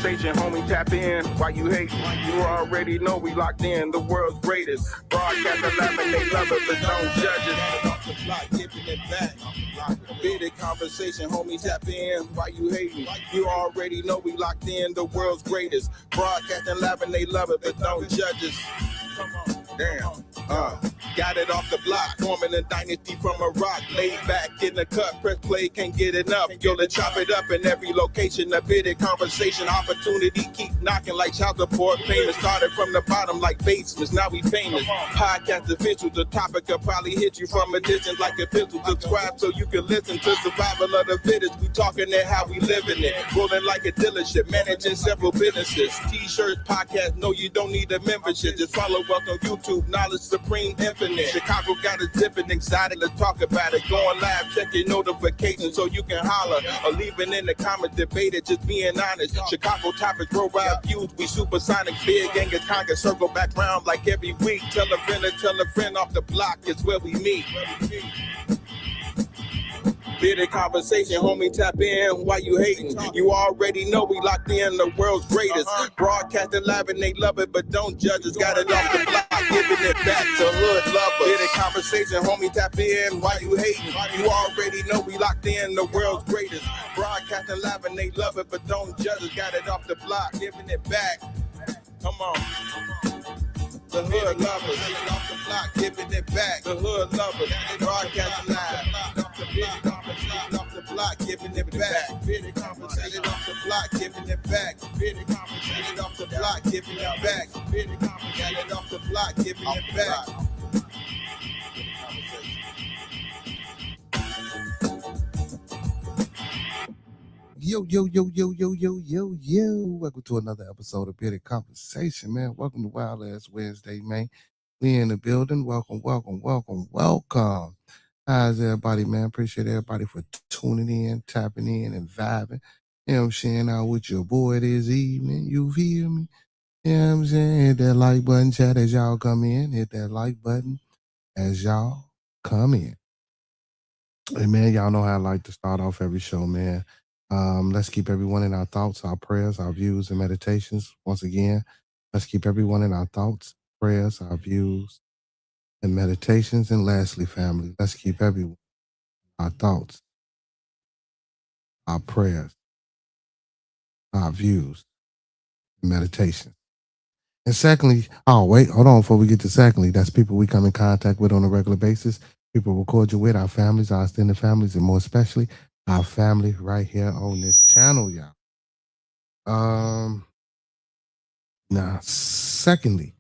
conversation, homie, tap in. Why you hate? You already know we locked in. The world's greatest. Broadcast 11, they love it, but don't judge it. Off the block, giving it back. Big conversation, homie, tap in. Why you hating? You already know we locked in. The world's greatest. Broadcast 11, they love it, but don't judge us. Come on. Damn, got it off the block, forming a dynasty from a rock. Laid back in the cut, press play, can't get enough. Yo, let's chop it up in every location. A bit of conversation, opportunity, keep knocking like child support payments. Started from the bottom like basements, now we famous. Podcast official, the topic will probably hit you from a distance like a pistol. Subscribe so you can listen to survival of the fittest. We talking it how we living it. Rolling like a dealership, managing several businesses. T-shirts, podcast, no, you don't need a membership. Just follow us on YouTube. Knowledge supreme, infinite. Chicago got a dipping exotic. Let's talk about it. Going live, check your notifications so you can holler or leave it in the comments. Debate it, just being honest. Chicago topics, worldwide views. We supersonic, big gang of conga. Circle back round like every week. Tell a friend off the block. It's where we meet. Bit of conversation, homie, tap in. Why you hating? You already know we locked in. The world's greatest. Broadcasting live and they love it, but don't judge us. Got it off the block, giving it back to hood lovers. Bit of conversation, homie, tap in. Why you hating? You already know we locked in. The world's greatest. Broadcasting live and they love it, but don't judge us. Got it off the block, giving it back. Come on. The hood lovers, off the block, giving it back. The hood lovers, broadcasting live. Off the block, giving it back. Big conversation off the block, giving it back. Big conversation off the block, giving it back. Big conversation off the block, giving it back. Yo. Welcome to another episode of Bit Conversation, man. Welcome to Wild Ass Wednesday, man. We in the building. Welcome. How's everybody, man? Appreciate everybody for tuning in, tapping in, and vibing. You know what I'm saying? Out with your boy this evening. You feel me? You know what I'm saying? Hit that like button, chat, as y'all come in. Hit that like button as y'all come in. Hey, man, y'all know how I like to start off every show, man. Let's keep everyone in our thoughts, our prayers, our views, and meditations. Once again, let's keep everyone in our thoughts, prayers, our views, and meditations. And lastly, family, let's keep everyone our thoughts, our prayers, our views, and meditations. And secondly, hold on before we get to secondly, that's people we come in contact with on a regular basis, people we're cordial with, our families, our extended families, and more especially, our family right here on this channel, y'all. Now, secondly,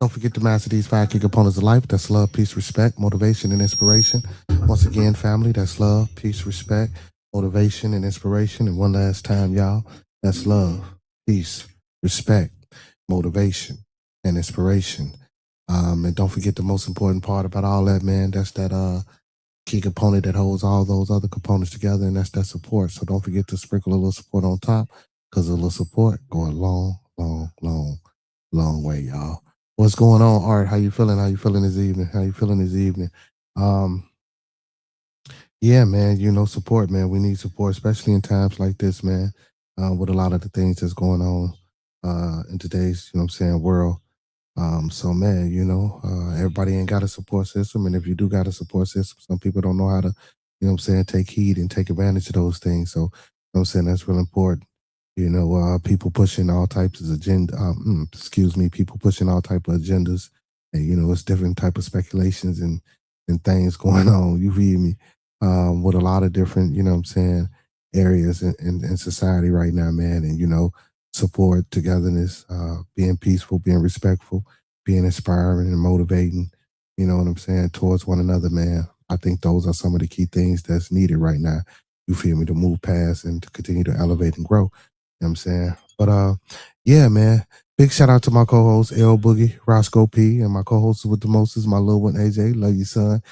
don't forget to master these 5 key components of life. That's love, peace, respect, motivation, and inspiration. Once again, family, that's love, peace, respect, motivation, and inspiration. And one last time, y'all, that's love, peace, respect, motivation, and inspiration. And don't forget the most important part about all that, man. That's that key component that holds all those other components together, and that's that support. So don't forget to sprinkle a little support on top, because a little support go a long way, y'all. What's going on, Art? How you feeling? This evening? Yeah, man, support, man. We need support, especially in times like this, man, with a lot of the things that's going on in today's, world. So, man, everybody ain't got a support system. And if you do got a support system, some people don't know how to, take heed and take advantage of those things. So, that's real important. People pushing all types of people pushing all type of agendas. And, it's different type of speculations and things going on. You feel me? With a lot of different, areas in society right now, man. And, support, togetherness, being peaceful, being respectful, being inspiring and motivating, towards one another, man. I think those are some of the key things that's needed right now. You feel me? To move past and to continue to elevate and grow. You know what I'm saying? But yeah, man. Big shout out to my co-host L Boogie, Roscoe P, and my co-host with the most is my little one AJ. Love you, son.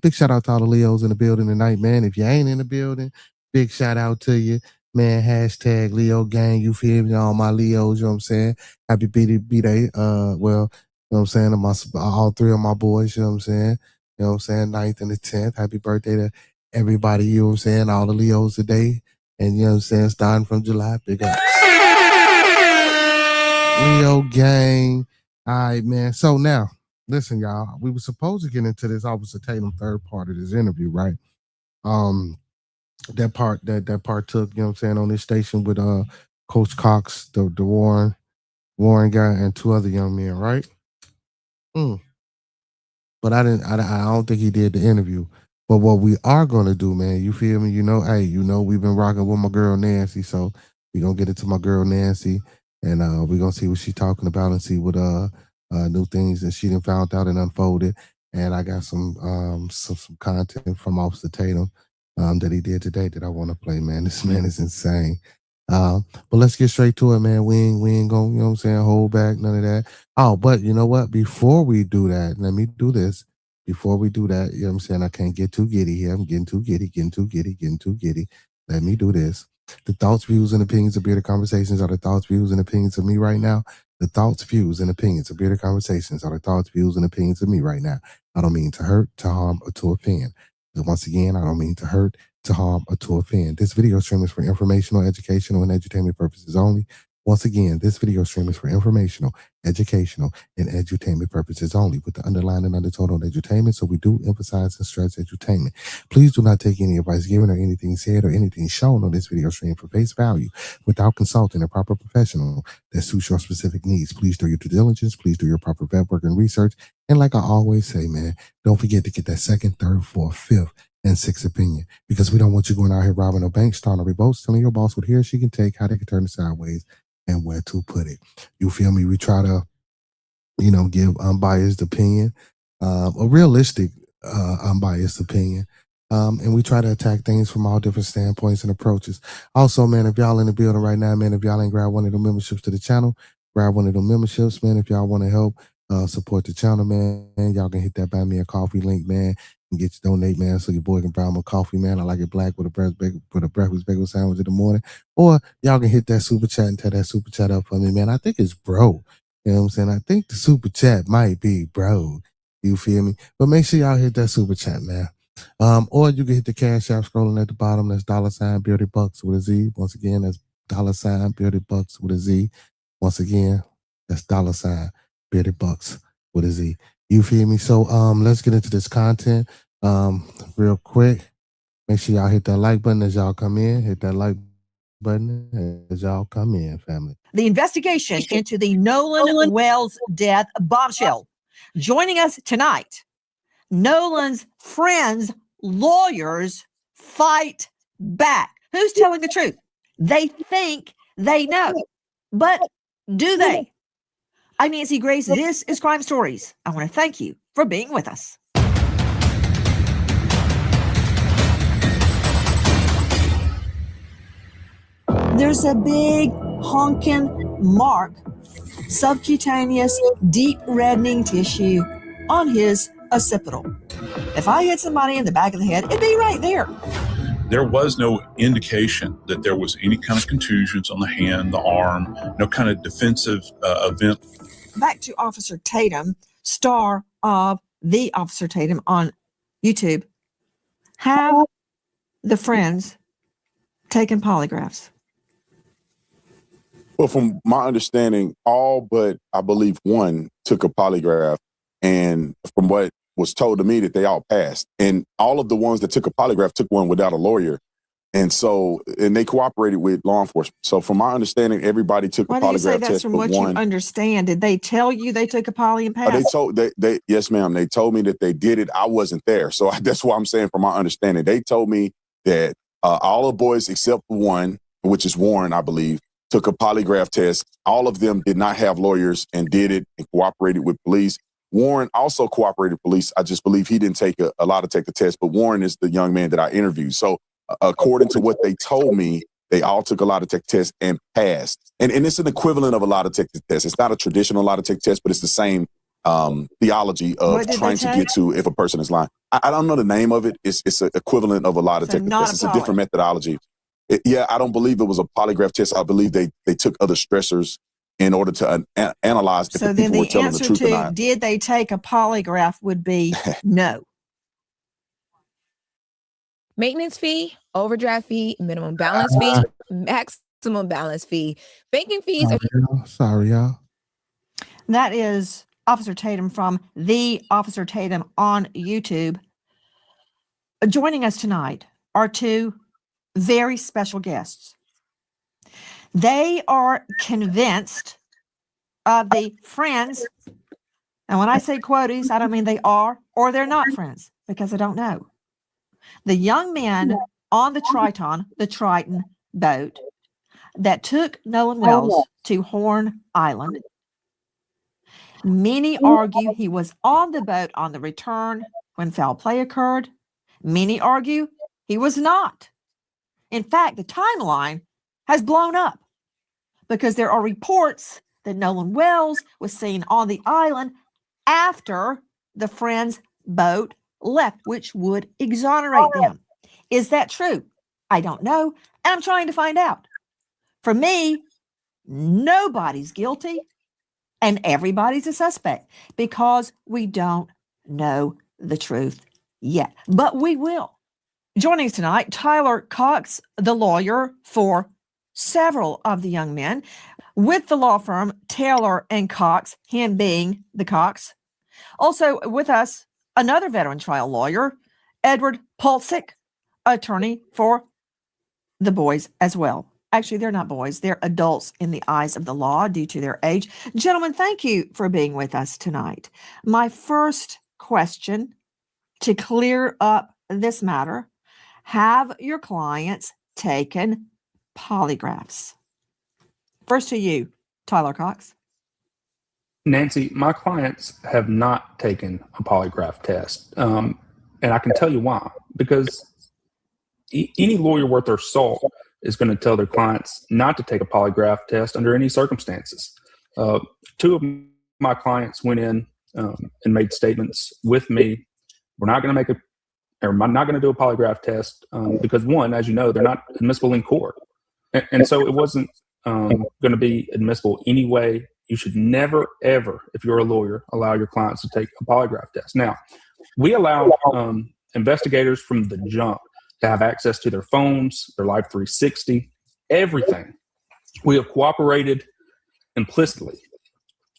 Big shout out to all the Leos in the building tonight, man. If you ain't in the building, big shout out to you. Man, hashtag Leo gang, you feel me? All my Leos, you know what I'm saying? Happy B-Day. All 3 of my boys, you know what I'm saying? You know what I'm saying? 9th and the 10th. Happy birthday to everybody, you know what I'm saying? All the Leos today. And you know what I'm saying? Starting from July, big up. Leo gang. All right, man. So now, listen, y'all. We were supposed to get into this Officer Tatum third part of this interview, right? That part took, you know what I'm saying, on this station with Coach Cox, the Warren guy, and two other young men, right? But I don't think he did the interview. But what we are gonna do, man, you feel me? Hey, we've been rocking with my girl Nancy, so we gonna get into my girl Nancy, and we gonna see what she talking about and see what new things that she done found out and unfolded. And I got some content from Officer Tatum that he did today that I want to play, man. This man is insane. But let's get straight to it, man. We ain't gonna, you know what I'm saying, hold back, none of that. Oh, but you know what? Before we do that, let me do this. Before we do that, you know what I'm saying? I can't get too giddy here. I'm getting too giddy, getting too giddy, getting too giddy. Let me do this. The thoughts, views, and opinions of Bearded Conversations are the thoughts, views, and opinions of me right now. The thoughts, views, and opinions of Bearded Conversations are the thoughts, views, and opinions of me right now. I don't mean to hurt, to harm, or to offend. But once again, I don't mean to hurt, to harm, or to offend. This video stream is for informational, educational, and entertainment purposes only. Once again, this video stream is for informational, educational, and edutainment purposes only, with the underlying and undertone on edutainment, so we do emphasize and stress edutainment. Please do not take any advice given or anything said or anything shown on this video stream for face value without consulting a proper professional that suits your specific needs. Please do your due diligence, please do your proper vet work and research, and like I always say, man, don't forget to get that second, third, fourth, fifth, and sixth opinion, because we don't want you going out here robbing a bank, starting a revolt, telling your boss what he or she can take, how they can turn it sideways, and where to put it. You feel me? We try to, give unbiased opinion, a realistic, unbiased opinion. And we try to attack things from all different standpoints and approaches. Also, man, if y'all in the building right now, man, if y'all ain't grab one of the memberships to the channel, grab one of the memberships, man. If y'all want to help support the channel, man, y'all can hit that Buy Me a Coffee link, man, and get your donate, man, so your boy can buy him a coffee, man. I like it black with a breakfast bagel sandwich in the morning. Or y'all can hit that super chat and tear that super chat up for me, man. I think it's bro. You know what I'm saying? I think the super chat might be bro. You feel me? But make sure y'all hit that super chat, man. Or you can hit the cash app scrolling at the bottom. That's $Bearded Bucks with a Z. Once again, that's $Bearded Bucks with a Z. Once again, that's $Bearded Bucks with a Z. You feel me? So let's get into this content real quick. Make sure y'all hit that like button as y'all come in. Hit that like button as y'all come in, family. The investigation into the Nolan Wells death bombshell. Joining us tonight, Nolan's friends' lawyers fight back. Who's telling the truth? They think they know, but do they? I'm Nancy Grace. This is Crime Stories. I want to thank you for being with us. There's a big honking mark, subcutaneous, deep reddening tissue on his occipital. If I hit somebody in the back of the head, it'd be right there. There was no indication that there was any kind of contusions on the hand, the arm, no kind of defensive event. Back to Officer Tatum, star of The Officer Tatum on YouTube. Have the friends taken polygraphs? Well, from my understanding, all but I believe one took a polygraph, and from what was told to me, that they all passed. And all of the ones that took a polygraph took one without a lawyer. And they cooperated with law enforcement. So from my understanding, everybody took a polygraph test. Why do you say that's from what you understand? Did they tell you they took a poly and passed? Yes, ma'am. They told me that they did it. I wasn't there. So that's why I'm saying from my understanding, they told me that all the boys except one, which is Warren, I believe, took a polygraph test. All of them did not have lawyers and did it and cooperated with police. Warren also cooperated with police. I just believe he didn't take a lot to take the test, but Warren is the young man that I interviewed. So according to what they told me, they all took a lot of tech tests and passed. And it's an equivalent of a lot of tech test. It's not a traditional lot of tech test, but it's the same theology of trying to get to if a person is lying. I don't know the name of it. It's an equivalent of a lot of tech tests. It's a different methodology. I don't believe it was a polygraph test. I believe they took other stressors in order to analyze if the people were telling the truth or not. Did they take a polygraph would be no. Maintenance fee, overdraft fee, minimum balance fee, maximum balance fee. Banking fees. Sorry, y'all. That is Officer Tatum from The Officer Tatum on YouTube. Joining us tonight are two very special guests. They are convinced of the friends, and when I say quoties, I don't mean they are or they're not friends, because I don't know. The young men on the Triton boat that took Nolan Wells to Horn Island. Many argue he was on the boat on the return when foul play occurred. Many argue he was not. In fact, the timeline has blown up because there are reports that Nolan Wells was seen on the island after the friend's boat left, which would exonerate them. Is that true? I don't know, and I'm trying to find out. For me, nobody's guilty and everybody's a suspect because we don't know the truth yet, but we will. Joining us tonight, Tyler Cox, the lawyer for several of the young men with the law firm Taylor and Cox, him being the Cox. Also with us, another veteran trial lawyer, Edward Pulsick, attorney for the boys as well. Actually, they're not boys. They're adults in the eyes of the law due to their age. Gentlemen, thank you for being with us tonight. My first question to clear up this matter: have your clients taken polygraphs? First to you, Tyler Cox. Nancy, my clients have not taken a polygraph test. And I can tell you why. Because any lawyer worth their salt is going to tell their clients not to take a polygraph test under any circumstances. Two of my clients went in and made statements with me. We're not going to I'm not going to do a polygraph test because, one, as you know, they're not admissible in court. And so it wasn't going to be admissible anyway. You should never, ever, if you're a lawyer, allow your clients to take a polygraph test. Now, we allow investigators from the jump to have access to their phones, their Live 360, everything. We have cooperated implicitly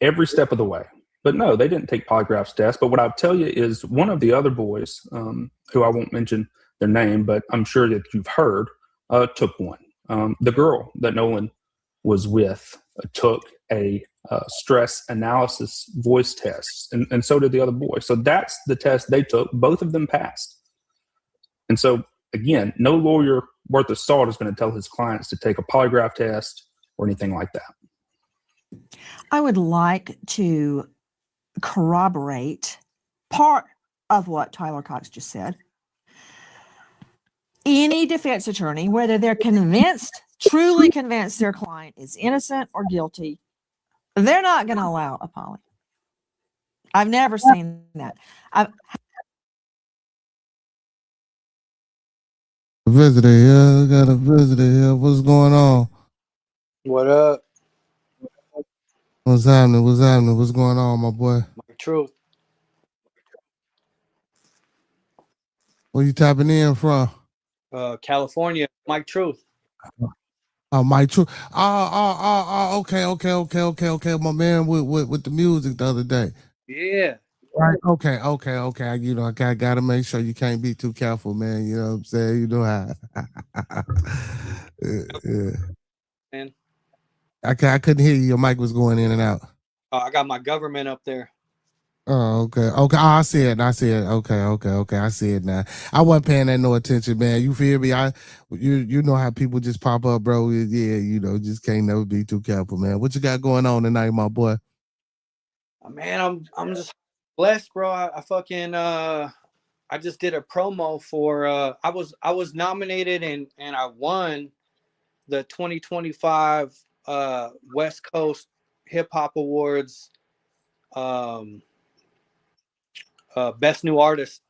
every step of the way. But no, they didn't take polygraphs tests. But what I'll tell you is one of the other boys, who I won't mention their name, but I'm sure that you've heard, took one. The girl that Nolan was with took a stress analysis voice test, and so did the other boy. So that's the test they took. Both of them passed. And so, again, no lawyer worth of salt is going to tell his clients to take a polygraph test or anything like that. I would like to corroborate part of what Tyler Cox just said. Any defense attorney, whether they're convinced, truly convinced their client is innocent or guilty, they're not going to allow a poly. I've never seen that. Visitor here, got a visitor here. What's going on? What up? What's happening? What's happening? What's going on, my boy? Mike Truth. Where you tapping in from? California. Mike Truth. My true. Okay. My man with the music the other day. Yeah. Right. Okay. You know, I gotta make sure you can't be too careful, man. You know what I'm saying? You know how. Yeah. Man. I couldn't hear you. Your mic was going in and out. I got my government up there. Oh, okay. Oh, I see it. Okay. I see it now. I wasn't paying that no attention, man. You feel me? You know how people just pop up, bro. Yeah, you know, just can't never be too careful, man. What you got going on tonight, my boy? Man, I'm just blessed, bro. I fucking I just did a promo for I was nominated and I won the 2025 West Coast Hip Hop Awards Best New Artist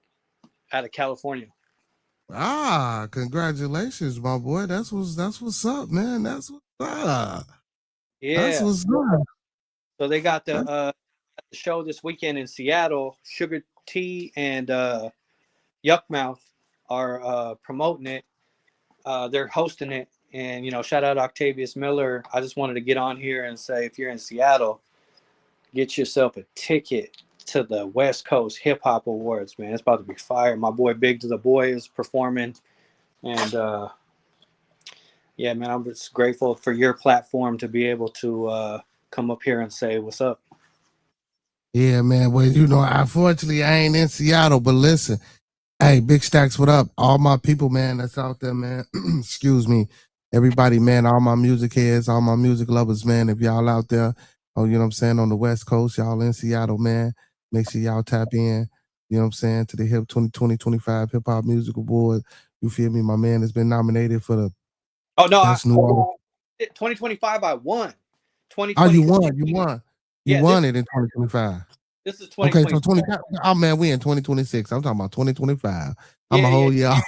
out of California. Congratulations, my boy. That's what's up, man. That's what's up. Yeah. That's what's up. So they got the show this weekend in Seattle. Sugar T and Yuckmouth are promoting it. They're hosting it. And, you know, shout out Octavius Miller. I just wanted to get on here and say, if you're in Seattle, get yourself a ticket to the West Coast Hip Hop Awards, man. It's about to be fire. My boy Big to the Boy is performing, and yeah, man, I'm just grateful for your platform to be able to come up here and say what's up. Yeah, man. Well, you know, unfortunately, I ain't in Seattle, but listen, hey, Big Stacks, what up? All my people, man, that's out there, man. Excuse me. Everybody, man, all my music heads, all my music lovers, man. If y'all out there, oh, you know what I'm saying, on the West Coast, y'all in Seattle, man, make sure y'all tap in, you know what I'm saying, to the HIP 2020-25 Hip Hop Music Award. You feel me? My man has been nominated for the Oh no, best new artist. 2025 I won. Oh, 2020. you won. You Yeah, won it in 2025. this is Okay, 2020. so 20. Oh man, we in 2026. I'm talking about 2025. I'm Yeah, a whole yeah. year.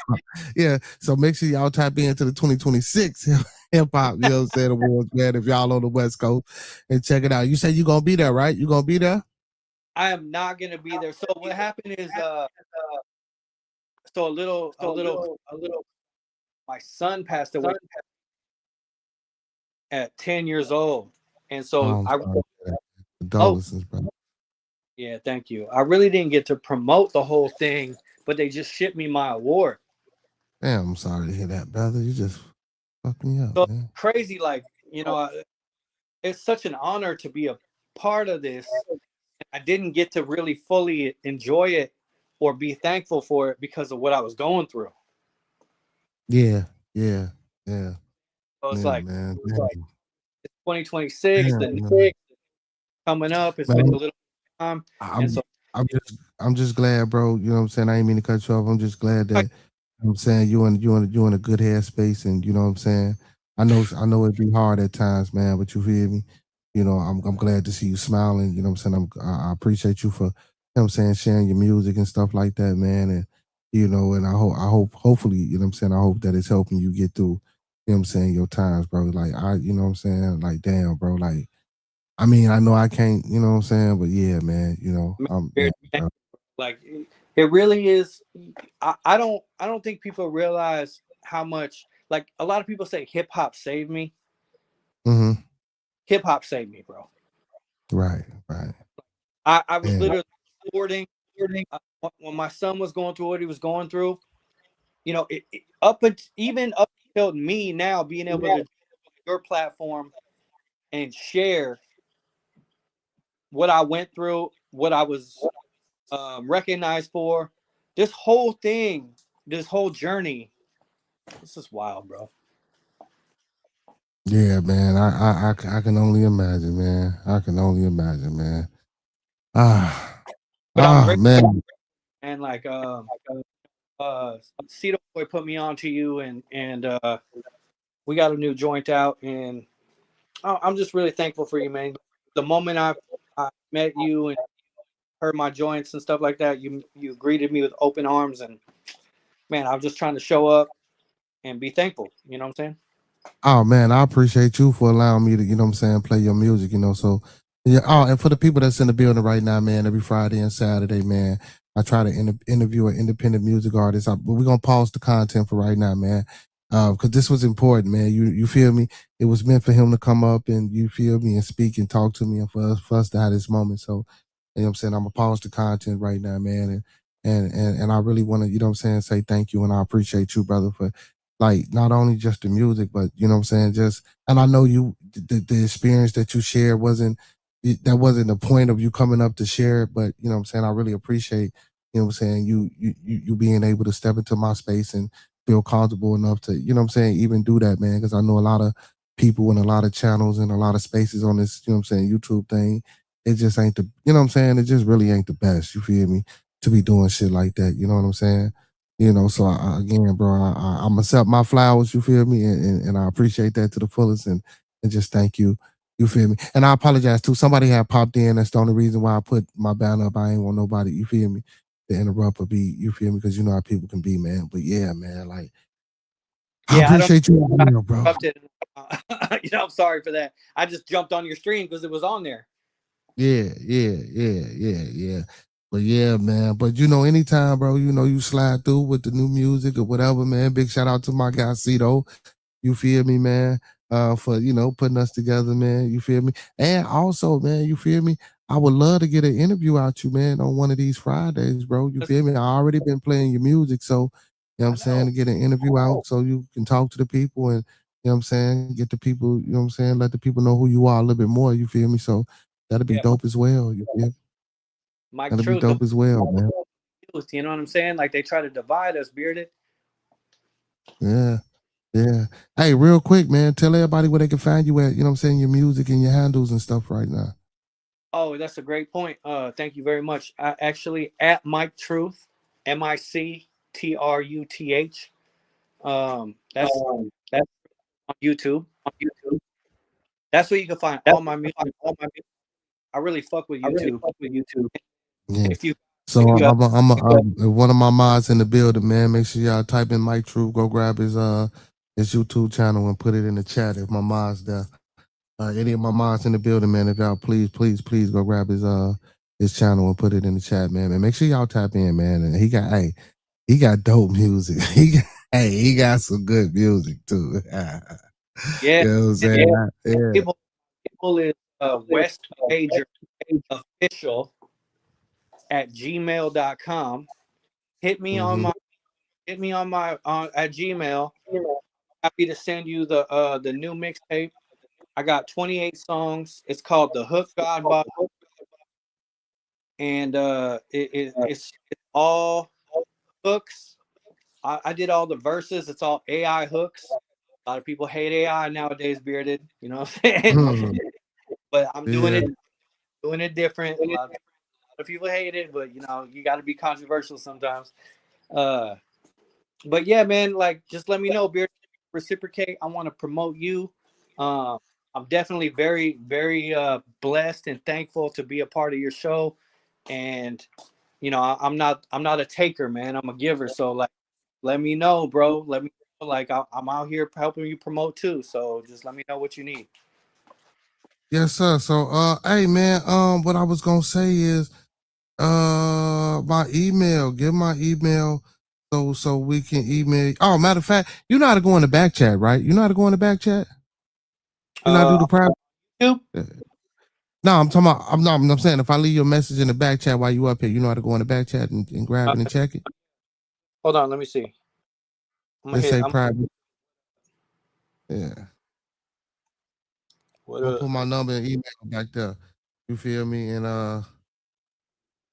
Yeah. So make sure y'all tap into the 2026 hip hop, you know what I'm saying, awards, man. If y'all on the West Coast and check it out. You said you gonna be there, right? You gonna be there? I am not gonna be there. So what happened is so a little my son passed away at 10 years old. And so I'm I sorry for that. Condolences, bro. yeah, thank you. I really didn't get to promote the whole thing, but they just shipped me my award. Damn, I'm sorry to hear that, brother. You just fucked me up, So man. crazy, like, you know, it's such an honor to be a part of this. I didn't get to really fully enjoy it or be thankful for it because of what I was going through. Yeah. So it's Yeah, like man. it's Damn. 2026, the Damn, next coming up. It's been man. a little time. I'm And so I'm just glad, bro. You know what I'm saying? I ain't mean to cut you off. I'm just glad that I'm saying you in a good headspace, and you know what I'm saying. I know it'd be hard at times, man, but you feel me. You know, I'm glad to see you smiling. You know what I'm saying. I appreciate you for, you know what I'm saying, sharing your music and stuff like that, man. And you know, and I hope, hopefully, you know what I'm saying. I hope that it's helping you get through, you know what I'm saying, your times, bro. Like you know what I'm saying. Like, damn, bro. Like, I mean, I know I can't, you know what I'm saying, but yeah, man. You know, man, bro. like it really is. I don't think people realize how much, like, a lot of people say hip hop saved me. Mm-hmm. Hip hop saved me, bro. Right. I was Yeah. literally supporting when my son was going through what he was going through. You know, even up until me now being able to do your platform and share what I went through, what I was recognized for. This whole thing, this whole journey, this is wild, bro. Yeah, man. I can only imagine, man. I can only imagine, man. But I'm grateful, Man. and like Cito Boy put me on to you, and we got a new joint out, and I'm just really thankful for you, man. The moment I met you and heard my joints and stuff like that, you greeted me with open arms, and man, I'm just trying to show up and be thankful. You know what I'm saying? Oh man, I appreciate you for allowing me to, you know what I'm saying, play your music, you know. So yeah, and for the people that's in the building right now, man, every Friday and Saturday, man, I try to interview an independent music artist. But we're gonna pause the content for right now, man. Because this was important, man. You feel me? It was meant for him to come up and you feel me and speak and talk to me and for us to have this moment. So you know what I'm saying? I'm gonna pause the content right now, man. And I really wanna, you know what I'm saying, say thank you and I appreciate you, brother, for like not only just the music, but you know what I'm saying, just and I know you the experience that you shared that wasn't the point of you coming up to share it, but you know what I'm saying, I really appreciate, you know what I'm saying, you being able to step into my space and feel comfortable enough to, you know what I'm saying, even do that, man, because I know a lot of people and a lot of channels and a lot of spaces on this, you know what I'm saying, YouTube thing. It just ain't the, you know what I'm saying, it just really ain't the best, you feel me, to be doing shit like that, you know what I'm saying? You know, so again, bro, I'm accept my flowers. You feel me, and I appreciate that to the fullest, and just thank you. You feel me, and I apologize too. Somebody had popped in. That's the only reason why I put my banner up. I ain't want nobody. You feel me, to interrupt or be. You feel me, because you know how people can be, man. But yeah, man, like I Yeah, I don't. appreciate you, bro. You know, I'm sorry for that. I just jumped on your stream because it was on there. Yeah. But yeah, man. But you know, anytime, bro, you know, you slide through with the new music or whatever, man. Big shout out to my guy Cito. You feel me, man? For you know, putting us together, man. You feel me? And also, man, you feel me? I would love to get an interview out you, man, on one of these Fridays, bro. You feel me? I already been playing your music, so you know what I'm saying, to get an interview out so you can talk to the people and you know what I'm saying, get the people, you know what I'm saying, let the people know who you are a little bit more, you feel me? So that'll be dope as well. You feel me? Mike That'll be Truth, dope as well, man. you know what I'm saying? Like they try to divide us, Bearded. Yeah. Yeah. Hey, real quick, man, tell everybody where they can find you at, you know what I'm saying, your music and your handles and stuff right now. Oh, that's a great point. Thank you very much. I actually at Mike Truth, MICTRUTH. That's on YouTube. That's where you can find all my music. I really fuck with YouTube. Yeah. If you So I'm one of my mods in the building, man. Make sure y'all type in Mike True. Go grab his YouTube channel and put it in the chat if my mods there. Any of my mods in the building, man. If y'all please go grab his channel and put it in the chat, man. And make sure y'all tap in, man. And he got dope music. He got some good music too. yeah, You know what I'm saying? Yeah. people is West Major Official at gmail.com. Hit me on my at Gmail. Happy to send you the new mixtape. I got 28 songs. It's called The Hook God Box. And it's all hooks. I did all the verses. It's all AI hooks. A lot of people hate AI nowadays, Bearded. You know what I'm saying? But I'm doing it different. A lot of people hate it, but you know, you got to be controversial sometimes. But yeah, man, like just let me know, Bearded. Reciprocate. I want to promote you. I'm definitely very, very blessed and thankful to be a part of your show. And you know, I'm not a taker, man. I'm a giver. So like, let me know, bro. Let me know. Like I'm out here helping you promote too. So just let me know what you need. Yes, sir. So hey man, what I was gonna say is my email. Give my email so we can email. Oh, matter of fact, you know how to go in the back chat, right? You know how to go in the back chat? You know how to do the private? YouTube? No, I'm talking about. I'm saying if I leave you a message in the back chat while you up here, you know how to go in the back chat and grab it and check it. Hold on, let me see. Let's say private. Yeah. What I'll put my number and email back there. You feel me? And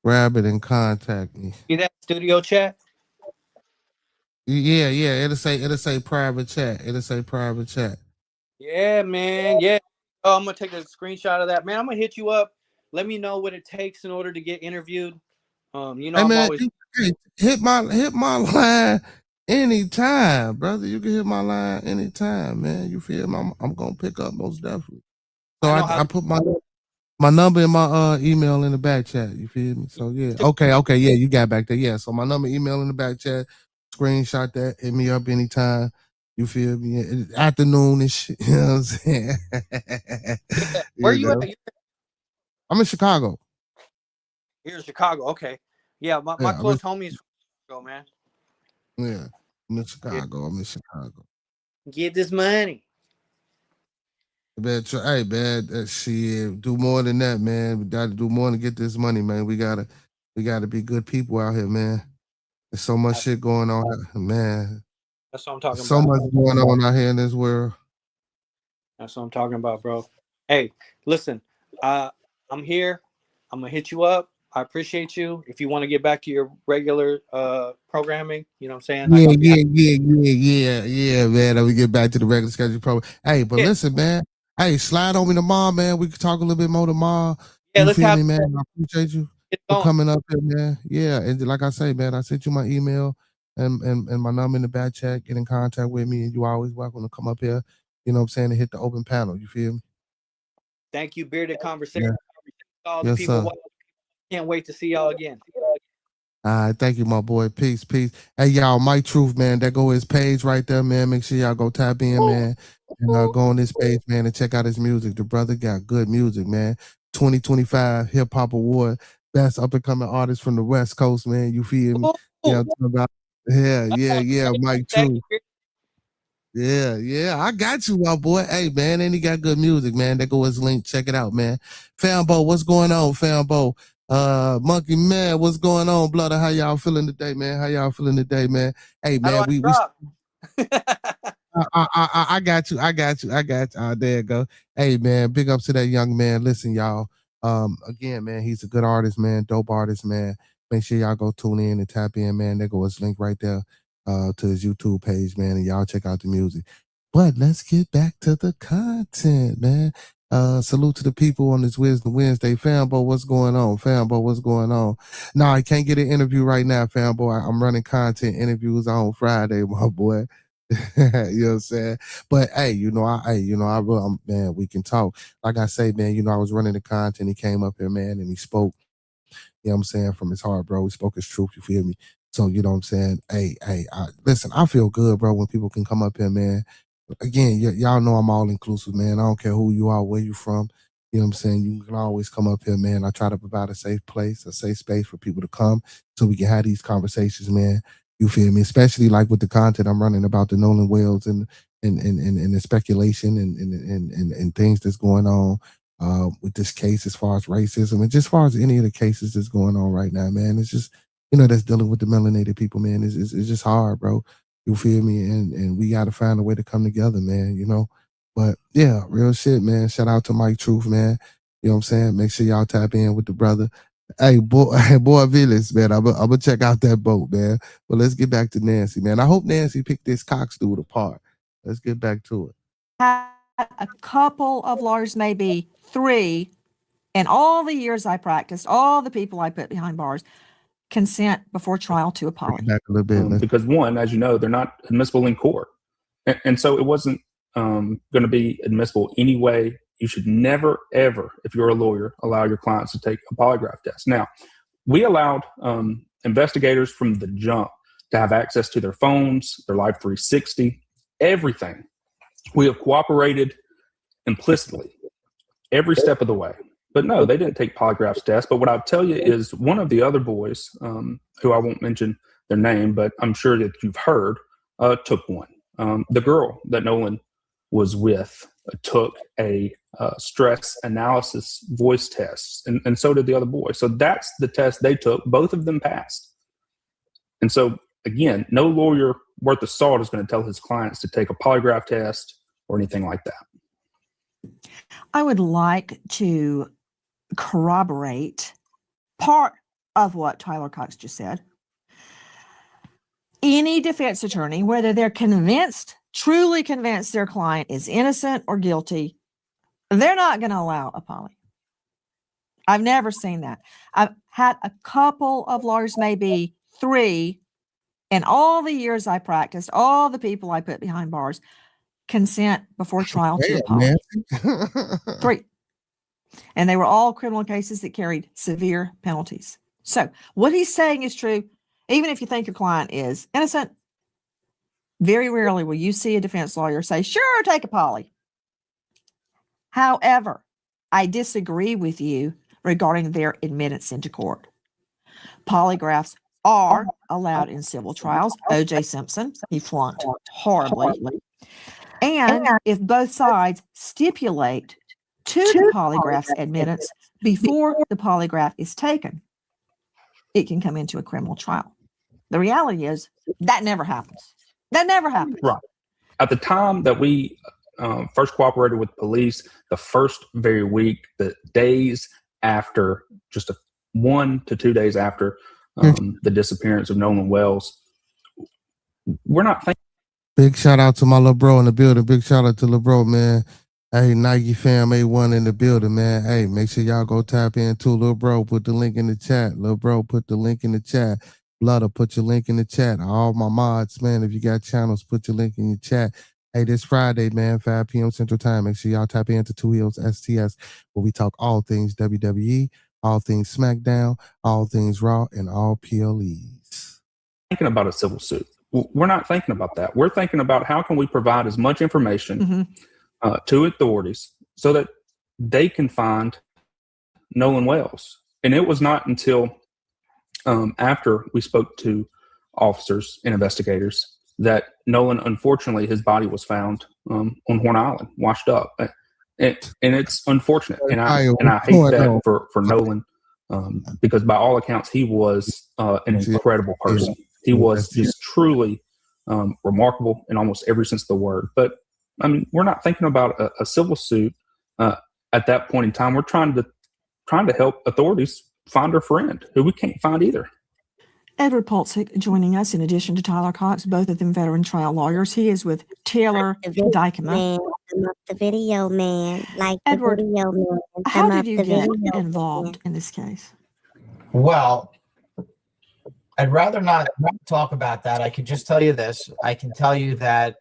grab it and contact me. See that studio chat? Yeah. It'll say private chat. It'll say private chat. Yeah, man. Yeah. Oh, I'm gonna take a screenshot of that, man. I'm gonna hit you up. Let me know what it takes in order to get interviewed. You know, Hey I'm man, always hit my line anytime, brother. You can hit my line anytime, man. You feel me? I'm gonna pick up most definitely. So I put my number and my email in the back chat. You feel me? So yeah. Okay, yeah, you got back there. Yeah. So my number, email in the back chat, screenshot that, hit me up anytime. You feel me? Afternoon and shit. You know what I'm saying? Yeah. Where you at? I'm in Chicago. Here in Chicago. Okay. Yeah, my close homies from Chicago, man. Yeah. I'm in Chicago. Get this money. Hey, man, shit, do more than that, man. We got to do more to get this money, man. We gotta be good people out here, man. There's so much shit going on, man. That's what I'm talking so about. Much going on out here in this world. That's what I'm talking about, bro. Hey, listen, I'm here. I'm gonna hit you up. I appreciate you. If you want to get back to your regular programming, you know what I'm saying? Yeah, man. Let me get back to the regular schedule program. Hey, but listen, man. Hey, slide on me tomorrow, man. We can talk a little bit more tomorrow. Yeah, you feel me, man? I appreciate you for going. coming up here, man. Yeah, and like I say, man, I sent you my email and my number in the back chat. Get in contact with me, and you always welcome to come up here. You know what I'm saying? And hit the open panel. You feel me? Thank you, Bearded Conversation. Yeah. All the people. Can't wait to see y'all again. All right, thank you, my boy. Peace. Hey, y'all, Mike Truth, man. That go his page right there, man. Make sure y'all go tap in, man. And go on this page, man, and check out his music. The brother got good music, man. 2025 Hip Hop Award. Best up and coming artist from the West Coast, man. You feel me? Yeah, I'm talking about. Yeah, Mike Truth. Yeah, I got you, my boy. Hey, man, and he got good music, man. There go his link. Check it out, man. Fambo, what's going on, Fambo? Monkey Man, what's going on, Blood? How y'all feeling today, man? How y'all feeling today, man? Hey, man, we I got you. There you go. Hey, man, big up to that young man. Listen, y'all. Again, man, he's a good artist, man. Dope artist, man. Make sure y'all go tune in and tap in, man. There goes his link right there to his YouTube page, man. And y'all check out the music. But let's get back to the content, man. Salute to the people on this Wisdom Wednesday. Fambo, what's going on? Fambo, what's going on? Nah, I can't get an interview right now, Fambo. I'm running content interviews on Friday, my boy. You know what I'm saying? But hey, man, we can talk. Like I say, man, I was running the content. He came up here, man, and he spoke, you know what I'm saying, from his heart, bro. He spoke his truth, you feel me? So, you know what I'm saying? Hey, listen, I feel good, bro, when people can come up here, man. Again, y'all know I'm all inclusive, man. I don't care who you are, where you from. You know what I'm saying? You can always come up here, man. I try to provide a safe place, a safe space for people to come so we can have these conversations, man. You feel me? Especially like with the content I'm running about the Nolan Wells and the speculation and things that's going on with this case as far as racism and just as far as any of the cases that's going on right now, man. It's just, that's dealing with the melanated people, man. It's just hard, bro. You feel me? And we got to find a way to come together, man, But yeah, real shit, man. Shout out to Mike Truth, man. You know what I'm saying? Make sure y'all tap in with the brother. Hey, boy, Villas, man. I'm gonna check out that boat, man. But let's get back to Nancy, man. I hope Nancy picked this Cox dude apart. Let's get back to it. Had a couple of lawyers, maybe 3, and all the years I practiced, all the people I put behind bars, consent before trial to a poly. Back a little bit, because one, as you know, they're not admissible in court, and so it wasn't going to be admissible anyway. You should never, ever, if you're a lawyer, allow your clients to take a polygraph test. Now, we allowed investigators from the jump to have access to their phones, their Live 360, everything. We have cooperated implicitly every step of the way. But no, they didn't take polygraph tests. But what I'll tell you is one of the other boys, who I won't mention their name, but I'm sure that you've heard, took one. The girl that Nolan was with took a stress analysis voice test, and so did the other boy. So that's the test they took. Both of them passed. And so, again, no lawyer worth of salt is going to tell his clients to take a polygraph test or anything like that. I would like to corroborate part of what Tyler Cox just said. Any defense attorney, whether they're truly convinced their client is innocent or guilty, they're not going to allow a poly. I've never seen that. I've had a couple of lawyers, maybe 3, and all the years I practiced, all the people I put behind bars, consent before trial to a poly. 3. And they were all criminal cases that carried severe penalties. So what he's saying is true. Even if you think your client is innocent, very rarely will you see a defense lawyer say, sure, take a poly. However, I disagree with you regarding their admittance into court. Polygraphs are allowed in civil trials. O.J. Simpson, he flunked horribly. And if both sides stipulate to the polygraph's admittance before the polygraph is taken, it can come into a criminal trial. The reality is that never happens. That never happens. Right. At the time that we first cooperated with police, the first very week, the days after, just 1 to 2 days after the disappearance of Nolan Wells, we're not thinking. Big shout out to my little bro in the building. Big shout out to little bro, man. Hey, Nike fam A1 in the building, man. Hey, make sure y'all go tap in too. Little bro, put the link in the chat. Little bro, put the link in the chat. Blooder, put your link in the chat. All my mods, man, if you got channels, put your link in your chat. Hey, this Friday, man, 5 p.m. Central Time. Make sure y'all tap into Two Heels STS, where we talk all things WWE, all things SmackDown, all things Raw, and all PLEs. Thinking about a civil suit. We're not thinking about that. We're thinking about how can we provide as much information to authorities so that they can find Nolan Wells. And it was not until after we spoke to officers and investigators that Nolan, unfortunately, his body was found on Horn Island, washed up. And it's unfortunate. And I hate that for Nolan, because by all accounts, he was an incredible person. He was just truly remarkable in almost every sense of the word. But I mean, we're not thinking about a civil suit at that point in time. We're trying to help authorities find our friend, who we can't find either. Edward Pulsick joining us in addition to Tyler Cox, both of them veteran trial lawyers. He is with Taylor Dykema. The video man, like Edward, the video man. how did you get involved in this case? Well, I'd rather not talk about that. I can just tell you this. I can tell you that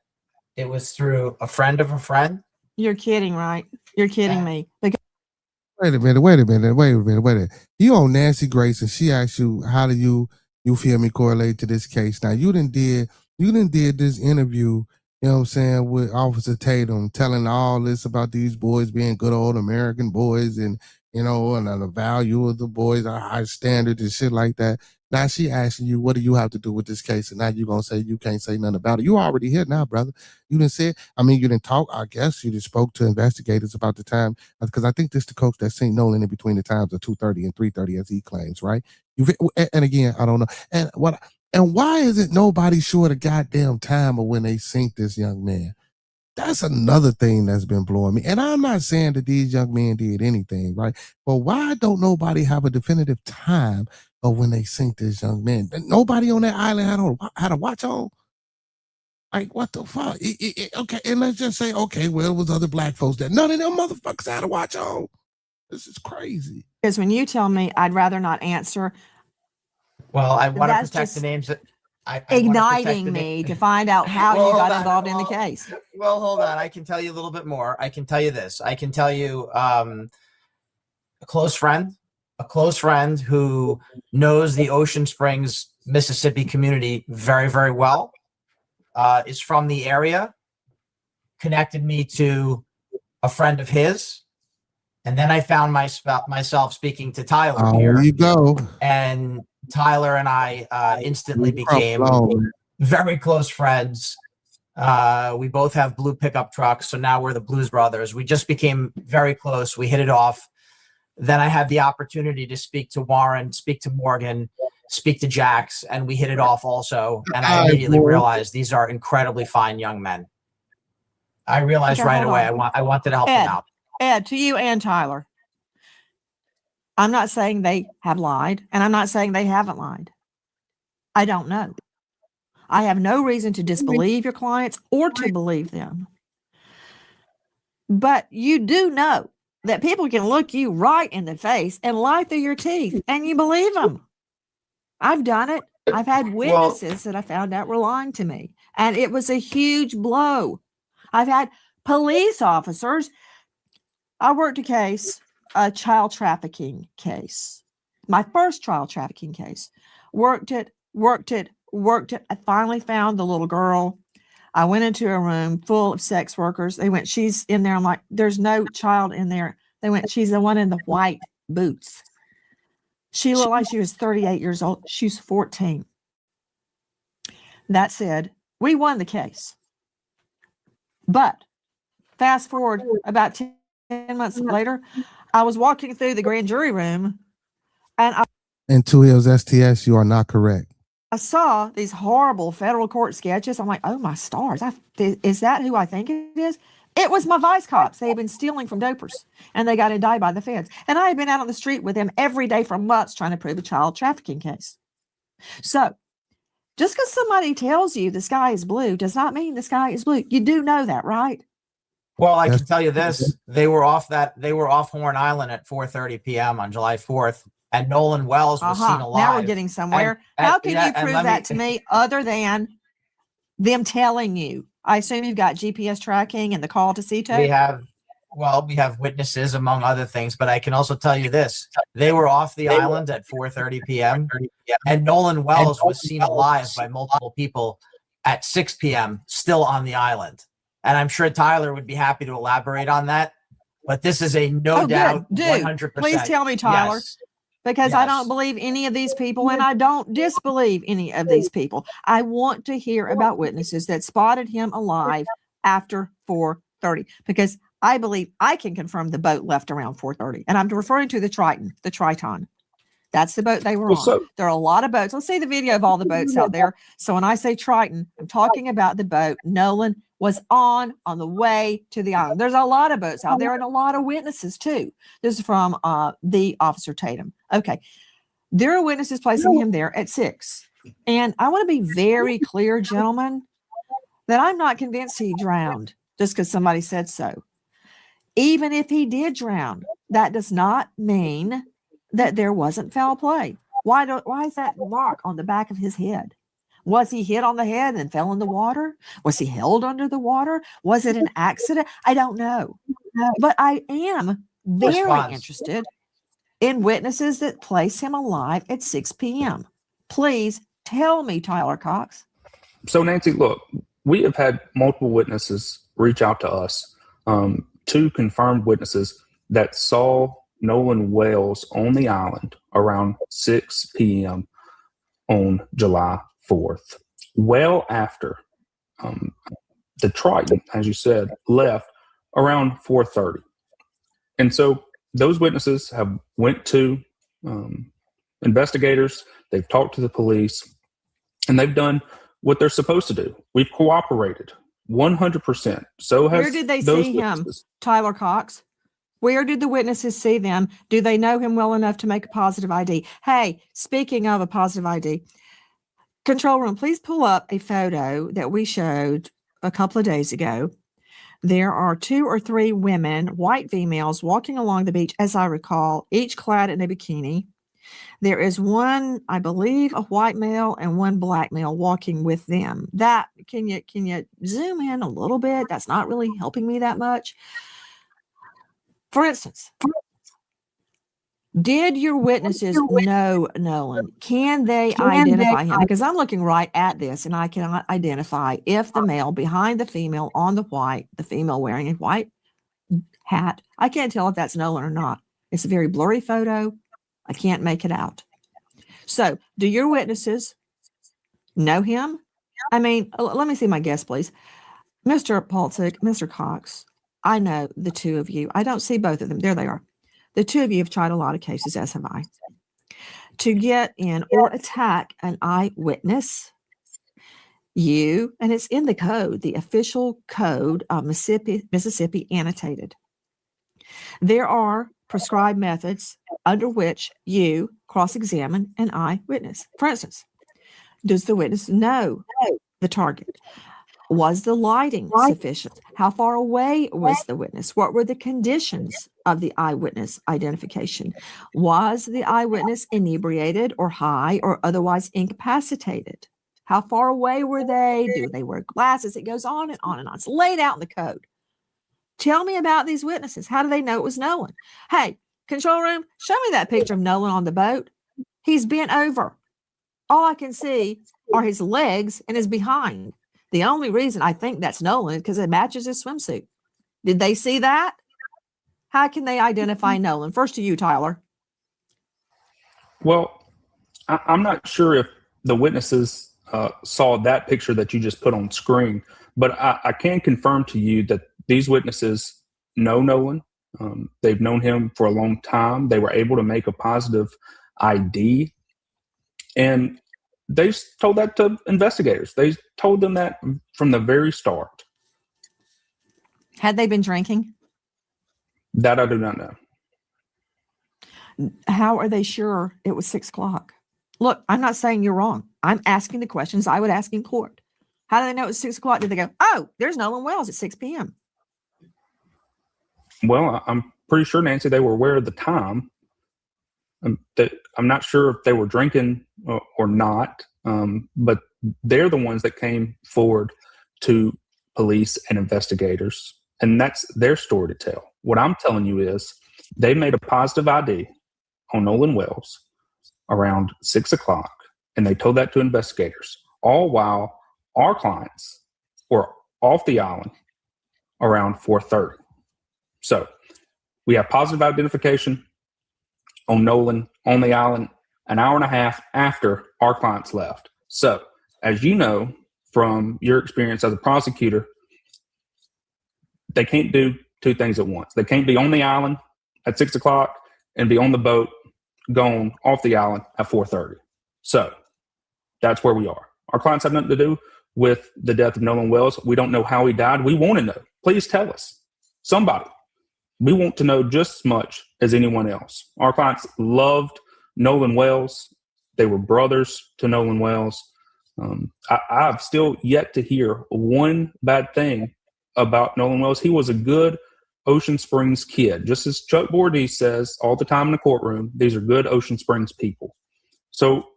it was through a friend of a friend. You're kidding, right? You're kidding me. Wait a minute. You on Nancy Grace and she asked you, how do you feel me correlate to this case? Now you done did this interview, you know what I'm saying, with Officer Tatum, telling all this about these boys being good old American boys and, you know, and the value of the boys, our high standards and shit like that. Now she asking you, what do you have to do with this case? And now you're going to say you can't say nothing about it. You already here now, brother. You didn't say, you didn't talk. I guess you just spoke to investigators about the time, because I think this the coach that seen Nolan in between the times of 2:30 and 3:30, as he claims, right? And again, I don't know. And why isn't nobody sure the goddamn time of when they sink this young man? That's another thing that's been blowing me. And I'm not saying that these young men did anything, right? But why don't nobody have a definitive time of when they sink this young man? Nobody on that island had a watch on. Like, what the fuck? Okay, and let's just say, okay, well, it was other black folks that none of them motherfuckers had a watch on. This is crazy. Because when you tell me I'd rather not answer. Well, I want to protect the names that igniting me to find out how you got involved in the case. Well, hold on. I can tell you a little bit more. I can tell you this. I can tell you a close friend who knows the Ocean Springs, Mississippi community very, very well, is from the area, connected me to a friend of his. And then I found myself speaking to Tyler here. There you go. And Tyler and I instantly became very close friends. We both have blue pickup trucks, so now we're the Blues Brothers. We just became very close. We hit it off. Then I had the opportunity to speak to Warren, speak to Morgan, speak to Jax, and we hit it off also. And I immediately realized these are incredibly fine young men. I realized right away I wanted to help them out. Ed, to you and Tyler, I'm not saying they have lied, and I'm not saying they haven't lied. I don't know. I have no reason to disbelieve your clients or to believe them. But you do know that people can look you right in the face and lie through your teeth, and you believe them. I've done it. I've had witnesses that I found out were lying to me, and it was a huge blow. I've had police officers. I worked a child trafficking case. My first child trafficking case. Worked it. I finally found the little girl. I went into a room full of sex workers. They went, she's in there. I'm like, there's no child in there. They went, she's the one in the white boots. She looked like she was 38 years old. She's 14. That said, we won the case. But fast forward about 10 months later, I was walking through the grand jury room and Two Hills STS, you are not correct. I saw these horrible federal court sketches. I'm like, oh my stars. Is that who I think it is? It was my vice cops. They had been stealing from dopers and they got indicted by the feds. And I had been out on the street with them every day for months trying to prove a child trafficking case. So just because somebody tells you the sky is blue does not mean the sky is blue. You do know that, right? Well, I can tell you this. They were off Horn Island at 4:30 p.m. on July 4th. And Nolan Wells was seen alive. Now we're getting somewhere. How can you prove that to me other than them telling you? I assume you've got GPS tracking and the call to CETO? We have witnesses, among other things, but I can also tell you this. They were off the island at 4:30 p.m. And Nolan Wells was seen alive by multiple people at 6 p.m., still on the island. And I'm sure Tyler would be happy to elaborate on that. But this is a no doubt 100%. Please tell me, Tyler. Yes. because I Yes. don't believe any of these people and I don't disbelieve any of these people. I want to hear about witnesses that spotted him alive after 4:30 because I believe I can confirm the boat left around 4:30. And I'm referring to the Triton. That's the boat they were Well, on. so There are a lot of boats. Let's see the video of all the boats out there. So when I say Triton, I'm talking about the boat Nolan was on the way to the island. There's a lot of boats out there and a lot of witnesses too. This is from the officer Tatum. Okay. There are witnesses placing him there at 6. And I want to be very clear, gentlemen, that I'm not convinced he drowned just because somebody said so. Even if he did drown, that does not mean that there wasn't foul play. Why is that mark on the back of his head? Was he hit on the head and fell in the water? Was he held under the water? Was it an accident? I don't know. But I am very interested in witnesses that place him alive at 6 p.m. Please tell me, Tyler Cox. So, Nancy, look, we have had multiple witnesses reach out to us, 2 confirmed witnesses that saw Nolan Wells on the island around 6 p.m. on July 4th, well after the Triton, as you said, left around 4:30. And so those witnesses have went to investigators, they've talked to the police, and they've done what they're supposed to do. We've cooperated 100%. So has Where did they those see witnesses. him, Tyler Cox? Where did the witnesses see them? Do they know him well enough to make a positive ID? Hey, speaking of a positive ID, control room, please pull up a photo that we showed a couple of days ago. There are 2 or 3 women, white females, walking along the beach, as I recall, each clad in a bikini. There is one, I believe, a white male and one black male walking with them. That can you zoom in a little bit? That's not really helping me that much. For instance, did your witnesses know Nolan? Can they identify him? Because I'm looking right at this and I cannot identify if the male behind the female on the white, the female wearing a white hat, I can't tell if that's Nolan or not. It's a very blurry photo. I can't make it out. So do your witnesses know him? I mean, let me see my guess, please. Mr. Polczyk, Mr. Cox, I know the 2 of you. I don't see both of them. There they are. The 2 of you have tried a lot of cases, as have I. To get in or attack an eyewitness, and it's in the code, the official code of Mississippi annotated. There are prescribed methods under which you cross-examine an eyewitness. For instance, does the witness know the target? Was the lighting sufficient? How far away was the witness? What were the conditions of the eyewitness identification? Was the eyewitness inebriated or high or otherwise incapacitated? How far away were they? Do they wear glasses? It goes on and on and on. It's laid out in the code. Tell me about these witnesses. How do they know it was Nolan? Hey, control room, show me that picture of Nolan on the boat. He's bent over. All I can see are his legs and his behind. The only reason I think that's Nolan is because it matches his swimsuit. Did they see that? How can they identify Nolan? First to you, Tyler. Well, I'm not sure if the witnesses saw that picture that you just put on screen, but I can confirm to you that these witnesses know Nolan. They've known him for a long time. They were able to make a positive ID. And they told that to investigators. They told them that from the very start. Had they been drinking? That I do not know. How are they sure it was 6 o'clock? Look, I'm not saying you're wrong. I'm asking the questions I would ask in court. How do they know it was 6 o'clock? Did they go, oh, there's Nolan Wells at 6 p.m.? Well, I'm pretty sure, Nancy, they were aware of the time. I'm not sure if they were drinking or not, but they're the ones that came forward to police and investigators, and that's their story to tell. What I'm telling you is they made a positive ID on Nolan Wells around 6 o'clock, and they told that to investigators, all while our clients were off the island around 4:30. So we have positive identification on Nolan on the island an hour and a half after our clients left. So, as you know from your experience as a prosecutor, they can't do two things at once. They can't be on the island at 6 o'clock and be on the boat going off the island at 4:30. So that's where we are. Our clients have nothing to do with the death of Nolan Wells. We don't know how he died. We want to know. Please tell us. Somebody. We want to know just as much as anyone else. Our clients loved Nolan Wells. They were brothers to Nolan Wells. I've still yet to hear one bad thing about Nolan Wells. He was a good Ocean Springs kid. Just as Chuck Bordee says all the time in the courtroom, these are good Ocean Springs people. So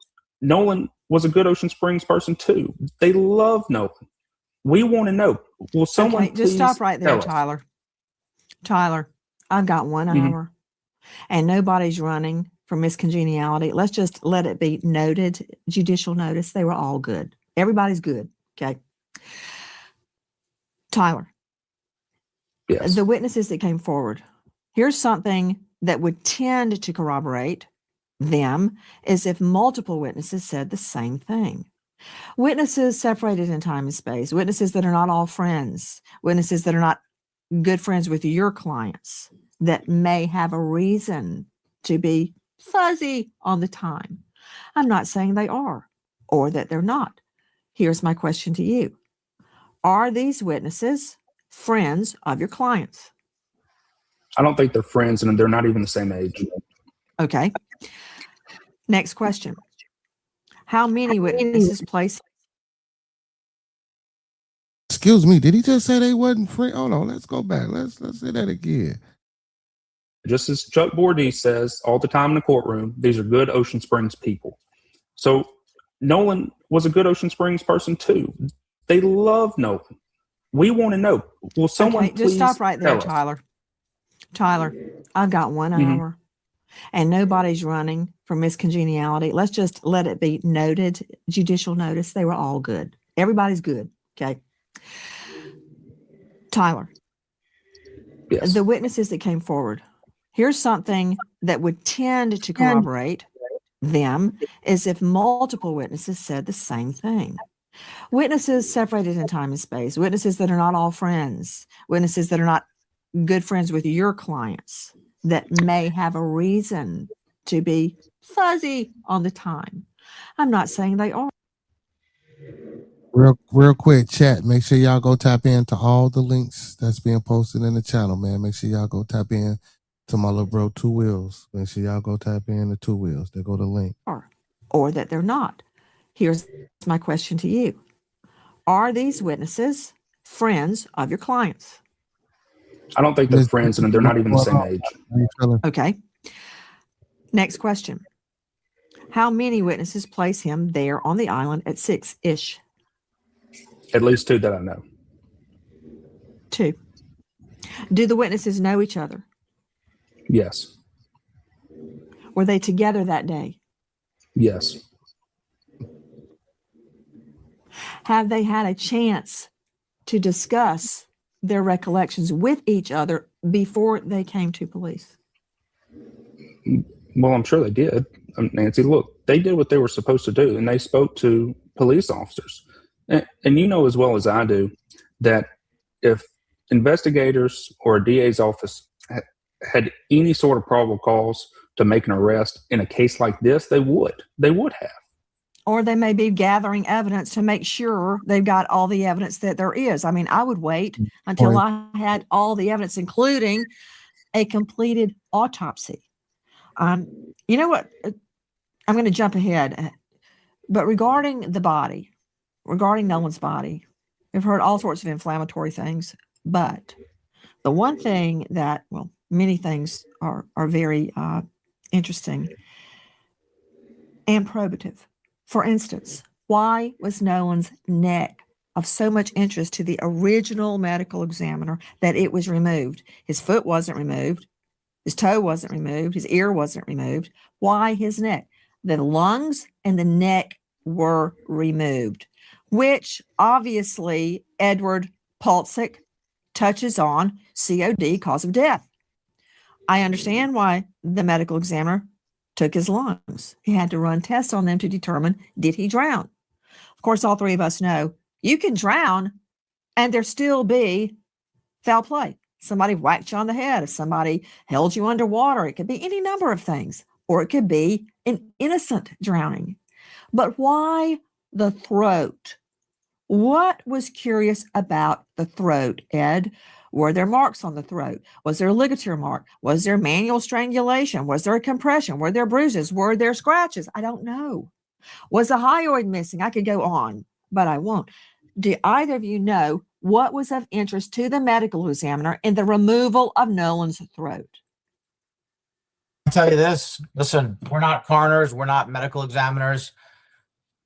Nolan was a good Ocean Springs person too. They love Nolan. We want to know. Will someone Okay, just stop please right there, tell us? Tyler. Tyler, I've got 1 hour and nobody's running for miscongeniality. Let's just let it be noted, judicial notice. They were all good. Everybody's good. Okay. Tyler, Yes. the witnesses that came forward, here's something that would tend to corroborate them is if multiple witnesses said the same thing. Witnesses separated in time and space, witnesses that are not all friends, witnesses that are not good friends with your clients, that may have a reason to be fuzzy on the time. I'm not saying they are or that they're not. Here's my question to you. Are these witnesses friends of your clients? I don't think they're friends, and they're not even the same age. Okay. Next question. How many witnesses placed? Excuse me, did he just say they wasn't free? Hold on, let's go back. Let's say that again. Just as Chuck Bordee says all the time in the courtroom, these are good Ocean Springs people. So Nolan was a good Ocean Springs person too. They love Nolan. We want to know. Will someone Okay, just please stop right there, tell us? Tyler. Tyler, I've got 1 hour and nobody's running for miscongeniality. Let's just let it be noted, judicial notice. They were all good. Everybody's good. Okay. Tyler, Yes. the witnesses that came forward, here's something that would tend to corroborate them is if multiple witnesses said the same thing. Witnesses separated in time and space, witnesses that are not all friends, witnesses that are not good friends with your clients, that may have a reason to be fuzzy on the time. I'm not saying they are. Real quick, chat. Make sure y'all go tap into all the links that's being posted in the channel, man. Make sure y'all go tap in to my little bro, Two Wheels. Make sure y'all go tap in to Two Wheels. There go the link. Or that they're not. Here's my question to you. Are these witnesses friends of your clients? I don't think they're friends, and they're not even the same age. Okay. Next question. How many witnesses place him there on the island at 6-ish? At least 2 that I know. 2. Do the witnesses know each other? Yes. Were they together that day? Yes. Have they had a chance to discuss their recollections with each other before they came to police? Well, I'm sure they did. Nancy, look, they did what they were supposed to do, and they spoke to police officers. And you know as well as I do that if investigators or a DA's office had any sort of probable cause to make an arrest in a case like this, they would have. Or they may be gathering evidence to make sure they've got all the evidence that there is. I mean, I would wait until I had all the evidence, including a completed autopsy. You know what? I'm going to jump ahead. But regarding the body, regarding Nolan's body, we've heard all sorts of inflammatory things. But the one thing that, well, many things are very interesting and probative. For instance, why was Nolan's neck of so much interest to the original medical examiner that it was removed? His foot wasn't removed. His toe wasn't removed. His ear wasn't removed. Why his neck? The lungs and the neck were removed, which obviously Edward Pulsick touches on COD, cause of death. I understand why the medical examiner took his lungs. He had to run tests on them to determine, did he drown? Of course, all three of us know you can drown and there still be foul play. Somebody whacked you on the head. If somebody held you underwater, it could be any number of things, or it could be an innocent drowning. But why the throat? What was curious about the throat, Ed? Were there marks on the throat? Was there a ligature mark? Was there manual strangulation? Was there a compression? Were there bruises? Were there scratches? I don't know. Was the hyoid missing? I could go on, but I won't. Do either of you know what was of interest to the medical examiner in the removal of Nolan's throat? I'll tell you this. Listen, we're not coroners. We're not medical examiners.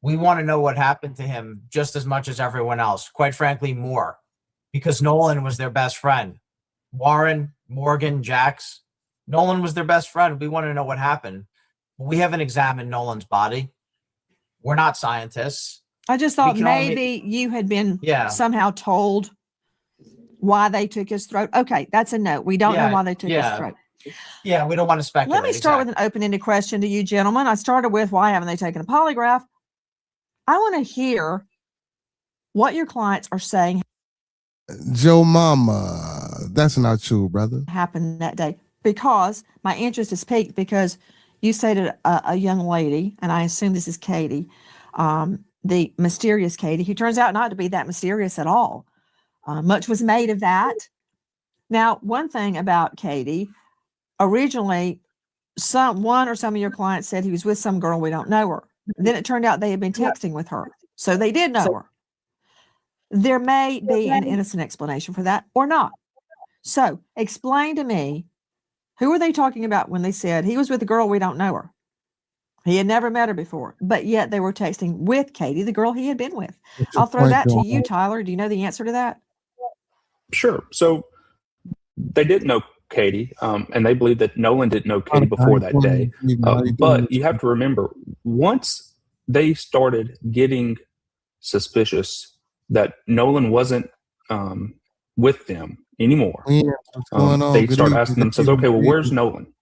We want to know what happened to him just as much as everyone else. Quite frankly, more. Because Nolan was their best friend. Warren, Morgan, Jax, Nolan was their best friend. We want to know what happened. We haven't examined Nolan's body. We're not scientists. I just thought maybe you had been somehow told why they took his throat. Okay, that's a note. We don't know why they took his throat. Yeah, we don't want to speculate. Let me start with an open-ended question to you, gentlemen. I started with, why haven't they taken a polygraph? I want to hear what your clients are saying. Joe Mama, that's not true, brother. Happened that day, because my interest is piqued because you stated a young lady, and I assume this is Katie, the mysterious Katie, who turns out not to be that mysterious at all. Much was made of that. Now, one thing about Katie, originally, one or some of your clients said he was with some girl, we don't know her. Then it turned out they had been texting with her, so they did know her. There may be an innocent explanation for that or not. So explain to me, who were they talking about when they said he was with a girl, we don't know her? He had never met her before, but yet they were texting with Katie, the girl he had been with. I'll throw that to you, Tyler. Do you know the answer to that? Sure. So they didn't know Katie, and they believe that Nolan didn't know Katie before that day. But you have to remember, once they started getting suspicious that Nolan wasn't with them anymore, they start asking themselves, okay, well, where's Nolan?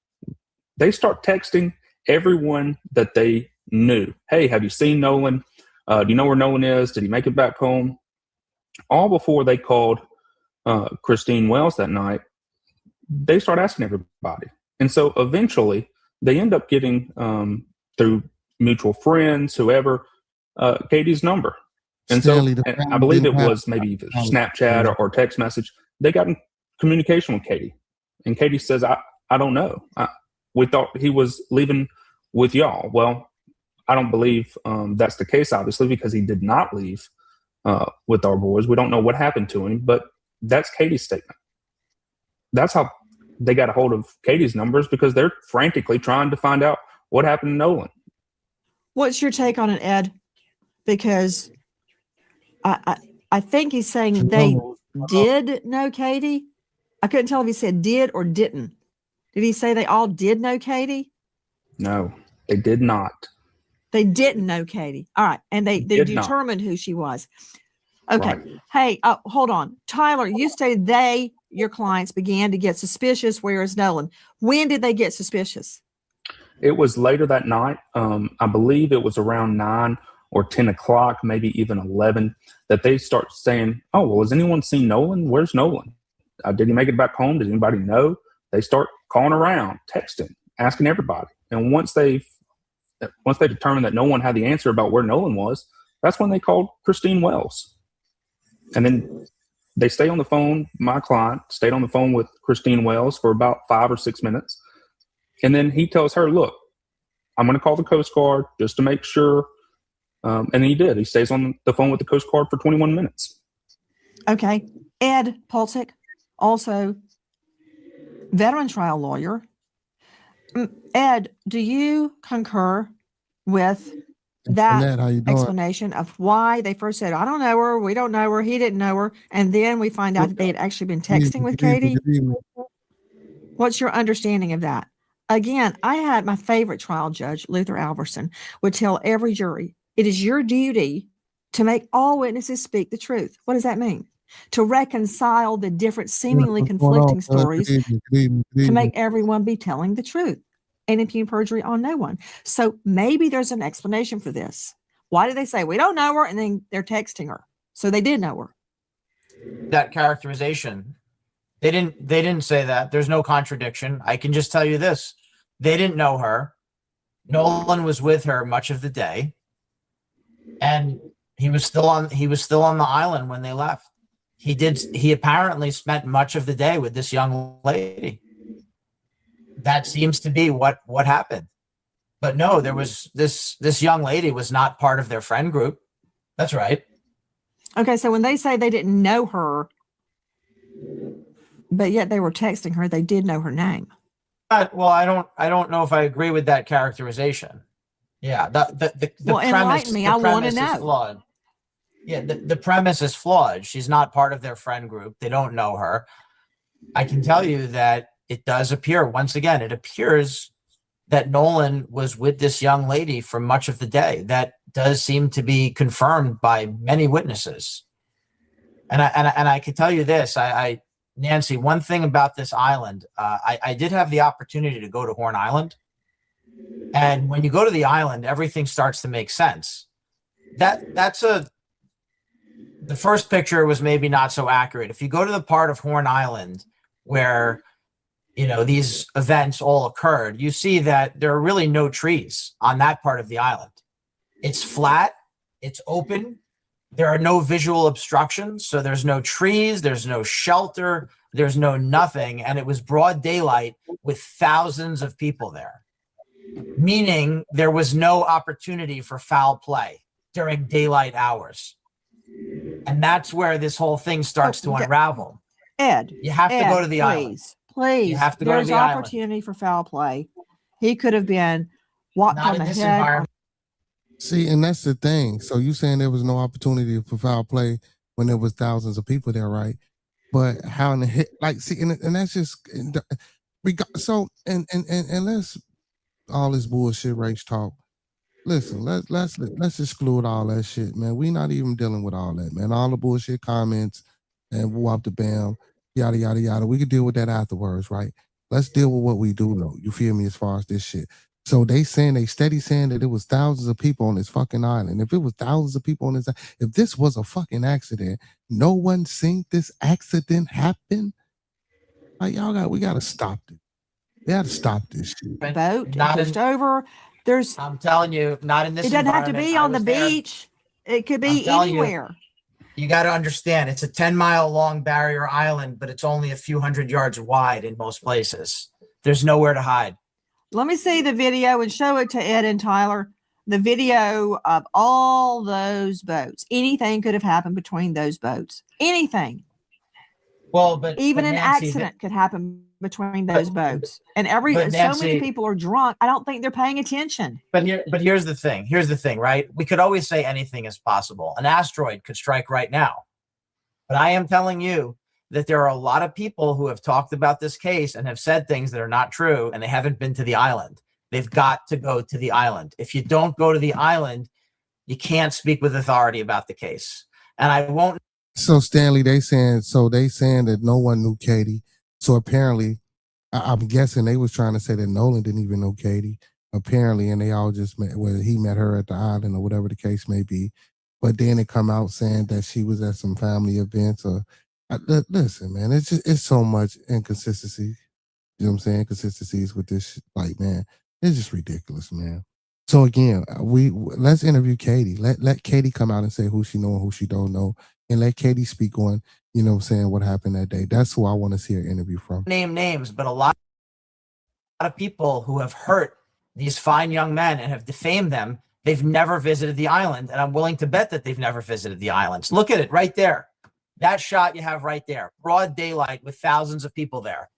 They start texting everyone that they knew. Hey, have you seen Nolan? Do you know where Nolan is? Did he make it back home? All before they called Christine Wells that night, they start asking everybody. And so eventually they end up getting, through mutual friends, whoever, Katie's number. And so I believe it was maybe Snapchat or text message. They got in communication with Katie. And Katie says, I don't know. We thought he was leaving with y'all. Well, I don't believe that's the case, obviously, because he did not leave with our boys. We don't know what happened to him, but that's Katie's statement. That's how they got a hold of Katie's numbers, because they're frantically trying to find out what happened to Nolan. What's your take on it, Ed? Because I think he's saying they did know Katie. I couldn't tell if he said did or didn't. Did he say they all did know Katie? No, they did not. They didn't know Katie. All right. And they determined who she was. Okay. Right. Hey, hold on. Tyler, you stated your clients began to get suspicious. Where is Nolan? When did they get suspicious? It was later that night. I believe it was around 9 or 10 o'clock, maybe even 11, that they start saying, oh, well, has anyone seen Nolan? Where's Nolan? Did he make it back home? Does anybody know? They start calling around, texting, asking everybody. And once they determined that no one had the answer about where Nolan was, that's when they called Christine Wells. And then they stay on the phone. My client stayed on the phone with Christine Wells for about 5 or 6 minutes. And then he tells her, look, I'm going to call the Coast Guard just to make sure. And he did. He stays on the phone with the Coast Guard for 21 minutes. Okay. Ed Pulsick, also veteran trial lawyer. Ed, do you concur with that explanation of why they first said, I don't know her, we don't know her, he didn't know her, and then we find out that they had actually been texting with Katie? What's your understanding of that? Again, I had my favorite trial judge, Luther Alverson, would tell every jury, it is your duty to make all witnesses speak the truth. What does that mean? To reconcile the different seemingly conflicting stories, to make everyone be telling the truth. and impugn perjury on no one. So maybe there's an explanation for this. Why do they say we don't know her and then they're texting her? So they did know her. That characterization, they didn't say that. There's no contradiction. I can just tell you this: they didn't know her. Nolan was with her much of the day, and he was still on the island when they left. He apparently spent much of the day with this young lady. That seems to be what happened. But no, there was this young lady was not part of their friend group. That's right. Okay, so when they say they didn't know her, but yet they were texting her, they did know her name. Well, I don't know if I agree with that characterization. Yeah, the well, premise, enlighten me. I want to know. Flawed. Yeah, the premise is flawed. She's not part of their friend group. They don't know her. I can tell you that it does appear, once again, it appears that Nolan was with this young lady for much of the day. That does seem to be confirmed by many witnesses. And I can tell you this, Nancy, one thing about this island, I did have the opportunity to go to Horn Island. And when you go to the island, everything starts to make sense. The first picture was maybe not so accurate. If you go to the part of Horn Island where, these events all occurred, you see that there are really no trees on that part of the island. It's flat, it's open. There are no visual obstructions. So there's no trees, there's no shelter, there's no nothing. And it was broad daylight with thousands of people there, meaning there was no opportunity for foul play during daylight hours. And that's where this whole thing starts to unravel. Ed, you have to go to the island. Please, you have to go to the opportunity for foul play. He could have been walked on the head. See, and that's the thing. So you saying there was no opportunity for foul play when there was thousands of people there, right? But how in the hit, and that's just so and let's all this bullshit race talk. Listen, let's exclude all that shit, man. We not even dealing with all that, man. All the bullshit comments and whoop the bam, yada yada yada. We could deal with that afterwards, right? Let's deal with what we do know. You feel me? As far as this shit. So they steady saying that it was thousands of people on this fucking island. If it was thousands of people on this, if this was a fucking accident, no one seen this accident happen. Like we gotta stop it. We gotta stop this shit. Boat pushed over. I'm telling you, not in this. It doesn't have to be on the beach. It could be anywhere. You got to understand, it's a 10-mile long barrier island, but it's only a few hundred yards wide in most places. There's nowhere to hide. Let me see the video and show it to Ed and Tyler. The video of all those boats. Anything could have happened between those boats. Anything. Well, but even an Nancy, accident could happen between those boats. And so many people are drunk. I don't think they're paying attention. But here's the thing. Here's the thing, right? We could always say anything is possible. An asteroid could strike right now. But I am telling you that there are a lot of people who have talked about this case and have said things that are not true, and they haven't been to the island. They've got to go to the island. If you don't go to the island, you can't speak with authority about the case. And I won't. So Stanley, they saying that no one knew Katie. So apparently, I'm guessing they was trying to say that Nolan didn't even know Katie. Apparently, and they all just met. Well, he met her at the island or whatever the case may be. But then it come out saying that she was at some family events. Or listen, man, it's so much inconsistency. You know what I'm saying? Inconsistencies with this. Like, man, it's just ridiculous, man. So again, let's interview Katie. Let Katie come out and say who she know and who she don't know. And let Katie speak on, you know what I'm saying, what happened that day. That's who I want to see her interview from. Name names, but a lot of people who have hurt these fine young men and have defamed them, they've never visited the island. And I'm willing to bet that they've never visited the islands. Look at it right there. That shot you have right there. Broad daylight with thousands of people there.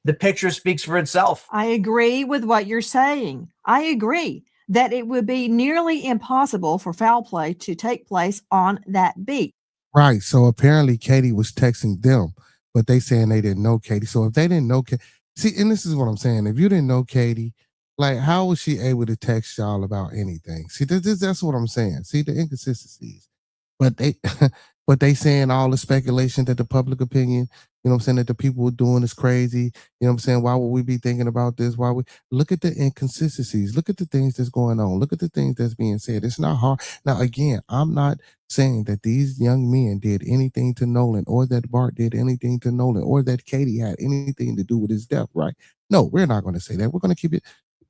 The picture speaks for itself. I agree with what you're saying. I agree that it would be nearly impossible for foul play to take place on that beach. Right. So apparently Katie was texting them, but they saying they didn't know Katie. So if they didn't know Katie, see, and this is what I'm saying. If you didn't know Katie, like, how was she able to text y'all about anything? See, that's what I'm saying. See the inconsistencies. But But they saying all the speculation that the public opinion, you know what I'm saying, that the people are doing is crazy. You know what I'm saying? Why would we be thinking about this? Why we look at the inconsistencies? Look at the things that's going on. Look at the things that's being said. It's not hard. Now, again, I'm not saying that these young men did anything to Nolan or that Bart did anything to Nolan or that Katie had anything to do with his death, right? No, we're not going to say that. We're going to keep it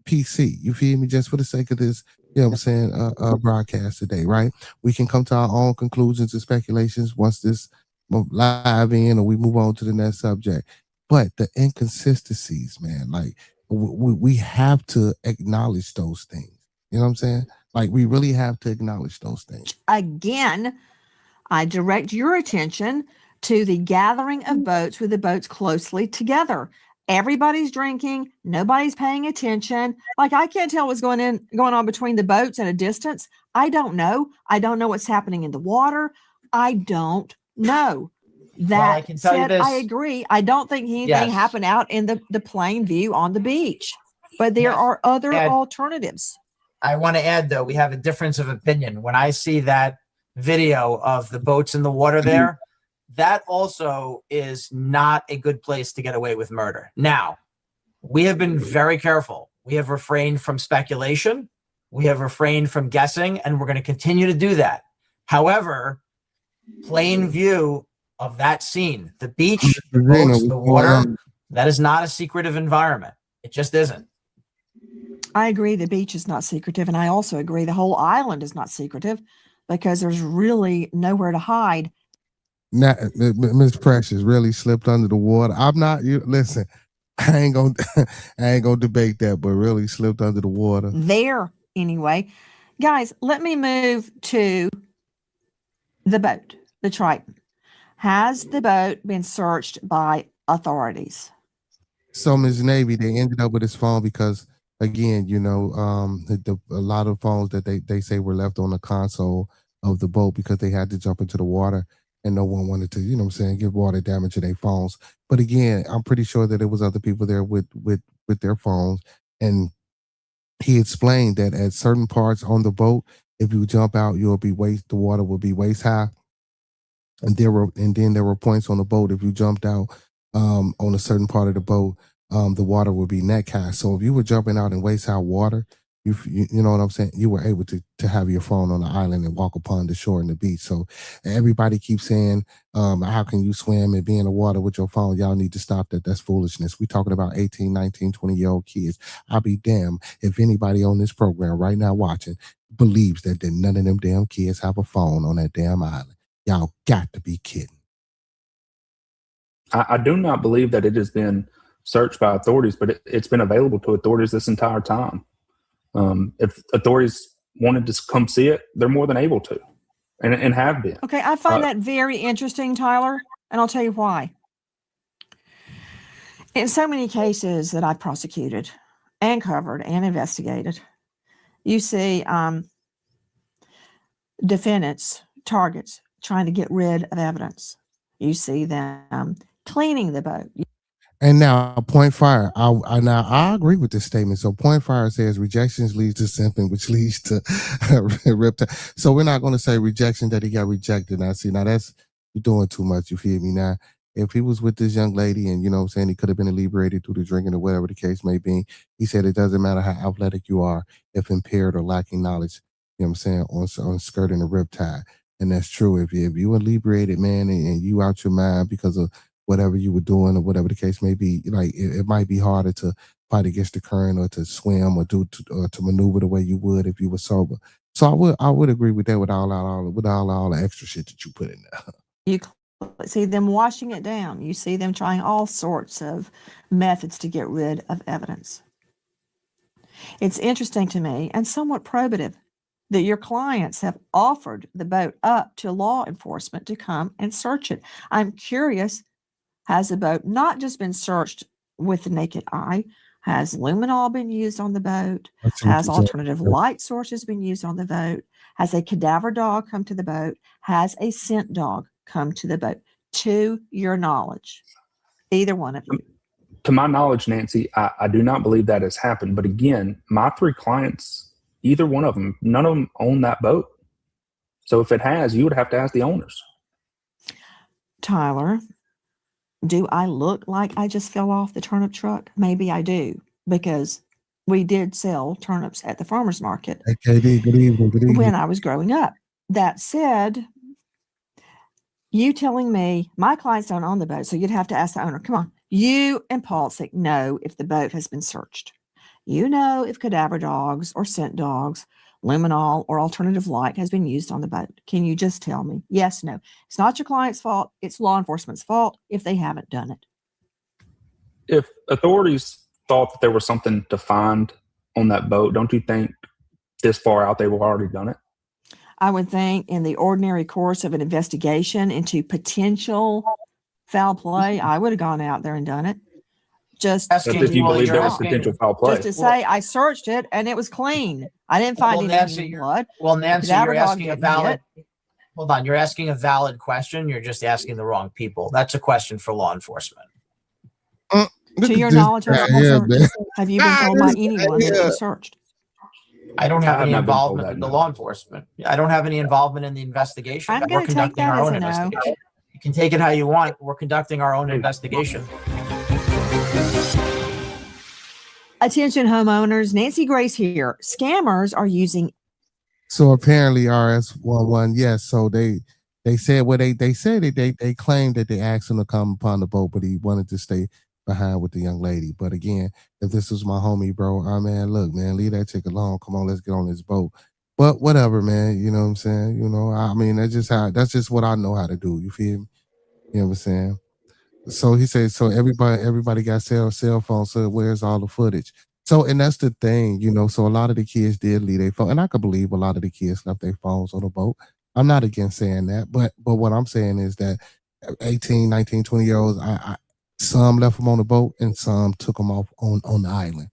PC. You feel me? Just for the sake of this, you know what I'm saying, broadcast today, right? We can come to our own conclusions and speculations once this live in or we move on to the next subject. But the inconsistencies, man, like we have to acknowledge those things. You know what I'm saying? Like we really have to acknowledge those things. Again, I direct your attention to the gathering of boats with the boats closely together. Everybody's drinking, nobody's paying attention. Like I can't tell what's going on between the boats at a distance. I don't know. I don't know what's happening in the water. I don't know. That I can tell you said, this. I agree. I don't think anything happened out in the plain view on the beach, but there are other alternatives. I want to add, though, we have a difference of opinion. When I see that video of the boats in the water there, that also is not a good place to get away with murder. Now, we have been very careful. We have refrained from speculation. We have refrained from guessing, and we're going to continue to do that. However, plain view of that scene, the beach, the boats, the water, that is not a secretive environment. It just isn't. I agree the beach is not secretive, and I also agree the whole island is not secretive because there's really nowhere to hide. Now, Miss Precious really slipped under the water. I'm not. You listen. I ain't gonna debate that, but really slipped under the water. There, anyway, guys. Let me move to the boat, the Triton. Has the boat been searched by authorities? So, Ms. Navy, they ended up with his phone because, again, you know, a lot of phones that they say were left on the console of the boat because they had to jump into the water. And no one wanted to, you know what I'm saying, give water damage to their phones. But again, I'm pretty sure that there was other people there with their phones. And he explained that at certain parts on the boat, if you jump out, the water will be waist high. And then there were points on the boat. If you jumped out on a certain part of the boat, the water would be neck high. So if you were jumping out in waist high water, you know what I'm saying, you were able to have your phone on the island and walk upon the shore and the beach. So everybody keeps saying, how can you swim and be in the water with your phone? Y'all need to stop that. That's foolishness. We're talking about 18, 19, 20-year-old kids. I'll be damned if anybody on this program right now watching believes that none of them damn kids have a phone on that damn island. Y'all got to be kidding. I do not believe that it has been searched by authorities, but it's been available to authorities this entire time. If authorities wanted to come see it, they're more than able to, and have been. Okay, I find that very interesting, Tyler, and I'll tell you why. In so many cases that I've prosecuted and covered and investigated, you see defendants, targets, trying to get rid of evidence. You see them cleaning the boat. And now, Point Fire, I agree with this statement. So Point Fire says rejections leads to simping, which leads to reptile. So we're not going to say rejection that he got rejected. Now, see, now that's, you're doing too much. You feel me? Now, if he was with this young lady and, you know what I'm saying, he could have been inebriated through the drinking or whatever the case may be. He said it doesn't matter how athletic you are, if impaired or lacking knowledge, you know what I'm saying, on skirting a riptide. And that's true. If you inebriated, man, and you out your mind because of whatever you were doing or whatever the case may be, like it might be harder to fight against the current or to swim or to maneuver the way you would if you were sober. So I would agree with that with all the extra shit that you put in there. You see them washing it down. You see them trying all sorts of methods to get rid of evidence. It's interesting to me and somewhat probative that your clients have offered the boat up to law enforcement to come and search it. I'm curious, has the boat not just been searched with the naked eye? Has luminol been used on the boat? Has alternative light sources been used on the boat? Has a cadaver dog come to the boat? Has a scent dog come to the boat? To your knowledge, either one of you. To my knowledge, Nancy, I do not believe that has happened. But again, my three clients, either one of them, none of them own that boat. So if it has, you would have to ask the owners. Tyler, do I look like I just fell off the turnip truck? Maybe I do, because we did sell turnips at the farmer's market Hey, KD, good evening. Good evening. when I was growing up. That said, you telling me my clients don't own the boat, so you'd have to ask the owner. Come on. You and Paulsick know if the boat has been searched. You know if cadaver dogs or scent dogs, luminol or alternative light has been used on the boat. Can you just tell me? Yes, no. It's not your client's fault. It's law enforcement's fault if they haven't done it. If authorities thought that there was something to find on that boat, don't you think this far out they would have already done it? I would think in the ordinary course of an investigation into potential foul play, I would have gone out there and done it. Just But if you believe there was potential foul play. Just to say I searched it and it was clean. I didn't find any blood. Well, Nancy, Cadaver you're dog asking a didn't valid. hit. Hold on, you're asking a valid question. You're just asking the wrong people. That's a question for law enforcement. To your knowledge, have you been told by anyone that it was searched? I don't have I have any not been told involvement that, with the no. law enforcement. I don't have any involvement in the investigation. I'm We're going to take conducting that our as own a no. investigation. You can take it how you want. We're conducting our own investigation. Attention homeowners, Nancy Grace here. Scammers are using. So apparently RS11, yes. So they said they said they claimed that they asked him to come upon the boat, but he wanted to stay behind with the young lady. But again, if this was my homie, bro, man, look, man, leave that chick alone. Come on, let's get on this boat. But whatever, man. You know what I'm saying? You know, I mean, that's just what I know how to do. You feel me? You know what I'm saying? So he said, so everybody got cell phones, so where's all the footage? So, and that's the thing, you know, so a lot of the kids did leave their phone, and I could believe a lot of the kids left their phones on the boat. I'm not against saying that, but what I'm saying is that 18, 19, 20-year-olds, some left them on the boat and some took them off on the island.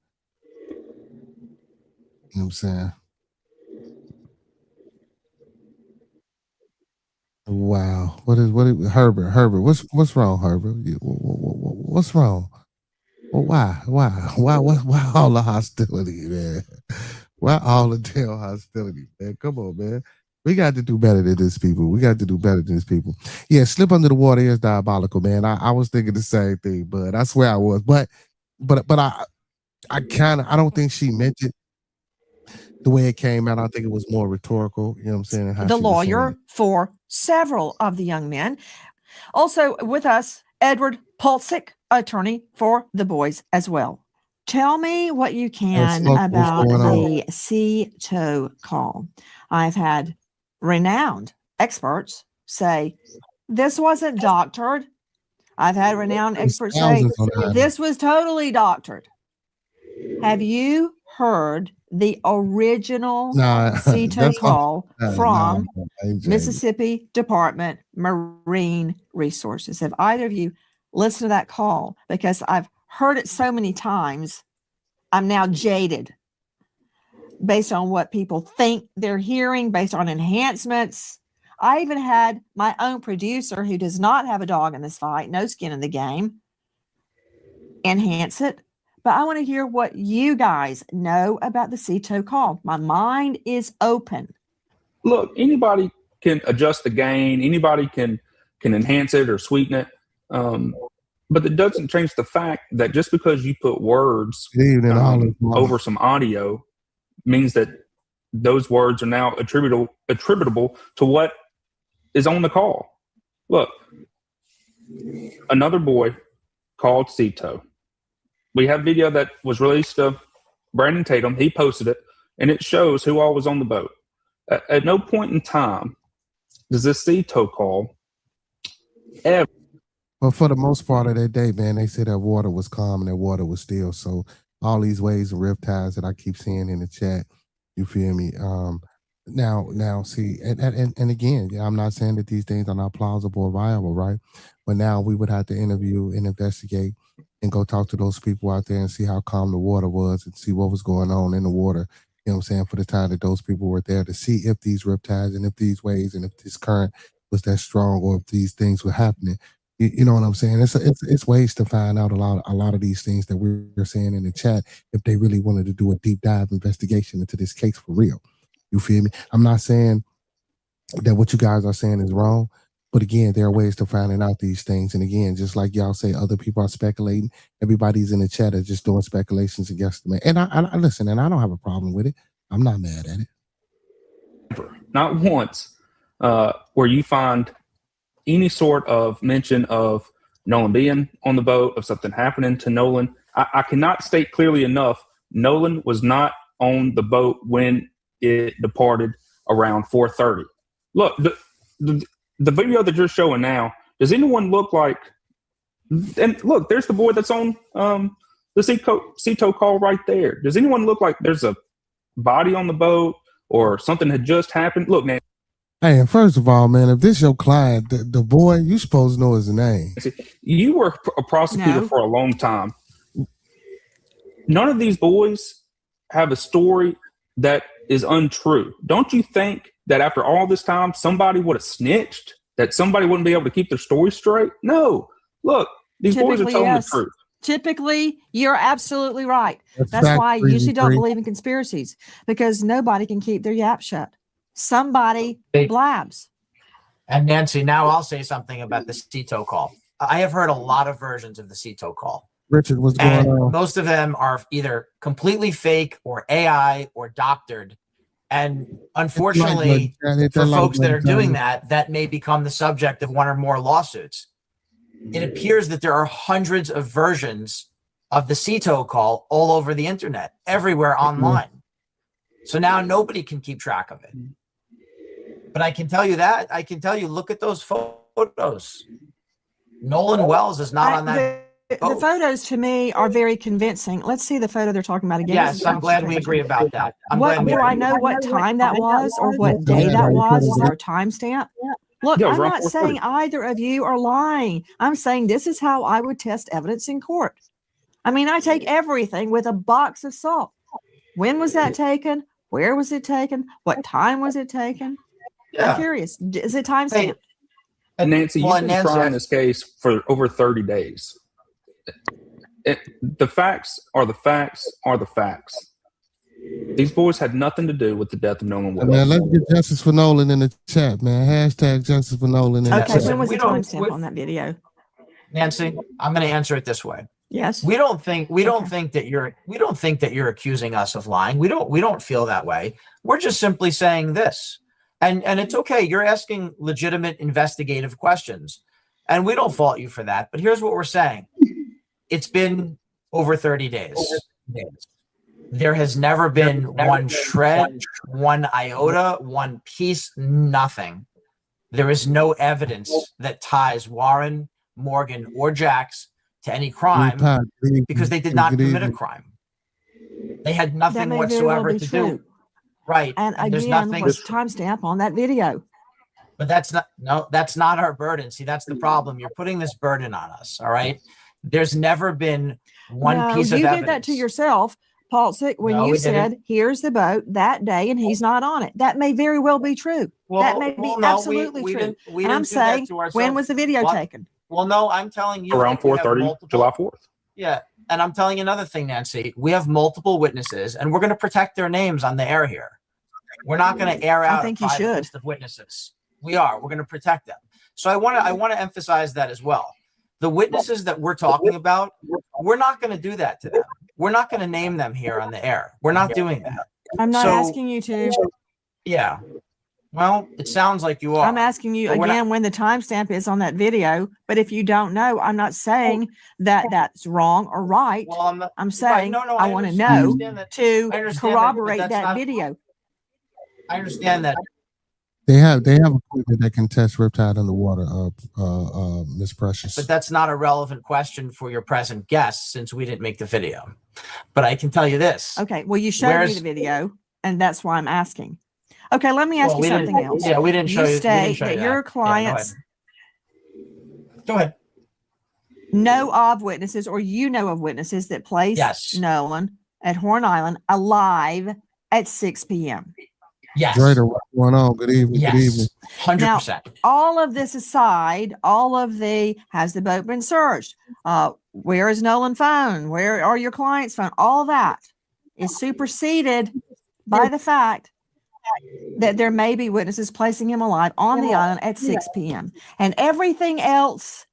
You know what I'm saying? Wow. What is Herbert, what's wrong, Herbert? What's wrong? Well, why all the hostility, man? Why all the damn hostility, man? Come on, man. We got to do better than this, people. We got to do better than this, people. Yeah, slip under the water is diabolical, man. I was thinking the same thing, but I swear I was. But I don't think she meant it the way it came out. I think it was more rhetorical. You know what I'm saying? The lawyer for several of the young men. Also with us, Edward Paulsick, attorney for the boys as well. Tell me what you can about the sea-tow call. I've had renowned experts say this wasn't doctored. I've had renowned experts say this was totally doctored. Have you heard the original sea-tow call from Mississippi Department Marine Resources? Have either of you listened to that call? Because I've heard it so many times, I'm now jaded based on what people think they're hearing, based on enhancements. I even had my own producer, who does not have a dog in this fight, no skin in the game, enhance it. But I want to hear what you guys know about the sea-tow call. My mind is open. Look, anybody can adjust the gain. Anybody can enhance it or sweeten it. But it doesn't change the fact that just because you put words over some audio means that those words are now attributable to what is on the call. Look, another boy called sea-tow. We have video that was released of Brandon Tatum. He posted it, and it shows who all was on the boat. At no point in time does this sea-tow call ever. Well, for the most part of that day, man, they said that water was calm and that water was still. So all these waves and riptides that I keep seeing in the chat, you feel me? Now, see, and again, I'm not saying that these things are not plausible or viable, right? But now we would have to interview and investigate and go talk to those people out there and see how calm the water was and see what was going on in the water. You know what I'm saying? For the time that those people were there to see if these riptides and if these waves and if this current was that strong or if these things were happening. You know what I'm saying? It's ways to find out a lot of these things that we're saying in the chat if they really wanted to do a deep dive investigation into this case for real. You feel me? I'm not saying that what you guys are saying is wrong, But again, there are ways to finding out these things. And again, just like y'all say, other people are speculating. Everybody's in the chat are just doing speculations against the man. And I listen, and I don't have a problem with it. I'm not mad at it. Not once where you find any sort of mention of Nolan being on the boat, of something happening to Nolan. I cannot state clearly enough, Nolan was not on the boat when it departed around 4:30. Look, the video that you're showing now, does anyone look like, and look, there's the boy that's on the Seato call right there. Does anyone look like there's a body on the boat or something had just happened? Look, man. Hey, and first of all, man, if this your client, the boy, you supposed to know his name. You were a prosecutor for a long time. None of these boys have a story that is untrue. Don't you think that after all this time, somebody would have snitched, that somebody wouldn't be able to keep their story straight? No. Look, these boys are telling the truth. Typically, you're absolutely right. That's why I usually don't believe in conspiracies, because nobody can keep their yap shut. Somebody blabs. And Nancy, now I'll say something about the Seato call. I have heard a lot of versions of the Seato call. Richard, what's going on? Most of them are either completely fake or AI or doctored. And unfortunately, for folks that are doing that, that may become the subject of one or more lawsuits. It appears that there are hundreds of versions of the Seato call all over the internet, everywhere online. So now nobody can keep track of it. But I can tell you that. I can tell you, look at those photos. Nolan Wells is not on that. The photos to me are very convincing. Let's see the photo they're talking about again. Yes, I'm glad we agree about that. Do I know what time that was or what day that was? Is there a timestamp? Look, I'm not saying either of you are lying. I'm saying this is how I would test evidence in court. I mean, I take everything with a box of salt. When was that taken? Where was it taken? What time was it taken? I'm curious. Is it timestamped? And Nancy, you've been trying this case for over 30 days. The facts are the facts are the facts. These boys had nothing to do with the death of Nolan Wells. Man, let's get justice for Nolan in the chat, man. Hashtag justice for Nolan in the chat. Okay, when was the timestamp on that video? Nancy, I'm going to answer it this way. Yes. We don't think that you're accusing us of lying. We don't feel that way. We're just simply saying this. And it's okay. You're asking legitimate investigative questions. And we don't fault you for that. But here's what we're saying. It's been over 30 days. There has never been one shred, one iota, one piece, nothing. There is no evidence that ties Warren, Morgan, or Jax to any crime because they did not commit a crime. They had nothing whatsoever to do. Right. And again, what's timestamp on that video? But that's not our burden. See, that's the problem. You're putting this burden on us. All right. There's never been one piece of evidence. You did that to yourself, Paul, when you said, here's the boat that day and he's not on it. That may very well be true. That may be absolutely true. And I'm saying, when was the video taken? Well, no, I'm telling you. Around 4:30, July 4th. Yeah. And I'm telling you another thing, Nancy. We have multiple witnesses, and we're going to protect their names on the air here. We're not going to air out a list of witnesses. We are. We're going to protect them. So I want to emphasize that as well. The witnesses that we're talking about, we're not going to do that to them. We're not going to name them here on the air. We're not doing that. I'm not asking you to. Yeah. Well, it sounds like you are. I'm asking you again when the timestamp is on that video. But if you don't know, I'm not saying that that's wrong or right. Well, I'm saying I want to know to corroborate that video. I understand that. They have equipment that can test riptide underwater, Miss Precious. But that's not a relevant question for your present guest since we didn't make the video. But I can tell you this. Okay, well, you showed me the video, and that's why I'm asking. Okay, let me ask you something else. Yeah, we didn't show you. You state that your clients go ahead. Know of witnesses, or you know of witnesses that placed Nolan at Horn Island alive at 6 p.m. Yes. Greater, what's going on? Good evening. Yes. Good evening. 100%. Now, all of this aside, has the boat been searched? Where is Nolan's phone? Where are your client's phone? All that is superseded by the fact that there may be witnesses placing him alive on the island at 6 p.m. And everything else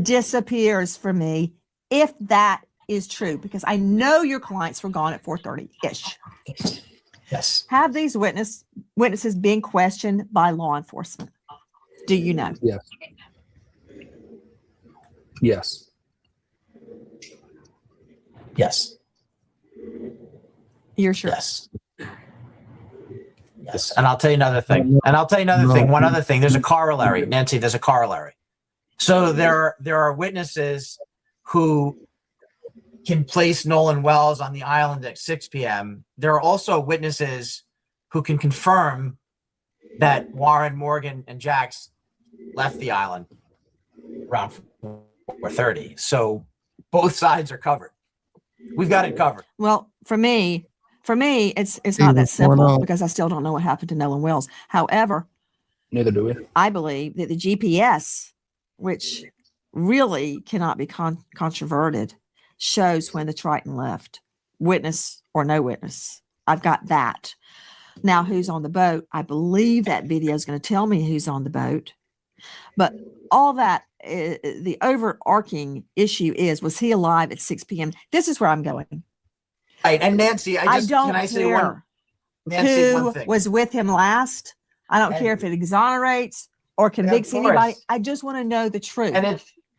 disappears for me if that is true, because I know your clients were gone at 4:30-ish. Yes. Have these witnesses being questioned by law enforcement? Do you know? Yes. Yes. Yes. You're sure? Yes. Yes. And I'll tell you another thing. One other thing. There's a corollary. Nancy, there's a corollary. So there are witnesses who can place Nolan Wells on the island at 6 p.m. There are also witnesses who can confirm that Warren, Morgan, and Jax left the island around 4:30. So both sides are covered. We've got it covered. Well, for me, it's not that simple, because I still don't know what happened to Nolan Wells. However, neither do we. I believe that the GPS, which really cannot be controverted, shows when the Triton left, witness or no witness. I've got that. Now, who's on the boat? I believe that video is going to tell me who's on the boat. But all that, the overarching issue was he alive at 6 p.m.? This is where I'm going. Right. And Nancy, I don't care who was with him last. I don't care if it exonerates or convicts anybody. I just want to know the truth.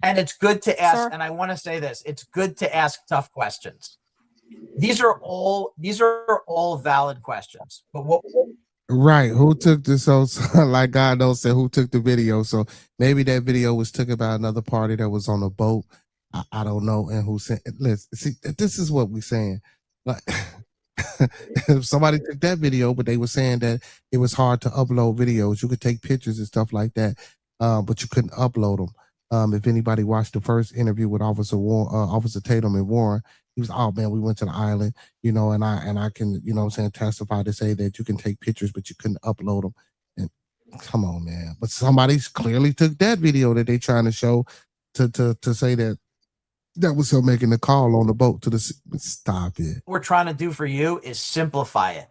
And it's good to ask. Sir? And I want to say this: it's good to ask tough questions. These are all valid questions. But what? Right. Who took this? So like God knows, said who took the video. So maybe that video was taken by another party that was on a boat. I don't know. And who sent? Listen, see, this is what we're saying. Like, if somebody took that video, but they were saying that it was hard to upload videos. You could take pictures and stuff like that, but you couldn't upload them. If anybody watched the first interview with Officer Tatum and Warren, he was, oh man, we went to the island, and I can, testify to say that you can take pictures, but you couldn't upload them. And come on, man. But somebody clearly took that video that they trying to show to say that was him making the call on the boat to the. Stop it. What we're trying to do for you is simplify it.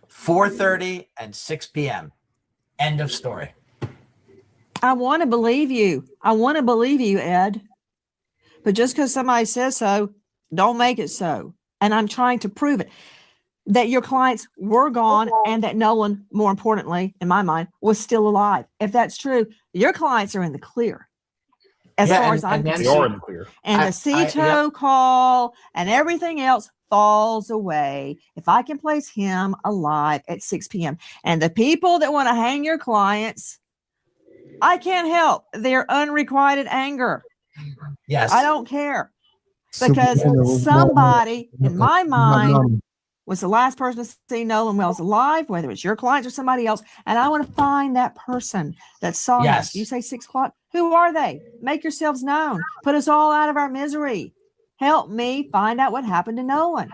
4:30 and 6 p.m. End of story. I want to believe you. Ed. But just because somebody says so, don't make it so. And I'm trying to prove it. That your clients were gone and that Nolan, more importantly, in my mind, was still alive. If that's true, your clients are in the clear. As far as I'm concerned. They are in the clear. And the CTO call and everything else falls away if I can place him alive at 6 p.m. And the people that want to hang your clients, I can't help their unrequited anger. Yes. I don't care. Because somebody, in my mind, was the last person to see Nolan Wells alive, whether it's your clients or somebody else. And I want to find that person that saw this. You say 6 o'clock. Who are they? Make yourselves known. Put us all out of our misery. Help me find out what happened to Nolan.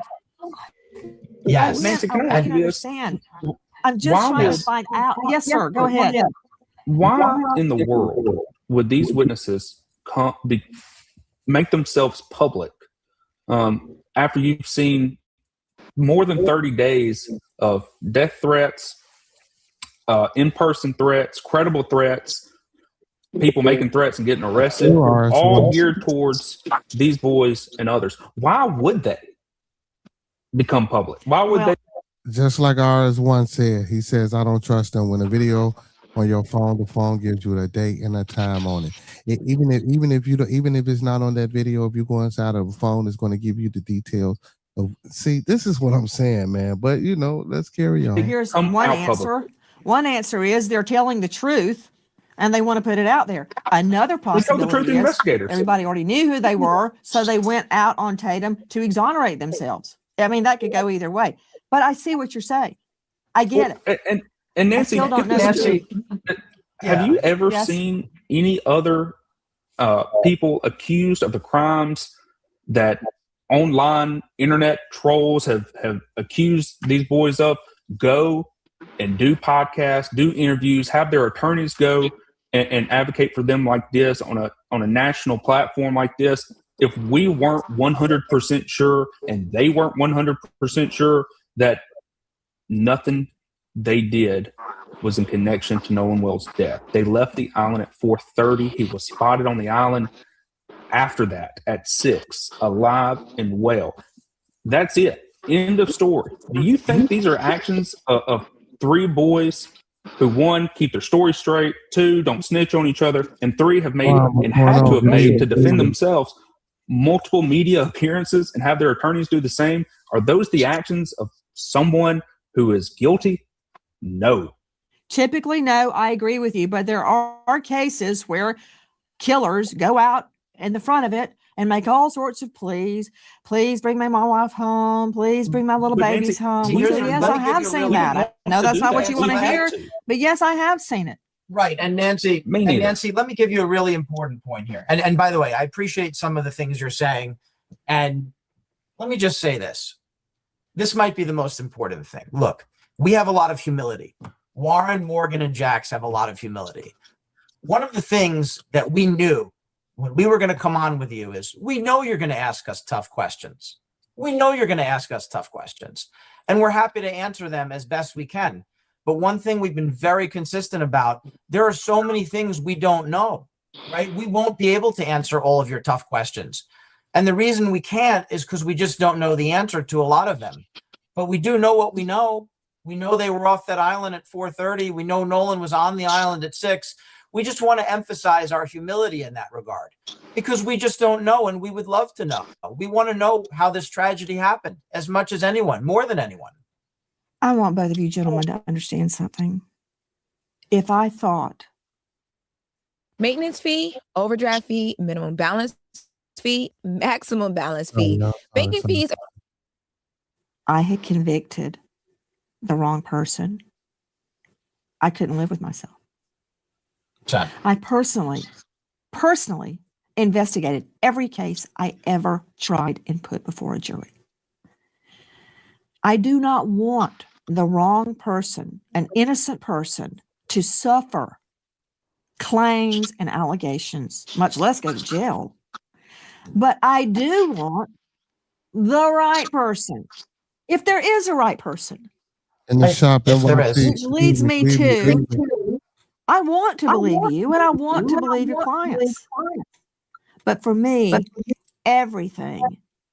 Yes. Nancy, can I understand? I'm just trying to find out. Yes, sir. Go ahead. Why in the world would these witnesses make themselves public after you've seen more than 30 days of death threats, in-person threats, credible threats, people making threats and getting arrested, all geared towards these boys and others? Why would they become public? Why would they? Just like RS1 said, he says, I don't trust them. When a video on your phone, the phone gives you a date and a time on it. Even if it's not on that video, if you go inside of a phone, it's going to give you the details. See, this is what I'm saying, man. But let's carry on. Here's one answer. Public. One answer is they're telling the truth and they want to put it out there. Another possibility is investigators. Everybody already knew who they were, so they went out on Tatum to exonerate themselves. I mean, that could go either way. But I see what you're saying. I get it. And Nancy, have you ever seen any other people accused of the crimes that online internet trolls have accused these boys of go and do podcasts, do interviews, have their attorneys go and advocate for them like this on a national platform like this, if we weren't 100% sure and they weren't 100% sure that nothing they did was in connection to Nolan Wells' death. They left the island at 4:30. He was spotted on the island after that at 6, alive and well. That's it. End of story. Do you think these are actions of 3 boys who, 1, keep their story straight, 2, don't snitch on each other, and 3, have made and had to have made to defend themselves multiple media appearances and have their attorneys do the same? Are those the actions of someone who is guilty? No. Typically, no, I agree with you. But there are cases where killers go out in the front of it and make all sorts of pleas. Please bring my wife home. Please bring my little But babies Nancy, home. we So don't- yes, let I me give have you a seen really that. good I know that's not what you want to We hear, had to. but yes, I have seen it. Right. And Nancy, Me neither. let me give you a really important point here. And by the way, I appreciate some of the things you're saying. And let me just say this. This might be the most important thing. Look, we have a lot of humility. Warren, Morgan, and Jax have a lot of humility. One of the things that we knew when we were going to come on with you is we know you're going to ask us tough questions. We know you're going to ask us tough questions. And we're happy to answer them as best we can. But one thing we've been very consistent about, there are so many things we don't know, right? We won't be able to answer all of your tough questions. And the reason we can't is because we just don't know the answer to a lot of them. But we do know what we know. We know they were off that island at 4:30. We know Nolan was on the island at 6. We just want to emphasize our humility in that regard because we just don't know, and we would love to know. We want to know how this tragedy happened as much as anyone, more than anyone. I want both of you gentlemen to understand something. If I thought Maintenance fee, overdraft fee, minimum balance fee, maximum balance fee, banking fees. I had convicted the wrong person, I couldn't live with myself. Sure. I personally investigated every case I ever tried and put before a jury. I do not want the wrong person, an innocent person, to suffer claims and allegations, much less go to jail. But I do want the right person, if there is a right person. In the shop, if there is. Which leads me to, I want to believe you and I want to believe your clients. But for me, everything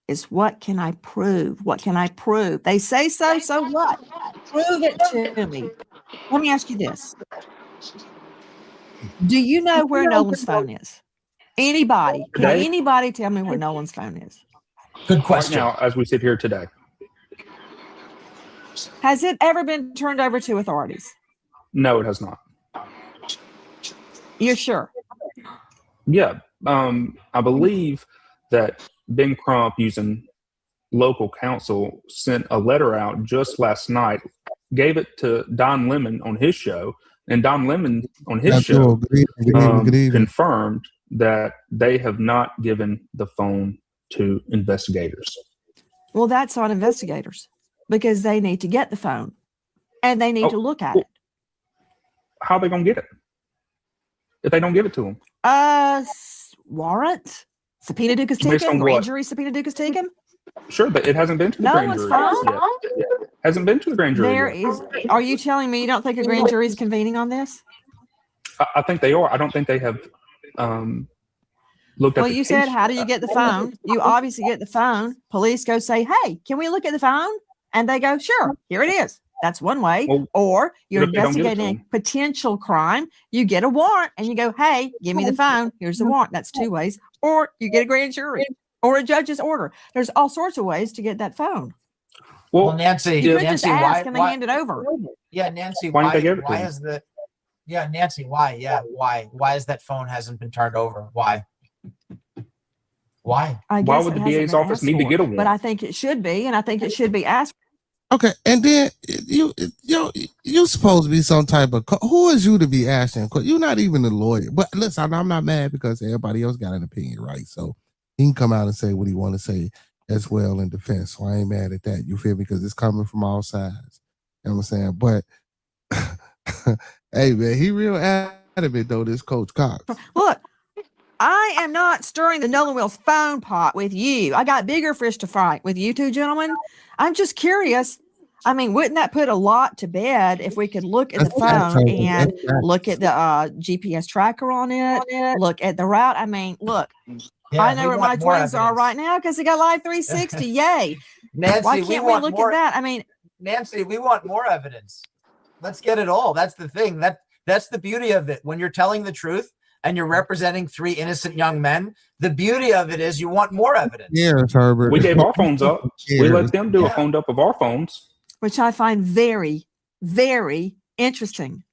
is what can I prove? What can I prove? They say so what? Prove it to me. Let me ask you this. Do you know where Nolan's phone is? Anybody? Can Today? anybody tell me where Nolan's phone is? Good question. Right now, as we sit here today. Has it ever been turned over to authorities? No, it has not. You're sure? Yeah. I believe that Ben Crump, using local counsel, sent a letter out just last night, gave it to Don Lemon on his show, and Don Lemon on his show confirmed that they have not given the phone to investigators. Well, that's on investigators because they need to get the phone and they need to look at it. How are they going to get it if they don't give it to them? Warrant? Subpoena Dukas Tegan? Grand jury subpoena Dukas Tegan? Sure, but it hasn't been to the grand jury yet. Hasn't been to the grand jury yet. Are you telling me you don't think a grand jury is convening on this? I think they are. I don't think they have looked at. Well, you said, how do you get the phone? You obviously get the phone. Police go say, hey, can we look at the phone? And they go, sure, here it is. That's one way. Well, or you're what if they don't give it to investigating them? a potential crime. You get a warrant and you go, hey, give me the phone. Here's the warrant. That's 2 ways. Or you get a grand jury or a judge's order. There's all sorts of ways to get that phone. Well, Nancy, You could Nancy, just ask why, and they why, hand it over. yeah, Nancy, Why didn't they give it to why him? is the, yeah, Nancy, why? Yeah, why is that phone hasn't been turned over? Why? I Why guess would it the hasn't DA's been office asked need to for, get a warrant? But I think it should be, and I think it should be asked. Okay, and then you supposed to be some type of who is you to be asking? You're not even a lawyer. But listen, I'm not mad because everybody else got an opinion, right? So he can come out and say what he want to say as well in defense. So I ain't mad at that. You feel me? Because it's coming from all sides. You know what I'm saying? But hey man, he real adamant though, this Coach Cox. Look, I am not stirring the Nolan Wells phone pot with you. I got bigger fish to fry with you two gentlemen. I'm just curious. I mean, wouldn't that put a lot to bed if we could look at the phone and look at the GPS tracker on it, look at the route? I mean, look, I know where my twins are right now because they got Live 360. Yay. Nancy, why can't we look at that? I mean, Nancy, we want more evidence. Let's get it all. That's the thing. That's the beauty of it. When you're telling the truth and you're representing 3 innocent young men, the beauty of it is you want more evidence. Yes, Herbert. We gave our phones up. We let them do a phone up of our phones. Which I find very, very interesting.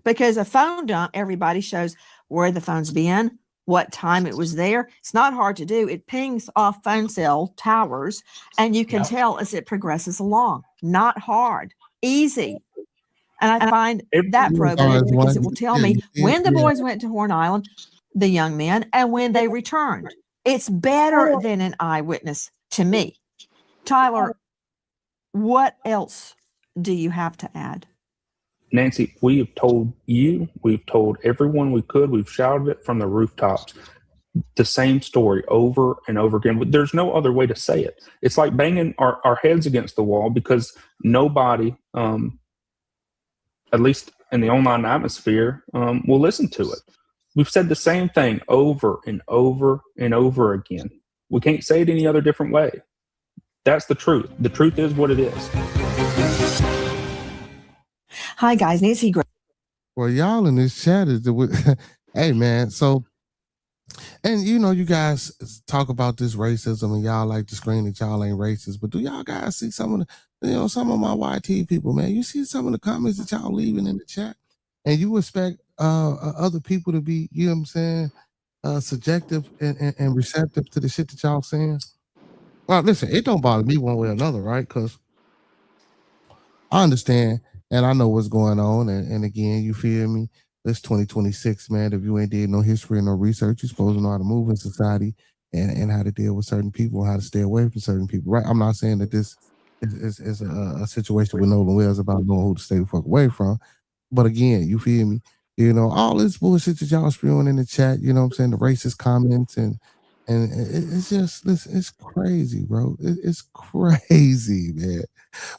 Because a phone dump, everybody shows where the phone's been, what time it was there. It's not hard to do. It pings off phone cell towers, and you can tell as it progresses along. Not hard. Easy. And I find that probative because it will tell me when the boys went to Horn Island, the young men, and when they returned. It's better than an eyewitness to me. Tyler, what else do you have to add? Nancy, we have told you, we've told everyone we could, we've shouted it from the rooftops. The same story over and over again. There's no other way to say it. It's like banging our heads against the wall because nobody, at least in the online atmosphere, will listen to it. We've said the same thing over and over and over again. We can't say it any other different way. That's the truth. The truth is what it is. Hi, guys. Nancy Gray. Well, y'all in this chat is the hey, man. So, and you know, you guys talk about this racism and y'all like to scream that y'all ain't racist, but do y'all guys see some of the, some of my YT people, man? You see some of the comments that y'all leaving in the chat, and you expect other people to be, you know what I'm saying, subjective and receptive to the shit that y'all saying. Well, listen, it don't bother me one way or another, right? Because I understand and I know what's going on. And again, you feel me? It's 2026, man. If you ain't did no history and no research, you're supposed to know how to move in society and how to deal with certain people, how to stay away from certain people, right? I'm not saying that this is a situation with Nolan Wells about knowing who to stay the fuck away from. But again, you feel me? You know, all this bullshit that y'all spewing in the chat, you know what I'm saying? The racist comments and it's just, listen, it's crazy, bro. It's crazy, man.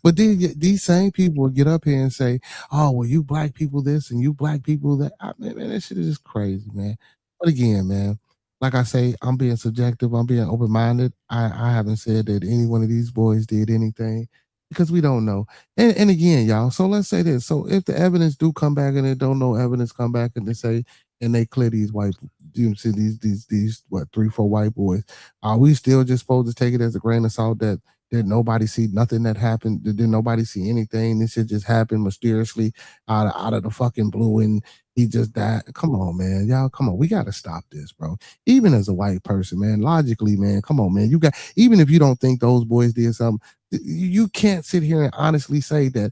But then these same people will get up here and say, oh, well, you black people this and you black people that. Man, that shit is just crazy, man. But again, man, like I say, I'm being subjective. I'm being open-minded. I haven't said that any one of these boys did anything because we don't know. And again, y'all, so let's say this. So if the evidence do come back and they don't know evidence come back and they say, and they clear these white, you see these what 3-4 white boys, are we still just supposed to take it as a grain of salt that nobody see nothing that happened? Did nobody see anything? This shit just happened mysteriously out of the fucking blue and he just died. Come on, man. Y'all, come on. We got to stop this, bro. Even as a white person, man, logically, man, come on, man. You got, even if you don't think those boys did something, you can't sit here and honestly say that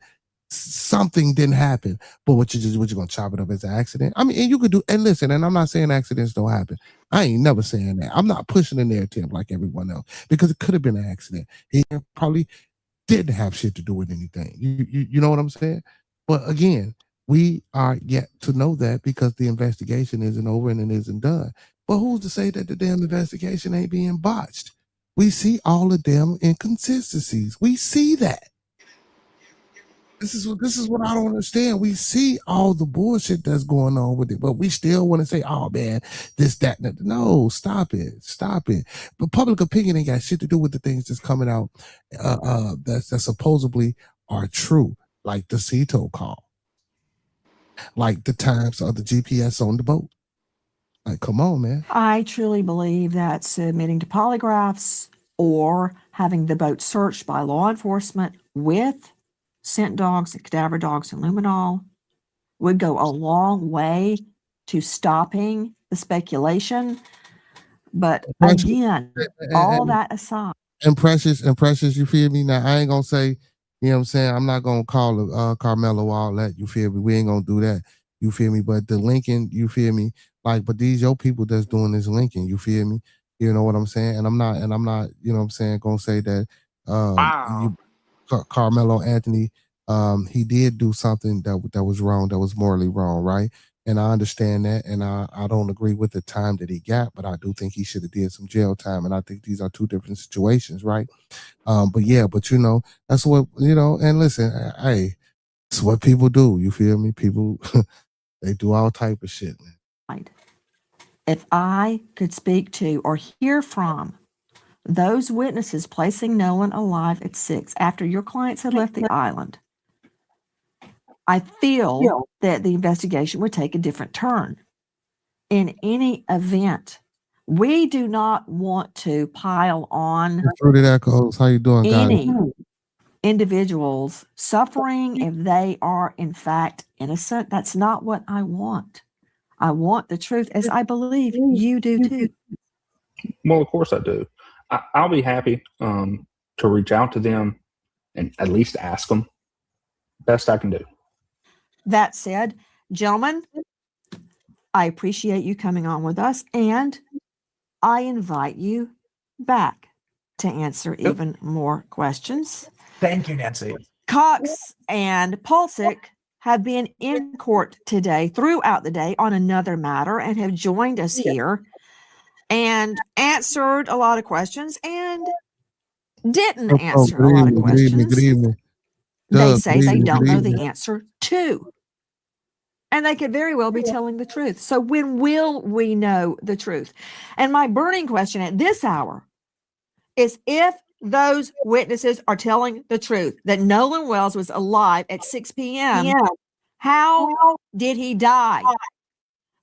something didn't happen, but what you gonna chop it up as an accident? I mean, and you could do, and listen, and I'm not saying accidents don't happen. I ain't never saying that. I'm not pushing the narrative like everyone else because it could have been an accident. He probably didn't have shit to do with anything. You know what I'm saying? But again, we are yet to know that because the investigation isn't over and it isn't done. But who's to say that the damn investigation ain't being botched? We see all the damn inconsistencies. We see that. This is what I don't understand. We see all the bullshit that's going on with it, but we still want to say, oh man, this, that, and that. No, stop it. But public opinion ain't got shit to do with the things that's coming out that supposedly are true, like the Ceto call, like the times of the GPS on the boat. Like, come on, man. I truly believe that submitting to polygraphs or having the boat searched by law enforcement with scent dogs and cadaver dogs and luminol would go a long way to stopping the speculation. But again, all that aside. And Precious, you feel me? Now, I ain't going to say, you know what I'm saying? I'm not going to call Carmelo all that, you feel me? We ain't going to do that, you feel me? But the linking, you feel me? Like, but these your people that's doing this linking, you feel me? You know what I'm saying? And I'm not, you know what I'm saying, going to say that Carmelo Anthony, he did do something that was wrong, that was morally wrong, right? And I understand that, and I don't agree with the time that he got, but I do think he should have did some jail time, and I think these are two different situations, right? But yeah, but that's what and listen, hey, it's what people do. You feel me? People they do all type of shit, man. If I could speak to or hear from those witnesses placing Nolan alive at 6 after your clients had left the island, I feel that the investigation would take a different turn. In any event, we do not want to pile on Fruity Echoes, how you doing, guys? any individuals suffering if they are in fact innocent. That's not what I want. I want the truth, as I believe you do too. Well, of course I do. I'll be happy to reach out to them and at least ask them. Best I can do. That said, gentlemen, I appreciate you coming on with us, and I invite you back to answer even more questions. Thank you, Nancy. Cox and Pulsick have been in court today throughout the day on another matter and have joined us here and answered a lot of questions and didn't answer a lot of questions. Good evening. They say they don't know the answer to. And they could very well be telling the truth. So when will we know the truth? And my burning question at this hour is, if those witnesses are telling the truth, that Nolan Wells was alive at 6 p.m., how did he die?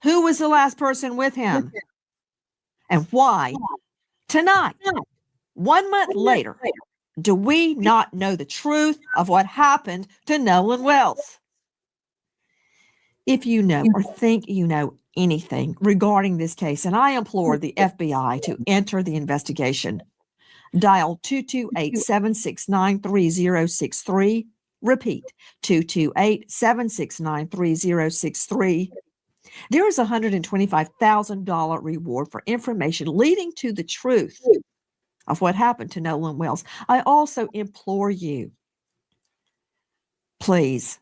Who was the last person with him? And why tonight, 1 month later, do we not know the truth of what happened to Nolan Wells? If you know or think you know anything regarding this case, and I implore the FBI to enter the investigation, dial 228-769-3063. Repeat, 228-769-3063. There is a $125,000 reward for information leading to the truth of what happened to Nolan Wells. I also implore you, please,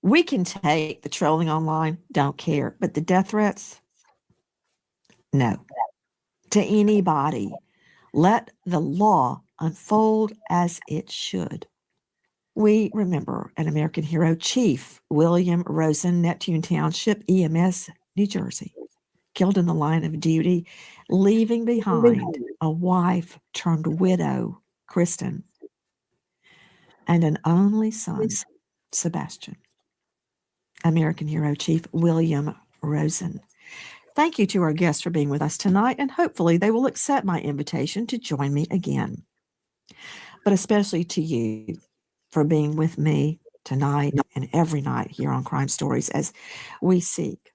we can take the trolling online, don't care, but the death threats, no. To anybody, let the law unfold as it should. We remember an American hero, Chief William Rosen, Neptune Township, EMS, New Jersey, killed in the line of duty, leaving behind a wife turned widow, Kristen, and an only son, Sebastian. American hero, Chief William Rosen. Thank you to our guests for being with us tonight, and hopefully they will accept my invitation to join me again. But especially to you for being with me tonight and every night here on Crime Stories as we seek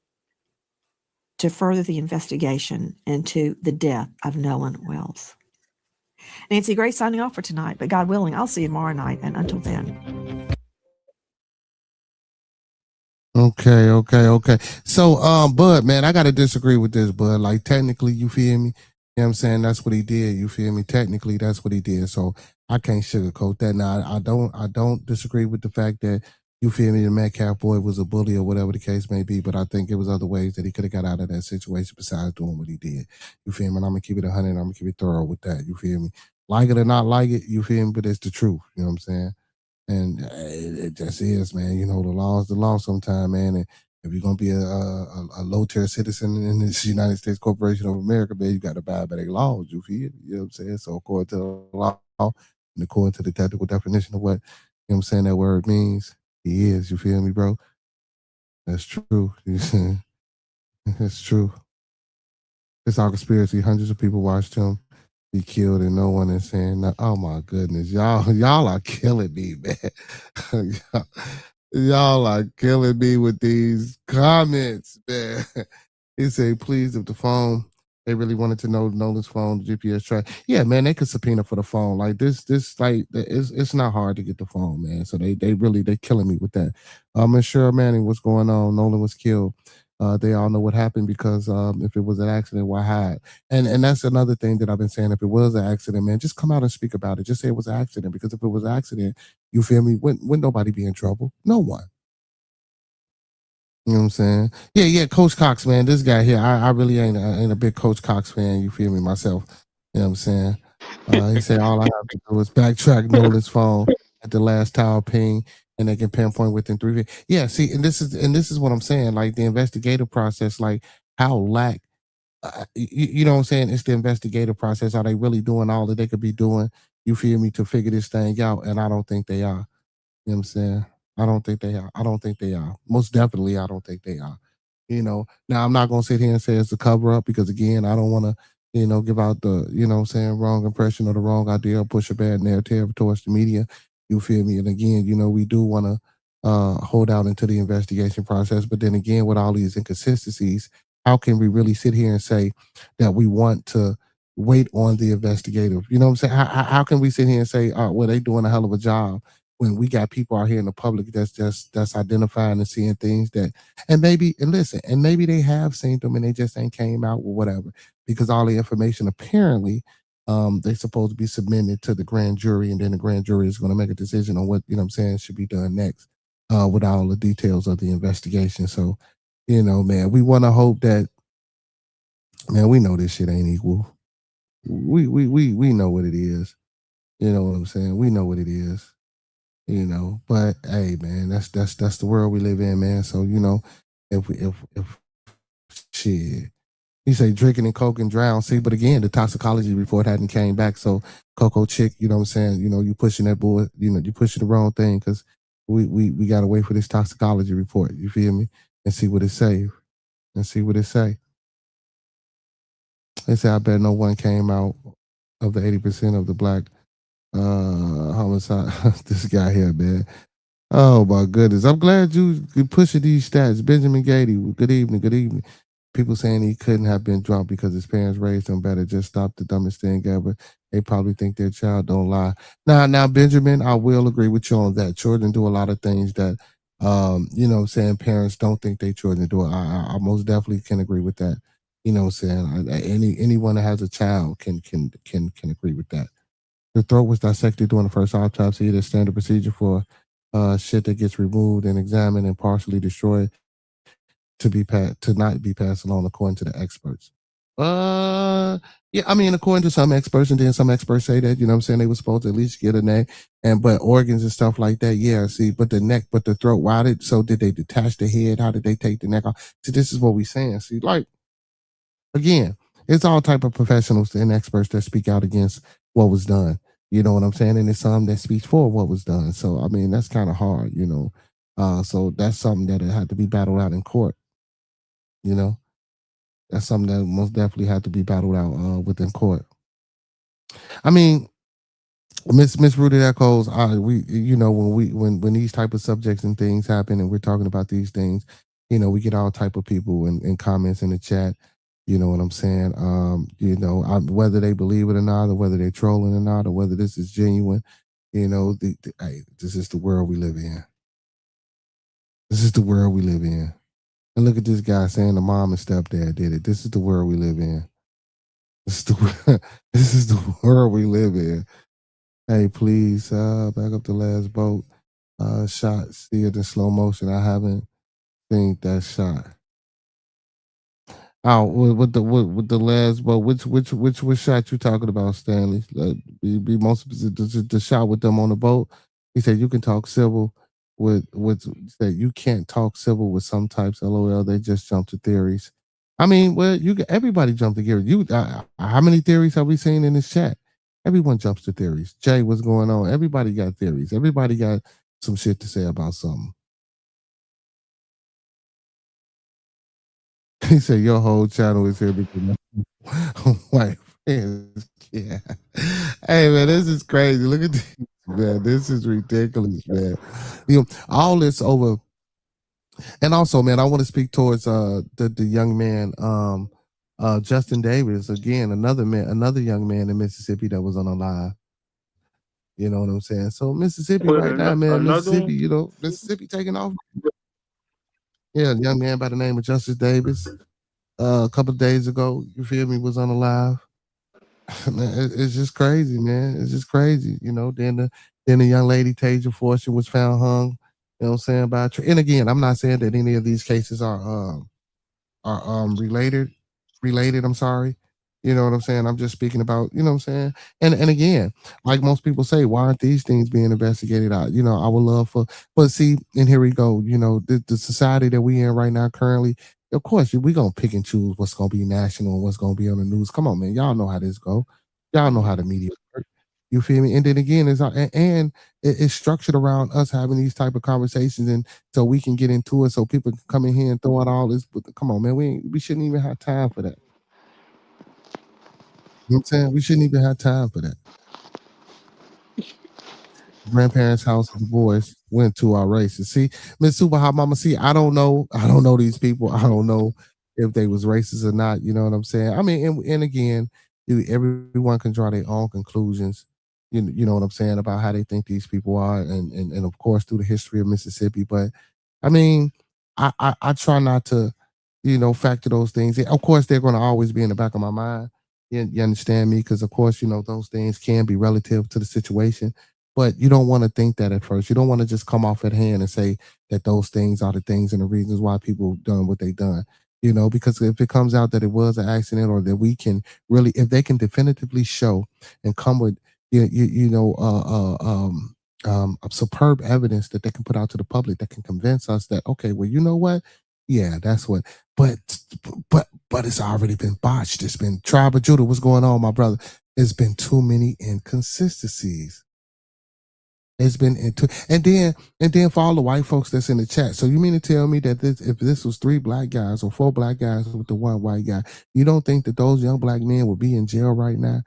to further the investigation into the death of Nolan Wells. Nancy Grace signing off for tonight, but God willing, I'll see you tomorrow night, and until then. Okay. So, Bud, man, I gotta disagree with this, Bud. Like, technically, you feel me? You know what I'm saying? That's what he did. You feel me? Technically, that's what he did. So I can't sugarcoat that. Now, I don't disagree with the fact that, you feel me, the Metcalf boy was a bully or whatever the case may be, but I think it was other ways that he could have got out of that situation besides doing what he did. You feel me? And I'm gonna keep it 100. I'm gonna keep it thorough with that. You feel me? Like it or not like it, you feel me? But it's the truth. You know what I'm saying? And it just is, man. You know, the law is the law sometimes, man. And if you're gonna be a low-tier citizen in this United States Corporation of America, man, you got to abide by their laws. You feel? You know what I'm saying? So according to the law and according to the technical definition of what, you know what I'm saying, that word means, he is. You feel me, bro? That's true. That's true. It's our conspiracy. Hundreds of people watched him be killed, and no one is saying, oh my goodness, y'all are killing me, man. y'all are killing me with these comments, man. He said, please, if the phone, they really wanted to know Nolan's phone, the GPS track. Yeah, man, they could subpoena for the phone. Like this, like it's not hard to get the phone, man. So they killing me with that. And Cheryl Manning, what's going on? Nolan was killed. They all know what happened because if it was an accident, why hide? And that's another thing that I've been saying. If it was an accident, man, just come out and speak about it. Just say it was an accident, because if it was an accident, you feel me, wouldn't nobody be in trouble? No one. You know what I'm saying? Yeah, Coach Cox, man. This guy here, I really ain't a big Coach Cox fan. You feel me? Myself. You know what I'm saying? He said all I have to do is backtrack Nolan's phone at the last tower ping, and they can pinpoint within 3 feet. Yeah, see, and this is what I'm saying. Like the investigative process, like how lack. You know what I'm saying? It's the investigative process. Are they really doing all that they could be doing? You feel me? To figure this thing out, and I don't think they are. You know what I'm saying? I don't think they are. I don't think they are. Most definitely, I don't think they are. Now I'm not gonna sit here and say it's a cover up because again, I don't want to, give out the, what I'm saying, wrong impression or the wrong idea or push a bad narrative towards the media. You feel me? And again, we do want to hold out into the investigation process. But then again, with all these inconsistencies, how can we really sit here and say that we want to wait on the investigative? You know what I'm saying? How can we sit here and say, well, they doing a hell of a job when we got people out here in the public that's identifying and seeing things that, and maybe they have seen them and they just ain't came out with whatever, because all the information apparently they supposed to be submitted to the grand jury, and then the grand jury is going to make a decision on what, what I'm saying, should be done next with all the details of the investigation. So, man, we want to hope that, man, we know this shit ain't equal. We know what it is. You know what I'm saying? We know what it is. But hey, man, that's the world we live in, man. So if shit, you say drinking and coke and drown. See, but again, the toxicology report hadn't came back. So Coco Chick, you know what I'm saying? You pushing that boy, you pushing the wrong thing, because we gotta wait for this toxicology report. You feel me? And see what it say. And see what it say. They say I bet no one came out of the 80% of the black homicide. This guy here, man. Oh my goodness. I'm glad you pushing these stats. Benjamin Gady, good evening, good evening. People saying he couldn't have been drunk because his parents raised him better. Just stop the dumbest thing ever. They probably think their child don't lie. Now, Benjamin, I will agree with you on that. Children do a lot of things that what I'm saying, parents don't think their children do it. I most definitely can agree with that. You know what I'm saying? Anyone that has a child can agree with that. The throat was dissected during the first autopsy. It is standard procedure for shit that gets removed and examined and partially destroyed to not be passed along, according to the experts. Yeah, I mean, according to some experts, and then some experts say that, what I'm saying, they were supposed to at least get a neck, but organs and stuff like that, yeah, see, but the neck, but the throat, did they detach the head? How did they take the neck off? See, this is what we saying. See, like, again, it's all type of professionals and experts that speak out against what was done. You know what I'm saying? And it's some that speaks for what was done. So, I mean, that's kind of hard, so that's something that had to be battled out in court. That's something that most definitely had to be battled out within court. I mean, Miss Rooted Echoes, when these type of subjects and things happen and we're talking about these things, we get all type of people and comments in the chat. You know what I'm saying? Whether they believe it or not, or whether they're trolling or not, or whether this is genuine, this is the world we live in. This is the world we live in. And look at this guy saying the mom and stepdad did it. This is the world we live in. This is the world we live in. Hey, please, back up the last boat. Shot, see it in slow motion. I haven't seen that shot. Oh, with the last boat, which shot you talking about, Stanley? Be most the shot with them on the boat. He said you can talk civil said you can't talk civil with some types. LOL. They just jump to theories. I mean, well, everybody jump to theories. How many theories have we seen in this chat? Everyone jumps to theories. Jay, what's going on? Everybody got theories. Everybody got some shit to say about something. He said your whole channel is here because white friends. Yeah. Hey man, this is crazy. Look at this, man. This is ridiculous, man. All this over. And also, man, I want to speak towards the young man, Justin Davis. Again, another young man in Mississippi that was on a live. You know what I'm saying? So Mississippi right now, man, Mississippi, Mississippi taking off. Yeah, a young man by the name of Justice Davis. A couple of days ago, you feel me, was on a live. Man, it's just crazy, man. It's just crazy, Then the young lady Tasia Fortune was found hung, You know what I'm saying? And again, I'm not saying that any of these cases are related, I'm sorry. You know what I'm saying? I'm just speaking about, you know what I'm saying? And again, like most people say, why aren't these things being investigated out? You know, I would love for, but see, and here we go, you know, the society that we in right now currently, of course, we gonna pick and choose what's gonna be national and what's gonna be on the news. Come on, man. Y'all know how this go. Y'all know how the media work. You feel me? And then again, it's structured around us having these type of conversations, and so we can get into it, so people can come in here and throw out all this. But come on, man, we shouldn't even have time for that. You know what I'm saying? We shouldn't even have time for that. Grandparents' house the boys went to our races. See, Miss Super Hot Mama. See, I don't know. I don't know these people. I don't know if they was racist or not. You know what I'm saying? I mean, and again, everyone can draw their own conclusions. You know what I'm saying about how they think these people are, and of course through the history of Mississippi. But I mean, I try not to, factor those things in. Of course, they're going to always be in the back of my mind. You understand me? Because of course, those things can be relative to the situation, but you don't want to think that at first. You don't want to just come off at hand and say that those things are the things and the reasons why people done what they done. Because if it comes out that it was an accident, or that we can really, if they can definitively show and come with, superb evidence that they can put out to the public that can convince us that, okay, well, you know what? Yeah, that's what. But but it's already been botched. It's been tribe of Judah. What's going on, my brother? There's been too many inconsistencies. It's been into, and then for all the white folks that's in the chat. So you mean to tell me that if this was 3 black guys or 4 black guys with the 1 white guy, you don't think that those young black men would be in jail right now?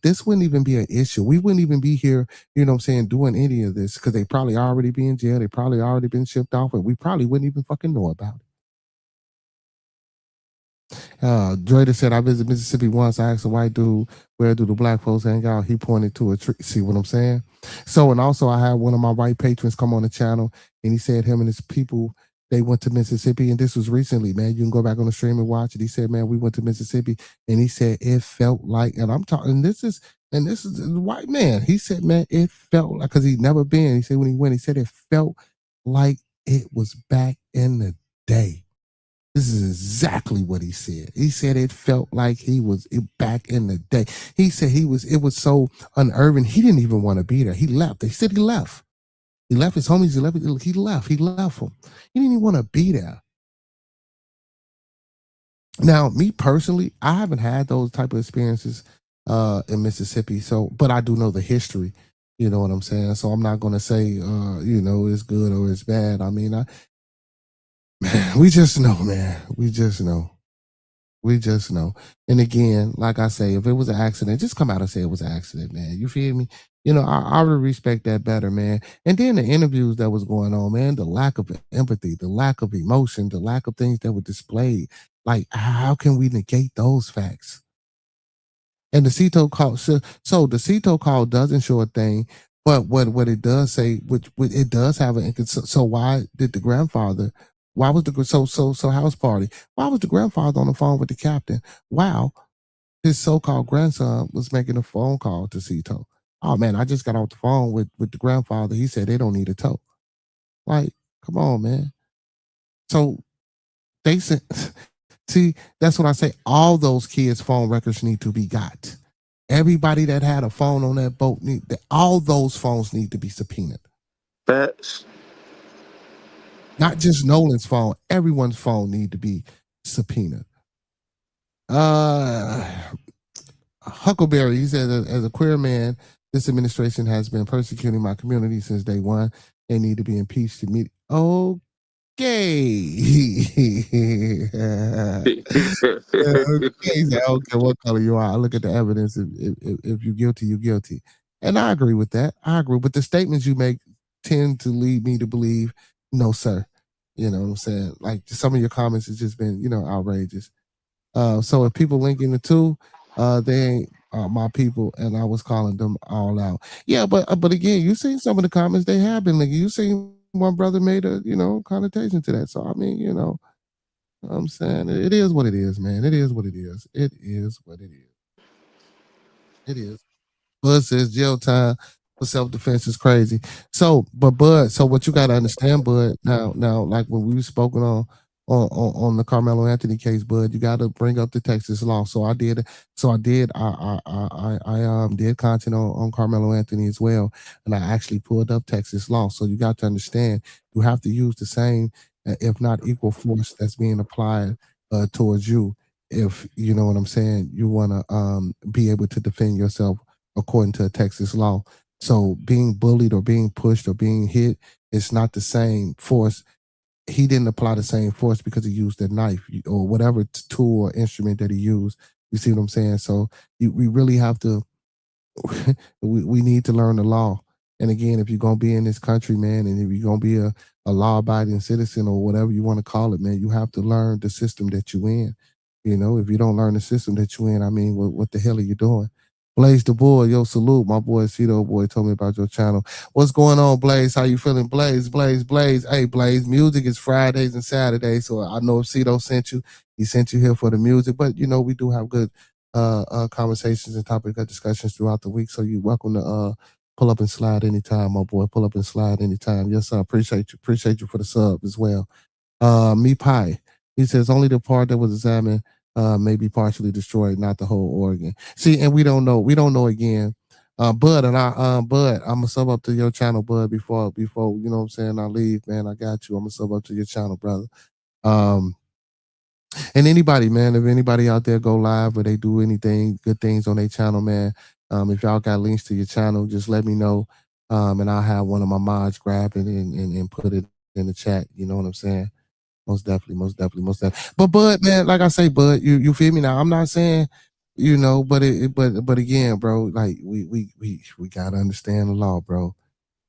This wouldn't even be an issue. We wouldn't even be here, doing any of this, because they probably already be in jail. They probably already been shipped off, and we probably wouldn't even fucking know about it. Drader said, I visited Mississippi once. I asked a white dude, where do the black folks hang out? He pointed to a tree. See what I'm saying? So, and also I had one of my white patrons come on the channel, and he said him and his people, they went to Mississippi, and this was recently, man. You can go back on the stream and watch it. He said, man, we went to Mississippi, and he said it felt like, and I'm talking, this is a white man. He said, man, it felt like, because he'd never been. He said when he went, he said it felt like it was back in the day. This is exactly what he said. He said it felt like he was back in the day. He said it was so unnerving. He didn't even want to be there. He left. They said he left. He left his homies. He left them. He didn't even want to be there. Now, me personally, I haven't had those type of experiences in Mississippi. But I do know the history. You know what I'm saying? So I'm not going to say, it's good or it's bad. I mean, man, we just know, man. We just know. And again, like I say, if it was an accident, just come out and say it was an accident, man. You feel me? I would respect that better, man. And then the interviews that was going on, man, the lack of empathy, the lack of emotion, the lack of things that were displayed. Like, how can we negate those facts? And the CETO call, so the CETO call doesn't show a thing, but what it does say, which it does have an, so why did the grandfather? Why was the house party? Why was the grandfather on the phone with the captain? Wow, his so-called grandson was making a phone call to CETO. Oh man, I just got off the phone with the grandfather. He said they don't need a tow. Like, come on, man. So they said, see, that's what I say. All those kids' phone records need to be got. Everybody that had a phone on that boat, all those phones need to be subpoenaed. Facts. Not just Nolan's phone. Everyone's phone need to be subpoenaed. Huckleberry, he said, as a queer man, this administration has been persecuting my community since day one. They need to be impeached immediately. Okay. Okay, I don't care what color you are. I look at the evidence. If you're guilty, you're guilty. And I agree with that. I agree. But the statements you make tend to lead me to believe, no, sir. You know what I'm saying? Like, some of your comments has just been, outrageous. So if people linking the two, they ain't my people, and I was calling them all out. Yeah, but again, you seen some of the comments they have been linking. You seen one brother made a connotation to that. So I mean, I'm saying it is what it is, man. It is what it is. It is what it is. It is. Buzz says jail time for self-defense is crazy. So, but Bud, so what you got to understand, Bud, now, like when we were spoken on the Carmelo Anthony case, Bud, you got to bring up the Texas law. So I did. I did content on Carmelo Anthony as well, and I actually pulled up Texas law. So you got to understand, you have to use the same, if not equal, force that's being applied towards you. If you know what I'm saying, you want to be able to defend yourself according to Texas law. So being bullied or being pushed or being hit, it's not the same force. He didn't apply the same force because he used a knife or whatever tool or instrument that he used. You see what I'm saying? So we really have to, we need to learn the law. And again, if you're going to be in this country, man, and if you're going to be a law abiding citizen or whatever you want to call it, man, you have to learn the system that you in. You know, if you don't learn the system that you in, I mean, what the hell are you doing? Blaze the boy, yo, salute. My boy Cito boy told me about your channel. What's going on, Blaze? How you feeling? Blaze. Hey, Blaze, music is Fridays and Saturdays. So I know if Cito sent you, he sent you here for the music. But you know, we do have good conversations and topic of discussions throughout the week. So you're welcome to pull up and slide anytime, my boy. Pull up and slide anytime. Yes, sir. Appreciate you. Appreciate you for the sub as well. Me Pie. He says only the part that was examined may be partially destroyed, not the whole organ. See, and we don't know. We don't know again. Bud, I'm gonna sub up to your channel, Bud, before you know what I'm saying, I leave, man. I got you. I'm gonna sub up to your channel, brother. And anybody, man, if anybody out there go live or they do anything, good things on their channel, man, if y'all got links to your channel, just let me know. And I'll have one of my mods grab it and put it in the chat. You know what I'm saying? Most definitely. But Bud, man, like I say, Bud, you feel me now? I'm not saying, you know, but but again, bro, like we gotta understand the law, bro.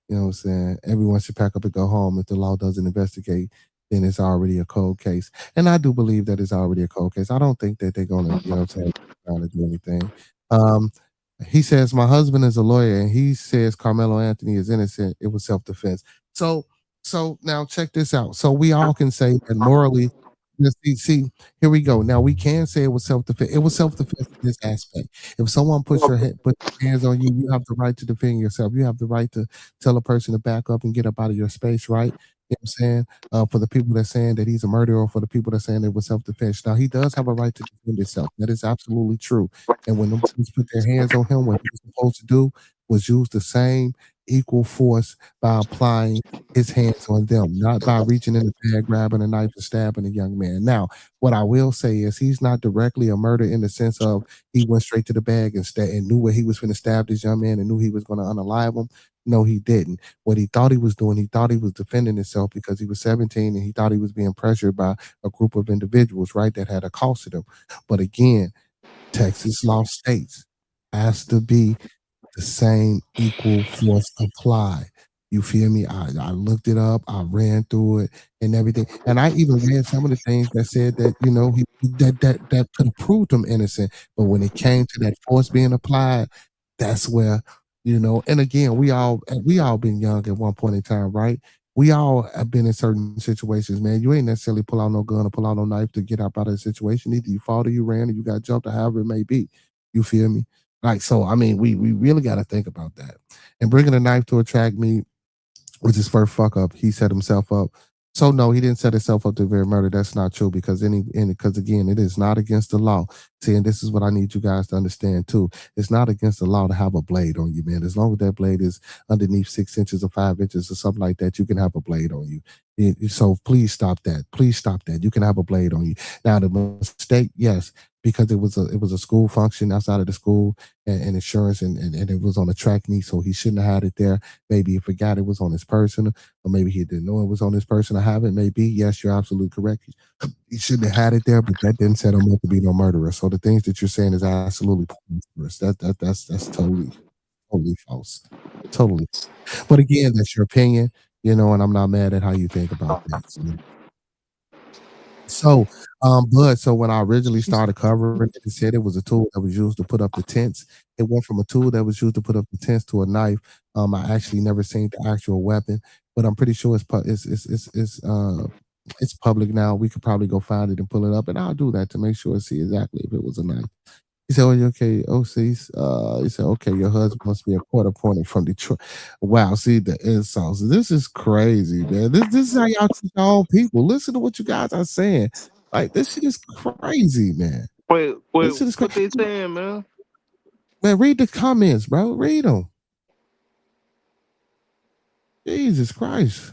You know what I'm saying? Everyone should pack up and go home. If the law doesn't investigate, then it's already a cold case. And I do believe that it's already a cold case. I don't think that they're gonna, you know what I'm saying, trying to do anything. He says, my husband is a lawyer and he says Carmelo Anthony is innocent. It was self-defense. So now check this out. So we all can say that morally, see, here we go. Now we can say it was self-defense. It was self-defense in this aspect. If someone put their hands on you, you have the right to defend yourself. You have the right to tell a person to back up and get up out of your space, right? You know what I'm saying? For the people that saying that he's a murderer, or for the people that saying it was self-defense. Now he does have a right to defend himself. That is absolutely true. And when them police put their hands on him, what he was supposed to do was use the same equal force by applying his hands on them, not by reaching in the bag, grabbing a knife, and stabbing a young man. Now, what I will say is he's not directly a murder in the sense of he went straight to the bag and knew where he was going to stab this young man and knew he was going to unalive him. No, he didn't. What he thought he was doing, he thought he was defending himself because he was 17 and he thought he was being pressured by a group of individuals, right, that had accosted him. But again, Texas law states has to be the same equal force applied. You feel me? I looked it up, I ran through it and everything. And I even read some of the things that said that, you know, that could have proved him innocent. But when it came to that force being applied, that's where, you know, and again, we all been young at one point in time, right? We all have been in certain situations, man. You ain't necessarily pull out no gun or pull out no knife to get up out of the situation. Either you fought or you ran or you got jumped or however it may be. You feel me? Like, so, I mean, we really got to think about that. And bringing a knife to a track meet was his first fuck up. He set himself up. So no, he didn't set himself up to very murder. That's not true because because again, it is not against the law. See, and this is what I need you guys to understand too. It's not against the law to have a blade on you, man. As long as that blade is underneath 6 inches or 5 inches or something like that, you can have a blade on you. So please stop that. Please stop that. You can have a blade on you. Now the mistake, yes, because it was a school function outside of the school and insurance and it was on a track meet, so he shouldn't have had it there. Maybe he forgot it was on his person, or maybe he didn't know it was on his person. I have it. Maybe. Yes, you're absolutely correct. He shouldn't have had it there, but that didn't set him up to be no murderer. So the things that you're saying is absolutely false. That's totally false. Totally. But again, that's your opinion, you know, and I'm not mad at how you think about things. So, but so when I originally started covering it, it said it was a tool that was used to put up the tents. It went from a tool that was used to put up the tents to a knife. I actually never seen the actual weapon, but I'm pretty sure it's public now. We could probably go find it and pull it up, and I'll do that to make sure to see exactly if it was a knife. He said, "Oh, you okay? Oh, see, he said, okay, your husband must be a court appointed from Detroit." Wow, see the insults. This is crazy, man. This is how y'all treat your own people. Listen to what you guys are saying. Like this shit is crazy, man. Wait, This shit is what they crazy. saying, man? Man, read the comments, bro. Read them. Jesus Christ.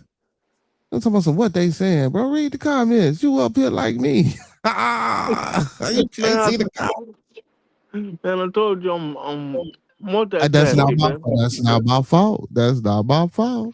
I'm talking about some what they saying, bro. Read the comments. You up here like me. You can't see the comments. Man, I told you I'm That's not multitasking, my man. fault. That's not my fault. That's not my fault.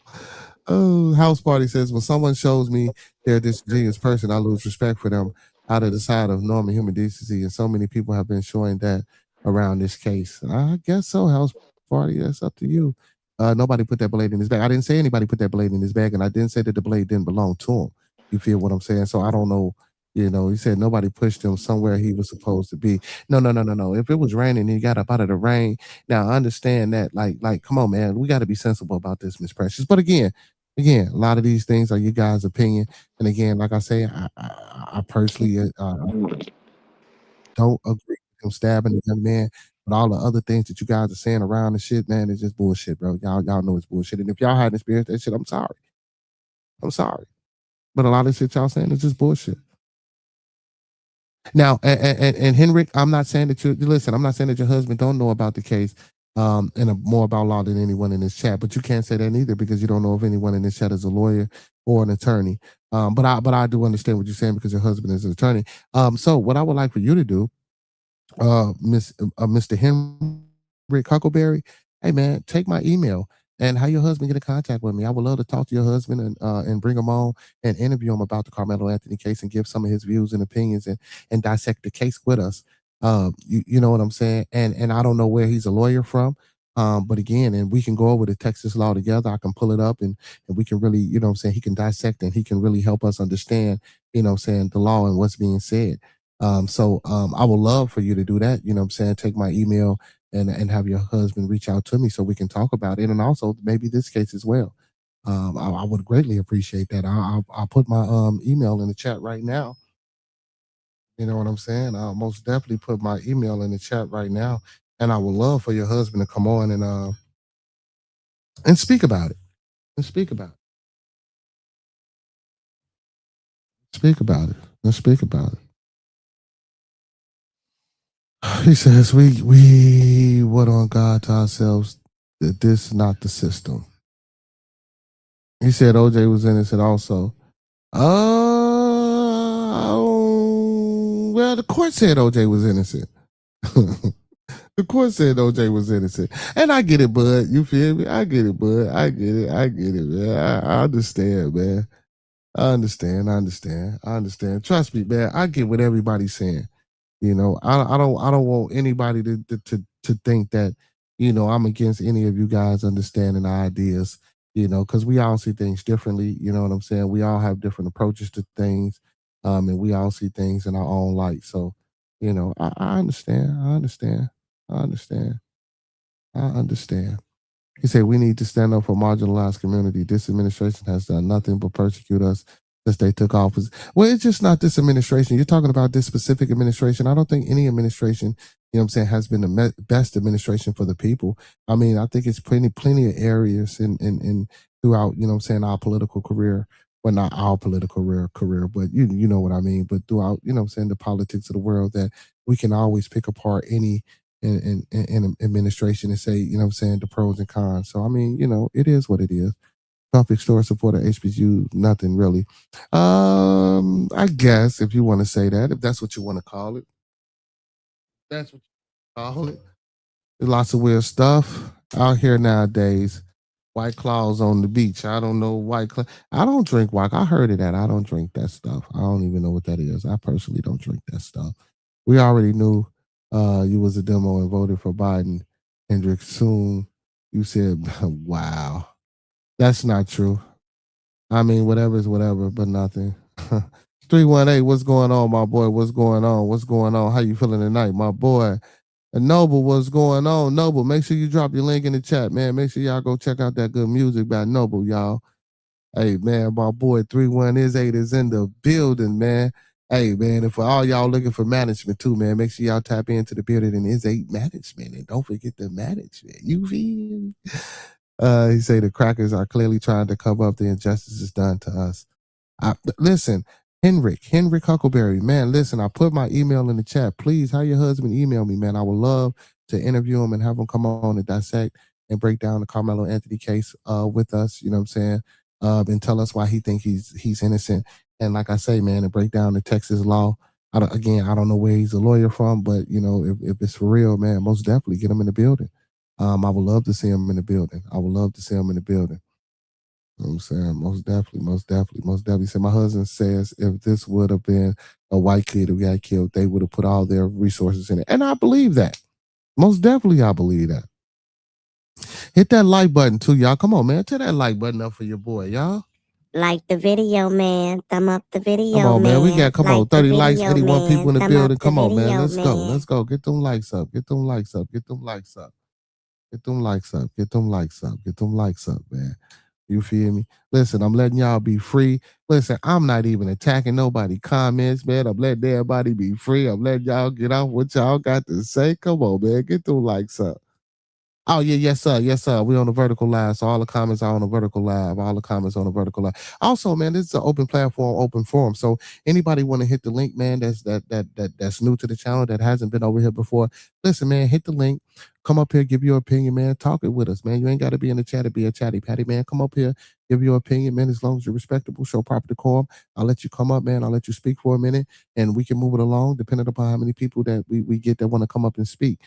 Oh, House Party says, when someone shows me they're a disingenuous person, I lose respect for them out of the side of normal human decency. And so many people have been showing that around this case. I guess so, House Party. That's up to you. Nobody put that blade in his bag. I didn't say anybody put that blade in his bag, and I didn't say that the blade didn't belong to him. You feel what I'm saying? So I don't know. You know, he said nobody pushed him somewhere he was supposed to be. No, no, no, no, no. If it was raining and he got up out of the rain, now I understand that. Like, come on, man. We got to be sensible about this, Miss Precious. But again, a lot of these things are your guys' opinion. And again, like I say, I personally don't agree with him stabbing the young man. But all the other things that you guys are saying around the shit, man, it's just bullshit, bro. Y'all know it's bullshit. And if y'all hadn't experienced that shit, I'm sorry. I'm sorry. But a lot of shit y'all saying is just bullshit. Now, and Henrik, I'm not saying that you listen. I'm not saying that your husband don't know about the case, and more about law than anyone in this chat. But you can't say that neither because you don't know if anyone in this chat is a lawyer or an attorney. But I do understand what you're saying because your husband is an attorney. So what I would like for you to do, Mr. Henrik Huckleberry, hey man, take my email and how your husband get in contact with me. I would love to talk to your husband and bring him on and interview him about the Carmelo Anthony case and give some of his views and opinions and dissect the case with us. You know what I'm saying? And I don't know where he's a lawyer from. But again, and we can go over the Texas law together. I can pull it up and we can really, you know what I'm saying, he can dissect and he can really help us understand, you know what I'm saying, the law and what's being said. I would love for you to do that. You know what I'm saying? Take my email and have your husband reach out to me so we can talk about it. And also maybe this case as well. I would greatly appreciate that. I'll put my email in the chat right now. You know what I'm saying? I'll most definitely put my email in the chat right now. And I would love for your husband to come on and speak about it. And speak about it. Speak about it. Let's speak about it. He says we what on God to ourselves that this is not the system. He said OJ was innocent also. Well, the court said OJ was innocent. The court said OJ was innocent. And I get it, bud. You feel me? I get it, bud. I get it, man. I understand, man. I understand. Trust me, man. I get what everybody's saying. You know, I don't want anybody to think that, you know, I'm against any of you guys understanding ideas, you know, because we all see things differently. You know what I'm saying? We all have different approaches to things, and we all see things in our own light. So, you know, I understand. I understand. I understand. I understand. He said we need to stand up for marginalized community. This administration has done nothing but persecute us since they took office. Well, it's just not this administration. You're talking about this specific administration. I don't think any administration, you know what I'm saying, has been the best administration for the people. I mean, I think it's plenty of areas in throughout, you know what I'm saying, our political career. Well, not our political career, but you know what I mean. But throughout, you know what I'm saying, the politics of the world, that we can always pick apart any in administration and say, you know what I'm saying, the pros and cons. So, I mean, you know, it is what it is. Topic store supporter HBCU, nothing really. I guess if you want to say that, if that's what you want to call it, that's what you call it. There's lots of weird stuff out here nowadays. White Claws on the beach. I don't know White Claw. I don't drink White. I heard of that. I don't drink that stuff. I don't even know what that is. I personally don't drink that stuff. We already knew you was a demo and voted for Biden. Hendrick, soon you said, wow. That's not true. I mean, whatever is whatever, but nothing. 318, what's going on, my boy? What's going on? What's going on? How you feeling tonight, my boy? And Noble, what's going on? Noble, make sure you drop your link in the chat, man. Make sure y'all go check out that good music by Noble, y'all. Hey, man, my boy 318 is in the building, man. Hey, man, and for all y'all looking for management too, man, make sure y'all tap into the building and it's 8 management. And don't forget the management. You feel me? He say the crackers are clearly trying to cover up the injustices done to us. Listen, Henrik Huckleberry, man, listen, I put my email in the chat. Please have your husband email me, man. I would love to interview him and have him come on and dissect and break down the Carmelo Anthony case with us, you know what I'm saying? And tell us why he think he's innocent. And like I say, man, and break down the Texas law. I don't know where he's a lawyer from, but you know, if it's for real, man, most definitely get him in the building. I would love to see him in the building. I would love to see him in the building. You know what I'm saying? Most definitely, most definitely, most definitely. So my husband says if this would have been a white kid who got killed, they would have put all their resources in it. And I believe that. Most definitely, I believe that. Hit that like button too, y'all. Come on, man. Tear that like button up for your boy, y'all. Like the video, man. Thumb up the video, Come on, man. We got, like on, 30 likes, video, 81 man. people in the Thumb building. up Come on, man. video, Let's go. man. Let's go. Get them likes up. Get them likes up. Get them likes up. Get them likes up. Get them likes up. Get them likes up, man. You feel me? Listen, I'm letting y'all be free. Listen, I'm not even attacking nobody comments, man. I'm letting everybody be free. I'm letting y'all get off what y'all got to say. Come on, man. Get them likes up. Oh yeah, yes sir, yes sir. We on the vertical live, so all the comments are on the vertical live. All the comments on the vertical live. Also, man, this is an open platform, open forum. So anybody want to hit the link, man? That's new to the channel that hasn't been over here before. Listen, man, hit the link. Come up here, give your opinion, man. Talk it with us, man. You ain't got to be in the chat to be a chatty patty, man. Come up here, give your opinion, man. As long as you're respectable, show proper decorum. I'll let you come up, man. I'll let you speak for a minute, and we can move it along, depending upon how many people that we get that want to come up and speak.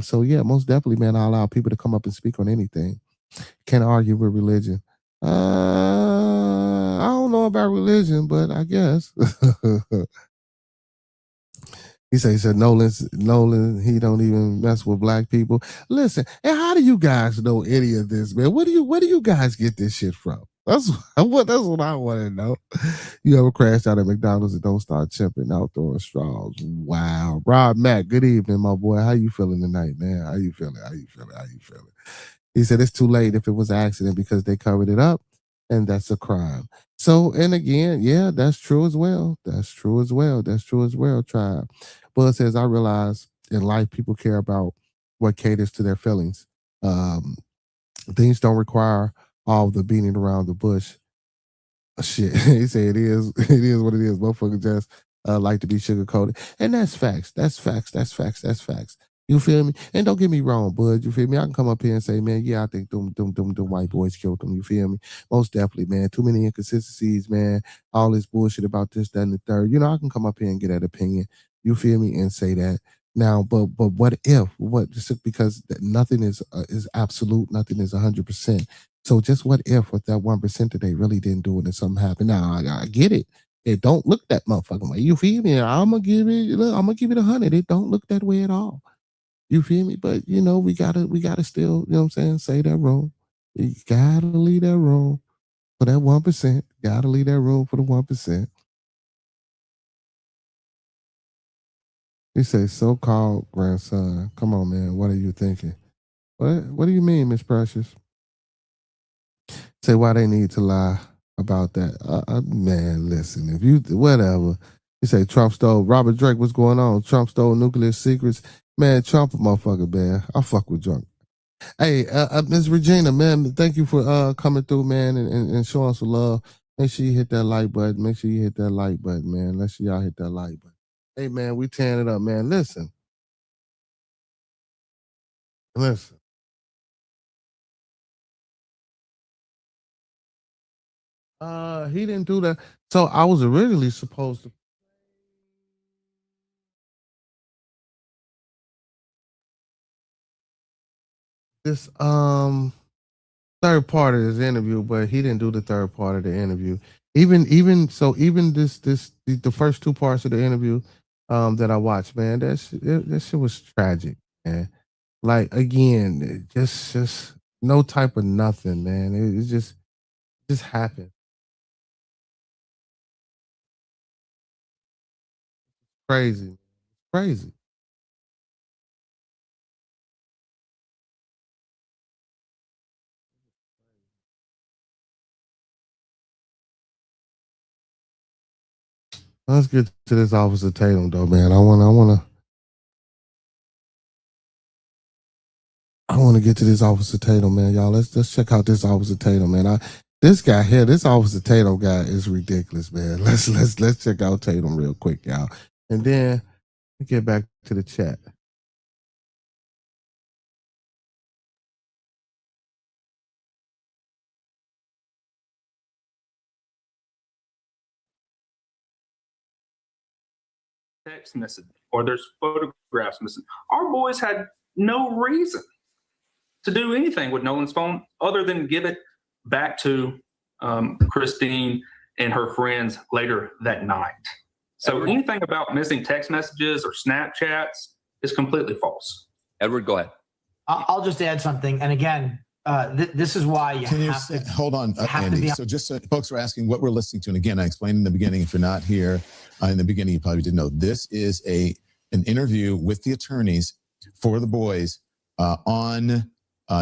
So yeah, most definitely, man, I allow people to come up and speak on anything. Can't argue with religion. I don't know about religion, but I guess. He said Nolan, he don't even mess with black people. Listen, and how do you guys know any of this, man? Where do you guys get this shit from? That's what I want to know. You ever crashed out at McDonald's and don't start chipping out throwing straws? Wow. Rob Mack, good evening, my boy. How you feeling tonight, man? How you feeling? How you feeling? How you feeling? He said it's too late if it was an accident because they covered it up, and that's a crime. So, and again, yeah, that's true as well. That's true as well. That's true as well, tribe. Bud says, I realize in life people care about what caters to their feelings. Things don't require all the beating around the bush. Shit, he said it is what it is. Motherfuckers just like to be sugarcoated, and that's facts. That's facts. That's facts. That's facts. You feel me? And don't get me wrong, bud. You feel me? I can come up here and say, man, yeah, I think them white boys killed them. You feel me? Most definitely, man. Too many inconsistencies, man. All this bullshit about this, that, and the third. You know, I can come up here and get that opinion. You feel me? And say that. Now, but what if? What just because nothing is absolute, nothing is 100%. So just what if with that 1% that they really didn't do it and something happened? Now I get it. It don't look that motherfucking way. You feel me? I'm gonna give it. Look, I'm gonna give it 100. It don't look that way at all. You feel me? But you know, we gotta still, you know what I'm saying? Say that room. You gotta leave that room for that 1%. Gotta leave that room for the 1%. He says, so-called grandson. Come on, man. What are you thinking? What do you mean, Miss Precious? Say why they need to lie about that. Man, listen, if you whatever. You say Trump stole Robert Drake, what's going on? Trump stole nuclear secrets. Man, Trump a motherfucker, man. I fuck with Trump. Hey, Ms. Regina, man, thank you for coming through, man, and showing some love. Make sure you hit that like button. Make sure you hit that like button, man. Let's see y'all hit that like button. Hey, man, we tearing it up, man. Listen. He didn't do that. So I was originally supposed to. This third part of his interview, but he didn't do the third part of the interview. Even the first two parts of the interview that I watched, man, that shit was tragic, man. Like again, just no type of nothing, man. It just happened. Crazy. Crazy. Let's get to this Officer Tatum though, man. I want to get to this Officer Tatum, man. Y'all, let's check out this Officer Tatum, man. This guy here, this Officer Tatum guy is ridiculous, man. Let's check out Tatum real quick, y'all, and then we get back to the chat. Text message or there's photographs missing. Our boys had no reason to do anything with Nolan's phone other than give it back to Christine and her friends later that night. So anything about missing text messages or Snapchats is completely false. Edward, go ahead. I'll just add something. And again, this is why you have to hold on, Andy. So just so folks are asking what we're listening to. And again, I explained in the beginning, if you're not here in the beginning, you probably didn't know. This is an interview with the attorneys for the boys on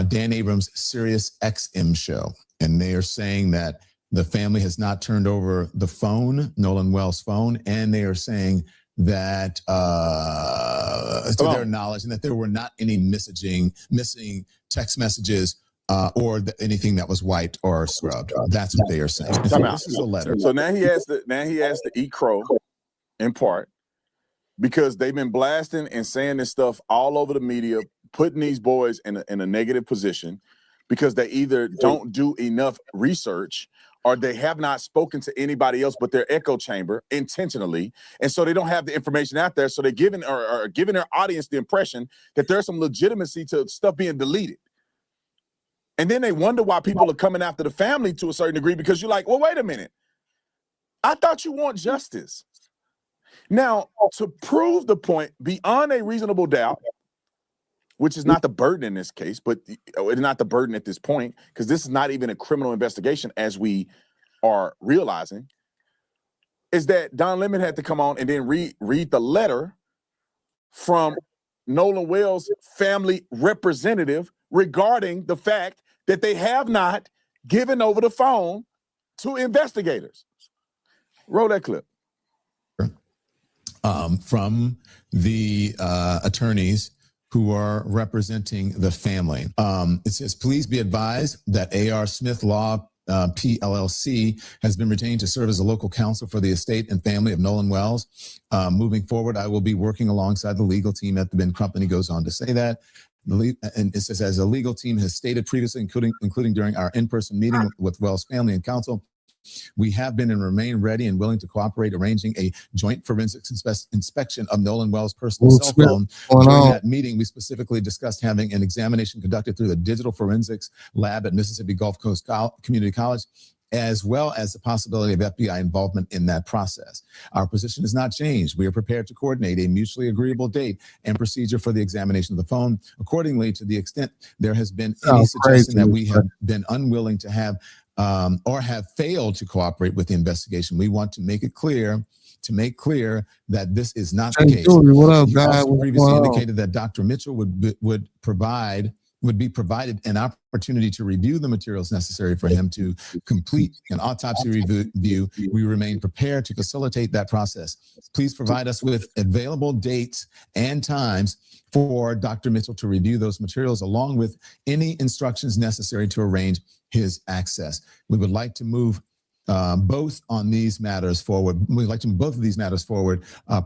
Dan Abrams' Sirius XM show. And they are saying that the family has not turned over the phone, Nolan Wells' phone, and they are saying that to their knowledge, and that there were not any missing text messages or anything that was wiped or scrubbed. That's what they are saying. So this is a letter. So now he has to eat crow in part because they've been blasting and saying this stuff all over the media, putting these boys in a negative position because they either don't do enough research or they have not spoken to anybody else but their echo chamber intentionally. And so they don't have the information out there. So they're giving their audience the impression that there's some legitimacy to stuff being deleted. And then they wonder why people are coming after the family to a certain degree because you're like, well, wait a minute. I thought you want justice. Now, to prove the point beyond a reasonable doubt, which is not the burden in this case, but it's not the burden at this point, because this is not even a criminal investigation as we are realizing, is that Don Lemon had to come on and then read the letter from Nolan Wells' family representative regarding the fact that they have not given over the phone to investigators. Roll that clip. From the attorneys who are representing the family. It says, please be advised that A.R. Smith Law PLLC has been retained to serve as a local counsel for the estate and family of Nolan Wells. Moving forward, I will be working alongside the legal team at the Ben Company. Goes on to say that. And it says, as a legal team has stated previously, including during our in-person meeting with Wells family and counsel, we have been and remain ready and willing to cooperate, arranging a joint forensics inspection of Nolan Wells' personal cell phone. During that meeting, we specifically discussed having an examination conducted through the digital forensics lab at Mississippi Gulf Coast Community College, as well as the possibility of FBI involvement in that process. Our position has not changed. We are prepared to coordinate a mutually agreeable date and procedure for the examination of the phone. Accordingly, to the extent there has been any suggestion that we have been unwilling to have or have failed to cooperate with the investigation, we want to make it clear, that this is not the case. What up, You guy? also previously indicated that Dr. Mitchell would be provided an opportunity to review the materials necessary for him to complete an autopsy review. We remain prepared to facilitate that process. Please provide us with available dates and times for Dr. Mitchell to review those materials, along with any instructions necessary to arrange his access. We would like to move both of these matters forward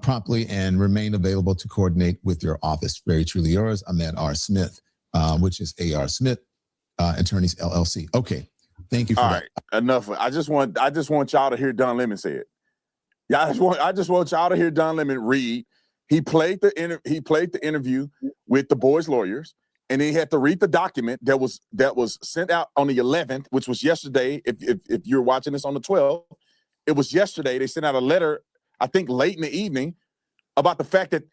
promptly and remain available to coordinate with your office. Very truly yours, Ahmed R. Smith, which is A.R. Smith Attorneys LLC. Okay, thank you for that. All right, enough. I just want y'all to hear Don Lemon say it. Yeah, I just want y'all to hear Don Lemon read. He played the interview with the boys' lawyers, and he had to read the document that was sent out on the 11th, which was yesterday. If you're watching this on the 12th, it was yesterday. They sent out a letter, I think late in the evening, about the fact that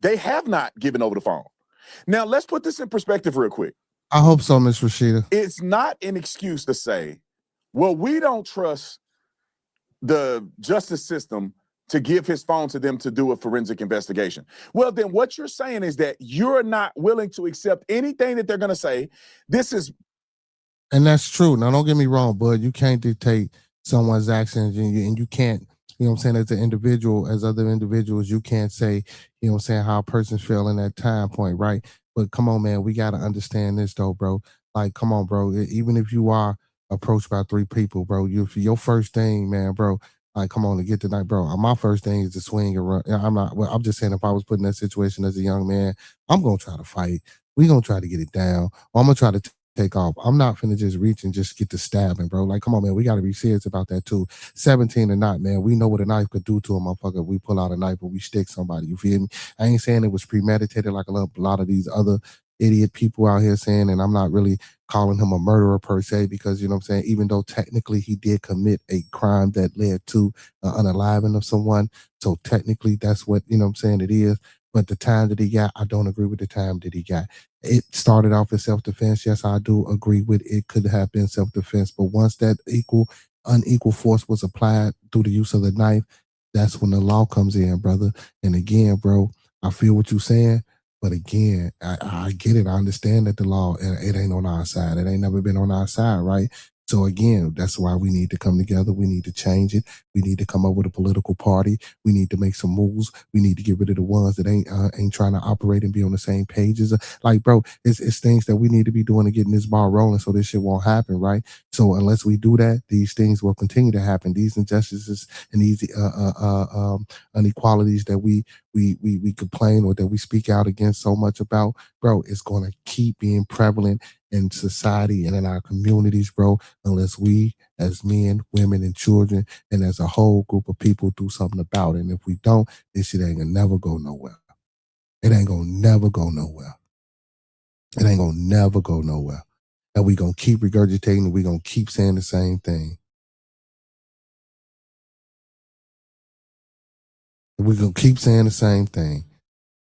they have not given over the phone. Now, let's put this in perspective real quick. I hope so, Miss Rashida. It's not an excuse to say, well, we don't trust the justice system to give his phone to them to do a forensic investigation. Well, then what you're saying is that you're not willing to accept anything that they're going to say. And that's true. Now, don't get me wrong, bud. You can't dictate someone's actions, and you can't, you know what I'm saying, as an individual, as other individuals, you can't say, you know what I'm saying, how a person feel in that time point, right? But come on, man, we gotta understand this though, bro. Like, come on, bro. Even if you are approached by 3 people, bro, your first thing, man, bro. Like, come on, to get tonight, bro. My first thing is to swing and run. I'm not. Well, I'm just saying, if I was put in that situation as a young man, I'm gonna try to fight. We gonna try to get it down. Or I'm gonna try to take off. I'm not finna just reach and just get to stabbing, bro. Like, come on, man. We gotta be serious about that too. 17 or not, man. We know what a knife could do to a motherfucker if we pull out a knife or we stick somebody. You feel me? I ain't saying it was premeditated like a lot of these other idiot people out here saying, and I'm not really calling him a murderer per se, because, you know what I'm saying, even though technically he did commit a crime that led to unaliving of someone. So technically that's what, you know what I'm saying, it is. But the time that he got, I don't agree with the time that he got. It started off as self-defense. Yes, I do agree with it could have been self-defense. But once that unequal force was applied through the use of the knife, that's when the law comes in, brother. And again, bro, I feel what you're saying. But again, I get it. I understand that the law, it ain't on our side. It ain't never been on our side, right? So again, that's why we need to come together. We need to change it. We need to come up with a political party. We need to make some moves. We need to get rid of the ones that ain't trying to operate and be on the same pages. Like, bro, it's things that we need to be doing to getting this ball rolling so this shit won't happen, right? So unless we do that, these things will continue to happen. These injustices and these inequalities that we complain or that we speak out against so much about, bro, it's going to keep being prevalent in society and in our communities, bro, unless we as men, women, and children, and as a whole group of people do something about it. And if we don't, this shit ain't gonna never go nowhere. It ain't gonna never go nowhere. It ain't gonna never go nowhere. And we gonna keep regurgitating and we gonna keep saying the same thing. We're gonna keep saying the same thing.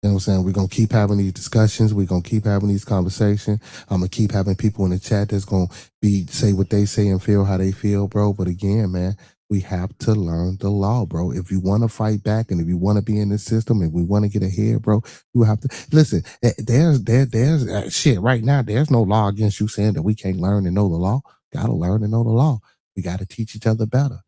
You know what I'm saying? We're going to keep having these discussions. We're going to keep having these conversations. I'm going to keep having people in the chat that's going to say what they say and feel how they feel, bro. But again, man, we have to learn the law, bro. If you want to fight back and if you want to be in this system and we want to get ahead, bro, you have to listen. There's shit right now. There's no law against you saying that we can't learn and know the law. Got to learn and know the law. We got to teach each other better.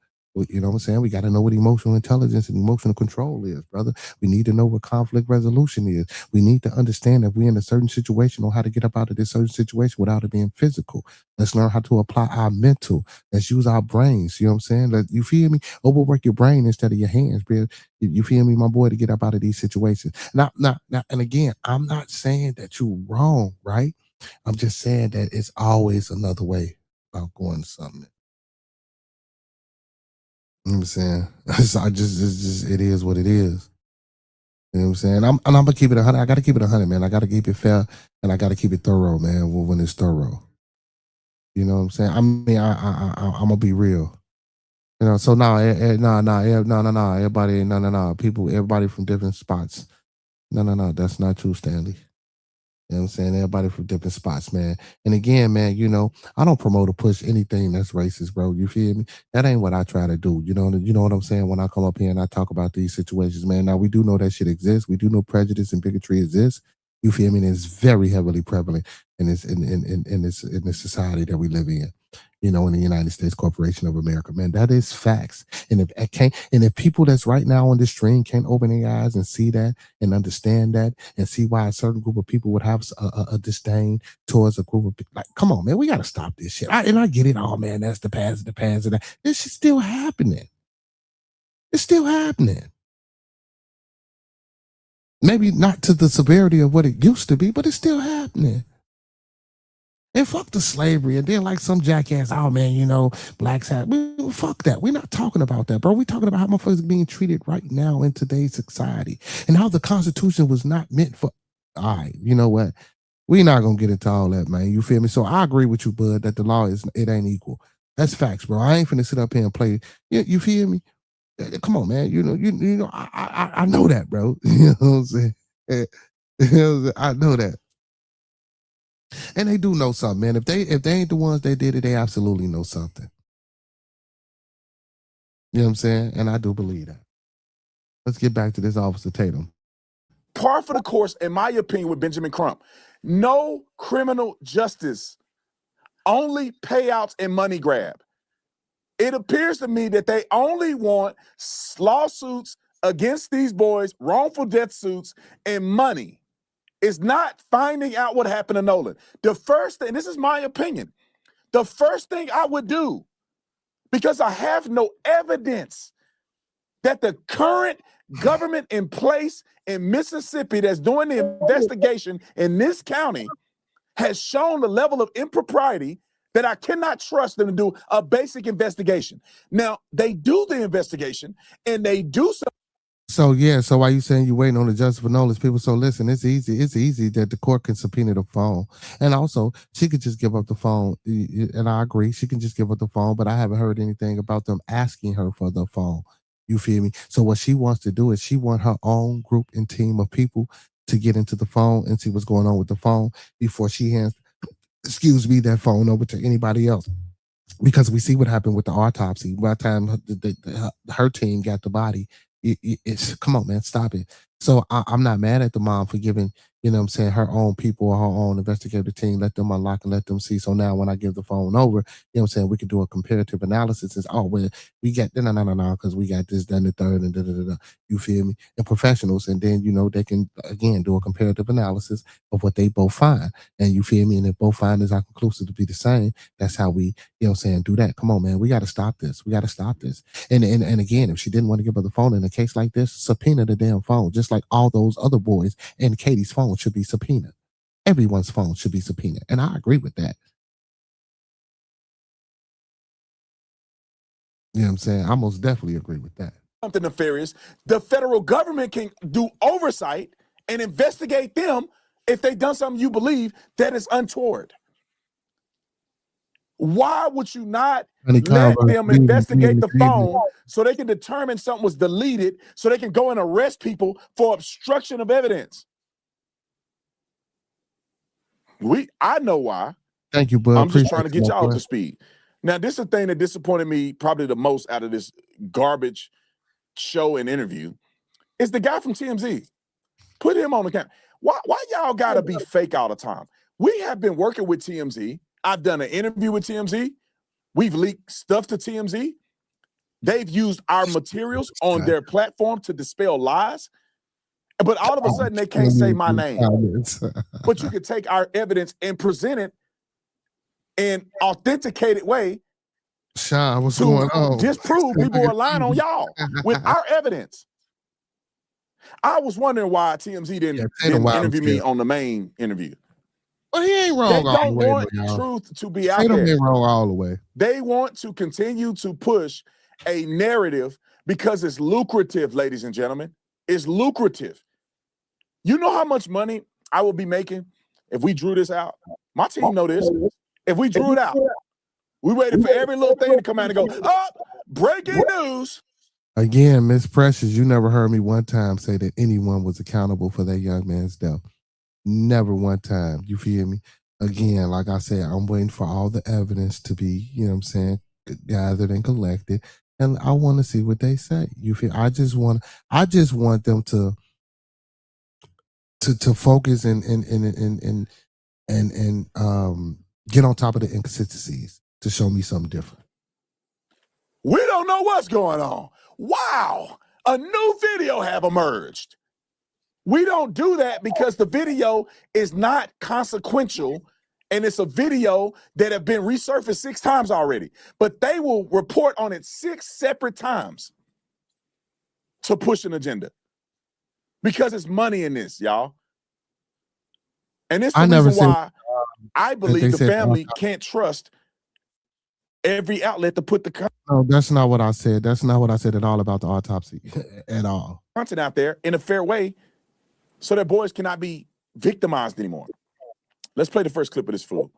You know what I'm saying? We got to know what emotional intelligence and emotional control is, brother. We need to know what conflict resolution is. We need to understand that we're in a certain situation or how to get up out of this certain situation without it being physical. Let's learn how to apply our mental. Let's use our brains. You know what I'm saying? You feel me? Overwork your brain instead of your hands, bro. You feel me, my boy, to get up out of these situations. Now, and again, I'm not saying that you're wrong, right? I'm just saying that it's always another way about going to something. You know what I'm saying? It is what it is. You know what I'm saying? I'm gonna keep it 100. I gotta keep it 100, man. I gotta keep it fair and I gotta keep it thorough, man. When it's thorough, you know what I'm saying? I mean, I'm gonna be real. You know, so no, everybody, people, everybody from different spots. No, that's not true, Stanley. You know what I'm saying? Everybody from different spots, man. And again, man, you know, I don't promote or push anything that's racist, bro. You feel me? That ain't what I try to do. You know what I'm saying? When I come up here and I talk about these situations, man. Now we do know that shit exists. We do know prejudice and bigotry exists. You feel me? And it's very heavily prevalent in this society that we live in. You know, in the United States Corporation of America, man, that is facts. And if people that's right now on this stream can't open their eyes and see that and understand that and see why a certain group of people would have a disdain towards a group of people, like, come on, man, we got to stop this shit. I get it. Oh man, that's the past. And that. This shit's still happening. It's still happening. Maybe not to the severity of what it used to be, but it's still happening. And fuck the slavery. And then like some jackass, oh man, you know, blacks have, fuck that. We're not talking about that, bro. We're talking about how motherfuckers are being treated right now in today's society and how the Constitution was not meant for. All right, you know what? We're not going to get into all that, man. You feel me? So I agree with you, bud, that the law it ain't equal. That's facts, bro. I ain't finna sit up here and play. You feel me? Come on, man. You know, I know that, bro. You know what I'm saying? You know what I'm saying? I know that. And they do know something, man. If they ain't the ones that did it, they absolutely know something. You know what I'm saying? And I do believe that. Let's get back to this Officer Tatum. Par for the course, in my opinion, with Benjamin Crump. No criminal justice, only payouts and money grab. It appears to me that they only want lawsuits against these boys, wrongful death suits, and money. It's not finding out what happened to Nolan. The first thing, this is my opinion, the first thing I would do, because I have no evidence that the current government in place in Mississippi that's doing the investigation in this county has shown the level of impropriety that I cannot trust them to do a basic investigation. Now, they do the investigation and they do so. So yeah, so why you saying you waiting on the justice for Nolan's people? So listen, it's easy. It's easy that the court can subpoena the phone, and also she could just give up the phone. And I agree, she can just give up the phone. But I haven't heard anything about them asking her for the phone. You feel me? So what she wants to do is she want her own group and team of people to get into the phone and see what's going on with the phone before she hands, excuse me, that phone over to anybody else. Because we see what happened with the autopsy. By the time her team got the body, it's come on, man, stop it. So I'm not mad at the mom for giving, you know what I'm saying, her own people or her own investigative team, let them unlock and let them see. So now when I give the phone over, you know what I'm saying, we can do a comparative analysis. It's, oh, well, we got, no, because we got this, then the third, and da. You feel me? And professionals. And then, you know, they can, again, do a comparative analysis of what they both find. And you feel me? And if both findings are conclusive to be the same, that's how we, you know what I'm saying, do that. Come on, man, we got to stop this. We got to stop this. And again, if she didn't want to give her the phone in a case like this, subpoena the damn phone, just like all those other boys, and Katie's phone should be subpoenaed. Everyone's phone should be subpoenaed. And I agree with that. You know what I'm saying? I most definitely agree with that. Something nefarious. The federal government can do oversight and investigate them if they've done something you believe that is untoward. Why would you not let them investigate the phone so they can determine something was deleted so they can go and arrest people for obstruction of evidence? I know why. Thank you, bud. I'm just trying to get y'all up to speed. Now, this is the thing that disappointed me probably the most out of this garbage show and interview is the guy from TMZ. Put him on the camera. Why y'all gotta be fake all the time? We have been working with TMZ. I've done an interview with TMZ. We've leaked stuff to TMZ. They've used our materials on their platform to dispel lies. But all of a sudden, they can't say my name. But you can take our evidence and present it in authenticated way. Sean, what's going on? Disprove people are lying on y'all with our evidence. I was wondering why TMZ didn't interview me on the main interview. Well, he ain't wrong. They don't want truth to be out there. They don't wrong all the way. They want to continue to push a narrative because it's lucrative, ladies and gentlemen. It's lucrative. You know how much money I will be making if we drew this out? My team know this. If we drew it out, we waited for every little thing to come out and go, oh, breaking news. Again, Miss Precious, you never heard me one time say that anyone was accountable for that young man's death. Never one time. You feel me? Again, like I said, I'm waiting for all the evidence to be, you know what I'm saying, gathered and collected. And I want to see what they say. You feel? I just want them to focus and get on top of the inconsistencies to show me something different. We don't know what's going on. Wow, a new video have emerged. We don't do that because the video is not consequential and it's a video that have been resurfaced 6 times already. But they will report on it 6 separate times to push an agenda because it's money in this, y'all. And this is the reason why I believe the family can't trust every outlet to put the No, that's not what I said. That's not what I said at all about the autopsy at all. Content out there in a fair way so that boys cannot be victimized anymore. Let's play the first clip of this fool.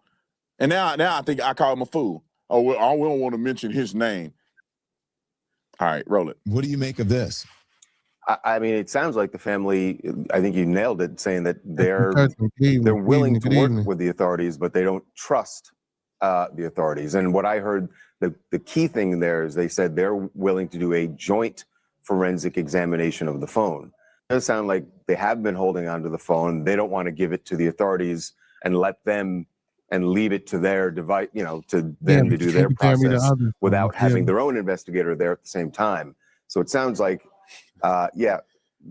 And now I think I call him a fool. Oh, well, we don't want to mention his name. All right, roll it. What do you make of this? I mean, it sounds like the family, I think you nailed it, saying that they're willing to work with the authorities, but they don't trust the authorities. And what I heard, the key thing there is they said they're willing to do a joint forensic examination of the phone. It does sound like they have been holding onto the phone. They don't want to give it to the authorities and let them and leave it to their device, to them to do their compare me to process others, without yeah. having their own investigator there at the same time. So it sounds like,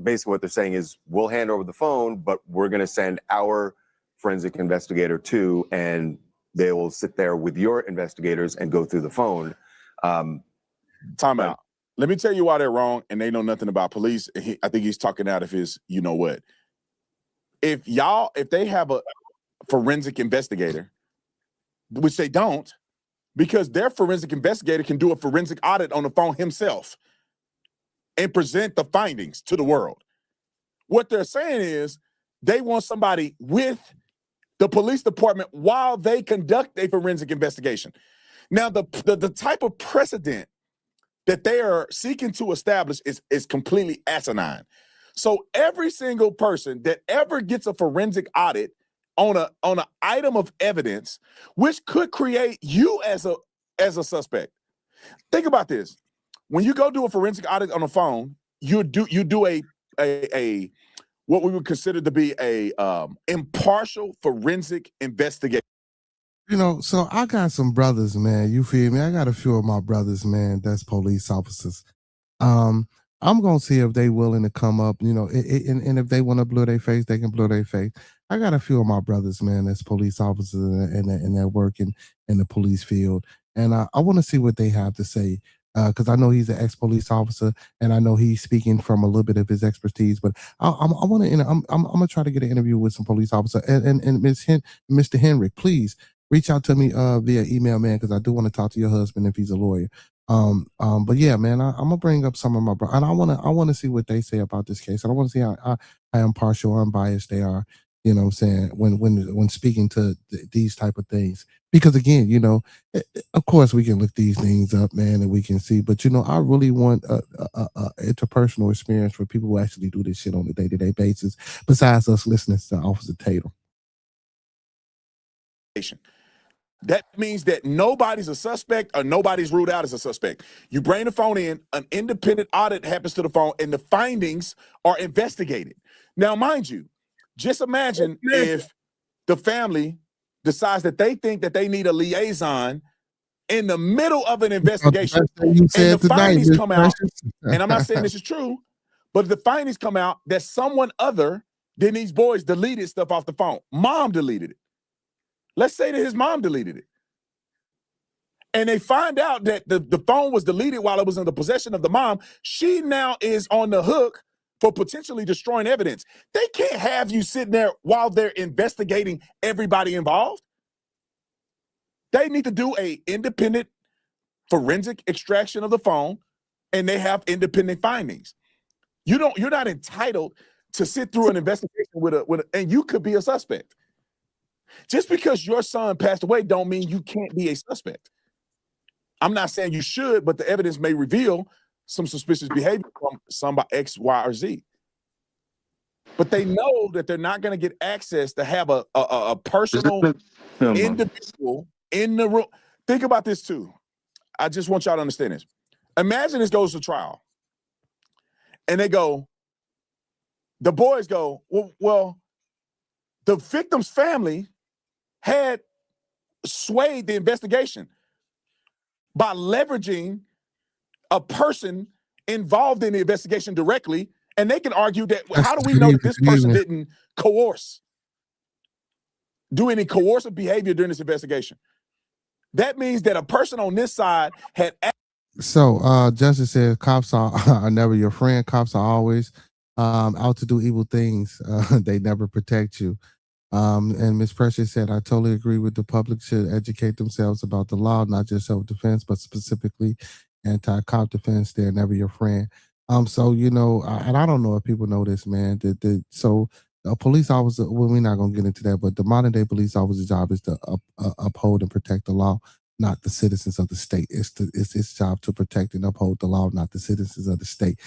basically what they're saying is we'll hand over the phone, but we're going to send our forensic investigator too, and they will sit there with your investigators and go through the phone. Time out. Let me tell you why they're wrong, and they know nothing about police. I think he's talking out of his, you know what. If they have a forensic investigator, which they don't, because their forensic investigator can do a forensic audit on the phone himself and present the findings to the world. What they're saying is they want somebody with the police department while they conduct a forensic investigation. Now, the type of precedent that they are seeking to establish is completely asinine. So every single person that ever gets a forensic audit on an item of evidence, which could create you as a suspect. Think about this. When you go do a forensic audit on a phone, you do a what we would consider to be a impartial forensic investigation. So I got some brothers, man. You feel me? I got a few of my brothers, man, that's police officers. I'm gonna see if they willing to come up, and if they want to blur their face, they can blur their face. I got a few of my brothers, man, that's police officers and that work in the police field, and I want to see what they have to say. Because I know he's an ex-police officer, and I know he's speaking from a little bit of his expertise. But I want to, I'm gonna try to get an interview with some police officer. And Mr. Henrik, please reach out to me via email, man, because I do want to talk to your husband if he's a lawyer. But yeah, man, I'm gonna bring up some of my brothers, and I want to see what they say about this case. And I want to see how impartial or unbiased they are. You know what I'm saying, when speaking to these type of things. Because again, of course we can look these things up, man, and we can see. But I really want a interpersonal experience for people who actually do this shit on a day-to-day basis. Besides us listening to Officer Tatum. That means that nobody's a suspect or nobody's ruled out as a suspect. You bring the phone in, an independent audit happens to the phone, and the findings are investigated. Now, mind you, just imagine if the family decides that they think that they need a liaison in the middle of an investigation, and the findings come out, and I'm not saying this is true, but the findings come out that someone other than these boys deleted stuff off the phone. Mom deleted it. Let's say that his mom deleted it. And they find out that the phone was deleted while it was in the possession of the mom. She now is on the hook for potentially destroying evidence. They can't have you sitting there while they're investigating everybody involved. They need to do an independent forensic extraction of the phone, and they have independent findings. You're not entitled to sit through an investigation and you could be a suspect. Just because your son passed away don't mean you can't be a suspect. I'm not saying you should, but the evidence may reveal some suspicious behavior from somebody X, Y, or Z. But they know that they're not going to get access to have a personal individual in the room. Think about this too. I just want y'all to understand this. Imagine this goes to trial. And the boys go, well, the victim's family had swayed the investigation by leveraging a person involved in the investigation directly, and they can argue that how do we know that this person didn't do any coercive behavior during this investigation? That means that a person on this side had. So Justice says cops are never your friend. Cops are always out to do evil things. They never protect you. And Ms. Precious said, I totally agree with the public should educate themselves about the law, not just self-defense, but specifically anti-cop defense. They're never your friend. So, and I don't know if people know this, man. So a police officer, well, we're not going to get into that, but the modern day police officer's job is to uphold and protect the law, not the citizens of the state. It's its job to protect and uphold the law, not the citizens of the state.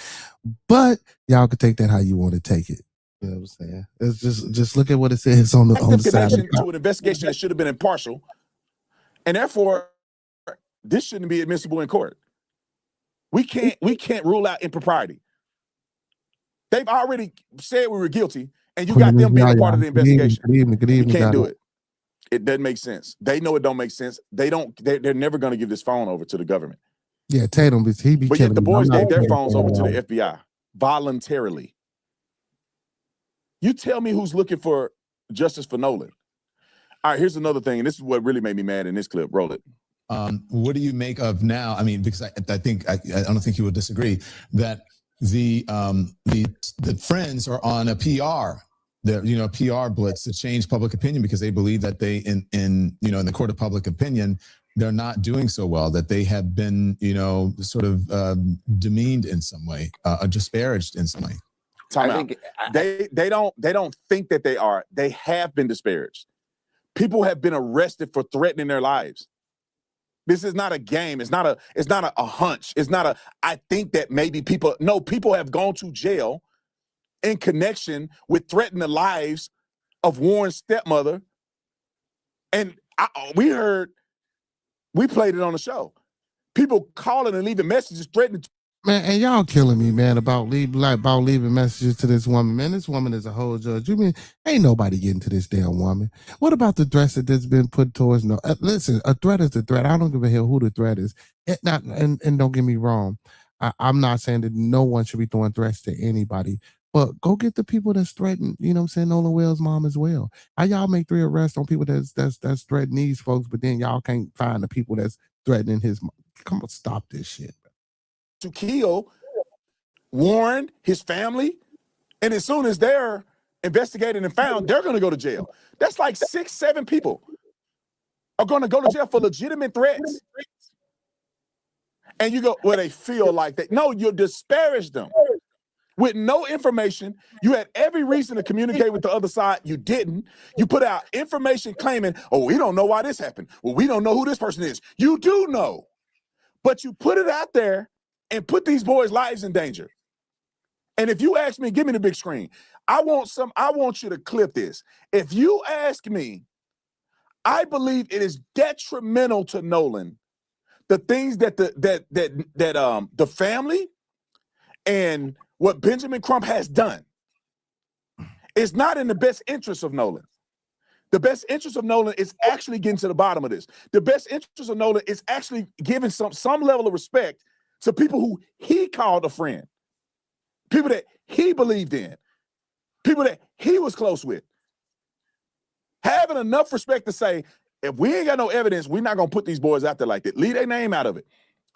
But y'all can take that how you want to take it. You know what I'm saying? It's just look at what it says on the side. To an investigation that should have been impartial, and therefore this shouldn't be admissible in court. We can't rule out impropriety. They've already said we were guilty, and you got them being a part of the investigation. Good evening, you can't do it. It doesn't make sense. They know it don't make sense. They're never going to give this phone over to the government. Yeah, Tatum, he be But killing yet the me. boys I'm not gave their playing phones over to that. the FBI voluntarily. You tell me who's looking for justice for Nolan. All right, here's another thing, and this is what really made me mad in this clip. Roll it. What do you make of now? I mean, because I don't think you would disagree that the friends are on a PR, PR blitz to change public opinion because they believe that they in the court of public opinion they're not doing so well, that they have been sort of demeaned in some way, disparaged in some way. They don't think that they are. They have been disparaged. People have been arrested for threatening their lives. This is not a game. It's not a hunch. It's not I think that maybe people have gone to jail in connection with threatening the lives of Warren's stepmother. And we played it on the show. People calling and leaving messages threatening. Man, and y'all killing me, man, about leaving messages to this woman. Man, this woman is a whole judge. You mean ain't nobody getting to this damn woman? What about the threats that's been put towards? No, listen, a threat is a threat. I don't give a hell who the threat is. And don't get me wrong, I'm not saying that no one should be throwing threats to anybody, but go get the people that's threatened. You know what I'm saying? Nolan Wells' mom as well. How y'all make 3 arrests on people that's threatening these folks, but then y'all can't find the people that's threatening his mom? Come on, stop this shit. To kill Warren, his family, and as soon as they're investigated and found, they're going to go to jail. That's like 6, 7 people are going to go to jail for legitimate threats. And you go, well, they feel like that. No, you disparage them with no information. You had every reason to communicate with the other side. You didn't. You put out information claiming, oh, we don't know why this happened. Well, we don't know who this person is. You do know, but you put it out there and put these boys' lives in danger. And if you ask me, give me the big screen. I want you to clip this. If you ask me, I believe it is detrimental to Nolan, the things that the family and what Benjamin Crump has done is not in the best interest of Nolan. The best interest of Nolan is actually getting to the bottom of this. The best interest of Nolan is actually giving some level of respect to people who he called a friend, people that he believed in, people that he was close with. Having enough respect to say, if we ain't got no evidence, we're not going to put these boys out there like that. Leave their name out of it.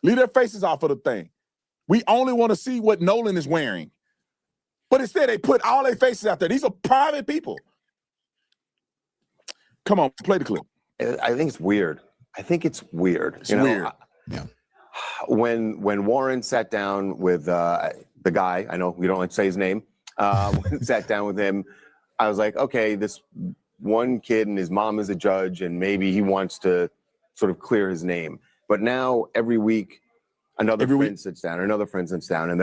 Leave their faces off of the thing. We only want to see what Nolan is wearing. But instead, they put all their faces out there. These are private people. Come on, play the clip. I think it's weird. It's weird. It's weird. Yeah. When Warren sat down with the guy, I know we don't like to say his name, sat down with him, I was like, okay, this one kid and his mom is a judge and maybe he wants to sort of clear his name. But now every week, another friend sits down, another friend sits down, and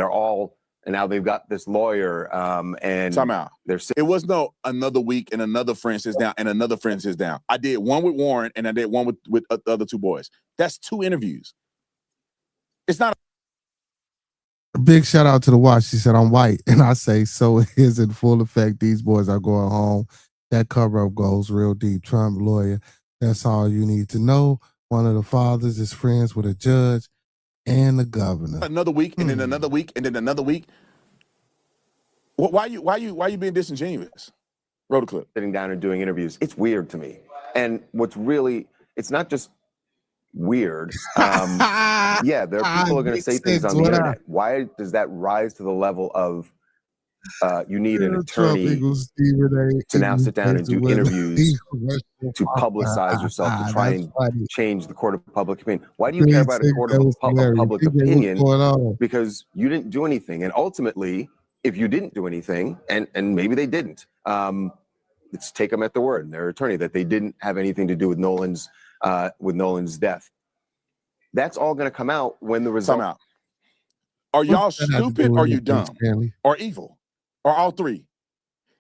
now they've got this lawyer and time out. It was no another week and another friend sits down and another friend sits down. I did one with Warren and I did one with the other 2 boys. That's 2 interviews. It's not a big shout out to the watch. She said, I'm white. And I say, so it is in full effect. These boys are going home. That cover up goes real deep. Trump lawyer. That's all you need to know. One of the fathers is friends with a judge and the governor. Another week and then another week and then another week. Why you being disingenuous? Roll the clip. Sitting down and doing interviews. It's weird to me. And it's not just weird. Yeah, there are people who are going to say things on the internet. Why does that rise to the level of you need an attorney to now sit down and do interviews to publicize yourself, to try and change the court of public opinion? Why do you care about a court of public opinion? Because you didn't do anything. And ultimately, if you didn't do anything, and maybe they didn't, let's take them at the word, and their attorney, that they didn't have anything to do with Nolan's death. That's all going to come out when the result. Come out. Are y'all stupid? Or are you dumb? Or evil? Or all 3?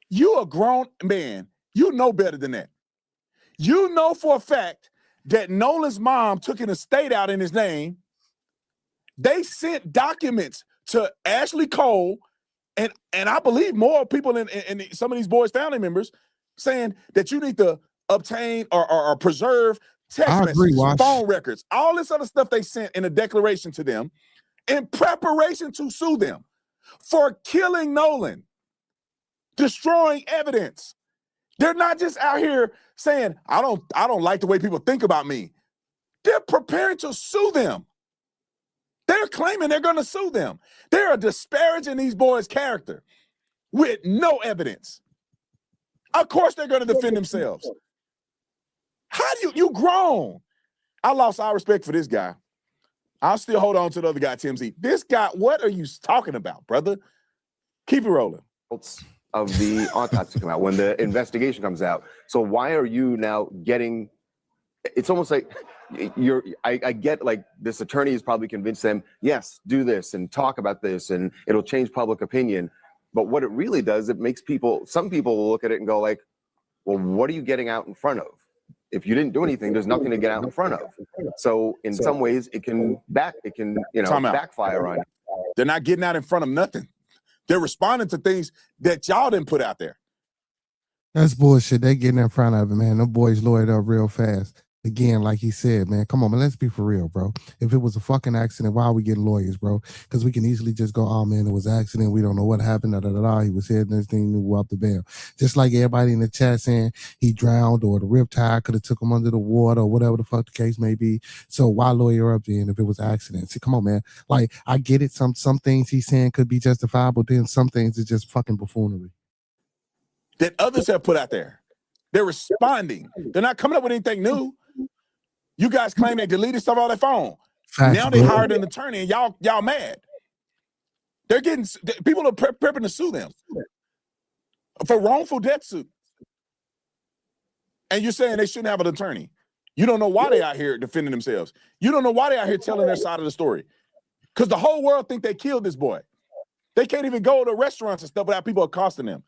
You a grown man. You know better than that. You know for a fact that Nolan's mom took an estate out in his name. They sent documents to Ashley Cole and I believe more people in some of these boys' family members saying that you need to obtain or preserve text messages, phone records, all this other stuff they sent in a declaration to them in preparation to sue them for killing Nolan, destroying evidence. They're not just out here saying, I don't like the way people think about me. They're preparing to sue them. They're claiming they're going to sue them. They are disparaging these boys' character with no evidence. Of course they're going to defend themselves. How do you grown? I lost all respect for this guy. I'll still hold on to the other guy, Tim Z. This guy, what are you talking about, brother? Keep it rolling. Of the autopsy come out, when the investigation comes out. So why are you now getting, it's almost like I get like this attorney has probably convinced them, yes, do this and talk about this and it'll change public opinion. But what it really does, it makes some people will look at it and go like, well, what are you getting out in front of? If you didn't do anything, there's nothing to get out in front of. So in some ways it can backfire on you. They're not getting out in front of nothing. They're responding to things that y'all didn't put out there. That's bullshit. They getting in front of it, man. Them boys lawyered up real fast. Again, like he said, man, come on, man, let's be for real, bro. If it was a fucking accident, why are we getting lawyers, bro? Because we can easily just go, oh, man, it was an accident. We don't know what happened. He was here and this thing knew up the bail. Just like everybody in the chat saying he drowned or the riptide could have took him under the water or whatever the fuck the case may be. So why lawyer up then if it was an accident? See, come on, man. Like, I get it. Some things he's saying could be justifiable. Then some things are just fucking buffoonery. That others have put out there. They're responding. They're not coming up with anything new. You guys claim they deleted stuff off their phone. Now they hired an attorney and y'all mad. They're getting, people are prepping to sue them for wrongful death suit. And you're saying they shouldn't have an attorney. You don't know why they out here defending themselves. You don't know why they out here telling their side of the story. Because the whole world think they killed this boy. They can't even go to restaurants and stuff without people accosting them.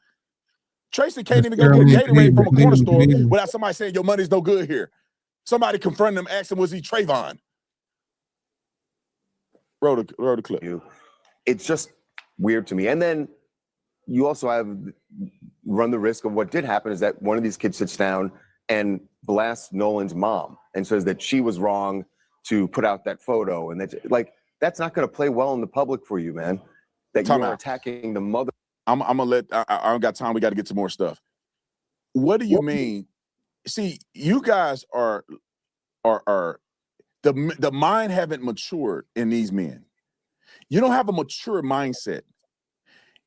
Tracy can't even go get a Gatorade from a corner store without somebody saying your money's no good here. Somebody confronting him, asking, was he Trayvon? Roll the clip. It's just weird to me. And then you also run the risk of what did happen is that one of these kids sits down and blasts Nolan's mom and says that she was wrong to put out that photo. And that's not going to play well in the public for you, man. That you're attacking the mother. I'm gonna let, I don't got time. We got to get to more stuff. What do you mean? See, you guys are the mind haven't matured in these men. You don't have a mature mindset.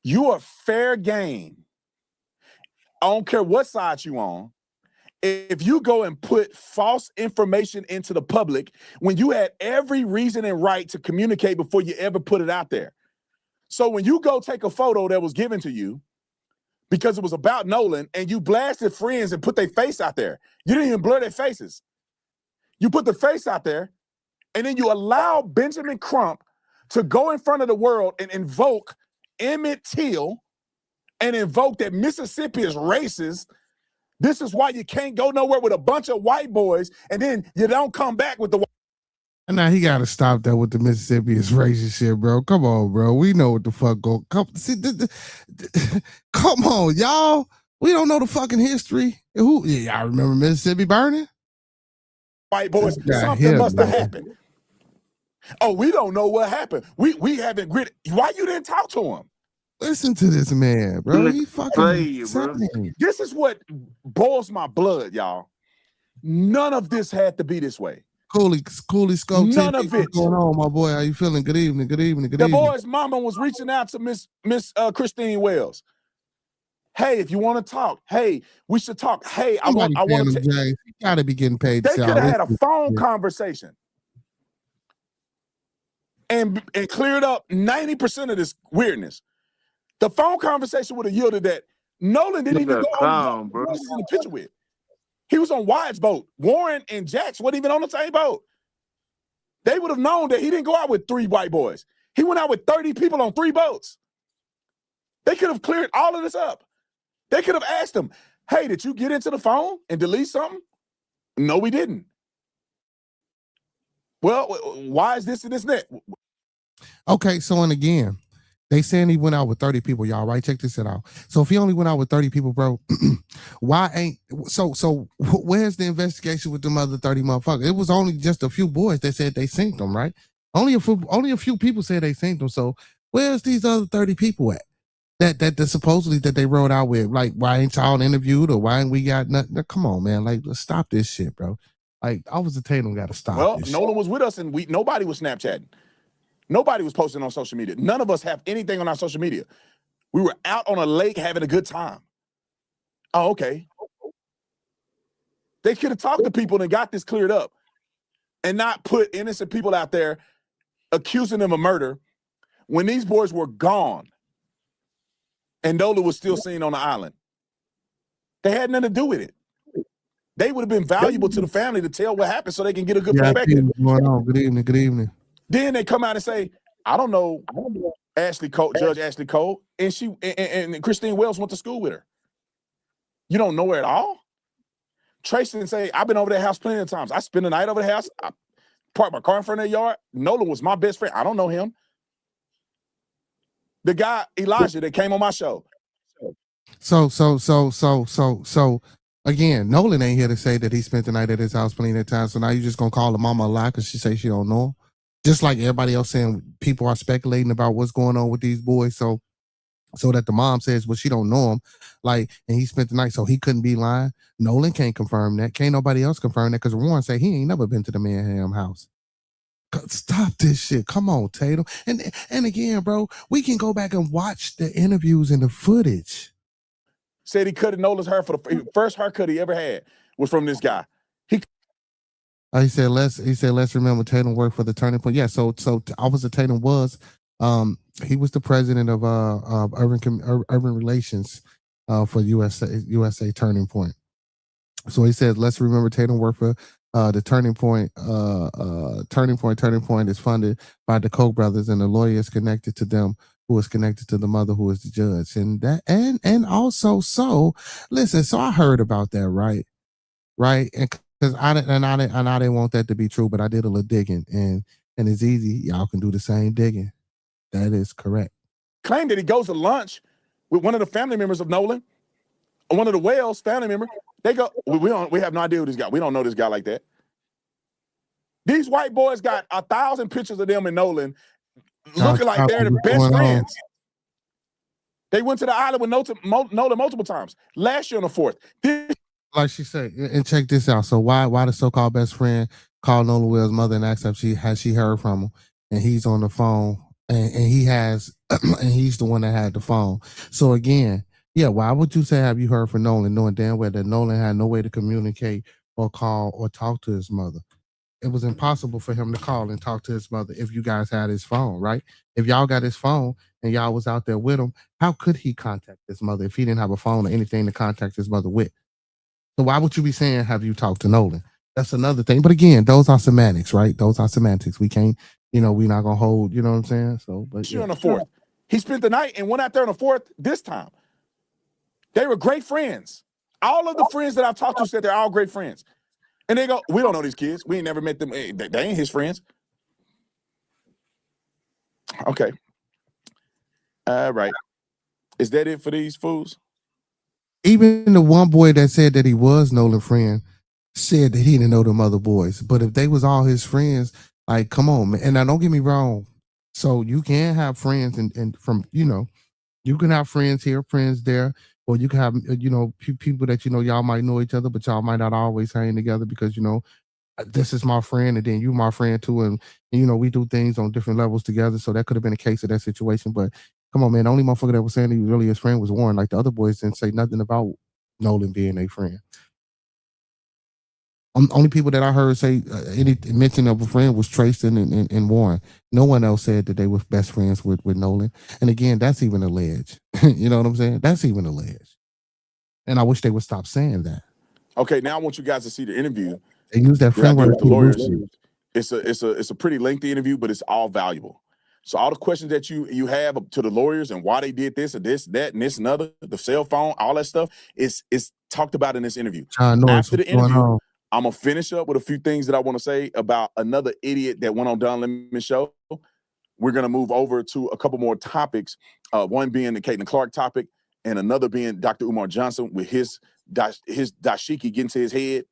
You are fair game. I don't care what side you on. If you go and put false information into the public when you had every reason and right to communicate before you ever put it out there. So when you go take a photo that was given to you because it was about Nolan and you blasted friends and put their face out there, you didn't even blur their faces. You put the face out there and then you allow Benjamin Crump to go in front of the world and invoke Emmett Till and invoke that Mississippi is racist. This is why you can't go nowhere with a bunch of white boys and then you don't come back with the white. And now he got to stop that with the Mississippi is racist shit, bro. Come on, bro. We know what the fuck go. Come on, y'all. We don't know the fucking history. Y'all remember Mississippi burning? White boys, something must have happened. Oh, we don't know what happened. We haven't gritted. Why you didn't talk to him? Listen to this man, bro. He fucking bro. This is what boils my blood, y'all. None of this had to be this way. Cooley Scope. None of it. What's going on, my boy? How you feeling? Good evening. Good evening. Good the evening. boy's mama was reaching out to Miss Christine Wells. Hey, if you want to talk, hey, we should talk. Hey, I want to. You gotta be getting paid. They could have had a phone conversation and cleared up 90% of this weirdness. The phone conversation would have yielded that Nolan didn't even go on who was in the picture with. He was on Wyatt's boat. Warren and Jax weren't even on the same boat. They would have known that he didn't go out with 3 white boys. He went out with 30 people on 3 boats. They could have cleared all of this up. They could have asked him, hey, did you get into the phone and delete something? No, we didn't. Well, why is this and this and that? Okay, so and again, They saying he went out with 30 people, y'all, right? Check this out. So if he only went out with 30 people, bro, why ain't where's the investigation with them other 30 motherfuckers? It was only just a few boys that said they synced them, right? Only a few people said they synced them. So where's these other 30 people at? That supposedly that they rode out with. Like, why ain't y'all interviewed, or why ain't we got nothing? Come on, man. Like, let's stop this shit, bro. Like, Officer Tatum got to stop. Well, this Nolan shit. was with us, and nobody was Snapchatting. Nobody was posting on social media. None of us have anything on our social media. We were out on a lake having a good time. Oh, okay. They could have talked to people and got this cleared up and not put innocent people out there accusing them of murder when these boys were gone and Nolan was still seen on the island. They had nothing to do with it. They would have been valuable to the family to tell what happened so they can get a good perspective. What's going on? Good evening. Good evening. Then they come out and say, I don't know Ashley Cole, Judge Ashley Cole, and she and Christine Wells went to school with her. You don't know her at all? Tracy and say, I've been over their house plenty of times. I spend the night over the house. I parked my car in front of their yard. Nolan was my best friend. I don't know him. The guy, Elijah, that came on my show. So again, Nolan ain't here to say that he spent the night at his house plenty of times. So now you just gonna call the mama a lie because she say she don't know him? Just like everybody else saying people are speculating about what's going on with these boys. So that the mom says, well, she don't know him, like, and he spent the night, so he couldn't be lying. Nolan can't confirm that. Can't nobody else confirm that because Warren say he ain't never been to the Manham house. Stop this shit. Come on, Tatum. And again, bro, we can go back and watch the interviews and the footage. Said he cut Nolan's hair for the first haircut he ever had was from this guy. He said, let's remember Tatum worked for the Turning Point. Yeah, so Officer Tatum was he was the president of urban relations for USA Turning Point. So he said, let's remember Tatum worked for the Turning Point. Turning Point is funded by the Koch brothers, and the lawyer is connected to them, who is connected to the mother, who is the judge. And that and also, so listen, so I heard about that, right? And because I didn't want that to be true, but I did a little digging, and it's easy. Y'all can do the same digging. That is correct. Claimed that he goes to lunch with one of the family members of Nolan, or one of the Wells family member. They go, we have no idea who this guy. We don't know this guy like that. These white boys got 1,000 pictures of them and Nolan looking like they're the best friends. They went to the island with Nolan multiple times. Last year on the 4th. Like she said, and check this out. So why the so-called best friend called Nolan Wells' mother and asked if she heard from him, and he's on the phone, and he has, and he's the one that had the phone. So again, yeah, why would you say have you heard from Nolan, knowing damn well that Nolan had no way to communicate or call or talk to his mother? It was impossible for him to call and talk to his mother if you guys had his phone, right? If y'all got his phone and y'all was out there with him, how could he contact his mother if he didn't have a phone or anything to contact his mother with? So why would you be saying, have you talked to Nolan? That's another thing. But again, those are semantics, right? Those are semantics. We can't, we're not going to hold, you know what I'm saying? So, but on the 4th. He spent the night and went out there on the 4th this time. They were great friends. All of the friends that I've talked to said they're all great friends. And they go, we don't know these kids. We ain't never met them. They ain't his friends. Okay. All right. Is that it for these fools? Even the one boy that said that he was Nolan's friend said that he didn't know them other boys. But if they was all his friends, like, come on, man. And now don't get me wrong. So you can have friends and from, you can have friends here, friends there, or you can have, people that, y'all might know each other, but y'all might not always hang together because, this is my friend and then you my friend too. And we do things on different levels together. So that could have been a case of that situation. But come on, man, the only motherfucker that was saying he was really his friend was Warren. Like the other boys didn't say nothing about Nolan being a friend. Only people that I heard say any mention of a friend was Tristan and Warren. No one else said that they were best friends with Nolan. And again, that's even alleged. You know what I'm saying? That's even alleged. And I wish they would stop saying that. Okay, now I want you guys to see the interview. They use that friend word with the lawyers. It's a pretty lengthy interview, but it's all valuable. So all the questions that you have to the lawyers and why they did this or this, that, and this and other, the cell phone, all that stuff is talked about in this interview. After the interview, I'm gonna finish up with a few things that I want to say about another idiot that went on Don Lemon's show. we're going to move over to a couple more topics, one being the Caitlin Clark topic and another being Dr. Umar Johnson with his dashiki getting to his head.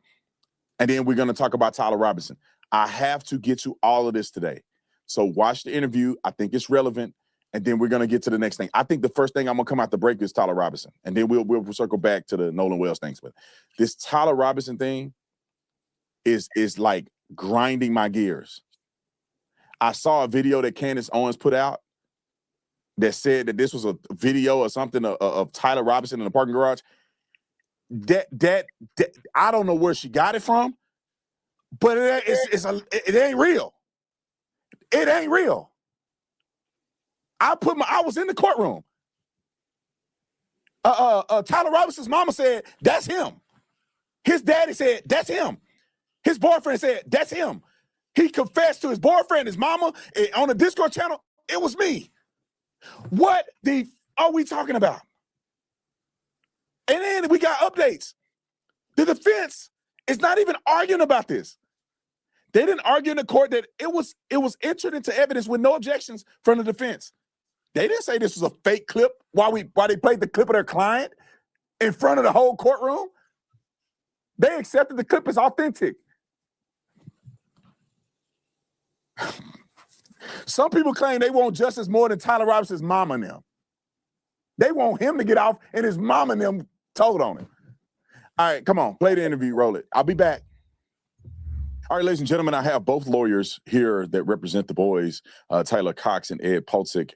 And then we're going to talk about Tyler Robinson. I have to get to all of this today. So watch the interview. I think it's relevant. And then we're going to get to the next thing. I think the first thing I'm going to come out the break is Tyler Robinson. And then we'll circle back to the Nolan Wells things. But this Tyler Robinson thing is like grinding my gears. I saw a video that Candace Owens put out that said that this was a video or something of Tyler Robinson in the parking garage. That I don't know where she got it from, but it ain't real. It ain't real. I was in the courtroom. Tyler Robinson's mama said, that's him. His daddy said, that's him. His boyfriend said, that's him. He confessed to his boyfriend, his mama, on the Discord channel, it was me. What the are we talking about? And then we got updates. The defense is not even arguing about this. They didn't argue in the court that it was entered into evidence with no objections from the defense. They didn't say this was a fake clip while they played the clip of their client in front of the whole courtroom. They accepted the clip as authentic. Some people claim they want justice more than Tyler Robinson's mama and them. They want him to get off and his mama and them told on him. All right, come on, play the interview, roll it. I'll be back. All right, ladies and gentlemen, I have both lawyers here that represent the boys, Tyler Cox and Ed Polczyk.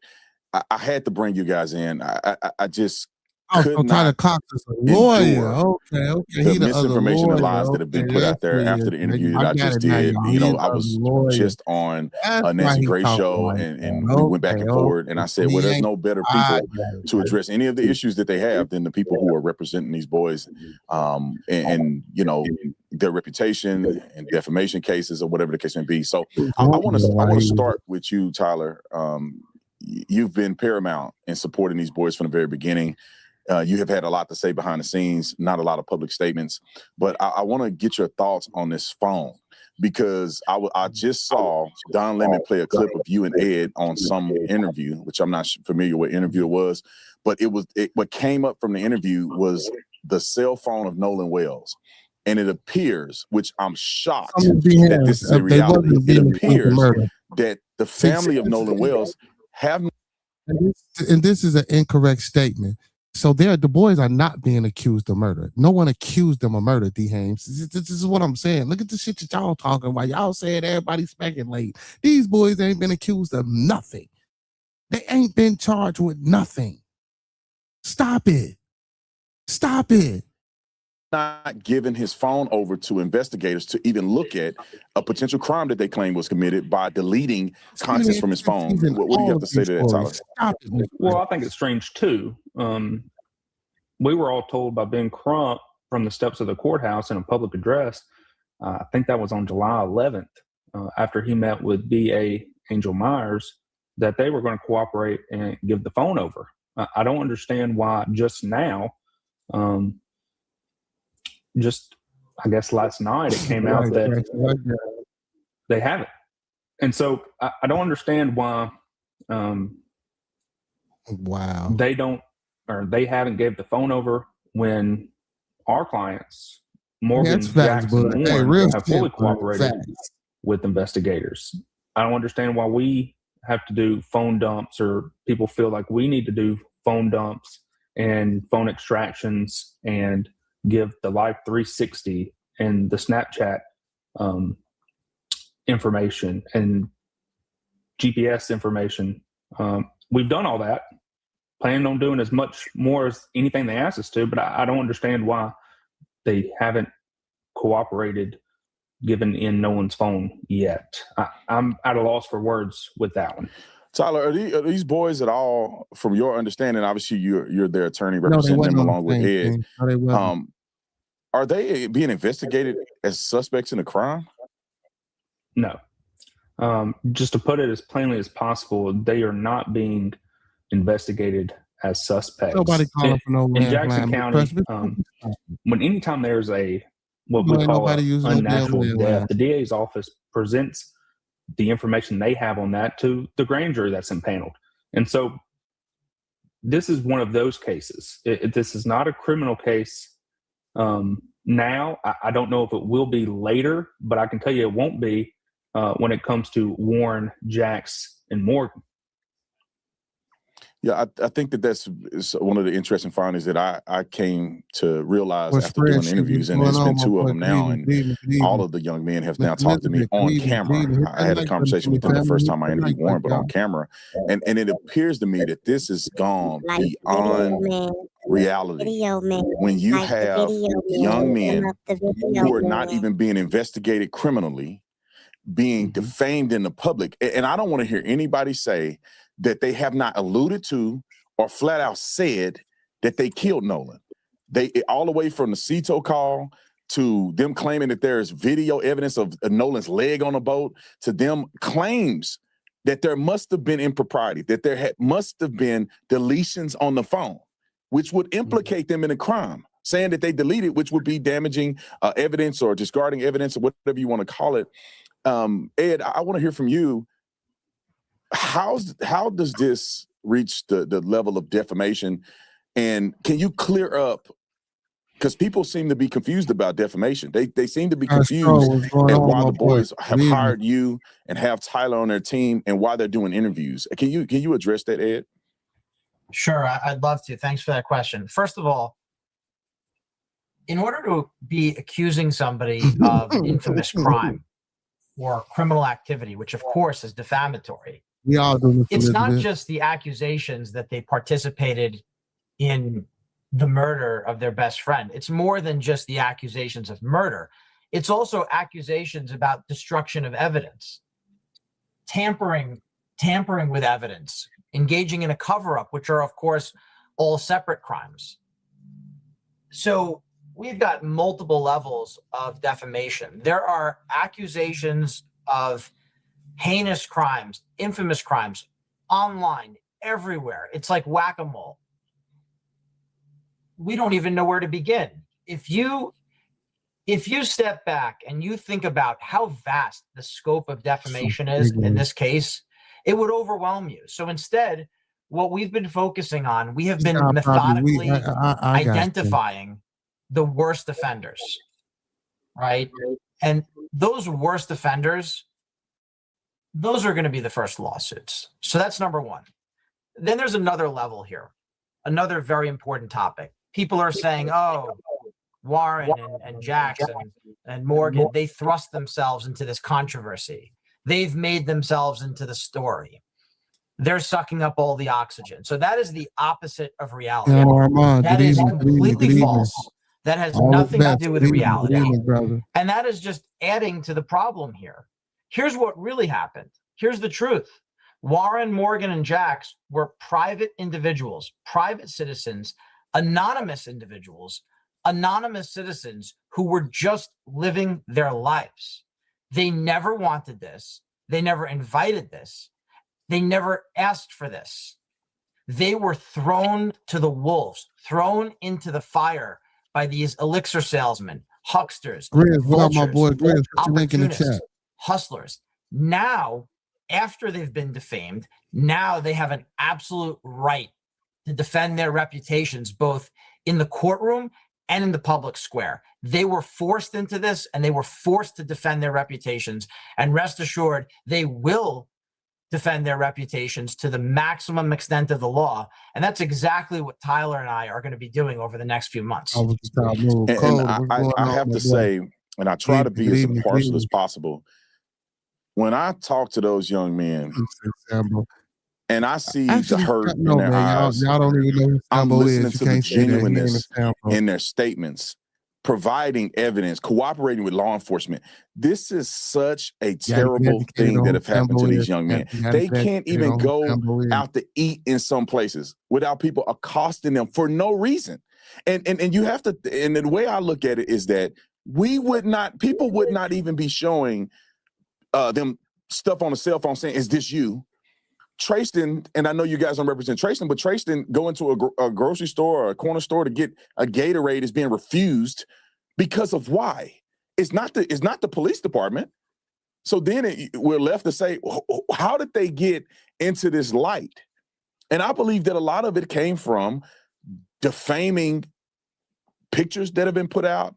I had to bring you guys in. I just could not. Tyler Cox is a lawyer. Okay. The misinformation and lies that have been put out there after the interview that I just did. I was just on Nancy Gray's show, and we went back and forward. And I said, well, there's no better people to address any of the issues that they have than the people who are representing these boys, and their reputation and defamation cases or whatever the case may be. So I want to start with you, Tyler. You've been paramount in supporting these boys from the very beginning. You have had a lot to say behind the scenes, not a lot of public statements, but I want to get your thoughts on this phone, because I just saw Don Lemon play a clip of you and Ed on some interview, which I'm not familiar what interview it was, but what came up from the interview was the cell phone of Nolan Wells. And it appears, which I'm shocked that this is a reality, it appears that the family of Nolan Wells have. And this is an incorrect statement. So the boys are not being accused of murder. No one accused them of murder, D. Hames. This is what I'm saying. Look at the shit that y'all talking about. Y'all saying everybody speculate. These boys ain't been accused of nothing. They ain't been charged with nothing. Stop it. Stop it. Not giving his phone over to investigators to even look at a potential crime that they claim was committed by deleting contents from his phone. What do you have to say to that, Tyler? Well, I think it's strange too. We were all told by Ben Crump from the steps of the courthouse in a public address, I think that was on July 11th, after he met with DA Angel Myers, that they were going to cooperate and give the phone over. I don't understand why just now, I guess last night it came out that they haven't. And so I don't understand why they haven't gave the phone over when our clients, Morgan, Jackson, and Warren, have fully cooperated with investigators. I don't understand why we have to do phone dumps, or people feel like we need to do phone dumps and phone extractions and give the Live 360 and the Snapchat information and GPS information. We've done all that, planning on doing as much more as anything they asked us to, but I don't understand why they haven't cooperated given in no one's phone yet. I'm at a loss for words with that one. Tyler, are these boys at all, from your understanding, obviously you're their attorney representing them along with Ed, are they being investigated as suspects in a crime? No. Just to put it as plainly as possible, they are not being investigated as suspects. Nobody calling for no in Jackson County. When anytime there's what we call an unnatural death, the DA's office presents the information they have on that to the grand jury that's impaneled. And so this is one of those cases. This is not a criminal case now. I don't know if it will be later, but I can tell you it won't be when it comes to Warren, Jax, and Morgan. Yeah, I think that's one of the interesting findings that I came to realize after doing interviews, and there's been 2 of them now, and all of the young men have now talked to me on camera. I had a conversation with them the first time I interviewed Warren, but on camera, and it appears to me that this has gone beyond reality. When you have young men who are not even being investigated criminally, being defamed in the public, and I don't want to hear anybody say that they have not alluded to or flat out said that they killed Nolan. They all the way from the Cito call to them claiming that there's video evidence of Nolan's leg on a boat to them claims that there must have been impropriety, that there must have been deletions on the phone, which would implicate them in a crime, saying that they deleted, which would be damaging evidence or discarding evidence or whatever you want to call it. Ed, I want to hear from you. How does this reach the level of defamation? And can you clear up, because people seem to be confused about defamation. They seem to be confused at why the boys have hired you and have Tyler on their team and why they're doing interviews. Can you address that, Ed? Sure, I'd love to. Thanks for that question. First of all, in order to be accusing somebody of an infamous crime or criminal activity, which of course is defamatory, it's not just the accusations that they participated in the murder of their best friend. It's more than just the accusations of murder. It's also accusations about destruction of evidence, tampering with evidence, engaging in a cover-up, which are, of course, all separate crimes. So we've got multiple levels of defamation. There are accusations of heinous crimes, infamous crimes, online, everywhere. It's like whack-a-mole. We don't even know where to begin. If you step back and you think about how vast the scope of defamation is in this case, it would overwhelm you. So instead, what we've been focusing on, we have been methodically identifying the worst offenders, right? And those worst offenders, those are going to be the first lawsuits. So that's number one. Then there's another level here, another very important topic. People are saying, oh, Warren and Jackson and Morgan, they thrust themselves into this controversy. They've made themselves into the story. They're sucking up all the oxygen. So that is the opposite of reality. That is completely false. That has nothing to do with reality. And that is just adding to the problem here. Here's what really happened. Here's the truth. Warren, Morgan, and Jax were private individuals, private citizens, anonymous individuals, anonymous citizens who were just living their lives. They never wanted this. They never invited this. They never asked for this. They were thrown to the wolves, thrown into the fire by these elixir salesmen, hucksters, vultures, opportunists, hustlers. Now, after they've been defamed, now they have an absolute right to defend their reputations, both in the courtroom and in the public square. They were forced into this, and they were forced to defend their reputations. And rest assured, they will defend their reputations to the maximum extent of the law. And that's exactly what Tyler and I are going to be doing over the next few months. And I have to say, and I try to be as impartial as possible, when I talk to those young men and I see the hurt in their eyes, y'all don't even know I'm listening to the genuineness in their statements, providing evidence, cooperating with law enforcement. This is such a terrible thing that have happened to these young men. They can't even go out to eat in some places without people accosting them for no reason. And you have to, and the way I look at it is that people would not even be showing them stuff on a cell phone saying, is this you? Trayston, and I know you guys don't represent Trayston, but Trayston going to a grocery store or a corner store to get a Gatorade is being refused because of why? It's not the police department. So then we're left to say, how did they get into this light? And I believe that a lot of it came from defaming pictures that have been put out,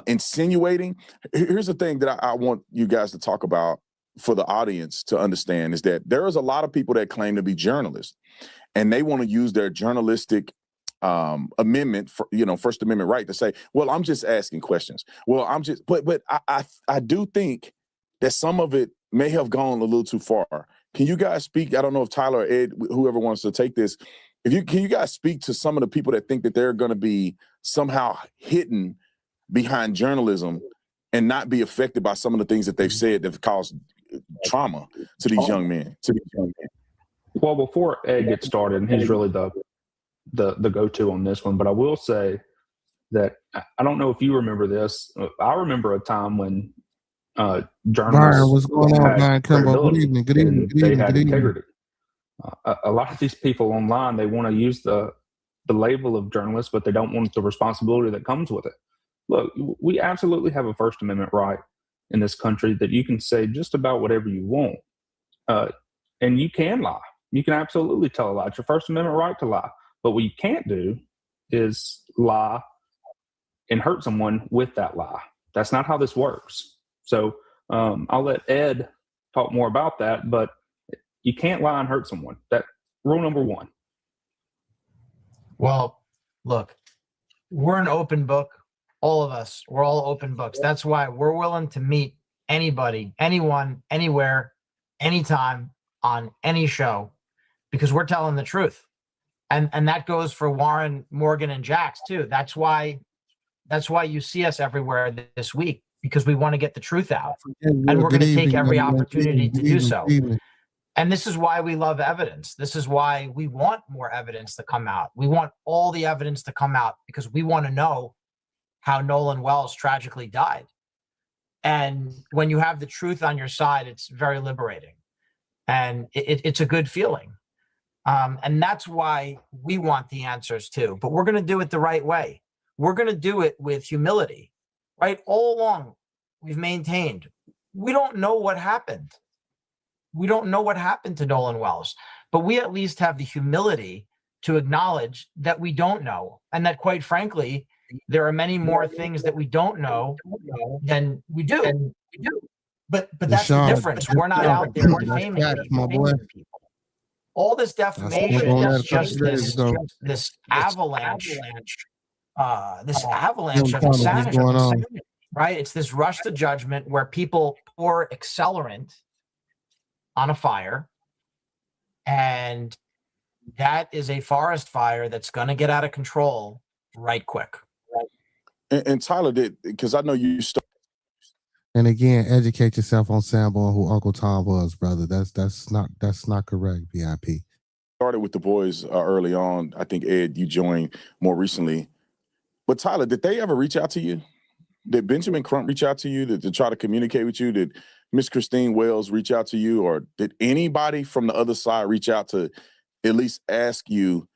insinuating. Here's the thing that I want you guys to talk about for the audience to understand is that there is a lot of people that claim to be journalists, and they want to use their journalistic amendment, First Amendment right to say, well, I'm just asking questions. Well, but I do think that some of it may have gone a little too far. Can you guys speak? I don't know if Tyler or Ed, whoever wants to take this, can you guys speak to some of the people that think that they're going to be somehow hidden behind journalism and not be affected by some of the things that they've said that have caused trauma to these young men? Well, before Ed gets started, and he's really the go-to on this one, but I will say that I don't know if you remember this. I remember a time when journalists what's going on, Brian Kimbo? Good evening. They had integrity. A lot of these people online, they want to use the label of journalist, but they don't want the responsibility that comes with it. Look, we absolutely have a First Amendment right in this country that you can say just about whatever you want, and you can lie. You can absolutely tell a lie. It's your First Amendment right to lie. But what you can't do is lie and hurt someone with that lie. That's not how this works. So I'll let Ed talk more about that, but you can't lie and hurt someone. That rule number one. Well, look, we're an open book. All of us, we're all open books. That's why we're willing to meet anybody, anyone, anywhere, anytime, on any show, because we're telling the truth. And that goes for Warren, Morgan, and Jax too. That's why you see us everywhere this week, because we want to get the truth out. And we're going to take every opportunity to do so. And this is why we love evidence. This is why we want more evidence to come out. We want all the evidence to come out because we want to know how Nolan Wells tragically died. And when you have the truth on your side, it's very liberating. And it's a good feeling. And that's why we want the answers too. But we're going to do it the right way. We're going to do it with humility, right? All along, we've maintained, we don't know what happened. We don't know what happened to Nolan Wells, but we at least have the humility to acknowledge that we don't know. And that, quite frankly, there are many more things that we don't know than we do. But that's the difference. We're not out there defaming people. All this defamation is just this avalanche of insanity, right? It's this rush to judgment where people pour accelerant on a fire, and that is a forest fire that's going to get out of control right quick. And Tyler did, because I know you started. And again, educate yourself on Sambo and who Uncle Tom was, brother. That's not correct. VIP started with the boys early on. I think Ed, you joined more recently. But Tyler, did they ever reach out to you? Did Benjamin Crump reach out to you to try to communicate with you? Did Miss Christine Wells reach out to you, or did anybody from the other side reach out to at least ask you,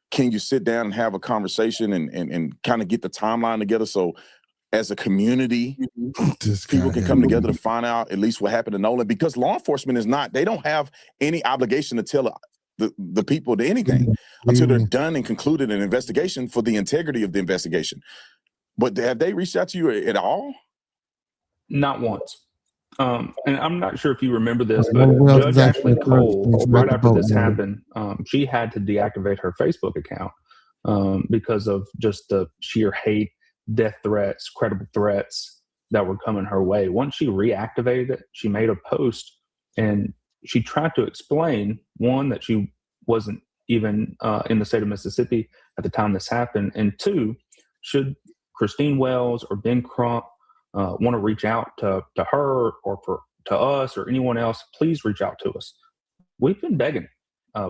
can you sit down and have a conversation and kind of get the timeline together so as a community, people can come together to find out at least what happened to Nolan? Because law enforcement they don't have any obligation to tell the people to anything until they're done and concluded an investigation for the integrity of the investigation. But have they reached out to you at all? Not once. And I'm not sure if you remember this, but Judge Ashley Cole, right after this happened, she had to deactivate her Facebook account because of just the sheer hate, death threats, credible threats that were coming her way. Once she reactivated it, she made a post and she tried to explain, one, that she wasn't even in the state of Mississippi at the time this happened, and two, should Christine Wells or Ben Crump want to reach out to her or to us or anyone else, please reach out to us. We've been begging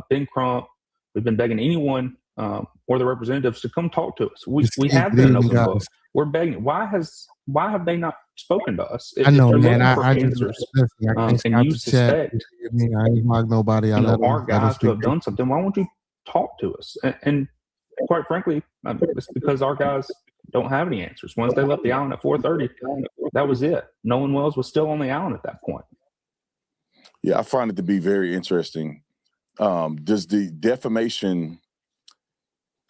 Ben Crump, we've been begging anyone or the representatives to come talk to us. We have been an open book. We're begging. Why have they not spoken to us? I know, man. I and you suspect I ain't mock nobody. our guys who have done something. Why won't you talk to us? And quite frankly, it's because our guys don't have any answers. Once they left the island at 4:30, that was it. Nolan Wells was still on the island at that point. Yeah, I find it to be very interesting. Does the defamation,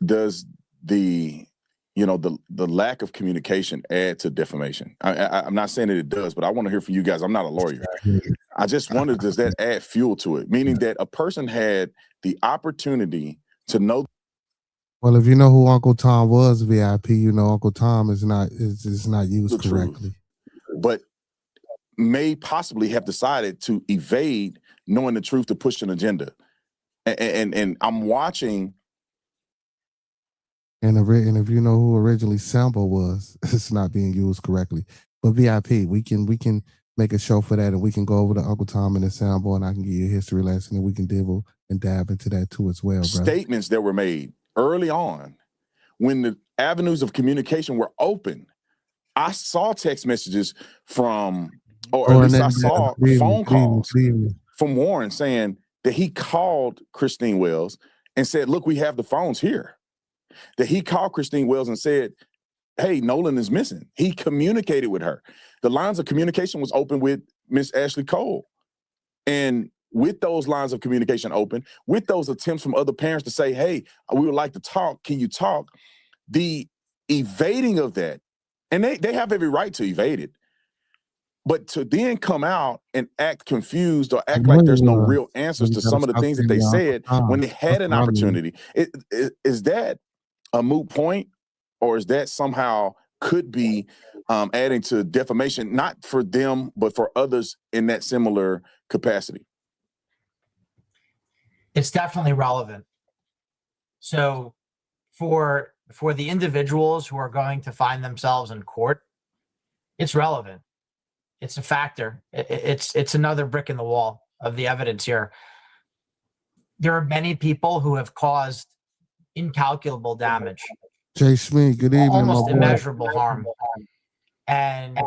does the lack of communication add to defamation? I'm not saying that it does, but I want to hear from you guys. I'm not a lawyer. I just wonder, does that add fuel to it? Meaning that a person had the opportunity to know. Well, if you know who Uncle Tom was, VIP, you know Uncle Tom is not used correctly. But may possibly have decided to evade knowing the truth to push an agenda. And I'm watching. And if you know who originally Sambo was, it's not being used correctly. But VIP, we can make a show for that, and we can go over to Uncle Tom and the Sambo, and I can give you a history lesson, and we can dibble and dab into that too as well, bro. Statements that were made early on when the avenues of communication were open. I saw text messages from, or at least I saw phone calls from Warren saying that he called Christine Wells and said, look, we have the phones here. That he called Christine Wells and said, hey, Nolan is missing. He communicated with her. The lines of communication was open with Miss Ashley Cole. And with those lines of communication open, with those attempts from other parents to say, hey, we would like to talk, can you talk? The evading of that, and they have every right to evade it, but to then come out and act confused or act like there's no real answers to some of the things that they said when they had an opportunity, is that a moot point, or is that somehow could be adding to defamation, not for them, but for others in that similar capacity? It's definitely relevant. So for the individuals who are going to find themselves in court, it's relevant. It's a factor. It's another brick in the wall of the evidence here. There are many people who have caused incalculable damage. Jay Schmee, good evening. Almost immeasurable harm. And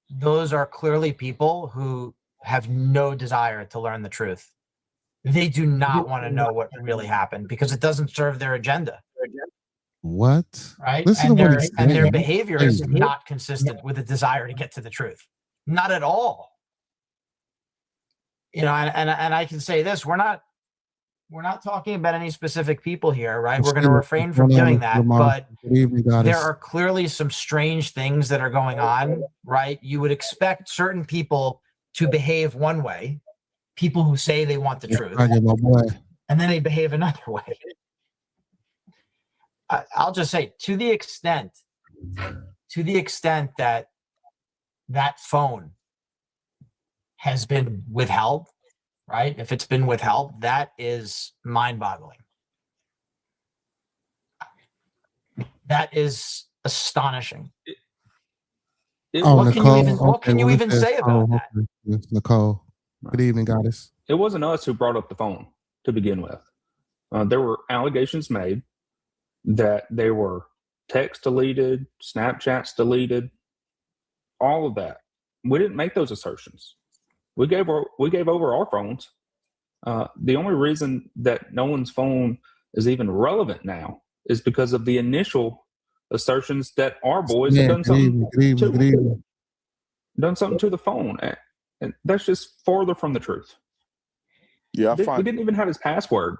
those are clearly people who have no desire to learn the truth. They do not want to know what really happened because it doesn't serve their agenda. What? Right? Listen to what he's And their saying. behavior is not consistent with a desire to get to the truth. Not at all. You know, and I can say this, we're not talking about any specific people here, right? We're going to refrain from doing that, but there are clearly some strange things that are going on, right? You would expect certain people to behave one way, people who say they want the truth, and then they behave another way. I'll just say, to the extent that that phone has been withheld, right? If it's been withheld, that is mind-boggling. That is astonishing. What can you even say about that? It's Nicole. Good evening, goddess. It wasn't us who brought up the phone to begin with. There were allegations made that they were text deleted, Snapchats deleted, all of that. We didn't make those assertions. We gave over our phones. The only reason that no one's phone is even relevant now is because of the initial assertions that our boys have done something to the phone. And that's just farther from the truth. Yeah, we didn't even have his password.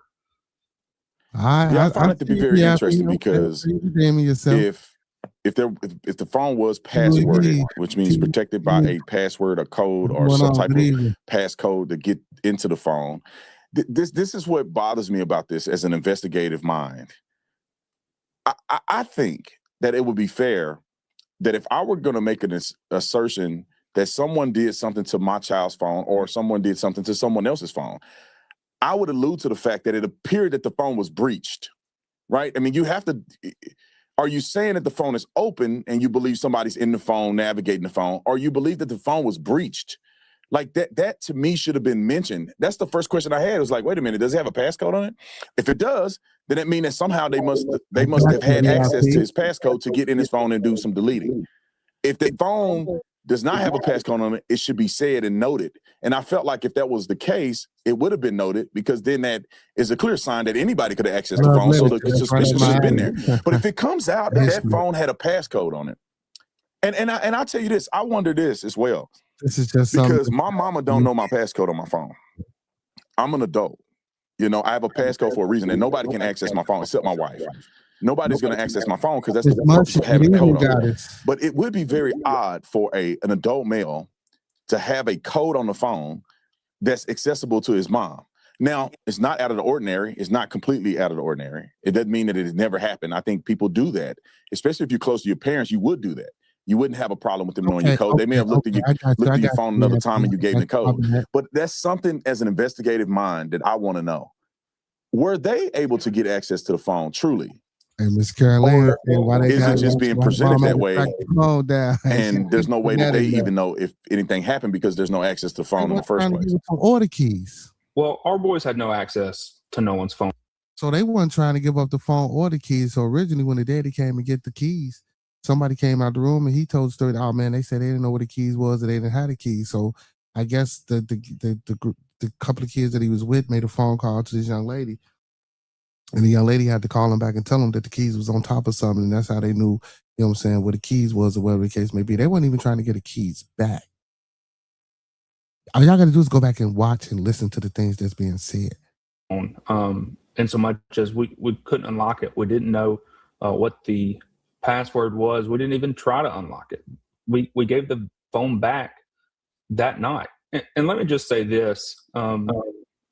I find it to be very interesting because if the phone was passworded, which means protected by a password, a code, or some type of passcode to get into the phone, this is what bothers me about this as an investigative mind. I think that it would be fair that if I were going to make an assertion that someone did something to my child's phone or someone did something to someone else's phone, I would allude to the fact that it appeared that the phone was breached, right? I mean, you have to, are you saying that the phone is open and you believe somebody's in the phone, navigating the phone, or you believe that the phone was breached? Like that to me should have been mentioned. That's the first question I had. It was like, wait a minute, does it have a passcode on it? If it does, then it means that somehow they must have had access to his passcode to get in his phone and do some deleting. If the phone does not have a passcode on it, it should be said and noted. And I felt like if that was the case, it would have been noted, because then that is a clear sign that anybody could have accessed the phone. So the suspicion should have been there. But if it comes out that that phone had a passcode on it, and I'll tell you this, I wonder this as well. This is just because my mama don't know my passcode on my phone. I'm an adult. You know, I have a passcode for a reason, and nobody can access my phone except my wife. Nobody's going to access my phone because that's the purpose of having a code on it. But it would be very odd for an adult male to have a code on the phone that's accessible to his mom. Now, it's not out of the ordinary. It's not completely out of the ordinary. It doesn't mean that it has never happened. I think people do that, especially if you're close to your parents. You would do that. You wouldn't have a problem with them knowing your code. They may have looked at your phone another time and you gave them the code. But that's something as an investigative mind that I want to know. Were they able to get access to the phone truly? And Miss Caroline, or is it just being presented that way? And there's no way that they even know if anything happened because there's no access to the phone in the first place. Or the keys. Well, our boys had no access to no one's phone. So they weren't trying to give up the phone or the keys. So originally when the daddy came and get the keys, somebody came out the room and he told the story, oh man, they said they didn't know where the keys was, and they didn't have the keys. So I guess the couple of kids that he was with made a phone call to this young lady. And the young lady had to call him back and tell him that the keys was on top of something. And that's how they knew, you know what I'm saying, where the keys was or whatever the case may be. They weren't even trying to get the keys back. All y'all got to do is go back and watch and listen to the things that's being said. And so much as we couldn't unlock it, we didn't know what the password was. We didn't even try to unlock it. We gave the phone back that night. And let me just say this.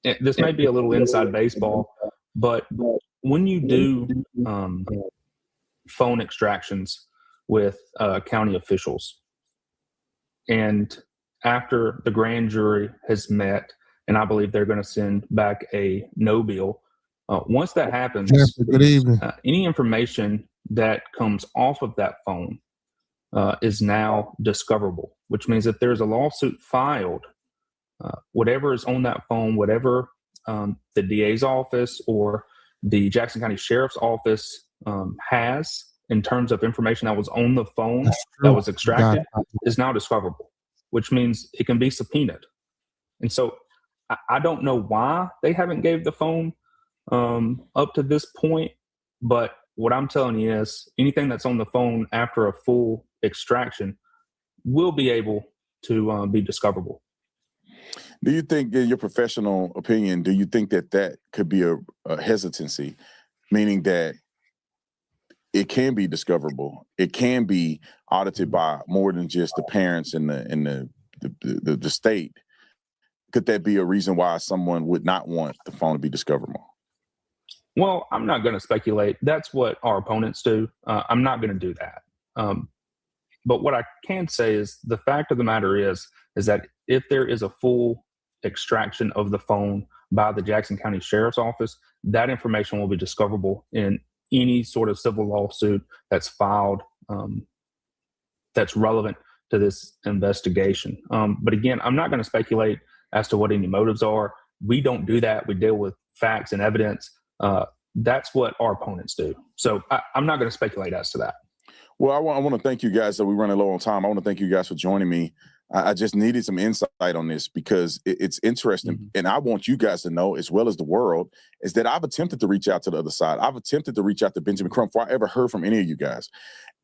This may be a little inside baseball, but when you do phone extractions with county officials, and after the grand jury has met, and I believe they're going to send back a no bill, once that happens, good evening. Any information that comes off of that phone is now discoverable, which means if there's a lawsuit filed, whatever is on that phone, whatever the DA's office or the Jackson County Sheriff's Office has in terms of information that was on the phone that was extracted is now discoverable, which means it can be subpoenaed. And so I don't know why they haven't gave the phone up to this point, but what I'm telling you is anything that's on the phone after a full extraction will be able to be discoverable. Do you think, in your professional opinion, do you think that that could be a hesitancy, meaning that it can be discoverable, it can be audited by more than just the parents and the state? Could that be a reason why someone would not want the phone to be discoverable? Well, I'm not going to speculate. That's what our opponents do. I'm not going to do that. But what I can say is the fact of the matter is that if there is a full extraction of the phone by the Jackson County Sheriff's Office, that information will be discoverable in any sort of civil lawsuit that's filed that's relevant to this investigation. But again, I'm not going to speculate as to what any motives are. We don't do that. We deal with facts and evidence. That's what our opponents do. So I'm not going to speculate as to that. Well, I want to thank you guys. So we're running low on time. I want to thank you guys for joining me. I just needed some insight on this because it's interesting. Mm-hmm. And I want you guys to know, as well as the world, is that I've attempted to reach out to the other side. I've attempted to reach out to Benjamin Crump before I ever heard from any of you guys.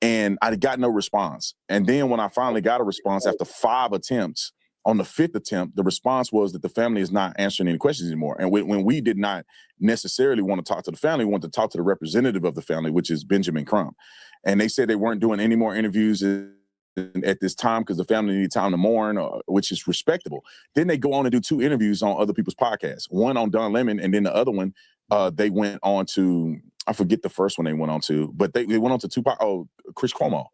And I got no response. And then when I finally got a response after 5 attempts, on the 5th attempt, the response was that the family is not answering any questions anymore. And when we did not necessarily want to talk to the family, we wanted to talk to the representative of the family, which is Benjamin Crump. And they said they weren't doing any more interviews at this time because the family needed time to mourn, which is respectable. Then they go on and do 2 interviews on other people's podcasts, one on Don Lemon, and then the other one, they went on to, I forget the first one they went on to, but they went on to Tupac, Chris Cuomo.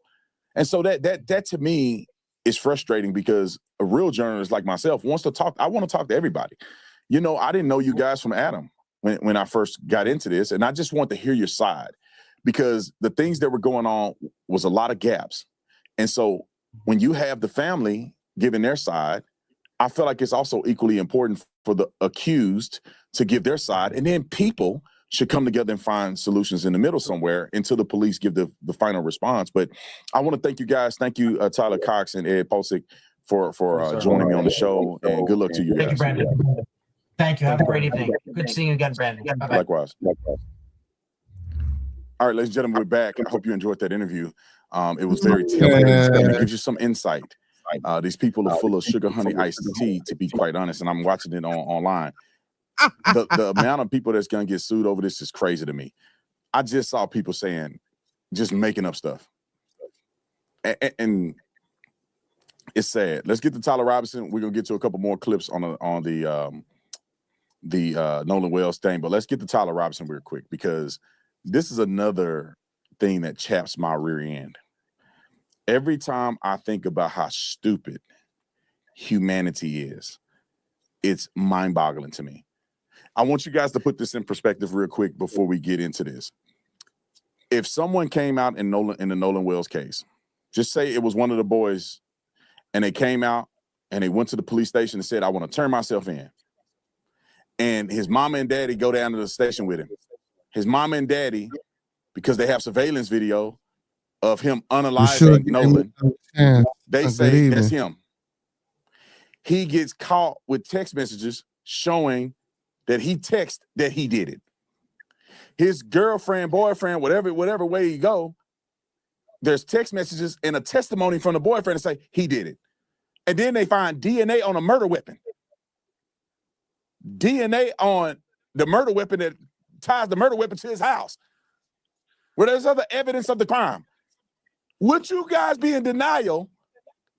And so that to me is frustrating because a real journalist like myself wants to talk. I want to talk to everybody. You know, I didn't know you guys from Adam when I first got into this, and I just want to hear your side because the things that were going on was a lot of gaps. And so when you have the family giving their side, I feel like it's also equally important for the accused to give their side. And then people should come together and find solutions in the middle somewhere until the police give the final response. But I want to thank you guys. Thank you, Tyler Cox and Ed Posick, for joining me on the show, and good luck to you guys. Thank you, Brandon. Thank you. Have a great evening. Good seeing you again, Brandon. Bye-bye. Likewise. All right, ladies and gentlemen, we're back. I hope you enjoyed that interview. It was very telling, and it gives you some insight. These people are full of sugar, honey, iced tea, to be quite honest, and I'm watching it online. The amount of people that's going to get sued over this is crazy to me. I just saw people saying, just making up stuff. And it's sad. Let's get to Tyler Robinson. We're going to get to a couple more clips on the Nolan Wells thing, but let's get to Tyler Robinson real quick, because this is another thing that chaps my rear end. Every time I think about how stupid humanity is, it's mind-boggling to me. I want you guys to put this in perspective real quick before we get into this. If someone came out in the Nolan Wells case, just say it was one of the boys, and they came out and they went to the police station and said, I want to turn myself in. And his mama and daddy go down to the station with him. His mama and daddy, because they have surveillance video of him unaliving Nolan, they say that's him. He gets caught with text messages showing that he texted that he did it. His girlfriend, boyfriend, whatever way you go, there's text messages and a testimony from the boyfriend to say he did it. And then they find DNA on a murder weapon. DNA on the murder weapon that ties the murder weapon to his house, where there's other evidence of the crime. Would you guys be in denial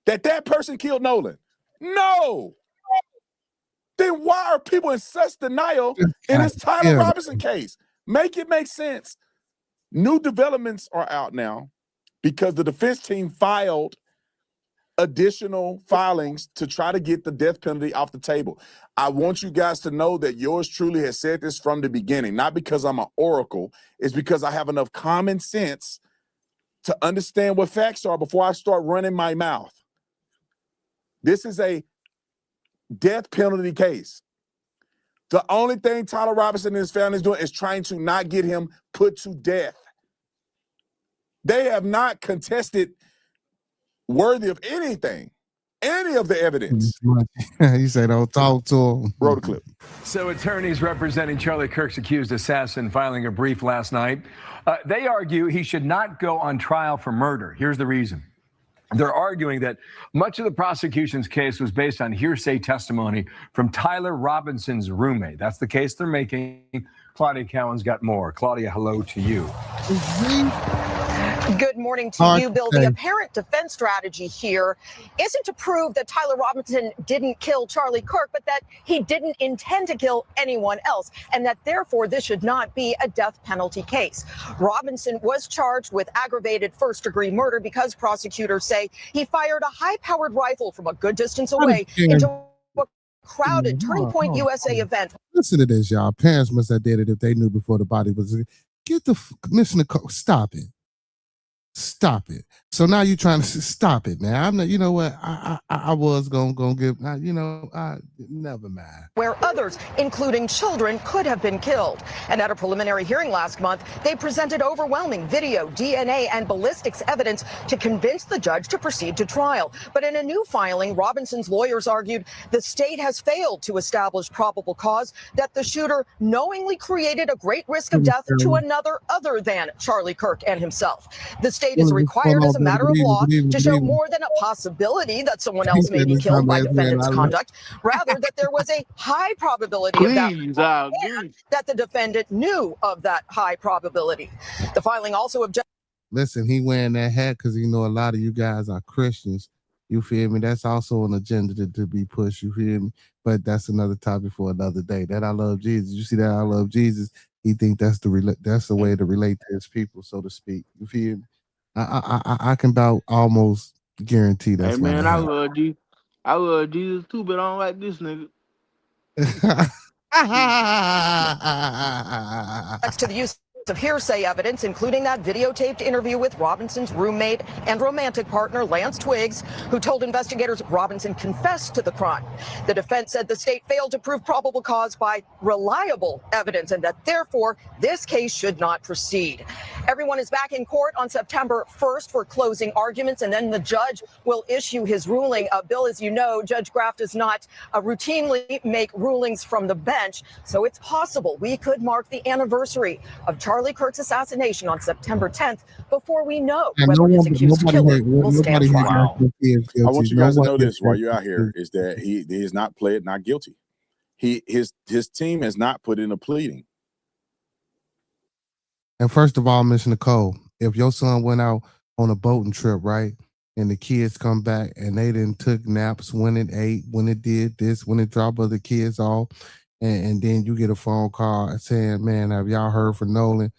that that person killed Nolan? No. Then why are people in such denial in this Tyler Robinson case? Make it make sense. New developments are out now because the defense team filed additional filings to try to get the death penalty off the table. I want you guys to know that yours truly has said this from the beginning, not because I'm an oracle, it's because I have enough common sense to understand what facts are before I start running my mouth. This is a death penalty case. The only thing Tyler Robinson and his family is doing is trying to not get him put to death. They have not contested worthy of anything, any of the evidence. You say don't talk to him. Roll the clip. So attorneys representing Charlie Kirk's accused assassin filing a brief last night. They argue he should not go on trial for murder. Here's the reason. They're arguing that much of the prosecution's case was based on hearsay testimony from Tyler Robinson's roommate. That's the case they're making. Claudia Cowan's got more. Claudia, hello to you. Good morning to you, Bill. The apparent defense strategy here isn't to prove that Tyler Robinson didn't kill Charlie Kirk, but that he didn't intend to kill anyone else, and that therefore this should not be a death penalty case. Robinson was charged with aggravated first-degree murder because prosecutors say he fired a high-powered rifle from a good distance away into a crowded Turning Point USA event. Listen to this, y'all. Parents must have did it if they knew before the body was. Get the Commissioner. Stop it. Stop it. So now you're trying to stop it, man. I'm not, you know what? I was gonna give, never mind. Where others, including children, could have been killed. And at a preliminary hearing last month, they presented overwhelming video, DNA, and ballistics evidence to convince the judge to proceed to trial. But in a new filing, Robinson's lawyers argued the state has failed to establish probable cause, that the shooter knowingly created a great risk of death to another other than Charlie Kirk and himself. The state is required as a matter of law to show more than a possibility that someone else may be killed by defendant's conduct, rather that there was a high probability of that, and that the defendant knew of that high probability. The filing also objects. Listen, he wearing that hat because he know a lot of you guys are Christians. You feel me? That's also an agenda to be pushed. You feel me? But that's another topic for another day. That I love Jesus. You see that I love Jesus? He think that's the way to relate to his people, so to speak. You feel me? I can about almost guarantee that's. Hey man, I love Jesus. I love Jesus too, but I don't like this nigga. To the use of hearsay evidence, including that videotaped interview with Robinson's roommate and romantic partner, Lance Twiggs, who told investigators Robinson confessed to the crime. The defense said the state failed to prove probable cause by reliable evidence and that therefore this case should not proceed. Everyone is back in court on September 1st for closing arguments, and then the judge will issue his ruling. Bill, as you know, Judge Graff does not routinely make rulings from the bench, so it's possible we could mark the anniversary of Charlie Kirk's assassination on September 10th before we know whether his accused killer will stand trial. I want you guys to know this while you're out here is that he has not pled not guilty. His team has not put in a pleading. And first of all, Miss Nicole, if your son went out on a boating trip, right, and the kids come back and they didn't took naps when it ate, when it did this, when it dropped other kids off, and then you get a phone call saying, man, have y'all heard from Nolan?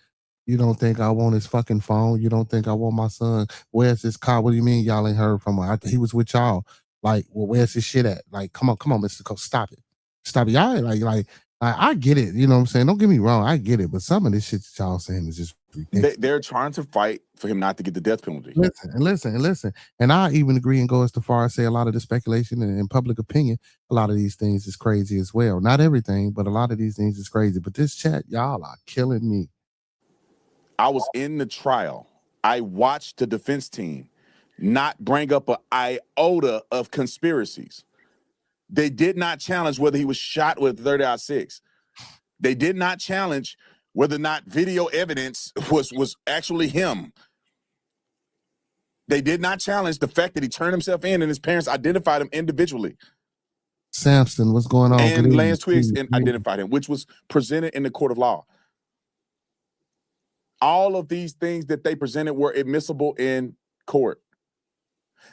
You don't think I want his fucking phone? You don't think I want my son? Where's his car? What do you mean y'all ain't heard from him? He was with y'all. Like, well, where's his shit at? Like, come on, Mr. Cole, stop it. Stop it. Y'all like I get it. You know what I'm saying? Don't get me wrong. I get it. But some of this shit that y'all saying is just ridiculous. They're trying to fight for him not to get the death penalty. Listen. And I even agree and go as far as say a lot of the speculation and public opinion, a lot of these things is crazy as well. Not everything, but a lot of these things is crazy. But this chat, y'all are killing me. I was in the trial. I watched the defense team not bring up an iota of conspiracies. They did not challenge whether he was shot with 30-06. They did not challenge whether or not video evidence was actually him. They did not challenge the fact that he turned himself in and his parents identified him individually. Samson, what's going on? And Lance Twiggs identified him, which was presented in the court of law. All of these things that they presented were admissible in court.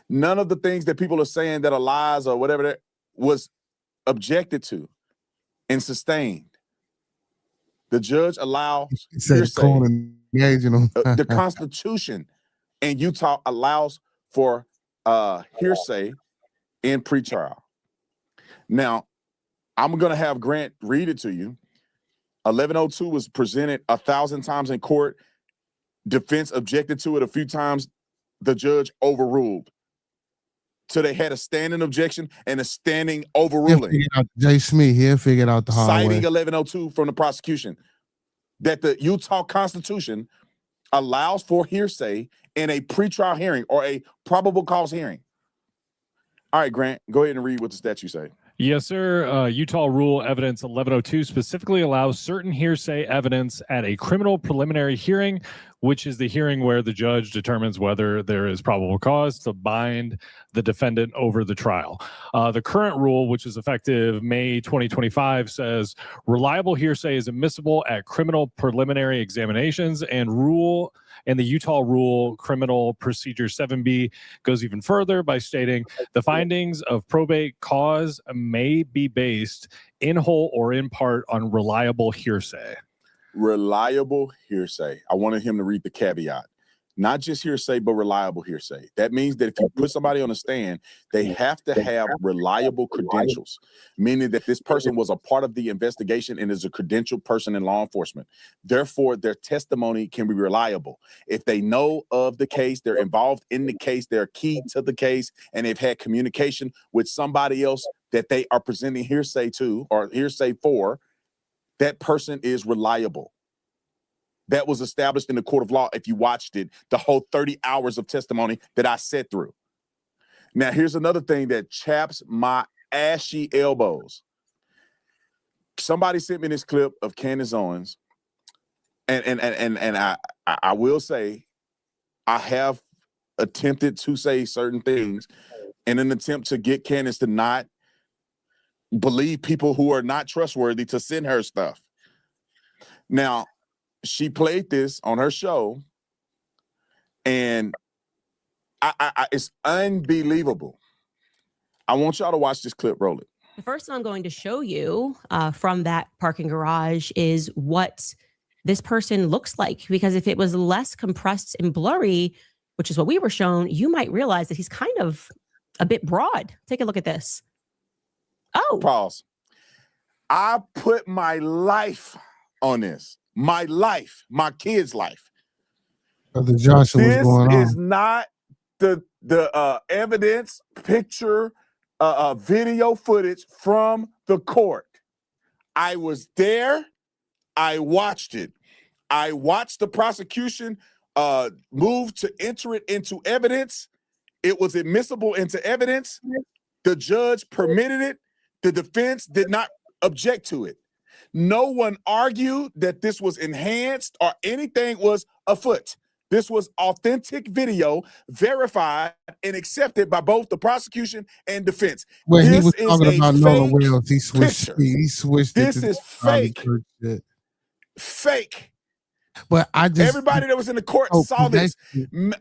None of the things that people are saying that are lies or whatever that was objected to and sustained. The judge allows hearsay. The Constitution in Utah allows for hearsay in pretrial. Now, I'm going to have Grant read it to you. 1102 was presented 1,000 times in court. Defense objected to it a few times. The judge overruled. So they had a standing objection and a standing overruling. Jay Smith here figured out the hard way. Citing 1102 from the prosecution that the Utah Constitution allows for hearsay in a pretrial hearing or a probable cause hearing. All right, Grant, go ahead and read what the statute say. Yes, sir. Utah Rule Evidence 1102 specifically allows certain hearsay evidence at a criminal preliminary hearing, which is the hearing where the judge determines whether there is probable cause to bind the defendant over the trial. The current rule, which is effective May 2025, says reliable hearsay is admissible at criminal preliminary examinations, and the Utah Rule Criminal Procedure 7B goes even further by stating the findings of probate cause may be based in whole or in part on reliable hearsay. Reliable hearsay. I wanted him to read the caveat. Not just hearsay, but reliable hearsay. That means that if you put somebody on a stand, they have to have reliable credentials, meaning that this person was a part of the investigation and is a credentialed person in law enforcement. Therefore, their testimony can be reliable. If they know of the case, they're involved in the case, they're key to the case, and they've had communication with somebody else that they are presenting hearsay to or hearsay for, that person is reliable. That was established in the court of law. If you watched it, the whole 30 hours of testimony that I sat through. Now, here's another thing that chaps my ashy elbows. Somebody sent me this clip of Candace Owens, and I will say, I have attempted to say certain things in an attempt to get Candace to not believe people who are not trustworthy to send her stuff. Now, she played this on her show, and it's unbelievable. I want y'all to watch this clip. Roll it. The first one I'm going to show you from that parking garage is what this person looks like, because if it was less compressed and blurry, which is what we were shown, you might realize that he's kind of a bit broad. Take a look at this. Oh. Pause. I put my life on this. my life, my kid's life. Brother Joshua, what's This going on? is not the evidence, picture, video footage from the court. I was there. I watched it. I watched the prosecution move to enter it into evidence. It was admissible into evidence. The judge permitted it. The defense did not object to it. No one argued that this was enhanced or anything was afoot. This was authentic video, verified and accepted by both the prosecution and defense. When this he was is talking a about Nola fake Wills, he switched. picture. He switched. This it to is fake. shit. Fake. But I just everybody that was in the court saw this.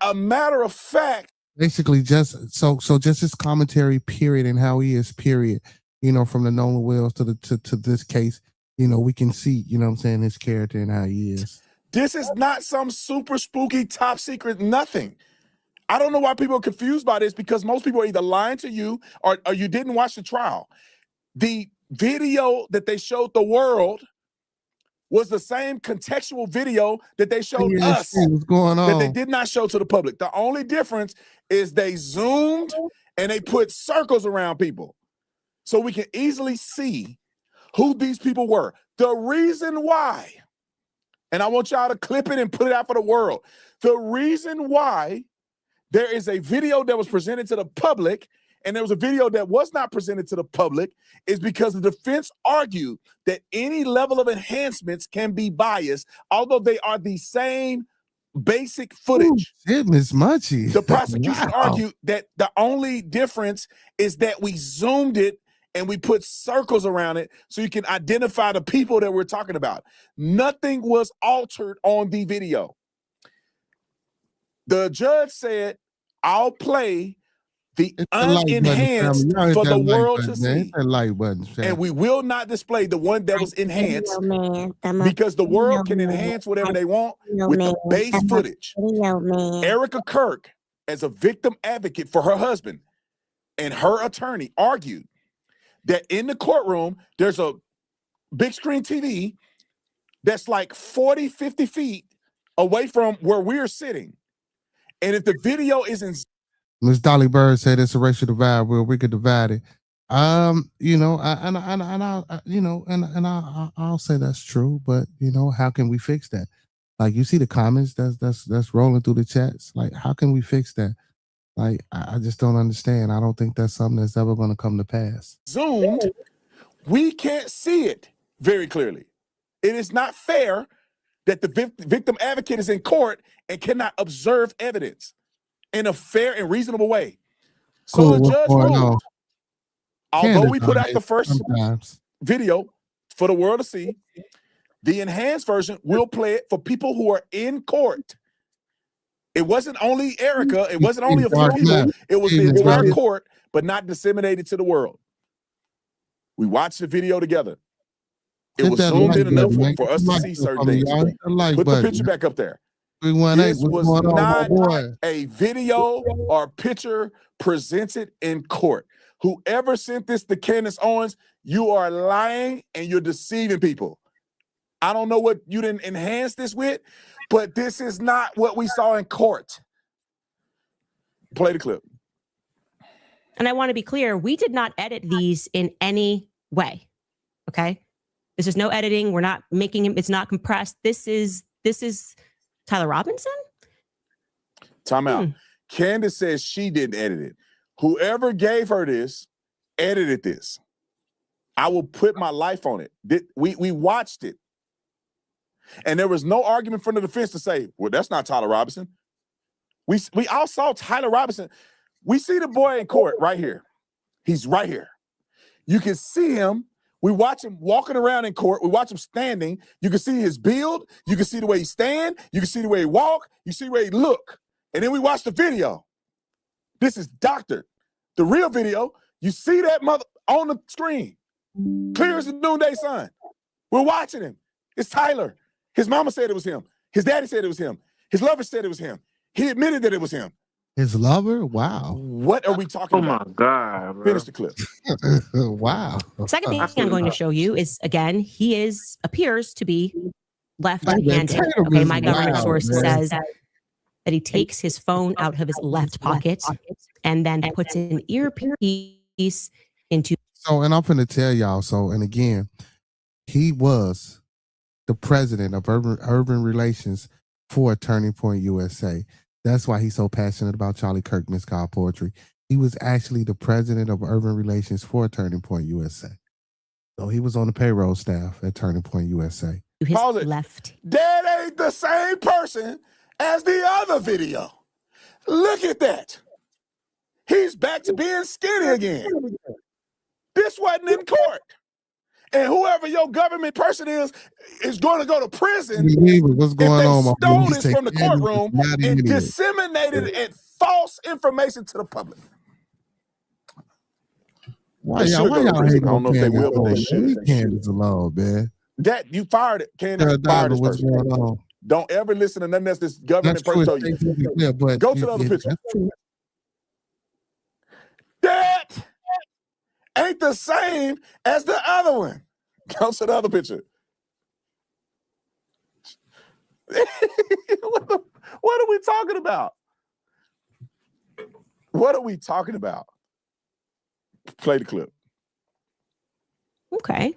A matter of fact, basically just so just his commentary period and how he is period. You know, from the Nola Wills to this case, you know, we can see, you know what I'm saying, his character and how he is. This is not some super spooky, top secret, nothing. I don't know why people are confused by this, because most people are either lying to you or you didn't watch the trial. The video that they showed the world was the same contextual video that they showed us what's going on? that they did not show to the public. The only difference is they zoomed and they put circles around people so we can easily see who these people were. The reason why, and I want y'all to clip it and put it out for the world. The reason why there is a video that was presented to the public and there was a video that was not presented to the public is because the defense argued that any level of enhancements can be biased, although they are the same basic footage. Miss Munchie. The prosecution Wow. argued that the only difference is that we zoomed it and we put circles around it so you can identify the people that we're talking about. Nothing was altered on the video. The judge said, I'll play the unenhanced for the world to see. And we will not display the one that was enhanced because the world can enhance whatever they want with the base footage. Erica Kirk, as a victim advocate for her husband and her attorney, argued that in the courtroom, there's a big screen TV that's like 40, 50 feet away from where we're sitting. And if the video isn't... Miss Dolly Bird said it's a racial divide where we could divide it. You know, I'll say that's true, but you know, how can we fix that? Like, you see the comments that's rolling through the chats. Like, how can we fix that? Like, I just don't understand. I don't think that's something that's ever going to come to pass. Zoomed, we can't see it very clearly. It is not fair that the victim advocate is in court and cannot observe evidence in a fair and reasonable way. So the judge ruled, although we put out the first video for the world to see, the enhanced version will play it for people who are in court. It wasn't only Erica. It wasn't only a few people. It was the entire court, but not disseminated to the world. We watched the video together. It was zoomed in enough for us to see certain things. Put the picture back up there. This was not a video or picture presented in court. Whoever sent this to Candace Owens, you are lying and you're deceiving people. I don't know what you didn't enhance this with, but this is not what we saw in court. Play the clip. And I want to be clear, we did not edit these in any way. Okay? This is no editing. We're not making it, it's not compressed. This is Tyler Robinson? Time out. Candace says she didn't edit it. Whoever gave her this, edited this. I will put my life on it. We watched it. And there was no argument from the defense to say, well, that's not Tyler Robinson. We all saw Tyler Robinson. We see the boy in court right here. He's right here. You can see him. We watch him walking around in court. We watch him standing. You can see his build. You can see the way he stand. You can see the way he walk. You see the way he look. And then we watch the video. This is doctored. The real video, you see that mother on the screen. Clear as the noonday sun. We're watching him. It's Tyler. His mama said it was him. His daddy said it was him. His lover said it was him. He admitted that it was him. His lover? Wow. What are we talking about? Oh my God, bro. Finish the clip. Wow. Second thing I'm going to show you is, again, he appears to be left-handed. Okay, my government source says that he takes his phone out of his left pocket and then puts an earpiece into. So, and I'm going to tell y'all. So, and again, he was the president of urban relations for Turning Point USA. That's why he's so passionate about Charlie Kirk Miscall poetry. He was actually the president of urban relations for Turning Point USA. So he was on the payroll staff at Turning Point USA. His left. That ain't the same person as the other video. Look at that. He's back to being skinny again. This wasn't in court. And whoever your government person is going to go to prison What's going on, if they stole this from the courtroom and disseminated false information to the public. Why y'all hate? I don't know if they will, but they should. Leave Candace alone, man. That you fired it, Candace. Fired this person. Going on? Don't ever listen to nothing else this government person told you. Yeah, but go to the other picture. That ain't the same as the other one. Go to the other picture. What are we talking about? What are we talking about? Play the clip. Okay.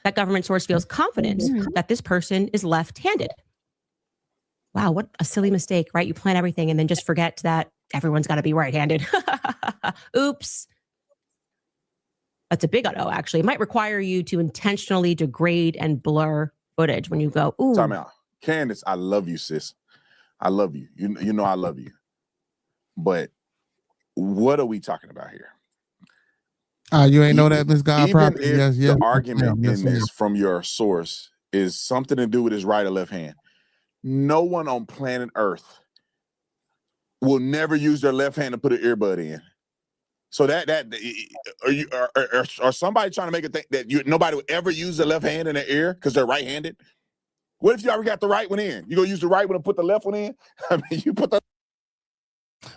That government source feels confident that this person is left-handed. Wow, what a silly mistake, right? You plan everything and then just forget that everyone's got to be right-handed. Oops. That's a big O, actually. It might require you to intentionally degrade and blur footage when you go, ooh. Time out. Candace, I love you, sis. I love you. You know I love you. But what are we talking about here? You ain't know that, Ms. God property. If the argument in this from your source is something to do with his right or left hand, no one on planet Earth will never use their left hand to put an earbud in. So are somebody trying to make it think that nobody would ever use the left hand in their ear because they're right-handed? What if you already got the right one in? You gonna use the right one and put the left one in? I mean, you put the.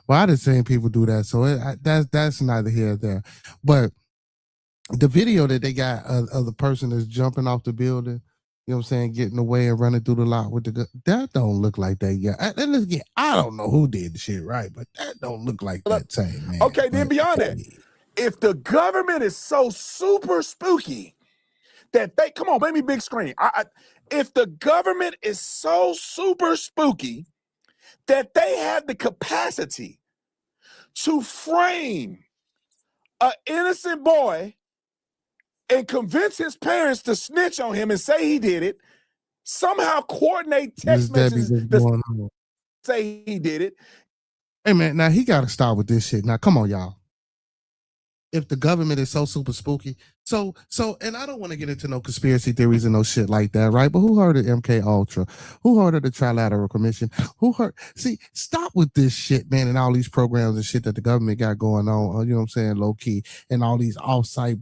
Well, I just seen people do that, so that's neither here nor there. But the video that they got of the person that's jumping off the building, you know what I'm saying, getting away and running through the lot with the gun, that don't look like that. Yeah, and again, I don't know who did the shit right, but that don't look like that same man. Okay, then beyond that, if the government is so super spooky that they come on, make me big screen. If the government is so super spooky that they have the capacity to frame an innocent boy and convince his parents to snitch on him and say he did it, somehow coordinate text messages that say he did it. Hey, man, now he got to start with this shit. Now, come on, y'all. If the government is so super spooky, so, and I don't want to get into no conspiracy theories and no shit like that, right? But who heard of MK Ultra? Who heard of the Trilateral Commission? See, stop with this shit, man, and all these programs and shit that the government got going on, you know what I'm saying, low key, and all these off-site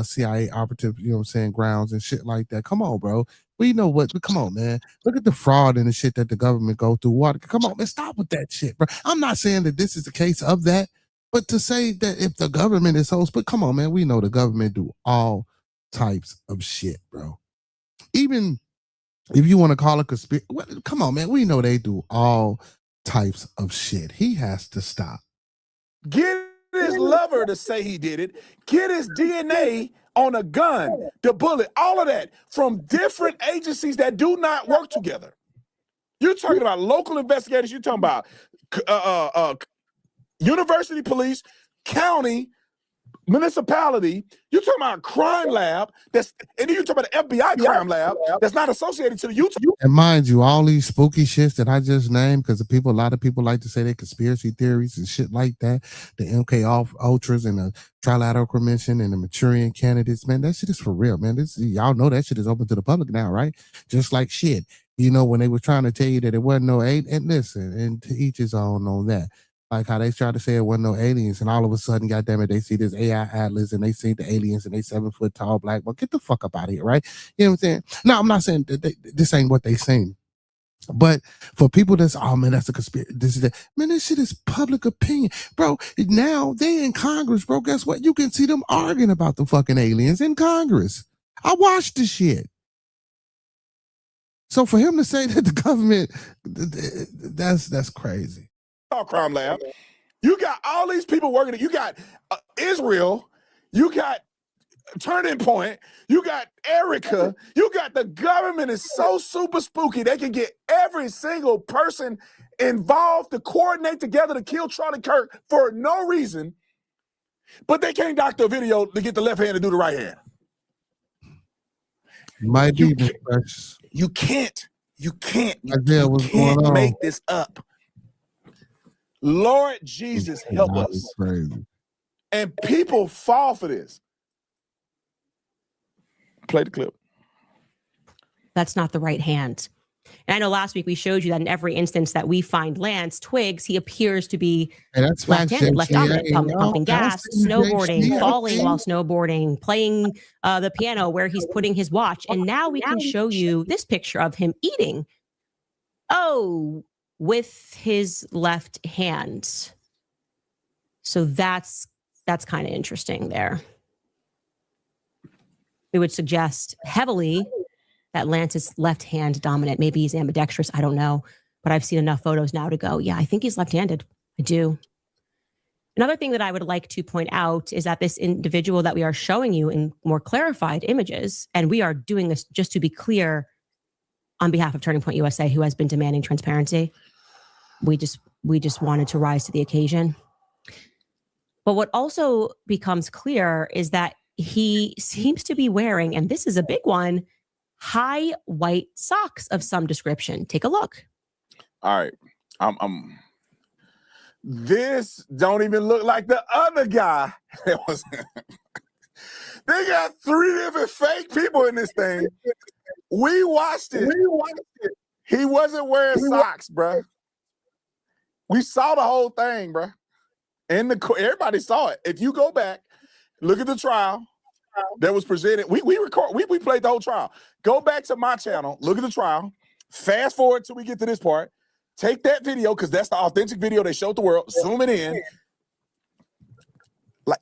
CIA operative, you know what I'm saying, grounds and shit like that. Come on, bro. Well, you know what? Come on, man. Look at the fraud and the shit that the government go through. Come on, man. Stop with that shit, bro. I'm not saying that this is the case of that. But to say that if the government is so, but come on, man, we know the government do all types of shit, bro. Even if you want to call it conspiracy, come on, man, we know they do all types of shit. He has to stop. Get his lover to say he did it. Get his DNA on a gun, the bullet, all of that from different agencies that do not work together. You're talking about local investigators. You're talking about university police, county, municipality. You're talking about a crime lab and then you're talking about the FBI crime lab that's not associated to the YouTube. And mind you, all these spooky shits that I just named, because a lot of people like to say they conspiracy theories and shit like that. The MK Ultras and the Trilateral Commission and the Manchurian candidates, man, that shit is for real, man. Y'all know that shit is open to the public now, right? Just like shit. You know, when they were trying to tell you that it wasn't no aid, and listen, and to each his own on that. Like how they tried to say it wasn't no aliens, and all of a sudden, goddamn it, they see this AI atlas and they see the aliens and they 7 foot tall black. Well, get the fuck up out of here, right? You know what I'm saying? No, I'm not saying that this ain't what they saying. But for people that's, oh man, that's a conspiracy. This is that. Man, this shit is public opinion, bro. Now they in Congress, bro. Guess what? You can see them arguing about the fucking aliens in Congress. I watched the shit. So for him to say that the government, that's crazy. Crime lab. You got all these people working. You got Israel. You got Turning Point. You got Erica. You got the government is so super spooky. They can get every single person involved to coordinate together to kill Charlie Kirk for no reason. But they can't doctor a video to get the left hand to do the right hand. Might be precious. You can't Isaiah, what's going on? make this up. Lord Jesus, help us. Crazy. And people fall for this. Play the clip. That's not the right hand. And I know last week we showed you that in every instance that we find Lance Twiggs, he appears to be left-handed, left dominant, pumping gas, snowboarding, falling while snowboarding, playing the piano where he's putting his watch. And now we can show you this picture of him eating. Oh, with his left hand. So that's kind of interesting there. It would suggest heavily that Lance is left-hand dominant. Maybe he's ambidextrous. I don't know. But I've seen enough photos now to go, yeah, I think he's left-handed. I do. Another thing that I would like to point out is that this individual that we are showing you in more clarified images, and we are doing this just to be clear on behalf of Turning Point USA, who has been demanding transparency. We just wanted to rise to the occasion. But what also becomes clear is that he seems to be wearing, and this is a big one, high white socks of some description. Take a look. All right. This don't even look like the other guy. They got 3 different fake people in this thing. We watched it. He wasn't wearing socks, bro. We saw the whole thing, bro. Everybody saw it. If you go back, look at the trial that was presented. We played the whole trial. Go back to my channel, look at the trial, fast forward till we get to this part. Take that video, because that's the authentic video they showed the world. Zoom it in. Like,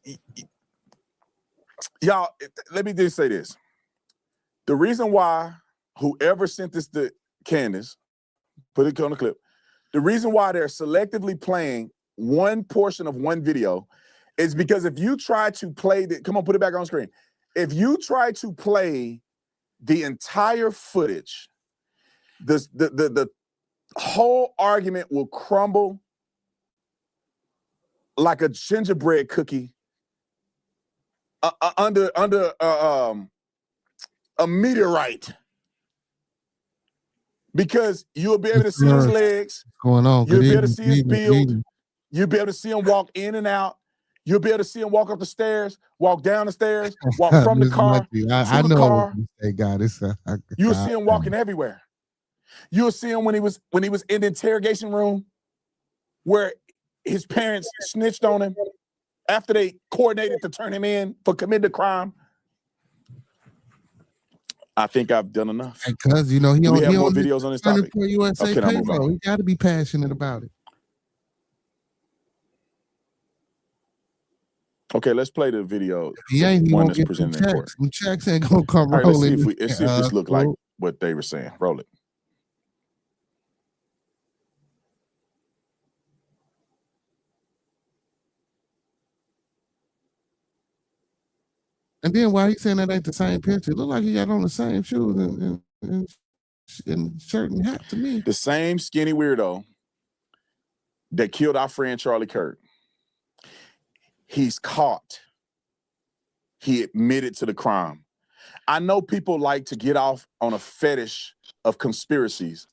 y'all, let me just say this. The reason why whoever sent this to Candace, put it on the clip, the reason why they're selectively playing one portion of one video is because if you try to play come on, put it back on screen. If you try to play the entire footage, the whole argument will crumble like a gingerbread cookie under a meteorite, because you'll be able to see his legs. What's going on? You'll be able to see his build. You'll be able to see him walk in and out. You'll be able to see him walk up the stairs, walk down the stairs, walk from the car to the car. You'll see him walking everywhere. You'll see him when he was in the interrogation room where his parents snitched on him after they coordinated to turn him in for committing a crime. I think I've done enough. Because he have more videos on this topic. USA payroll. He got to be passionate about it. Okay, let's play the video. He ain't one gonna that's presented in court. Some checks ain't gonna come All right, rolling. let's see if this look like what they were saying. Roll it. And then why he saying that ain't the same picture? It look like he got on the same shoes and shirt and hat to me. The same skinny weirdo that killed our friend Charlie Kirk. He's caught. He admitted to the crime. I know people like to get off on a fetish of conspiracies.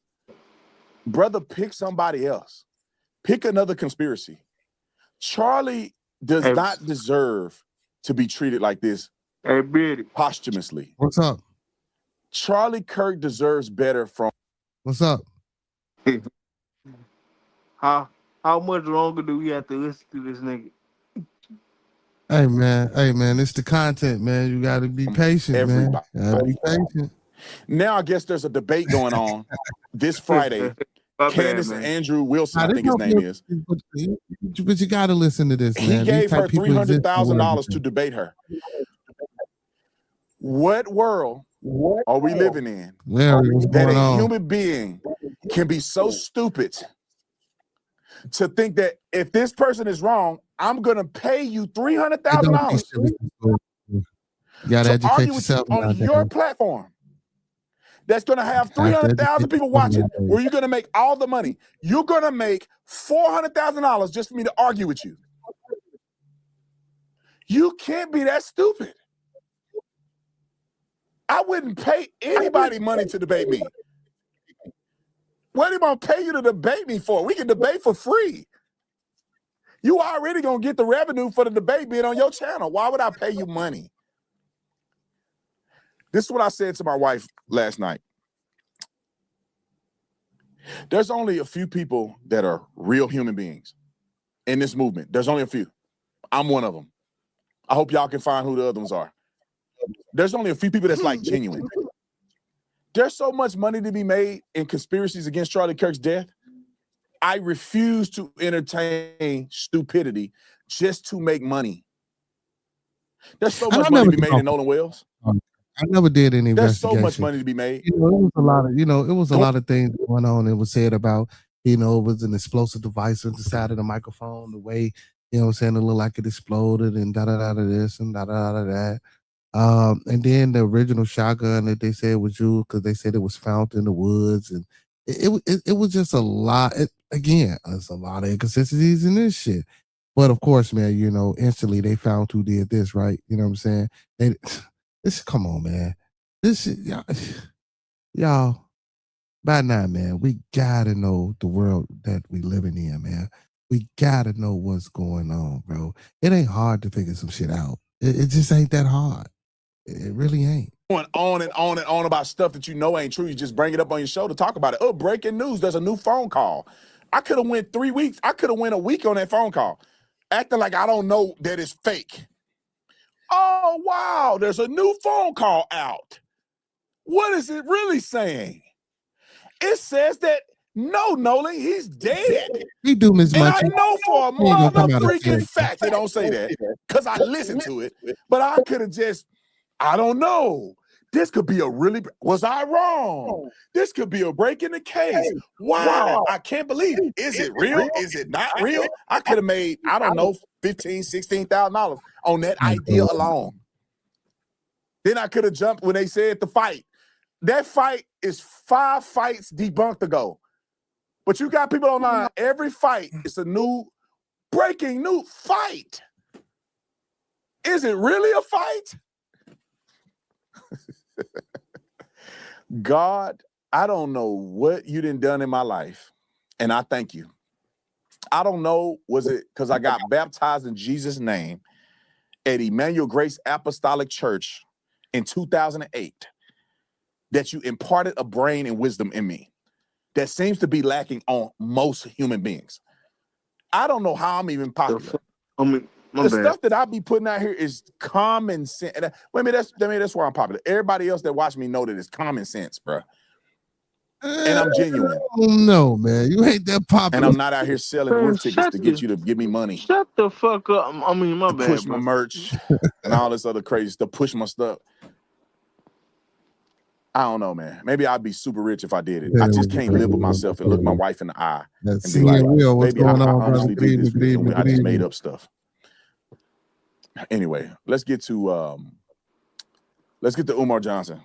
Brother, pick somebody else. Pick another conspiracy. Charlie does not deserve to be treated like this posthumously. What's up? Charlie Kirk deserves better from. What's up? How much longer do we have to listen to this nigga? Hey man, it's the content, man. You gotta be patient, Everybody. man. Gotta be patient. Now I guess there's a debate going on this Friday. Candace and Andrew Wilson, I think his name is. But you gotta listen to this, man. He gave her $300,000 to debate her. What world are we living in Larry, what's that going a on? human being can be so stupid to think that if this person is wrong, I'm gonna pay you $300,000 You gotta to educate argue with you yourself on nowadays. your platform that's gonna have Have to educate 300,000 people yourself watching, nowadays. where you're gonna make all the money. You're gonna make $400,000 just for me to argue with you. You can't be that stupid. I wouldn't pay anybody money to debate me. What am I gonna pay you to debate me for? We can debate for free. You already gonna get the revenue for the debate being on your channel. Why would I pay you money? This is what I said to my wife last night. There's only a few people that are real human beings in this movement. There's only a few. I'm one of them. I hope y'all can find who the other ones are. There's only a few people that's like genuine. There's so much money to be made in conspiracies against Charlie Kirk's death. I refuse to entertain stupidity just to make money. There's so much money to be made in Nolan Wells. I never did any There's so investigation. much money to be made. It was a lot of, it was a lot of things going on. It was said about, it was an explosive device on the side of the microphone, the way, it looked like it exploded and da-da-da-da this and da-da-da-da that. And then the original shotgun that they said was used because they said it was found in the woods, and it was just a lot. Again, there's a lot of inconsistencies in this shit. But of course, man, instantly they found who did this, right? You know what I'm saying? Come on, man. This shit, y'all, by now, man, we gotta know the world that we living in, man. We gotta know what's going on, bro. It ain't hard to figure some shit out. It just ain't that hard. It really ain't. Going on and on and on about stuff that you know ain't true. You just bring it up on your show to talk about it. Oh, breaking news. There's a new phone call. I could have went 3 weeks. I could have went a week on that phone call, acting like I don't know that it's fake. Oh, wow. There's a new phone call out. What is it really saying? It says that, no, Nolan, he's dead. He do Miss And Munchie. I know for a He ain't gonna come out and say mother-freaking it. fact they don't say that because I listened to it. But I could have just, I don't know. This could be was I wrong? This could be a break in the case. Wow, I can't believe it. Is it real? Is it not real? I could have made, I don't know, $15,000, $16,000 on that idea alone. Then I could have jumped when they said the fight. That fight is 5 fights debunked ago. But you got people online, every fight is a new breaking new fight. Is it really a fight? God, I don't know what you done in my life, and I thank you. I don't know, was it because I got baptized in Jesus' name at Emmanuel Grace Apostolic Church in 2008 that you imparted a brain and wisdom in me that seems to be lacking on most human beings. I don't know how I'm even popular. The stuff that I be putting out here is common sense. That's why I'm popular. Everybody else that watch me know that it's common sense, bro. And I'm genuine. No, man, you ain't that popular. And I'm not out here selling roof tickets to get you to give me money. Shut the fuck up. My bad, push bro. my merch and all this other crazy stuff. Push my stuff. I don't know, man. Maybe I'd be super rich if I did it. I just can't live with myself and look my wife in the eye and be like, baby, I honestly did this. I just made up stuff. Anyway, let's get to Umar Johnson,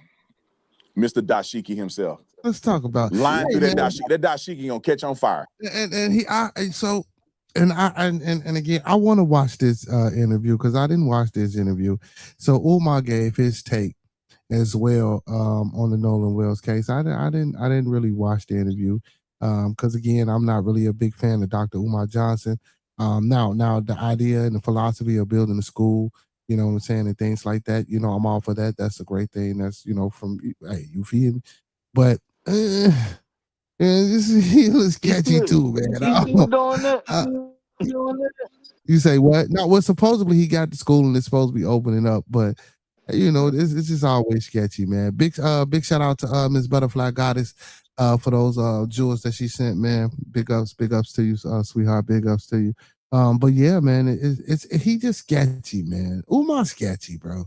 Mr. Dashiki himself. Let's talk about lying through that dashiki. That dashiki gonna catch on fire. And again, I want to watch this interview because I didn't watch this interview. So Umar gave his take as well on the Nolan Wells case. I didn't really watch the interview because again, I'm not really a big fan of Dr. Umar Johnson. Now the idea and the philosophy of building a school, you know what I'm saying, and things like that, I'm all for that. That's a great thing. That's from you feel me? But he looks sketchy too, man. You say what? No, well, supposedly he got to school and it's supposed to be opening up, but it's just always sketchy, man. Big shout out to Miss Butterfly Goddess for those jewels that she sent, man. Big ups to you, sweetheart. Big ups to you. But yeah, man, he just sketchy, man. Umar's sketchy, bro.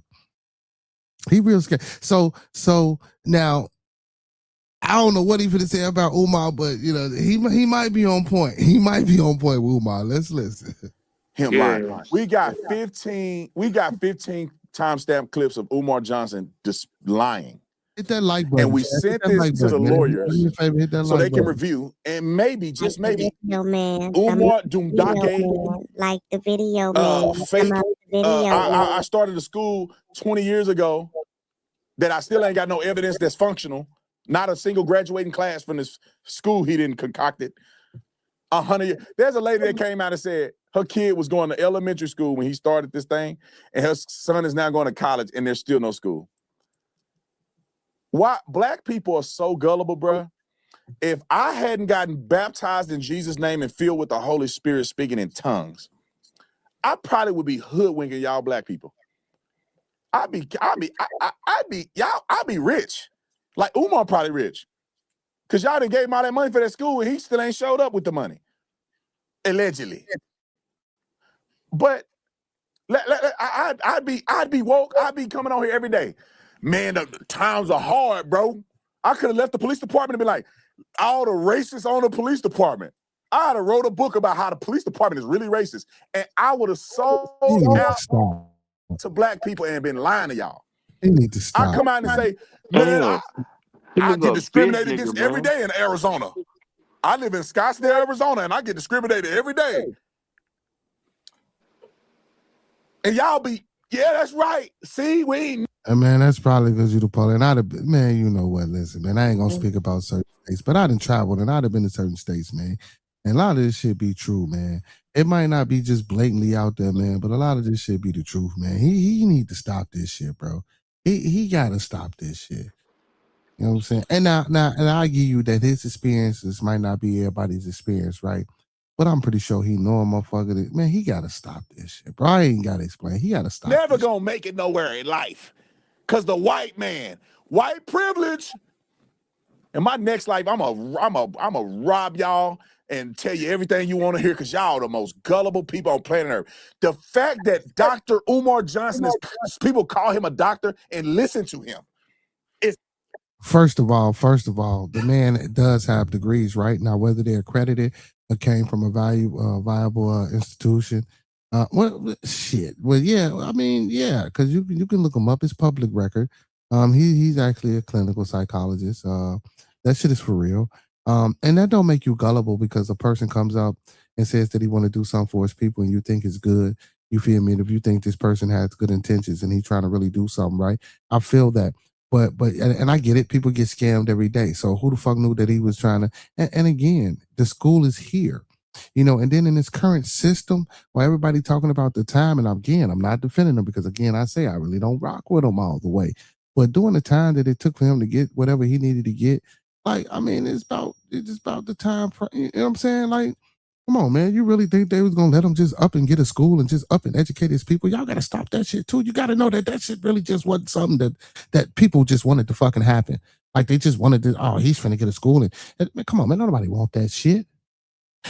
He real scared. So now I don't know what he finna say about Umar, but you know he might be on point. He might be on point with Umar. Let's listen. Him lying. We got 15 timestamp clips of Umar Johnson just lying. Hit that like button. And we sent this to the lawyers hit that so like they can button. review, and maybe, just maybe, Video man. Umar Dumdake, Like the video man. fake. Video I started a school 20 years ago that I still ain't got no evidence that's functional. Not a single graduating class from this school he didn't concoct it. 100 years. There's a lady that came out and said her kid was going to elementary school when he started this thing, and her son is now going to college, and there's still no school. Why black people are so gullible, bro? If I hadn't gotten baptized in Jesus' name and filled with the Holy Spirit speaking in tongues, I probably would be hoodwinking y'all black people. I'd be rich. Like Umar probably rich. Because y'all done gave him all that money for that school and he still ain't showed up with the money. Allegedly. But I'd be woke. I'd be coming on here every day. Man, the times are hard, bro. I could have left the police department and been like, all the racists on the police department. I'd have wrote a book about how the police department is really racist. And I would have sold out to black people and been lying to y'all. They need to stop. I come out and say, man, I get discriminated against every day in Arizona. I live in Scottsdale, Arizona, and I get discriminated every day. And y'all be, yeah, that's right. See, we ain't. Man, that's probably because you the police. And I'd have been, man, you know what, listen, man, I ain't gonna speak about certain states, but I done traveled and I'd have been to certain states, man. And a lot of this shit be true, man. It might not be just blatantly out there, man, but a lot of this shit be the truth, man. He need to stop this shit, bro. He gotta stop this shit. You know what I'm saying? And now, and I give you that his experiences might not be everybody's experience, right? But I'm pretty sure he know a motherfucker. Man, he gotta stop this shit, bro. I ain't gotta explain. He gotta stop. Never gonna make it nowhere in life. Cause the white man, white privilege. In my next life, I'm a rob y'all and tell you everything you want to hear, because y'all are the most gullible people on planet Earth. The fact that Dr. Umar Johnson people call him a doctor and listen to him. First of all, the man does have degrees, right? Now, whether they're accredited or came from a viable institution, shit. Well, yeah, I mean, yeah, because you can look him up. It's public record. He's actually a clinical psychologist. That shit is for real. And that don't make you gullible because a person comes up and says that he want to do something for his people and you think it's good. You feel me? And if you think this person has good intentions and he's trying to really do something, right? I feel that. But and I get it. People get scammed every day. So who the fuck knew that he was trying to? And again, the school is here, you know. And then in this current system, where everybody talking about the time, and again, I'm not defending him because again, I say I really don't rock with him all the way. But during the time that it took for him to get whatever he needed to get, like I mean, it's just about the time. You know what I'm saying? Like, come on, man. You really think they was gonna let him just up and get a school and just up and educate his people? Y'all gotta stop that shit too. You gotta know that shit really just wasn't something that people just wanted to fucking happen. Like they just wanted to, oh, he's finna get a school. And man, come on, man, nobody want that shit.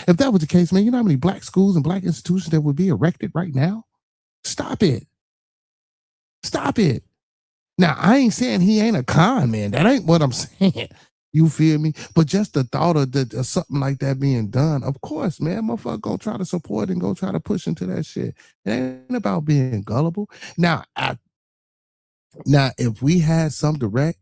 If that was the case, man, you know how many black schools and black institutions that would be erected right now? Stop it. Stop it. Now, I ain't saying he ain't a con man. That ain't what I'm saying. You feel me? But just the thought of something like that being done, of course, man, motherfucker go try to support and go try to push into that shit. It ain't about being gullible. Now, if we had some direct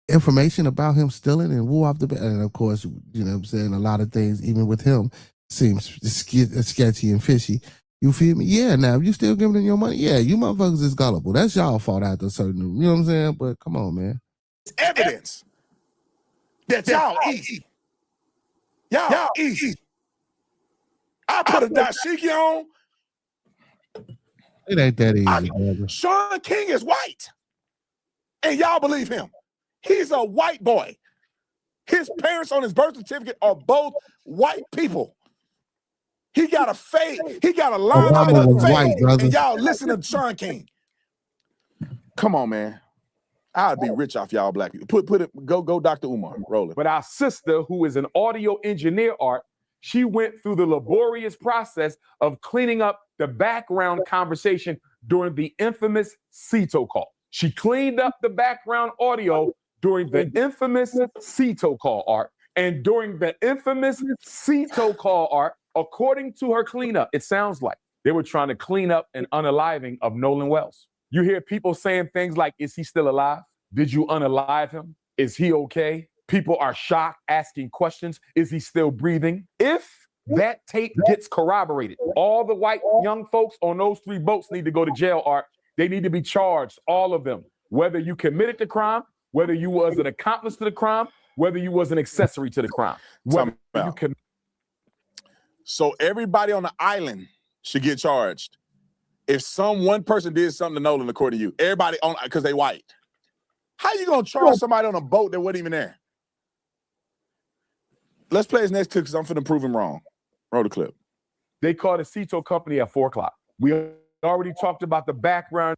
information about him stealing and woo off the bed, and of course, you know what I'm saying, a lot of things, even with him, seems sketchy and fishy. You feel me? Yeah, now, if you still giving them your money, yeah, you motherfuckers is gullible. That's y'all fault after a certain, you know what I'm saying? But come on, man. Evidence that y'all easy. Y'all easy. I put a dashiki on. It ain't that easy, brother. Sean King is white. And y'all believe him. He's a white boy. His parents on his birth certificate are both white people. He got a fade. He got a line up of fade. And y'all listen to Sean King. Come on, man. I'd be rich off y'all black people. Put it, go Dr. Umar, roll it. But our sister, who is an audio engineer, Art, she went through the laborious process of cleaning up the background conversation during the infamous Cito call. She cleaned up the background audio during the infamous Cito call, Art. And during the infamous Cito call, Art, according to her cleanup, it sounds like they were trying to clean up an unaliving of Nolan Wells. You hear people saying things like, is he still alive? Did you unalive him? Is he okay? People are shocked, asking questions. Is he still breathing? If that tape gets corroborated, all the white young folks on those 3 boats need to go to jail, Art. They need to be charged, all of them, whether you committed the crime, whether you was an accomplice to the crime, whether you was an accessory to the crime. So everybody on the island should get charged. If one person did something to Nolan, according to you, everybody on, because they white. How you gonna charge somebody on a boat that wasn't even there? Let's play his next clip because I'm finna prove him wrong. Roll the clip. They called the Cito company at 4 o'clock. We already talked about the background.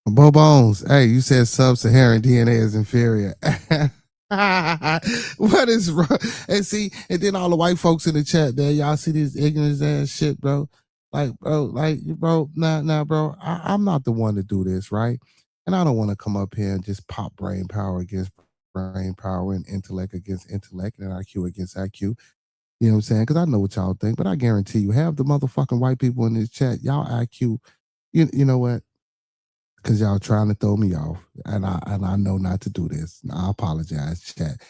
Bo Bones, hey, you said sub-Saharan DNA is inferior. What is wrong? And see, and then all the white folks in the chat there, y'all see this ignorant ass shit, bro. Bro, bro, I'm not the one to do this, right? And I don't want to come up here and just pop brain power against brain power and intellect against intellect and IQ against IQ. You know what I'm saying? Because I know what y'all think, but I guarantee you, have the motherfucking white people in this chat, y'all IQ, you know what? Because y'all trying to throw me off, and I know not to do this. I apologize, chat.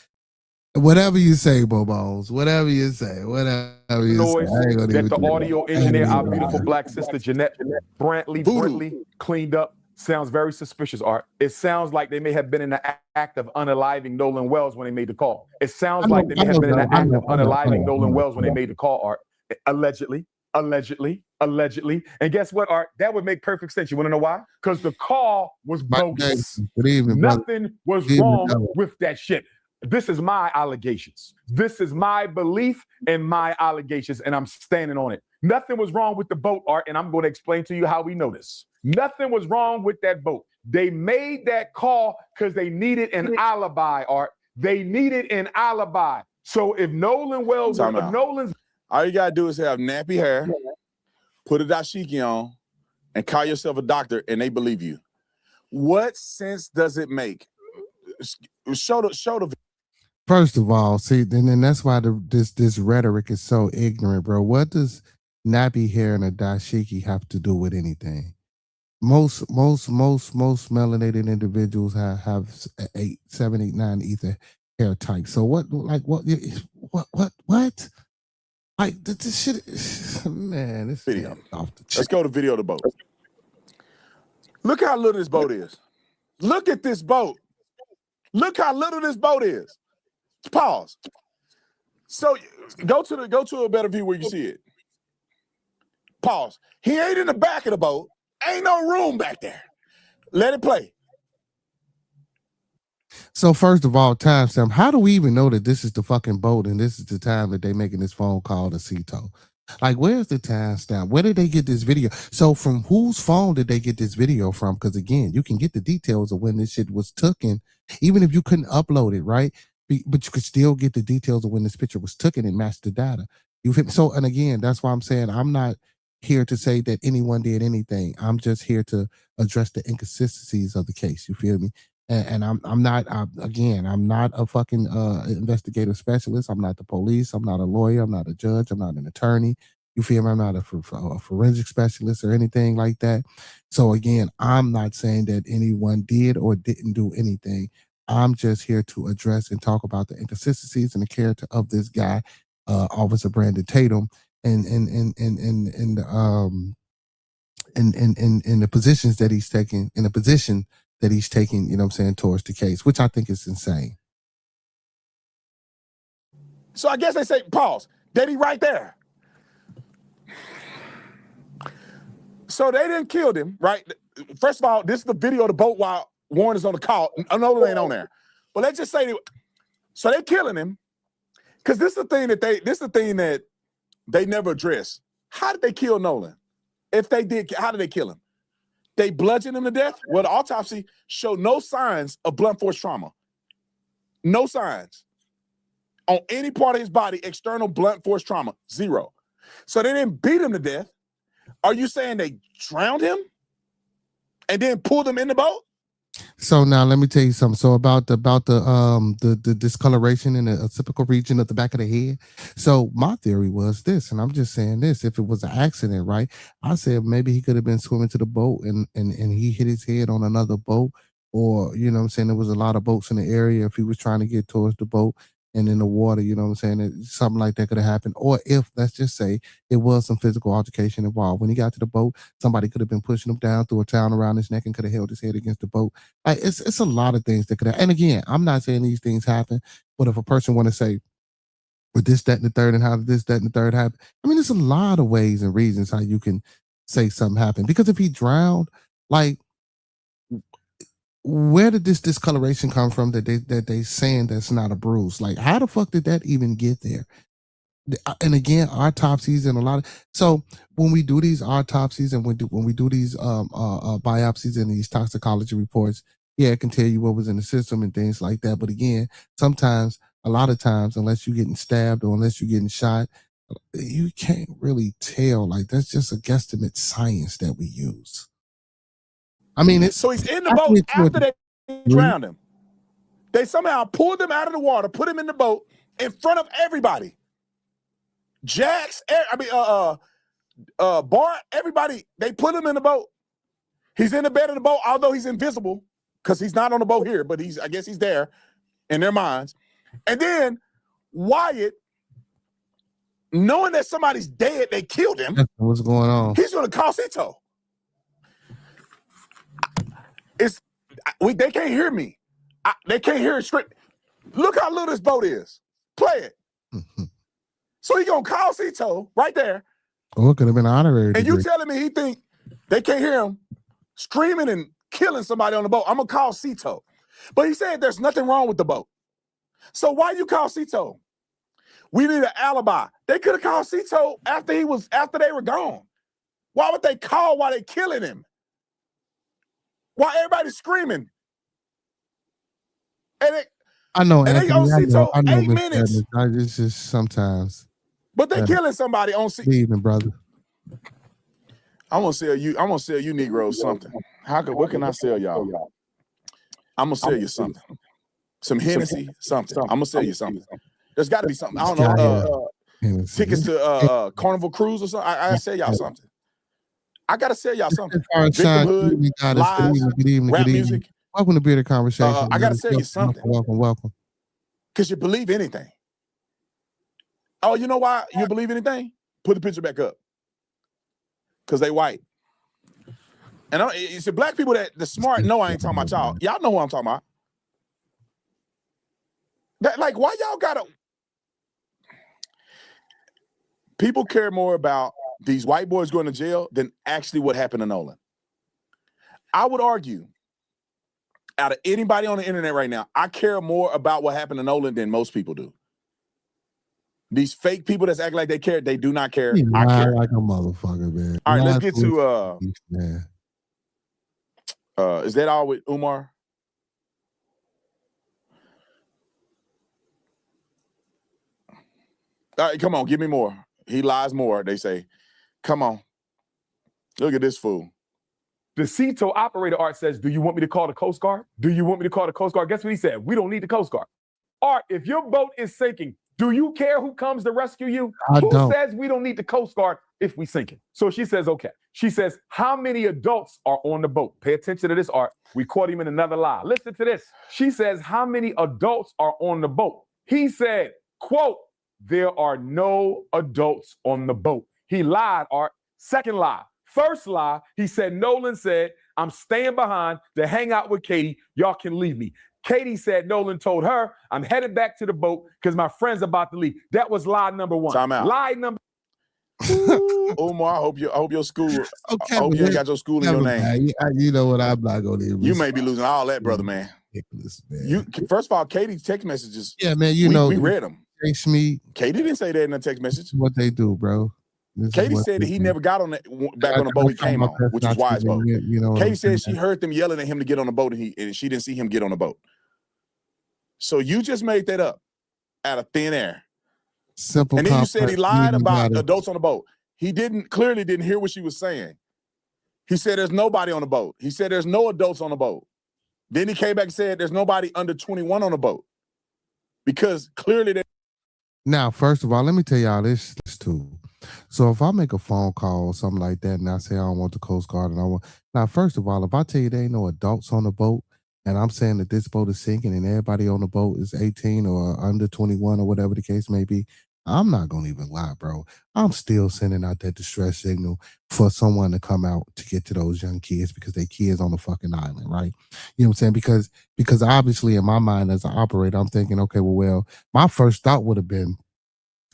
Whatever you say, Bobo's. Whatever you say. Whatever you Noise say. I ain't gonna that even the do that. audio engineer, our beautiful black sister Jeanette Brantley cleaned up sounds very suspicious, Art. It sounds like they may have been in the act of unaliving Nolan Wells when they made the call. It sounds like they may have been in the act of unaliving Nolan Wells when they made the call, Art. Allegedly. And guess what, Art? That would make perfect sense. You want to know why? Because the call was bogus. Good evening, Nothing was Good evening, wrong brother. with that shit. This is my allegations. This is my belief and my allegations, and I'm standing on it. Nothing was wrong with the boat, Art, and I'm going to explain to you how we know this. Nothing was wrong with that boat. They made that call because they needed an alibi, Art. They needed an alibi. So if Nolan Wells, Time if out. Nolan's All you gotta do is have nappy hair, put a dashiki on, and call yourself a doctor, and they believe you. What sense does it make? Show the. First of all, see, then that's why this rhetoric is so ignorant, bro. What does nappy hair and a dashiki have to do with anything? Most melanated individuals have 8, 7, 8, 9 ether hair types. So what? Like what? Like this shit, man. This Video. off the Let's go to video of the boat. Look how little this boat is. Look at this boat. Look how little this boat is. Pause. So go to a better view where you see it. Pause. He ain't in the back of the boat. Ain't no room back there. Let it play. So first of all, timestamp. How do we even know that this is the fucking boat and this is the time that they making this phone call to Cito? Like, where's the timestamp? Where did they get this video? So from whose phone did they get this video from? Because again, you can get the details of when this shit was taken, even if you couldn't upload it, right? But you could still get the details of when this picture was taken and match the data. You feel me? So, and again, that's why I'm saying I'm not here to say that anyone did anything. I'm just here to address the inconsistencies of the case. You feel me? And I'm not a fucking investigative specialist. I'm not the police. I'm not a lawyer. I'm not a judge. I'm not an attorney. You feel me? I'm not a forensic specialist or anything like that. So again, I'm not saying that anyone did or didn't do anything. I'm just here to address and talk about the inconsistencies and the character of this guy, Officer Brandon Tatum, and the positions that he's taking, in the position that he's taking, you know what I'm saying, towards the case, which I think is insane. So I guess they say, pause. That he right there. So they didn't kill him, right? First of all, this is the video of the boat while Warren is on the call. Nolan ain't on there. But let's just say, so they killing him because this is the thing that they never address. How did they kill Nolan? If they did, how did they kill him? They bludgeoned him to death? Well, the autopsy showed no signs of blunt force trauma. No signs. On any part of his body, external blunt force trauma, 0. So they didn't beat him to death. Are you saying they drowned him? and then pull them in the boat? So now let me tell you something. So about the discoloration in the occipital region of the back of the head. So my theory was this, and I'm just saying this: if it was an accident, right? I said maybe he could have been swimming to the boat and he hit his head on another boat, or you know what I'm saying, there was a lot of boats in the area. If he was trying to get towards the boat and in the water, you know what I'm saying, something like that could have happened. Or if, let's just say, it was some physical altercation involved. When he got to the boat, somebody could have been pushing him down, threw a towel around his neck, and could have held his head against the boat. Like it's a lot of things that could have. And again, I'm not saying these things happen, but if a person want to say, with this, that, and the third, and how did this, that, and the third happen? I mean, there's a lot of ways and reasons how you can say something happened. Because if he drowned, like, where did this discoloration come from that they saying that's not a bruise? Like, how the fuck did that even get there? And again, autopsies and a lot of, so when we do these autopsies and when we do these biopsies and these toxicology reports, yeah, it can tell you what was in the system and things like that. But again, sometimes, a lot of times, unless you're getting stabbed or unless you're getting shot, you can't really tell. Like, that's just a guesstimate science that we use. I mean, it's so he's in the boat after they drowned him. They somehow pulled him out of the water, put him in the boat in front of everybody. Bart, everybody, they put him in the boat. He's in the bed of the boat, although he's invisible because he's not on the boat here, but I guess he's there in their minds. And then Wyatt, knowing that somebody's dead, they killed him. What's going on? He's going to call Cito. They can't hear me. They can't hear it straight. Look how little this boat is. Play it. So he gonna call Cito right there. Oh, it could have been an honorary. And you telling me he think they can't hear him screaming and killing somebody on the boat? I'm gonna call Cito. But he said there's nothing wrong with the boat. So why you call Cito? We need an alibi. They could have called Cito after they were gone. Why would they call while they killing him? Why everybody's screaming? I know, and Anthony, they on Cito I know 8 minutes. It's just sometimes. But they killing somebody on Cito. Evening, brother. I'm gonna sell you Negroes something. What can I sell y'all? I'm gonna sell you something. Some Hennessy, something. I'm gonna sell you something. There's got to be something. I don't know. Tickets to Carnival Cruise or something. I sell y'all something. I gotta sell y'all something. Victimhood, lies, rap music. Welcome to Bearded Conversation. I gotta tell you something. Welcome. Because you believe anything. Oh, you know why you believe anything? Put the picture back up. Because they white. And it's the black people that the smart know I ain't talking about y'all. Y'all know who I'm talking about. Like, why y'all gotta? People care more about these white boys going to jail than actually what happened to Nolan. I would argue, out of anybody on the internet right now, I care more about what happened to Nolan than most people do. These fake people that's acting like they care, they do not care. I care like a motherfucker, man. All right, let's get to is that all with Umar? All right, come on, give me more. He lies more, they say. Come on. Look at this fool. The Cito operator, Art, says, do you want me to call the Coast Guard? Do you want me to call the Coast Guard? Guess what he said? We don't need the Coast Guard. Art, if your boat is sinking, do you care who comes to rescue you? Who says we don't need the Coast Guard if we sinking? So she says, okay. She says, how many adults are on the boat? Pay attention to this, Art. We caught him in another lie. Listen to this. She says, how many adults are on the boat? He said, quote, there are no adults on the boat. He lied, Art. Second lie. First lie, he said, Nolan said, I'm staying behind to hang out with Katie. Y'all can leave me. Katie said Nolan told her, I'm headed back to the boat because my friend's about to leave. That was lie number one. Time out. Lie number Omar, I hope your school. I hope you ain't got your school in your name. You know what? I'm not gonna do. You may be losing all that, brother, man. Ridiculous, man. You first of all, Katie's text messages. Yeah, man. You know we read them. Katie didn't say that in a text message. What they do, bro. Katie said that he never got on that back on the boat he came on, which is Wyatt's boat. You know, Katie said she heard them yelling at him to get on the boat, and she didn't see him get on the boat. So you just made that up out of thin air. Simple. And then you said he lied about adults on the boat. He clearly didn't hear what she was saying. He said there's nobody on the boat. He said there's no adults on the boat. Then he came back and said there's nobody under 21 on the boat. Because clearly they. Now, first of all, let me tell y'all this too. So if I make a phone call or something like that and I say I don't want the Coast Guard and I want, now, first of all, if I tell you there ain't no adults on the boat and I'm saying that this boat is sinking and everybody on the boat is 18 or under 21 or whatever the case may be, I'm not going to even lie, bro. I'm still sending out that distress signal for someone to come out to get to those young kids because they kids on the fucking island, right? You know what I'm saying? Because obviously in my mind as an operator, I'm thinking, okay, well, my first thought would have been,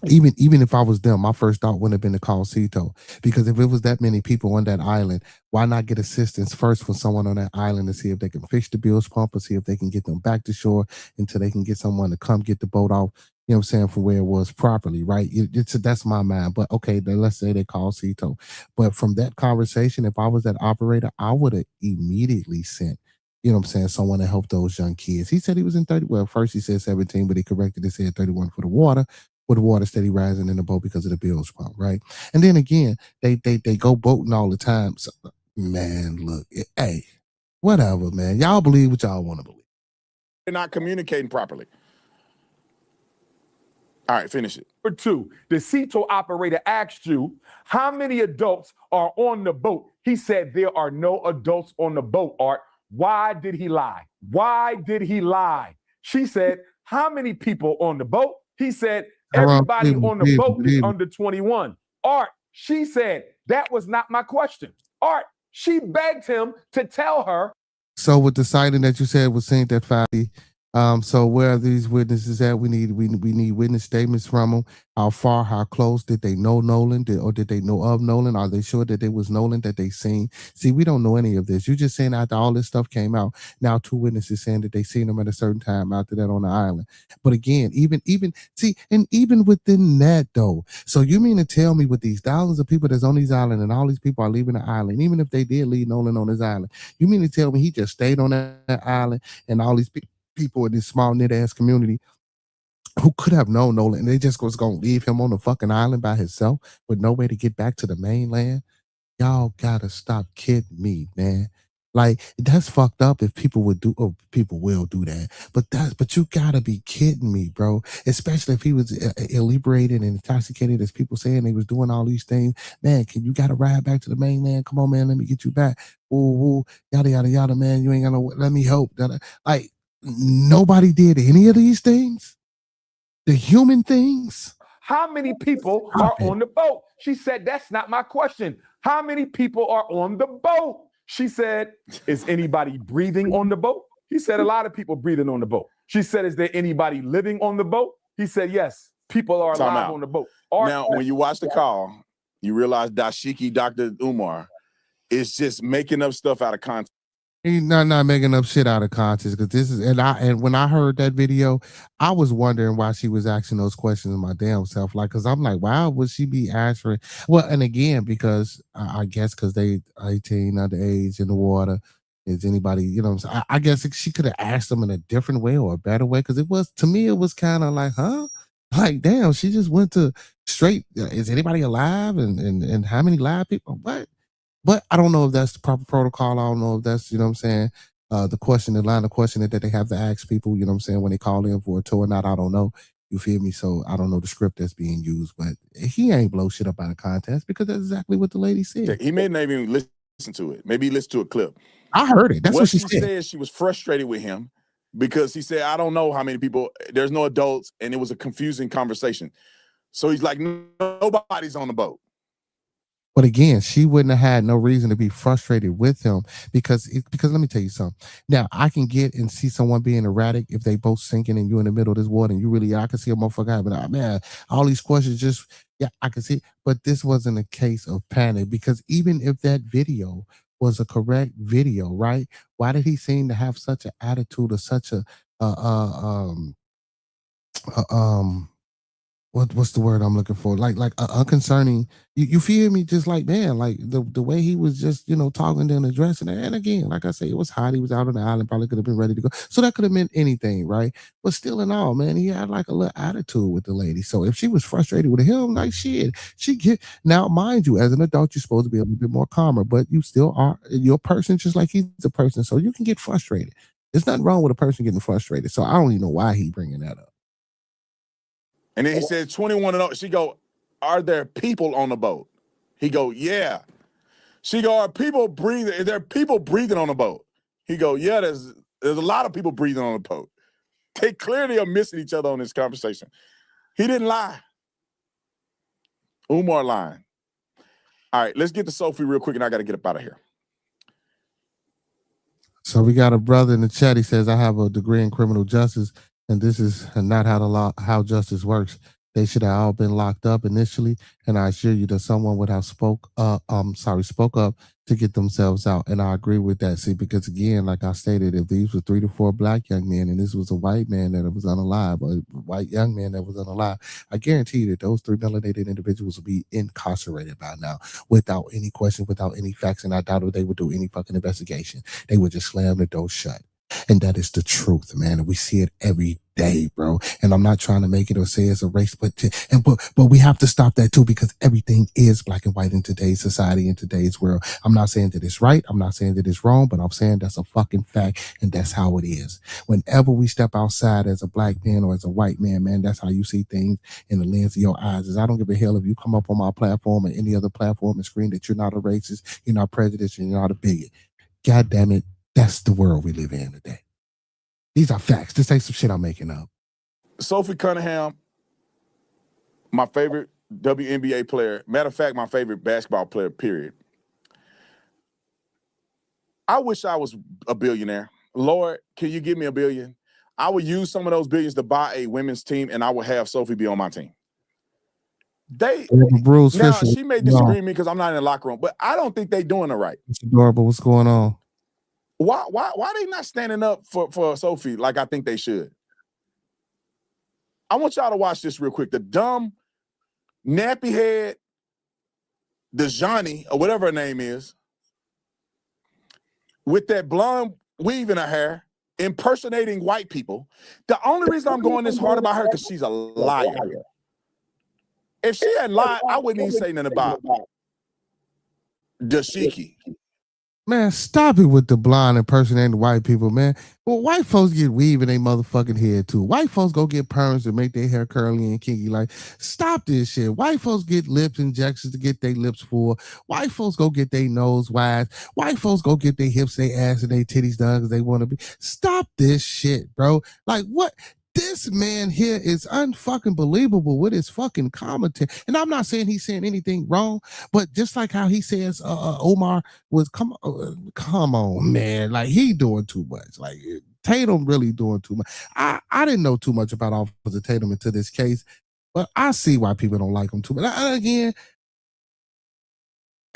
even if I was them, my first thought wouldn't have been to call Cito, because if it was that many people on that island, why not get assistance first from someone on that island to see if they can fix the bilge pump or see if they can get them back to shore until they can get someone to come get the boat off, you know what I'm saying, from where it was properly, right? That's my mind. But okay, then let's say they call Cito. But from that conversation, if I was that operator, I would have immediately sent, you know what I'm saying, someone to help those young kids. He said he was in 30. Well, first he said 17, but he corrected it, said 31 for the water, with the water steady rising in the boat because of the bilge pump, right? And then again, they go boating all the time. So, man, look, hey, whatever, man. Y'all believe what y'all want to believe. They're not communicating properly. All right, finish it. Number two, the Cito operator asked you how many adults are on the boat. He said there are no adults on the boat, Art. Why did he lie? Why did he lie? She said, how many people on the boat? He said, everybody on the boat is under 21. Art, she said, that was not my question. Art, she begged him to tell her. So with the sighting that you said was seen at 5, so where are these witnesses at? We need witness statements from them. How far, how close did they know Nolan? Did they know of Nolan? Are they sure that it was Nolan that they seen? See, we don't know any of this. You just saying after all this stuff came out, now 2 witnesses saying that they seen him at a certain time after that on the island. But again, even within that though, so you mean to tell me with these thousands of people that's on these islands and all these people are leaving the island, even if they did leave Nolan on his island, you mean to tell me he just stayed on that island and all these people in this small knit ass community who could have known Nolan, and they just was gonna leave him on the fucking island by himself with no way to get back to the mainland? Y'all gotta stop kidding me, man. Like, that's fucked up if people would do, or people will do that. But you gotta be kidding me, bro. Especially if he was inebriated and intoxicated, as people saying they was doing all these things. Man, you gotta ride back to the mainland? Come on, man, let me get you back. Ooh, yada yada yada, man. You ain't gonna let me help. Like, nobody did any of these things. The human things. How many people are on the boat? She said, that's not my question. How many people are on the boat? She said, is anybody breathing on the boat? He said, a lot of people breathing on the boat. She said, is there anybody living on the boat? He said, yes, people are alive on the boat. Now, when you watch the call, you realize Dashiki, Dr. Umar, is just making up stuff out of context. He's not making up shit out of context, because this is, and when I heard that video, I was wondering why she was asking those questions my damn self. Like, because I'm like, why would she be answering? Well, and again, because I guess because they 18 underage in the water. Is anybody, you know what I'm saying? I guess she could have asked them in a different way or a better way, because it was, to me, it was kind of like, huh? Like, damn, she just went to straight, is anybody alive? And how many live people? What? But I don't know if that's the proper protocol. I don't know if that's, you know what I'm saying, the line of questioning that they have to ask people, you know what I'm saying, when they call in for a tour or not. I don't know. You feel me? So I don't know the script that's being used, but he ain't blow shit up out of context, because that's exactly what the lady said. He may not even listen to it. Maybe he listened to a clip. I heard it. That's what she said. Said she was frustrated with him because he said, I don't know how many people, there's no adults, and it was a confusing conversation. So he's like, nobody's on the boat. But again, she wouldn't have had no reason to be frustrated with him, because let me tell you something. Now, I can get and see someone being erratic if they both sinking and you in the middle of this water, and I can see a motherfucker having, man, all these questions just, yeah, I can see. But this wasn't a case of panic, because even if that video was a correct video, right? Why did he seem to have such an attitude or such a what's the word I'm looking for? Like unconcerning. You feel me? Just like, man, like the way he was just, talking and addressing it. And again, like I say, it was hot. He was out on the island, probably could have been ready to go. So that could have meant anything, right? But still in all, man, he had like a little attitude with the lady. So if she was frustrated with him, like shit, she get now, mind you, as an adult, you're supposed to be a little bit more calmer, but you still are you're a person just like he's a person. So you can get frustrated. There's nothing wrong with a person getting frustrated. So I don't even know why he bringing that up. And then he said 21 and 0. She go, are there people on the boat? He go, yeah. She go, are people breathing? Is there people breathing on the boat? He go, yeah, there's a lot of people breathing on the boat. They clearly are missing each other on this conversation. He didn't lie. Umar lying. All right, let's get to Sophie real quick, and I got to get up out of here. So we got a brother in the chat. He says, I have a degree in criminal justice, and this is not how justice works. They should have all been locked up initially, and I assure you that someone would have spoke up to get themselves out. And I agree with that. See, because again, like I stated, if these were 3 to 4 black young men, and this was a white man that was unalive, a white young man that was unalive, I guarantee you that those 3 melanated individuals would be incarcerated by now, without any question, without any facts, and I doubt if they would do any fucking investigation. They would just slam the door shut. And that is the truth, man. And we see it every day, bro. And I'm not trying to make it or say it's a race, but we have to stop that too, because everything is black and white in today's society, in today's world. I'm not saying that it's right. I'm not saying that it's wrong, but I'm saying that's a fucking fact, and that's how it is. Whenever we step outside as a black man or as a white man, man, that's how you see things in the lens of your eyes. Is I don't give a hell if you come up on my platform or any other platform and scream that you're not a racist, you're not prejudiced, and you're not a bigot. God damn it. That's the world we live in today. These are facts. This ain't some shit I'm making up. Sophie Cunningham, my favorite WNBA player. Matter of fact, my favorite basketball player, period. I wish I was a billionaire. Lord, can you give me $1 billion? I would use some of those billions to buy a women's team, and I would have Sophie be on my team. She may disagree with me because I'm not in the locker room, but I don't think they're doing it right. It's adorable. What's going on? Why they not standing up for Sophie like I think they should? I want y'all to watch this real quick. The dumb, nappy head, Dejani, or whatever her name is, with that blonde weave in her hair, impersonating white people. The only reason I'm going this hard about her because she's a liar. If she hadn't lied, I wouldn't even say nothing about Dashiki. Man, stop it with the blonde impersonating white people, man. Well, white folks get weave in their motherfucking head, too. White folks go get perms to make their hair curly and kinky. Like, stop this shit. White folks get lip injections to get their lips full. White folks go get their nose wide. White folks go get their hips, their ass, and their titties done because they want to be. Stop this shit, bro. Like, what? This man here is unfucking believable with his fucking commentary. And I'm not saying he's saying anything wrong, but just like how he says Omar was, come on, man. Like, he doing too much. Like, Tatum really doing too much. I didn't know too much about Officer Tatum into this case, but I see why people don't like him too much. Again,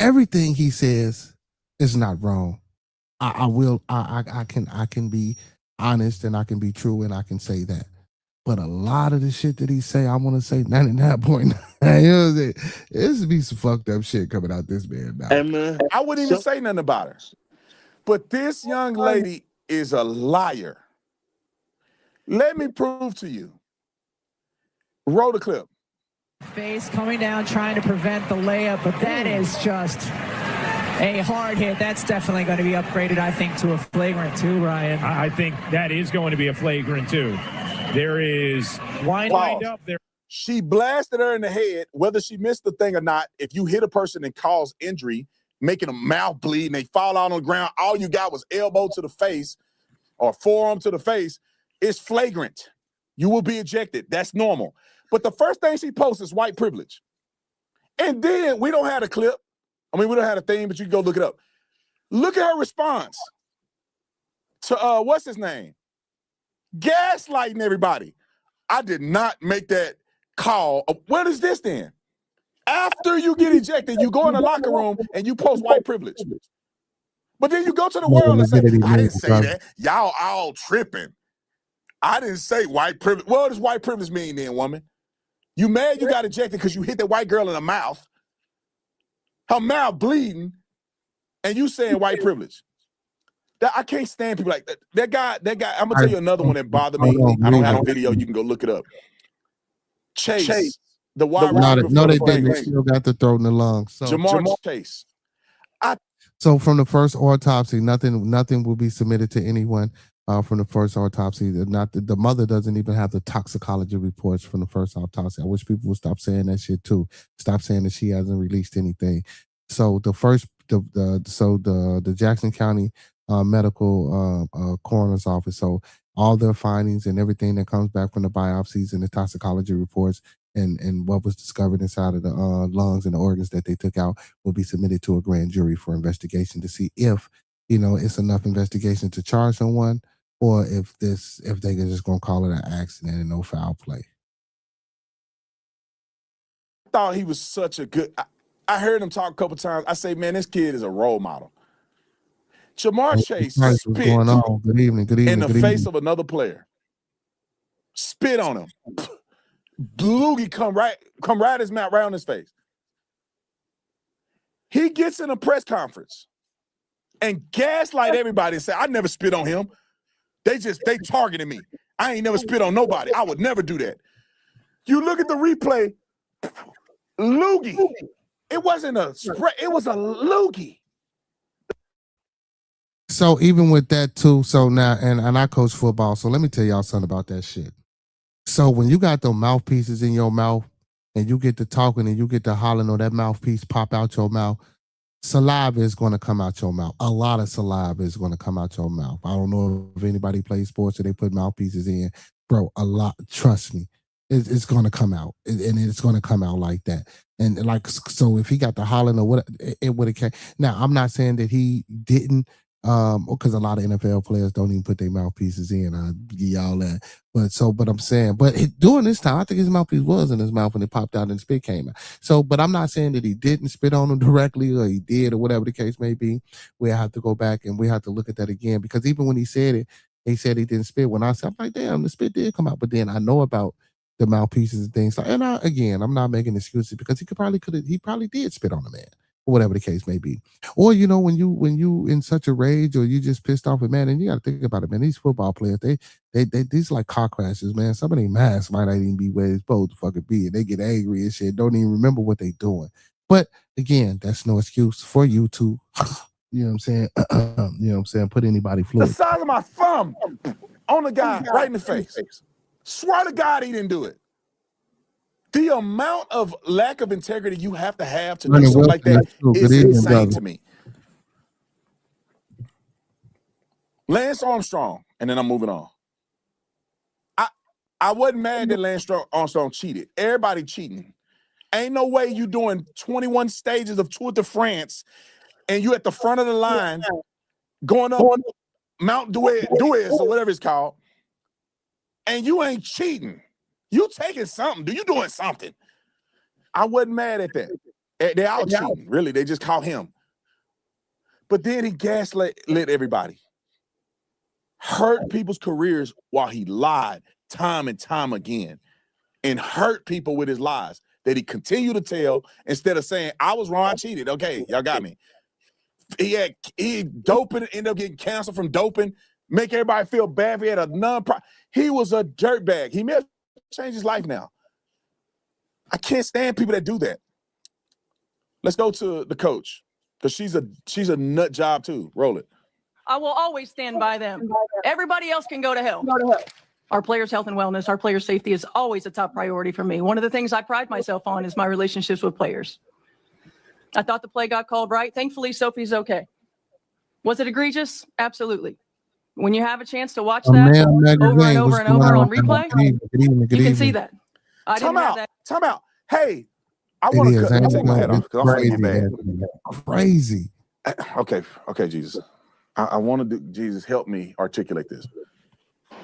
everything he says is not wrong. I can be honest, and I can be true, and I can say that. But a lot of the shit that he say, I want to say 99.9. You know what I'm saying? This be some fucked up shit coming out this man mouth. I wouldn't even say nothing about her. But this young lady is a liar. Let me prove to you. Roll the clip. Face coming down, trying to prevent the layup, but that is just a hard hit. That's definitely going to be upgraded, I think, to a flagrant 2, Ryan. I think that is going to be a flagrant 2. There is lined up there. She blasted her in the head, whether she missed the thing or not. If you hit a person and cause injury, making a mouth bleed, and they fall out on the ground, all you got was elbow to the face or forearm to the face, it's flagrant. You will be ejected. That's normal. But the first thing she posts is white privilege. And then we don't have a clip. I mean, we don't have a thing, but you can go look it up. Look at her response to, what's his name? Gaslighting everybody. I did not make that call. What is this then? After you get ejected, you go in the locker room and you post white privilege. But then you go to the world and say, I didn't say that. Y'all all tripping. I didn't say white privilege. What does white privilege mean then, woman? You mad you got ejected because you hit that white girl in the mouth. Her mouth bleeding, and you saying white privilege. I can't stand people like that. That guy, I'm going to tell you another one that bothered me. I don't have a video. You can go look it up. Chase, the wide receiver. No, they didn't. They still got the throat in the lungs. So Jamar Chase. So from the first autopsy, nothing will be submitted to anyone from the first autopsy. The mother doesn't even have the toxicology reports from the first autopsy. I wish people would stop saying that shit too. Stop saying that she hasn't released anything. So the Jackson County medical coroner's office. So all their findings and everything that comes back from the biopsies and the toxicology reports and what was discovered inside of the lungs and the organs that they took out will be submitted to a grand jury for investigation to see if, it's enough investigation to charge someone or if they're just going to call it an accident and no foul play. I thought he was such a good, I heard him talk a couple times. I say, man, this kid is a role model. Jamar Chase spit Good evening. in the face of another player. Spit on him. Loogie come right his mouth, right on his face. He gets in a press conference and gaslight everybody and say, I never spit on him. They targeted me. I ain't never spit on nobody. I would never do that. You look at the replay, loogie. It wasn't a spray, it was a loogie. So even with that too, so now, and I coach football, so let me tell y'all something about that shit. So when you got those mouthpieces in your mouth and you get to talking and you get to hollering or that mouthpiece pop out your mouth, saliva is going to come out your mouth. A lot of saliva is going to come out your mouth. I don't know if anybody plays sports or they put mouthpieces in. Bro, a lot, trust me, it's going to come out. And it's going to come out like that. And like, so if he got the hollering or what, it would have came. Now, I'm not saying that he didn't, because a lot of NFL players don't even put their mouthpieces in. I give y'all that. But I'm saying, during this time, I think his mouthpiece was in his mouth when it popped out and the spit came out. So, but I'm not saying that he didn't spit on him directly or he did or whatever the case may be. We have to go back and we have to look at that again, because even when he said it, he said he didn't spit. When I said, I'm like, damn, the spit did come out. But then I know about the mouthpieces and things. And I'm not making excuses because he probably did spit on the man. Or whatever the case may be. Or, when you in such a rage or you just pissed off with, man, and you got to think about it, man, these football players, these like car crashes, man. Some of their masks might not even be where it's supposed to fucking be. And they get angry and shit, don't even remember what they doing. But again, that's no excuse for you to, you know what I'm saying? Put anybody fluid. The size of my thumb on the guy right in the face. Swear to God he didn't do it. The amount of lack of integrity you have to do something like that is insane to me. Lance Armstrong, and then I'm moving on. I wasn't mad that Lance Armstrong cheated. Everybody cheating. Ain't no way you doing 21 stages of Tour de France and you at the front of the line going up Mount Duez or whatever it's called, and you ain't cheating. You taking something. You doing something. I wasn't mad at that. They all cheating. Really, they just caught him. But then he gaslit everybody. Hurt people's careers while he lied time and time again. And hurt people with his lies that he continued to tell instead of saying, I was wrong, I cheated. Okay, y'all got me. He doping, ended up getting canceled from doping, make everybody feel bad if he had a non-profit. He was a dirtbag. He may have changed his life now. I can't stand people that do that. Let's go to the coach, because she's a nut job too. Roll it. I will always stand by them. Everybody else can go to hell. Our players' health and wellness, our players' safety is always a top priority for me. One of the things I pride myself on is my relationships with players. I thought the play got called right. Thankfully, Sophie's okay. Was it egregious? Absolutely. When you have a chance to watch that over and over and over on replay, you can see that. I didn't have that. Time out. Hey, I want to take my hat off because I'm going to get bad. Crazy. Okay, Jesus. I want to do, Jesus, help me articulate this.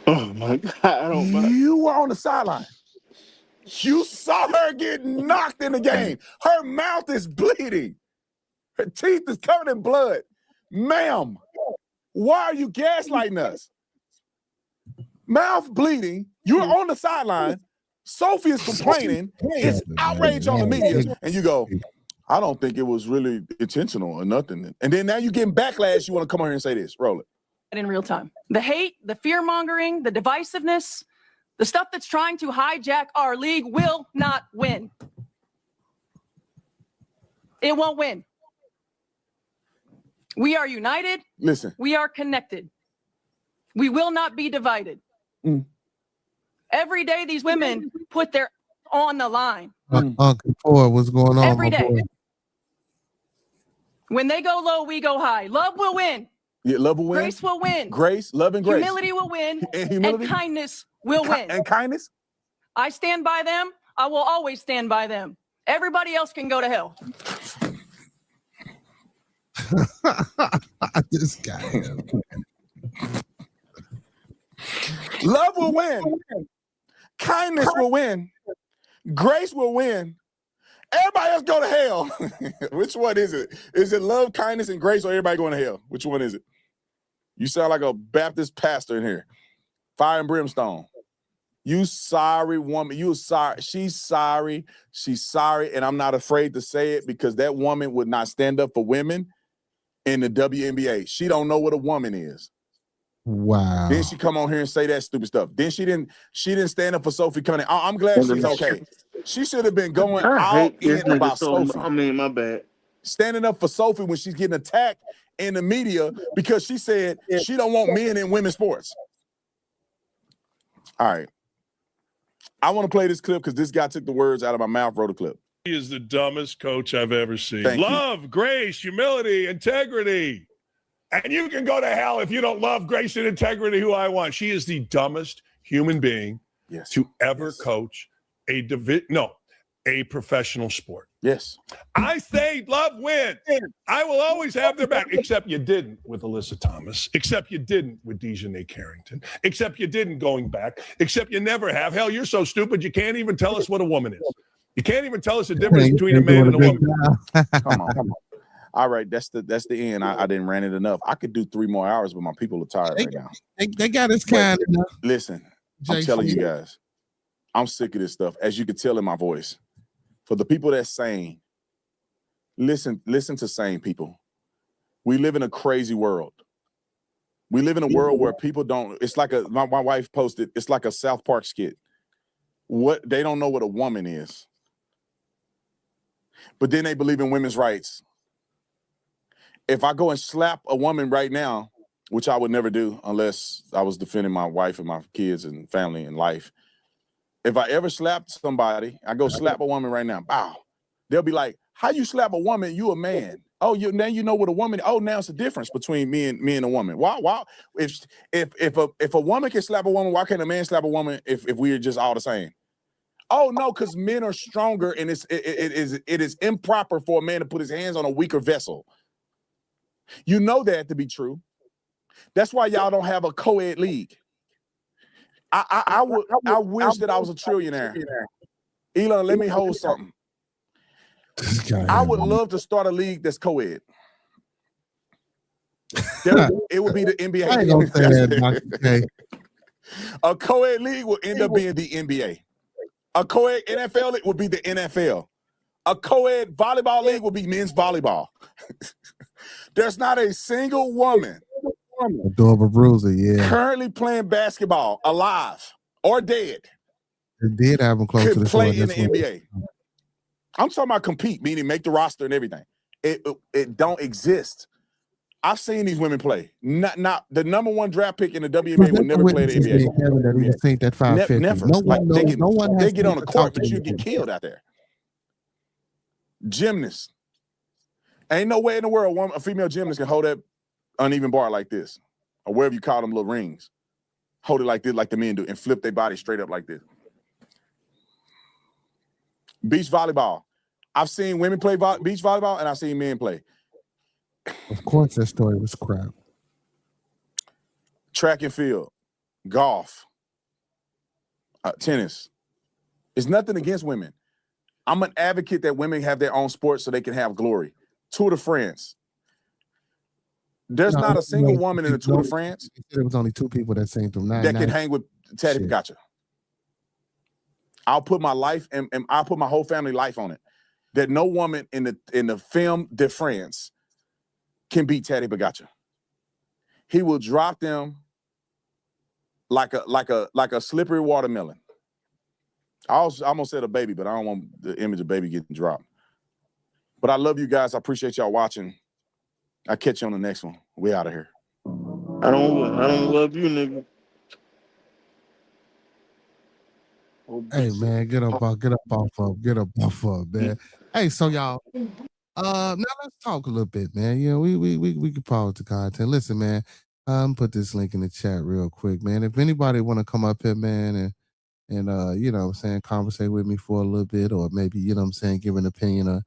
Oh my God. You were on the sideline. You saw her get knocked in the game. Her mouth is bleeding. Her teeth is covered in blood. Ma'am, why are you gaslighting us? Mouth bleeding. You're on the sideline. Sophie is complaining. It's outrage on the media. And you go, I don't think it was really intentional or nothing. And then now you're getting backlash. You want to come on here and say this. Roll it. In real time. The hate, the fear mongering, the divisiveness, the stuff that's trying to hijack our league will not win. It won't win. We are united. Listen. We are connected. We will not be divided. Every day, these women put their on the line. Uncle Ford, what's going on? Every day. When they go low, we go high. Love will win. Yeah, love will win. Grace will win. Grace, love and grace. Humility will win. And kindness will win. And kindness? I stand by them. I will always stand by them. Everybody else can go to hell. This guy. Love will win. Kindness will win. Grace will win. Everybody else go to hell. Which one is it? Is it love, kindness, and grace, or everybody going to hell? Which one is it? You sound like a Baptist pastor in here. Fire and brimstone. You sorry woman. You sorry. She's sorry. She's sorry. And I'm not afraid to say it because that woman would not stand up for women in the WNBA. She don't know what a woman is. Wow. Then she come on here and say that stupid stuff. Then she didn't stand up for Sophie Cunningham. I'm glad she's okay. She should have been going all in about Sophie. I mean, my bad. Standing up for Sophie when she's getting attacked in the media because she said she don't want men in women's sports. All right. I want to play this clip because this guy took the words out of my mouth, wrote a clip. He is the dumbest coach I've ever seen. Thank Love, grace, humility, integrity. And you can go to hell if you don't love, grace, and integrity who I want. She is the dumbest human being to ever coach a professional sport. Yes. I say love wins. I will always have their back, except you didn't with Alyssa Thomas, except you didn't with Dejanay Carrington, except you didn't going back, except you never have. Hell, you're so stupid you can't even tell us what a woman is. You can't even tell us the difference between a man and a woman. Come on. All right, that's the end. I didn't ran it enough. I could do 3 more hours, but my people are tired right now. They got us kind of. Listen, I'm telling you guys, I'm sick of this stuff. As you can tell in my voice, for the people that's sane, listen to sane people. We live in a crazy world. We live in a world where people don't. It's like my wife posted. It's like a South Park skit. What they don't know what a woman is, but then they believe in women's rights. If I go and slap a woman right now, which I would never do unless I was defending my wife and my kids and family and life. If I ever slapped somebody, I go slap a woman right now. Wow. They'll be like, how you slap a woman? You a man. Oh, now you know what a woman. Oh, now it's a difference between me and a woman. Why? If a woman can slap a woman, why can't a man slap a woman if we are just all the same? Oh no, because men are stronger and it is improper for a man to put his hands on a weaker vessel. You know that to be true. That's why y'all don't have a co-ed league. I wish that I was a trillionaire. Elon, let me hold something. I would love to start a league that's co-ed. It would be the NBA. I ain't gonna say that, okay. A co-ed league will end up being the NBA. A co-ed NFL league would be the NFL. A co-ed volleyball league will be men's volleyball. There's not a single woman Adorable Bruiser, yeah. currently playing basketball, alive or dead, They did have him close to could the play shore. in the NBA. I'm talking about compete, meaning make the roster and everything. It don't exist. I've seen these women play. Not the number 1 draft pick in the WNBA will never play the NBA. That ain't that 550. Never. No Like, one knows. No one they has get to on the court, talk but to you get them. killed out there. Gymnasts. Ain't no way in the world a female gymnast can hold that uneven bar like this, or wherever you call them little rings. Hold it like this, like the men do, and flip their body straight up like this. Beach volleyball. I've seen women play beach volleyball, and I've seen men play. Of course, that story was crap. Track and field, golf, tennis. It's nothing against women. I'm an advocate that women have their own sports so they can have glory. Tour de France. There's not a single woman in the Tour de France There was only 2 people that sang them. that can hang with Teddy. Gotcha. I'll put my life and I'll put my whole family life on it. That no woman in the film de France can beat Teddy Bagacha. He will drop them like a slippery watermelon. I almost said a baby, but I don't want the image of baby getting dropped. But I love you guys. I appreciate y'all watching. I'll catch you on the next one. We out of here. I don't love you, nigga. Hey man, get up off of, man. Hey, so y'all, now let's talk a little bit, man. You know, we can pause the content. Listen, man, put this link in the chat real quick, man. If anybody want to come up here, man, and you know what I'm saying, conversate with me for a little bit, or maybe, you know what I'm saying, give an opinion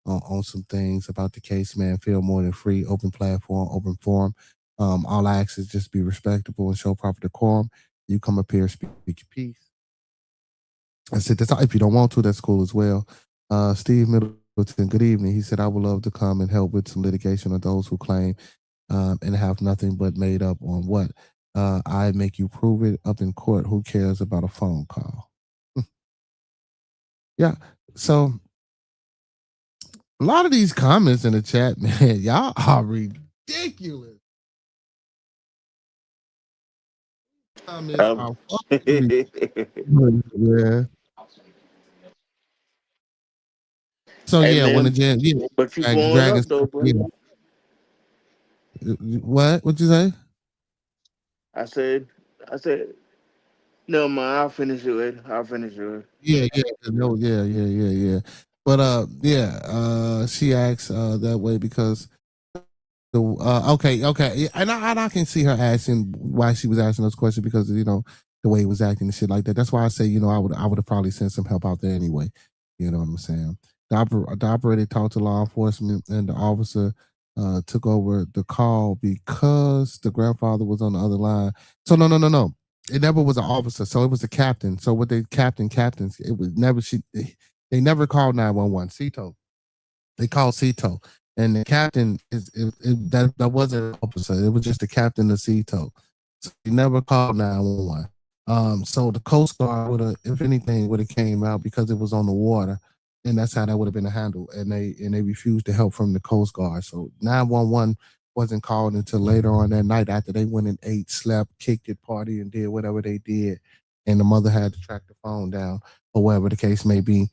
on some things about the case, man, feel more than free, open platform, open forum. All I ask is just be respectable and show proper decorum. You come up here, speak your piece. I said, that's all. If you don't want to, that's cool as well. Steve Middleton, good evening. He said, I would love to come and help with some litigation of those who claim and have nothing but made up on what I make you prove it up in court. Who cares about a phone call? Yeah. So a lot of these comments in the chat, man, y'all are ridiculous. Comments are fucking yeah. So Hey, yeah, man, when the but you going Dragons, up though, bro. What'd you say? I said, no man, I'll finish it later. Yeah. But she acts that way because okay, yeah, and I can see her asking why she was asking those questions because you know the way he was acting and shit like that. That's why I say, you know, I would have probably sent some help out there anyway. You know what I'm saying? The operator talked to law enforcement, and the officer took over the call because the grandfather was on the other line. So no. It never was an officer, so it was a captain. So what they captains, it was never they never called 911. Cito. They called Cito. And the captain that wasn't an officer. It was just the captain of Cito. So he never called 911. So the Coast Guard would have, if anything, would have came out because it was on the water, and that's how that would have been handled. And they refused to help from the Coast Guard. So 911 wasn't called until later on that night after they went and ate, slept, kicked it, party, and did whatever they did. And the mother had to track the phone down, or whatever the case may be.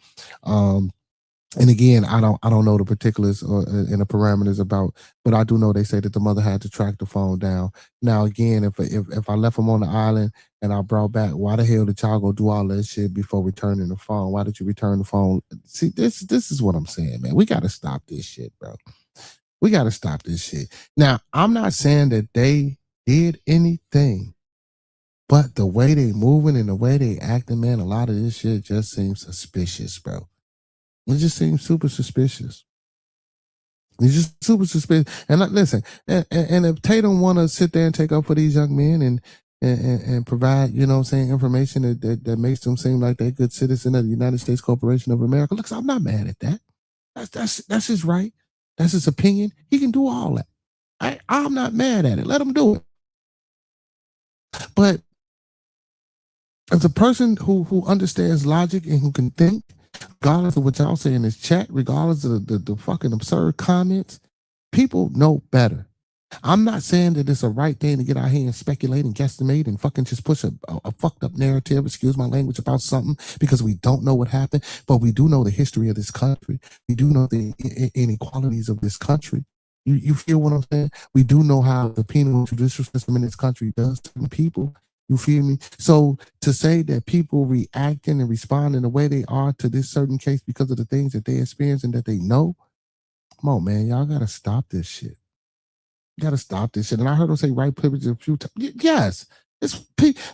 And again, I don't know the particulars and the parameters about, but I do know they say that the mother had to track the phone down. Now, again, if I left them on the island and I brought back, why the hell did y'all go do all that shit before returning the phone? Why did you return the phone? See, this is what I'm saying, man. We got to stop this shit, bro. We got to stop this shit. Now, I'm not saying that they did anything, but the way they moving and the way they acting, man, a lot of this shit just seems suspicious, bro. It just seems super suspicious. It's just super suspicious. And listen, and if Tatum want to sit there and take up for these young men and provide, you know what I'm saying, information that makes them seem like they're good citizen of the United States Corporation of America, look, I'm not mad at that. That's his right. That's his opinion. He can do all that. I'm not mad at it. Let him do it. But as a person who understands logic and who can think, regardless of what y'all say in this chat, regardless of the fucking absurd comments, people know better. I'm not saying that it's a right thing to get out here and speculate and guesstimate and fucking just push a fucked up narrative, excuse my language, about something because we don't know what happened, but we do know the history of this country. We do know the inequalities of this country. You feel what I'm saying? We do know how the penal judicial system in this country does to people. You feel me? So to say that people reacting and responding the way they are to this certain case because of the things that they experience and that they know, come on, man, y'all gotta stop this shit. You gotta stop this shit. And I heard them say white privilege a few times. Yes,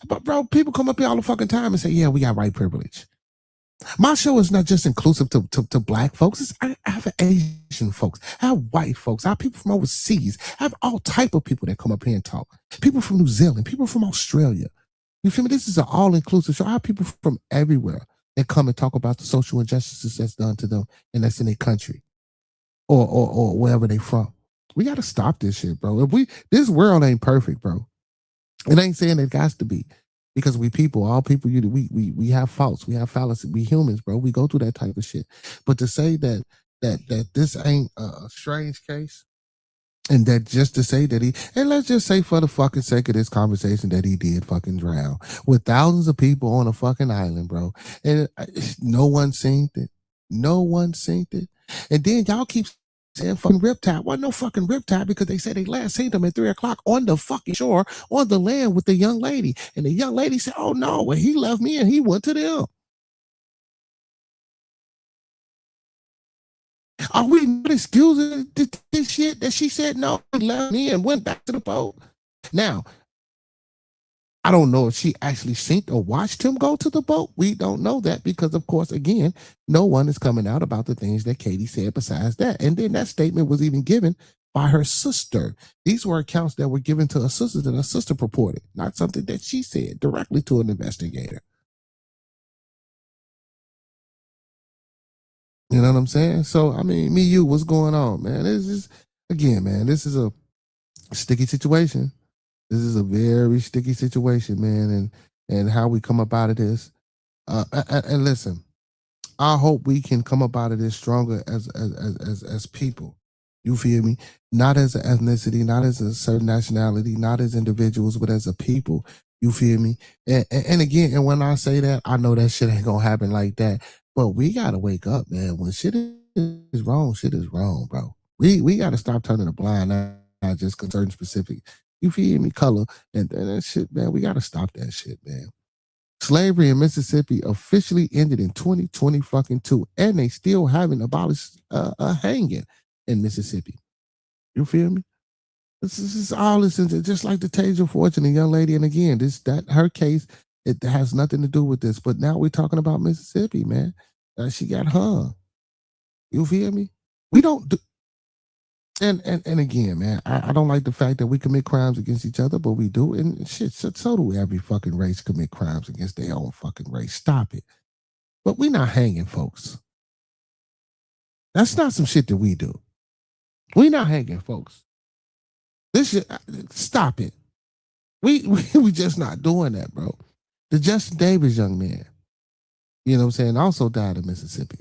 but bro, people come up here all the fucking time and say, yeah, we got white privilege. My show is not just inclusive to black folks. I have Asian folks, I have white folks, I have people from overseas, I have all type of people that come up here and talk. People from New Zealand, people from Australia. You feel me? This is an all-inclusive show. I have people from everywhere that come and talk about the social injustices that's done to them and that's in their country or wherever they from. We got to stop this shit, bro. This world ain't perfect, bro. It ain't saying it has to be. Because we people, all people, we have faults, we have fallacy, we humans, bro. We go through that type of shit. But to say that this ain't a strange case, and that just to say that and let's just say for the fucking sake of this conversation that he did fucking drown with thousands of people on a fucking island, bro, and no one seen it, and then y'all keep saying fucking riptide. Wasn't no fucking riptide because they said they last seen them at 3:00 on the fucking shore on the land with the young lady. And the young lady said, oh no, well, he left me and he went to them. Are we not excusing this shit that she said no, he left me and went back to the boat? Now, I don't know if she actually seen or watched him go to the boat. We don't know that because, of course, again, no one is coming out about the things that Katie said besides that. And then that statement was even given by her sister. These were accounts that were given to her sister that her sister purported, not something that she said directly to an investigator. You know what I'm saying? So, I mean, what's going on, man? This is, again, man, this is a sticky situation. This is a very sticky situation, man, and how we come up out of this. And listen, I hope we can come up out of this stronger as people. You feel me? Not as an ethnicity, not as a certain nationality, not as individuals, but as a people. You feel me? And again, and when I say that, I know that shit ain't gonna happen like that. But we gotta wake up, man. When shit is wrong, bro. We gotta stop turning a blind eye, not just concerned specific. You feel me? Color and that shit, man. We gotta stop that shit, man. Slavery in Mississippi officially ended in 2022, and they still haven't abolished hanging in Mississippi. You feel me? This is all this, just like the Taser fortunate young lady. And again, her case, it has nothing to do with this. But now we're talking about Mississippi, man. She got hung. You feel me? We don't do. And again, man, I don't like the fact that we commit crimes against each other, but we do. And shit, so do every fucking race commit crimes against their own fucking race. Stop it. But we're not hanging folks. That's not some shit that we do. We're not hanging folks. This shit, stop it. We just not doing that, bro. The Justin Davis young man, you know what I'm saying, also died in Mississippi.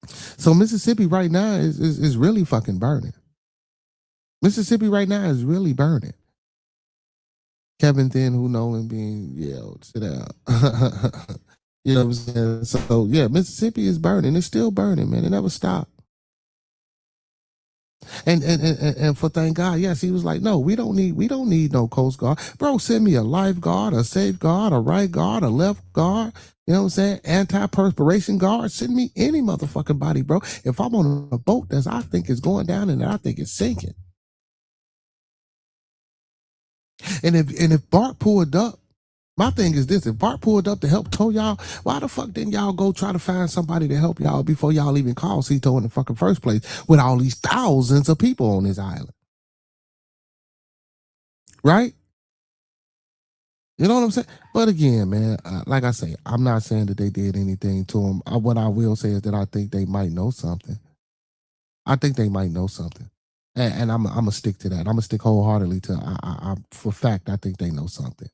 So Mississippi right now is really fucking burning. Mississippi right now is really burning. Kevin Thin, who Nolan being yelled, sit down. You know what I'm saying? So yeah, Mississippi is burning. It's still burning, man. It never stopped. And for thank God, yes, he was like, no, we don't need no Coast Guard. Bro, send me a lifeguard, a safeguard, a right guard, a left guard. You know what I'm saying? Anti-perspiration guard. Send me any motherfucking body, bro. If I'm on a boat that I think is going down and I think it's sinking. And if Bart pulled up, my thing is this: if Bart pulled up to help tow y'all, why the fuck didn't y'all go try to find somebody to help y'all before y'all even called Cito in the fucking first place with all these thousands of people on this island? Right? You know what I'm saying? But again, man, like I say, I'm not saying that they did anything to him. What I will say is that I think they might know something. I think they might know something. And I'm going to stick to that. I'm going to stick wholeheartedly to, for fact, I think they know something.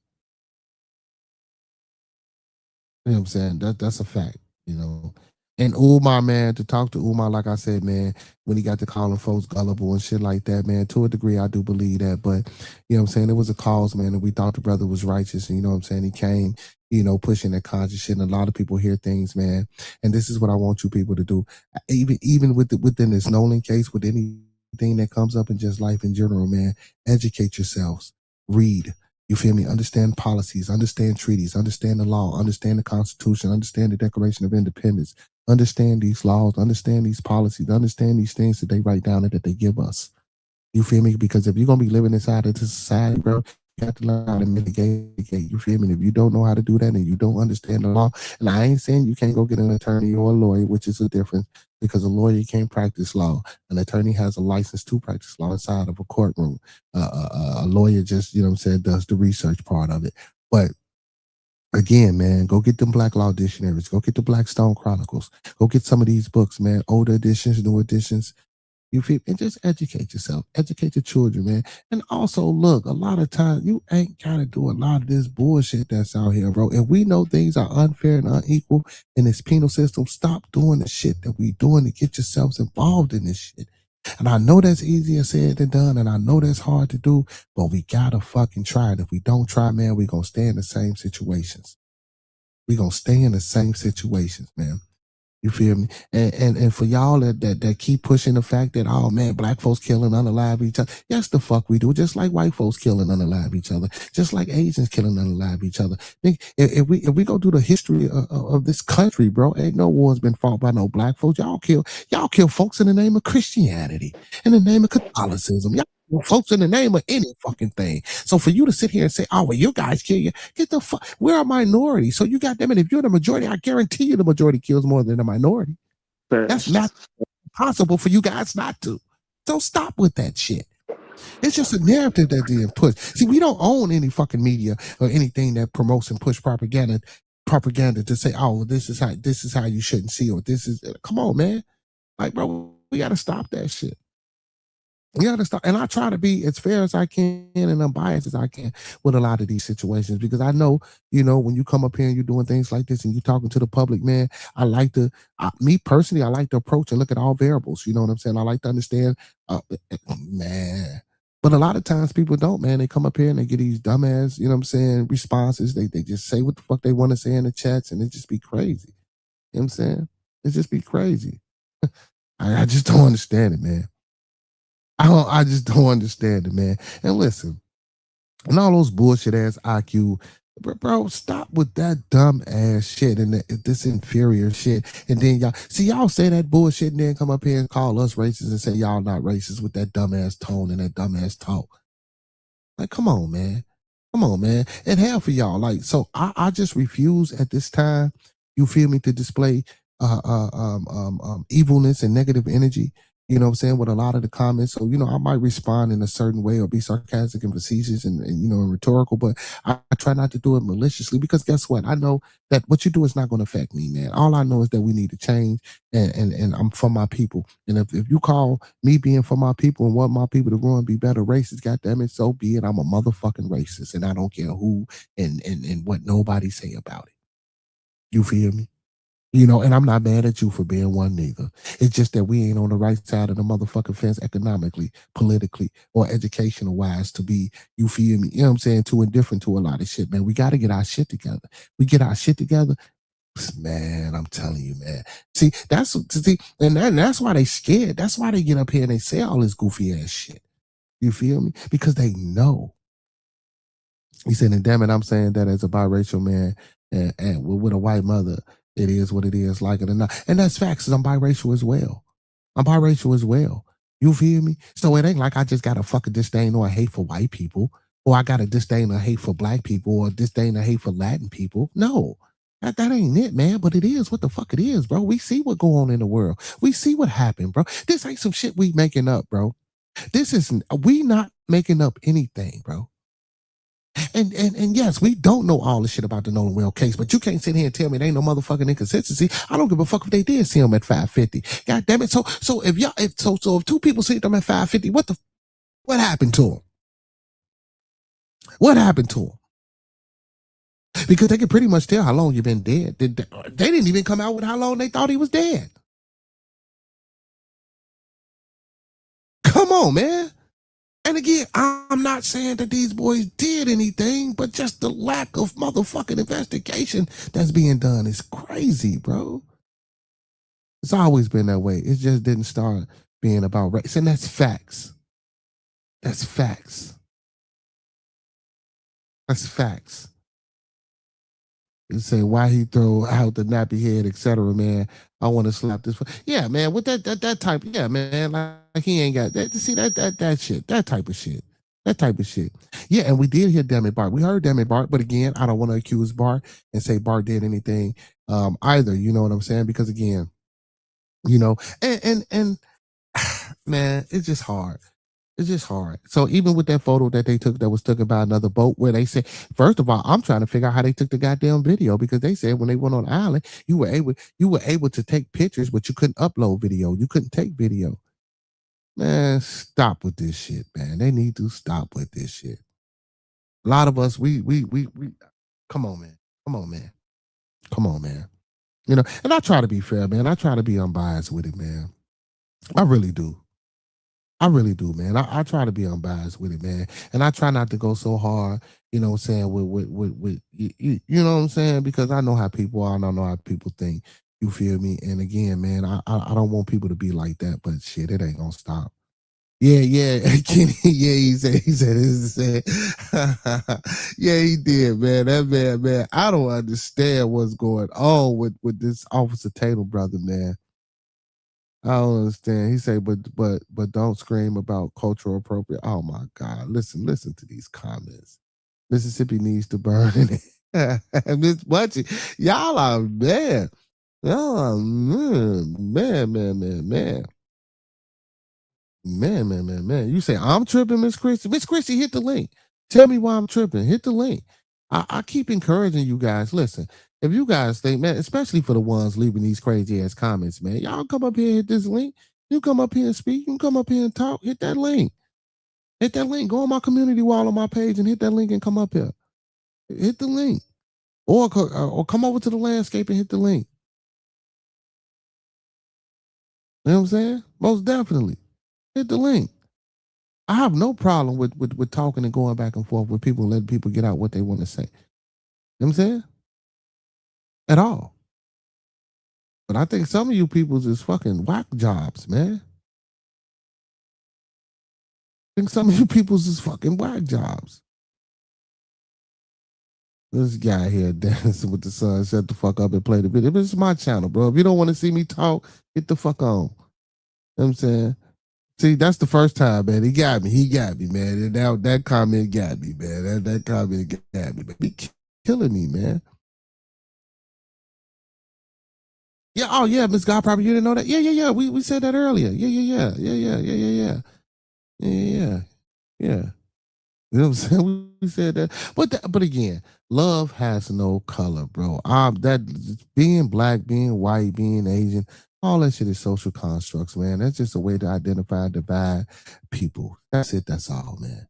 You know what I'm saying? That's a fact, you know. And Umar, man, to talk to Umar, like I said, man, when he got to calling folks gullible and shit like that, man, to a degree, I do believe that. But, you know what I'm saying, it was a cause, man, and we thought the brother was righteous. And, you know what I'm saying, he came, you know, pushing that conscious shit. And a lot of people hear things, man. And this is what I want you people to do. Even within this Nolan case, with anything that comes up in just life in general, man, educate yourselves. Read. You feel me? Understand policies, understand treaties, understand the law, understand the Constitution, understand the Declaration of Independence, understand these laws, understand these policies, understand these things that they write down and that they give us. You feel me? Because if you're going to be living inside of this society, bro, you have to learn how to mitigate. You feel me? And if you don't know how to do that and you don't understand the law, and I ain't saying you can't go get an attorney or a lawyer, which is a difference, because a lawyer can't practice law. An attorney has a license to practice law inside of a courtroom. A lawyer just, you know what I'm saying, does the research part of it. But again, man, go get them Black Law dictionaries. Go get the Blackstone Chronicles. Go get some of these books, man. Older editions, new editions. You feel? And just educate yourself, educate your children, man. And also, look, a lot of times you ain't gotta do a lot of this bullshit that's out here, bro. If we know things are unfair and unequal in this penal system, stop doing the shit that we doing to get yourselves involved in this shit. And I know that's easier said than done, and I know that's hard to do, but we gotta fucking try it. If we don't try, man, we gonna stay in the same situations. We gonna stay in the same situations, man. You feel me? And for y'all that keep pushing the fact that, oh man, black folks killing unalive each other. Yes, the fuck we do. Just like white folks killing unalive each other. Just like Asians killing unalive each other. If we go through the history of this country, bro, ain't no war's been fought by no black folks. Y'all kill folks in the name of Christianity, in the name of Catholicism. Y'all kill folks in the name of any fucking thing. So for you to sit here and say, oh well, you guys kill you, get the fuck. We're a minority. So you got them, and if you're the majority, I guarantee you the majority kills more than the minority. That's not possible for you guys not to. Don't stop with that shit. It's just a narrative that's being pushed. See, we don't own any fucking media or anything that promotes and push propaganda to say, oh, this is how you shouldn't see, or this is. Come on, man. Like, bro, we gotta stop that shit. We gotta stop. And I try to be as fair as I can and unbiased as I can with a lot of these situations, because I know, when you come up here and you're doing things like this and you're talking to the public, man, I like to, me personally, I like to approach and look at all variables. You know what I'm saying? I like to understand, man. But a lot of times people don't, man. They come up here and they get these dumbass, you know what I'm saying, responses. They just say what the fuck they want to say in the chats, and it just be crazy. You know what I'm saying? It just be crazy. I just don't understand it, man. I just don't understand it, man. And listen, and all those bullshit ass IQ, bro, stop with that dumb ass shit and this inferior shit. And then y'all say that bullshit and then come up here and call us racist and say y'all not racist with that dumb ass tone and that dumb ass talk. Like, come on, man. Come on, man. And hell for y'all. Like, so I just refuse at this time, you feel me, to display evilness and negative energy. You know what I'm saying, with a lot of the comments. So, I might respond in a certain way or be sarcastic and facetious and and rhetorical, but I try not to do it maliciously, because guess what? I know that what you do is not going to affect me, man. All I know is that we need to change, and I'm for my people. And if you call me being for my people and want my people to grow and be better racist, goddamn it, so be it. I'm a motherfucking racist, and I don't care who and what nobody say about it. You feel me? And I'm not mad at you for being one neither. It's just that we ain't on the right side of the motherfucking fence economically, politically, or educational wise to be, you feel me? You know what I'm saying? Too indifferent to a lot of shit, man. We got to get our shit together. We get our shit together, man. I'm telling you, man. See, that's why they scared. That's why they get up here and they say all this goofy ass shit. You feel me? Because they know. He said, and damn it, I'm saying that as a biracial man and with a white mother, it is what it is, like it or not. And that's facts, because I'm biracial as well. You feel me? So it ain't like I just got a fucking disdain or a hate for white people, or I got a disdain or hate for black people, or a disdain or hate for Latin people. No, that ain't it, man. But it is what the fuck it is, bro. We see what go on in the world. We see what happened, bro. This ain't some shit we making up, bro. We not making up anything, bro. And yes, we don't know all the shit about the Nolan Well case, but you can't sit here and tell me there ain't no motherfucking inconsistency. I don't give a fuck if they did see him at 550. God damn it. So if two people see them at 550, what happened to him? What happened to him? Because they can pretty much tell how long you've been dead. They didn't even come out with how long they thought he was dead. Come on, man. And again, I'm not saying that these boys did anything, but just the lack of motherfucking investigation that's being done is crazy, bro. It's always been that way. It just didn't start being about race. And that's facts. That's facts. That's facts. You say, why he throw out the nappy head, etc., man. I want to slap this. Yeah, man, with that type, yeah, man, like he ain't got that. See, that shit, that type of shit. Yeah, and we did hear Damn It Bart. We heard Damn It Bart, but again, I don't want to accuse Bart and say Bart did anything either. You know what I'm saying? Because again, and man, it's just hard. It's just hard. So even with that photo that they took that was taken by another boat, where they said, first of all, I'm trying to figure out how they took the goddamn video, because they said when they went on the island, you were able to take pictures, but you couldn't upload video. You couldn't take video. Man, stop with this shit, man. They need to stop with this shit. A lot of us, we come on, man. Come on, man. Come on, man. You know, and I try to be fair, man. I try to be unbiased with it, man. I really do. I really do, man. I try to be unbiased with it, man. And I try not to go so hard, you know what I'm saying, with you know what I'm saying? Because I know how people are and I know how people think. You feel me? And again, man, I don't want people to be like that, but shit, it ain't gonna stop. Yeah, Kenny, yeah, he said, yeah, he did, man. That man, I don't understand what's going on with this Officer Tatum brother, man. I don't understand. He said, but don't scream about cultural appropriate. Oh my God. Listen to these comments. Mississippi needs to burn in it. Miss Butchie, y'all are man. Y'all are man. Man. You say I'm tripping, Miss Christie. Miss Christie, hit the link. Tell me why I'm tripping. Hit the link. I keep encouraging you guys. Listen, if you guys think, man, especially for the ones leaving these crazy ass comments, man, y'all come up here and hit this link. You come up here and speak. You can come up here and talk. Hit that link. Hit that link. Go on my community wall on my page and hit that link and come up here. Hit the link. Or come over to the landscape and hit the link. You know what I'm saying? Most definitely. Hit the link. I have no problem with talking and going back and forth with people, letting people get out what they want to say. You know what I'm saying? At all. But I think some of you people's is fucking whack jobs, man. I think some of you people's is fucking whack jobs. This guy here dancing with the sun. Shut the fuck up and play the video. This is my channel, bro. If you don't want to see me talk, get the fuck on. You know what I'm saying? See, that's the first time, man. He got me, man. And now that comment got me, man. That comment got me, man. Be killing me, man. Yeah, oh yeah, Miss God, probably you didn't know that. Yeah. We said that earlier. Yeah. You know what I'm saying? We said that. But again, love has no color, bro. That being black, being white, being Asian, all that shit is social constructs, man. That's just a way to identify and divide people. That's it. That's all, man.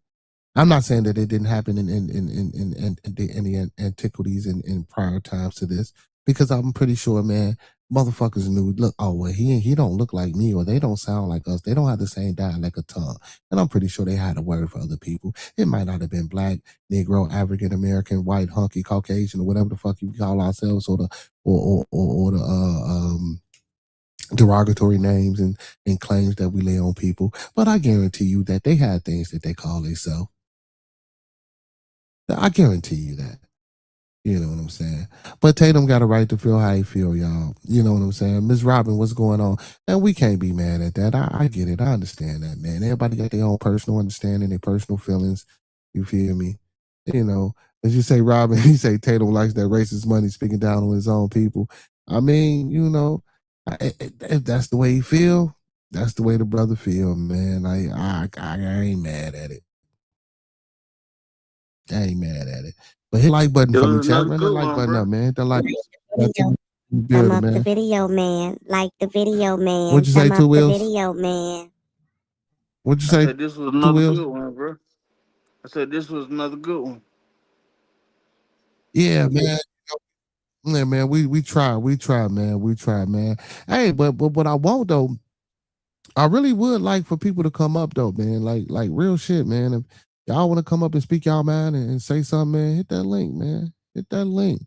I'm not saying that it didn't happen in the antiquities and in prior times to this, because I'm pretty sure, man, motherfuckers knew, look, oh, well, he don't look like me, or they don't sound like us. They don't have the same dialect or tongue. And I'm pretty sure they had a word for other people. It might not have been black, Negro, African American, white, hunky, Caucasian, or whatever the fuck you call ourselves, or the derogatory names and claims that we lay on people. But I guarantee you that they had things that they call themselves. I guarantee you that. You know what I'm saying? But Tatum got a right to feel how he feel, y'all. You know what I'm saying? Ms. Robin, what's going on? And we can't be mad at that. I get it. I understand that, man. Everybody got their own personal understanding, their personal feelings. You feel me? You know, as you say, Robin, he say Tatum likes that racist money speaking down on his own people. I mean, you know, if that's the way he feel, that's the way the brother feel, man. I ain't mad at it. I ain't mad at it. But hit the like button for me, chat. Run that like button up, man. Hit that like button. Thumb up the video, man. Like the video, man. What'd you say, Thumb Two up Wheels? the video, man. What'd you I say, said this was Two another Wheels? good one, bro. I said this was another good one. Yeah, man. Yeah, man. We try, man. Hey, but what I want though, I really would like for people to come up though, man. Like real shit, man. If y'all want to come up and speak y'all mind and say something, man, hit that link, man. Hit that link.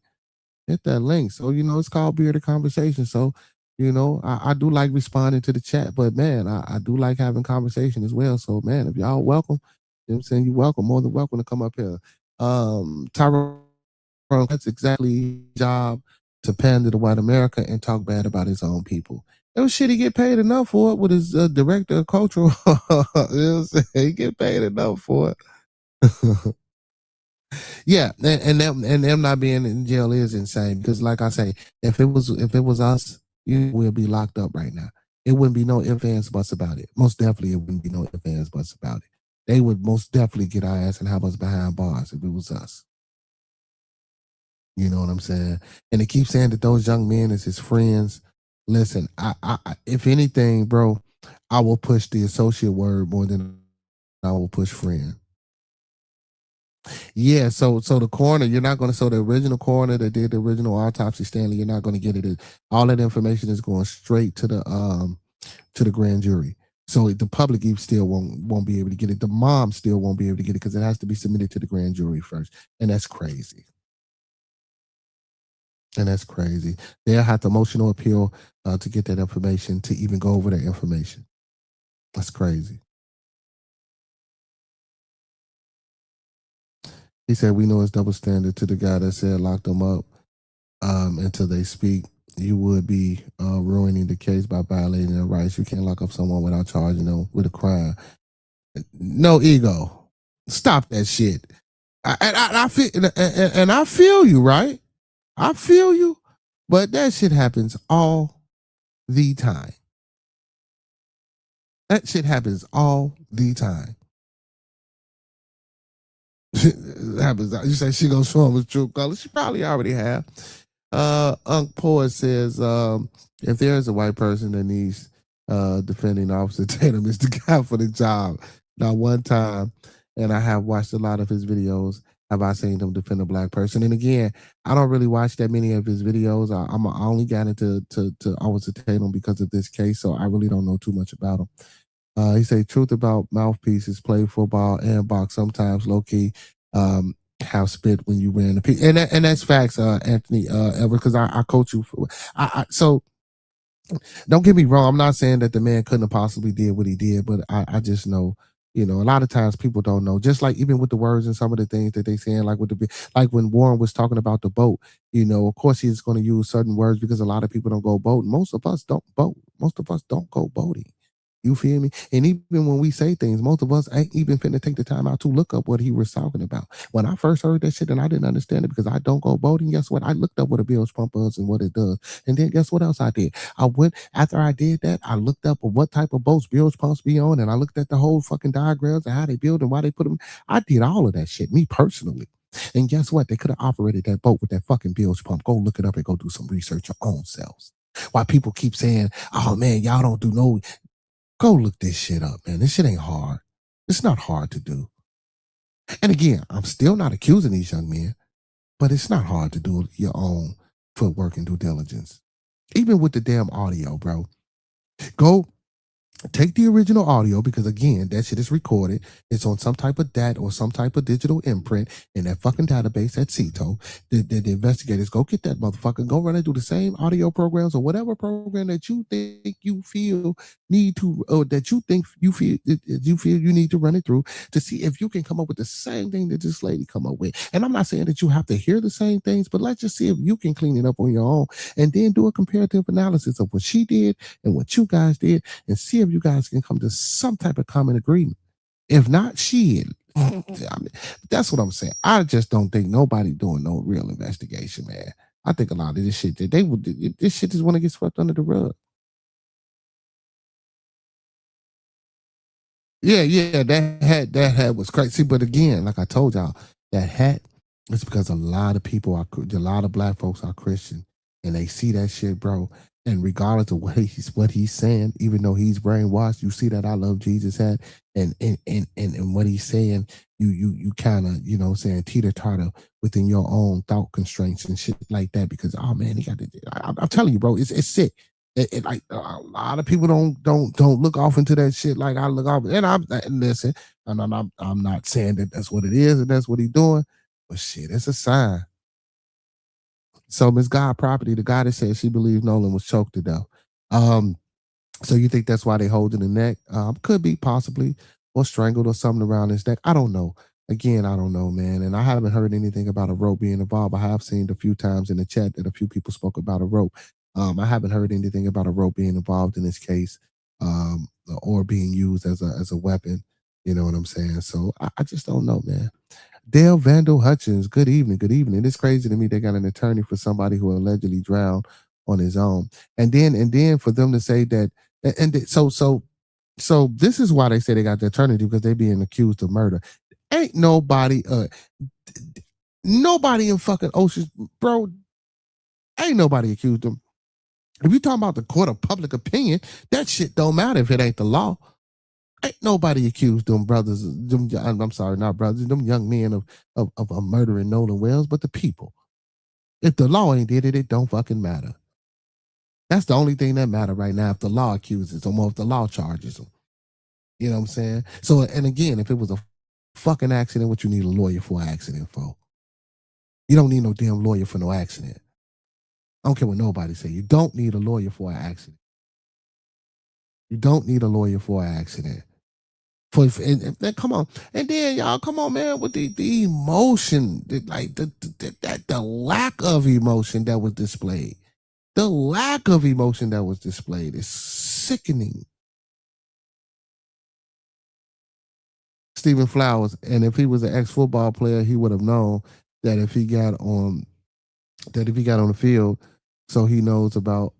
So, you know, it's called Bearded Conversation. So, you know, I do like responding to the chat, but man, I do like having conversation as well. So, man, if y'all welcome, you know what I'm saying, you're welcome, more than welcome to come up here. Tyrone, that's exactly his job, to pander to white America and talk bad about his own people. It was shit, he get paid enough for it with his director of cultural. You know what I'm saying? He get paid enough for it. Yeah, and them not being in jail is insane, because like I say, if it was us, you would be locked up right now. It wouldn't be no ifs, ands, buts about it. Most definitely it wouldn't be no ifs, ands, buts about it. They would most definitely get our ass and have us behind bars if it was us. You know what I'm saying? And they keep saying that those young men is his friends. Listen, I if anything, bro, I will push the associate word more than I will push friend. Yeah, so the coroner, you're not going to. So the original coroner that did the original autopsy, Stanley, you're not going to get it. All that information is going straight to the grand jury. So the public still won't be able to get it. The mom still won't be able to get it because it has to be submitted to the grand jury first, and that's crazy. And that's crazy. They'll have to emotional appeal to get that information, to even go over that information. That's crazy. He said, we know it's double standard. To the guy that said lock them up until they speak. You would be ruining the case by violating their rights. You can't lock up someone without charging them with a crime. No ego. Stop that shit. I feel, and I feel you, right? I feel you, but that shit happens all the time. That shit happens all the time. It happens. You say she gonna show him his true colors. She probably already have. Unc Poet says, if there is a white person that needs defending Officer Tatum, is the guy for the job. Not one time, and I have watched a lot of his videos, have I seen him defend a black person. And again, I don't really watch that many of his videos. I only got into Officer Tatum because of this case, so I really don't know too much about him. He said, truth about mouthpieces, play football and box, sometimes low-key have spit when you ran the piece. And that's facts, Anthony, ever, because I coach you. So don't get me wrong. I'm not saying that the man couldn't have possibly did what he did, but I just know, a lot of times people don't know. Just like even with the words and some of the things that they saying, like when Warren was talking about the boat, of course he's going to use certain words because a lot of people don't go boating. Most of us don't boat. Most of us don't go boating. You feel me? And even when we say things, most of us ain't even finna take the time out to look up what he was talking about. When I first heard that shit and I didn't understand it because I don't go boating, guess what? I looked up what a bilge pump is and what it does. And then guess what else I did? After I did that, I looked up what type of boats bilge pumps be on, and I looked at the whole fucking diagrams and how they build and why they put them. I did all of that shit, me personally. And guess what? They could have operated that boat with that fucking bilge pump. Go look it up and go do some research your own selves. Why people keep saying, oh man, y'all don't do no. Go look this shit up, man. This shit ain't hard. It's not hard to do. And again, I'm still not accusing these young men, but it's not hard to do your own footwork and due diligence. Even with the damn audio, bro. Go take the original audio because, again, that shit is recorded. It's on some type of DAT or some type of digital imprint in that fucking database at CETO. The investigators go get that motherfucker, go run and do the same audio programs or whatever program that you think you feel need to, or that you think you feel you need to run it through to see if you can come up with the same thing that this lady come up with. And I'm not saying that you have to hear the same things, but let's just see if you can clean it up on your own and then do a comparative analysis of what she did and what you guys did and see if you guys can come to some type of common agreement. If not, shit. I mean, that's what I'm saying. I just don't think nobody doing no real investigation, man. I think a lot of this shit that this shit just want to get swept under the rug. Yeah, that hat was crazy. But again, like I told y'all, that hat is because a lot of people a lot of black folks are Christian, and they see that shit, bro. And regardless of what he's saying, even though he's brainwashed, you see that I love Jesus hat, and what he's saying, you kind of saying teeter-totter within your own thought constraints and shit like that. Because oh man, he got I'm telling you, bro, it's sick. It like a lot of people don't look off into that shit like I look off. And listen, and I'm not saying that that's what it is and that's what he's doing, but shit, it's a sign. So Miss God Property, the guy that said she believed Nolan was choked to death. So you think that's why they holding the neck? Could be, possibly, or strangled or something around his neck. I don't know. Again, I don't know, man. And I haven't heard anything about a rope being involved. I have seen a few times in the chat that a few people spoke about a rope. I haven't heard anything about a rope being involved in this case, or being used as a weapon. You know what I'm saying? So I just don't know, man. Dale Vandal Hutchins, good evening. Good evening. It's crazy to me they got an attorney for somebody who allegedly drowned on his own. And then for them to say that, so this is why they say they got the attorney, because they being accused of murder. Ain't nobody in fucking Ocean, bro, ain't nobody accused them If you talking about the court of public opinion, that shit don't matter if it ain't the law. Ain't nobody accused them brothers, I'm sorry, not brothers, them young men of murdering Nolan Wells, but the people. If the law ain't did it, it don't fucking matter. That's the only thing that matter right now. If the law accuses them or if the law charges them, you know what I'm saying? So, and again, if it was a fucking accident, what you need a lawyer for an accident for? You don't need no damn lawyer for no accident. I don't care what nobody say. You don't need a lawyer for an accident. You don't need a lawyer for an accident. And come on, and then y'all come on, man, with the emotion, the lack of emotion that was displayed. The lack of emotion that was displayed is sickening. Stephen Flowers, and if he was an ex-football player, he would have known that if he got on the field, so he knows about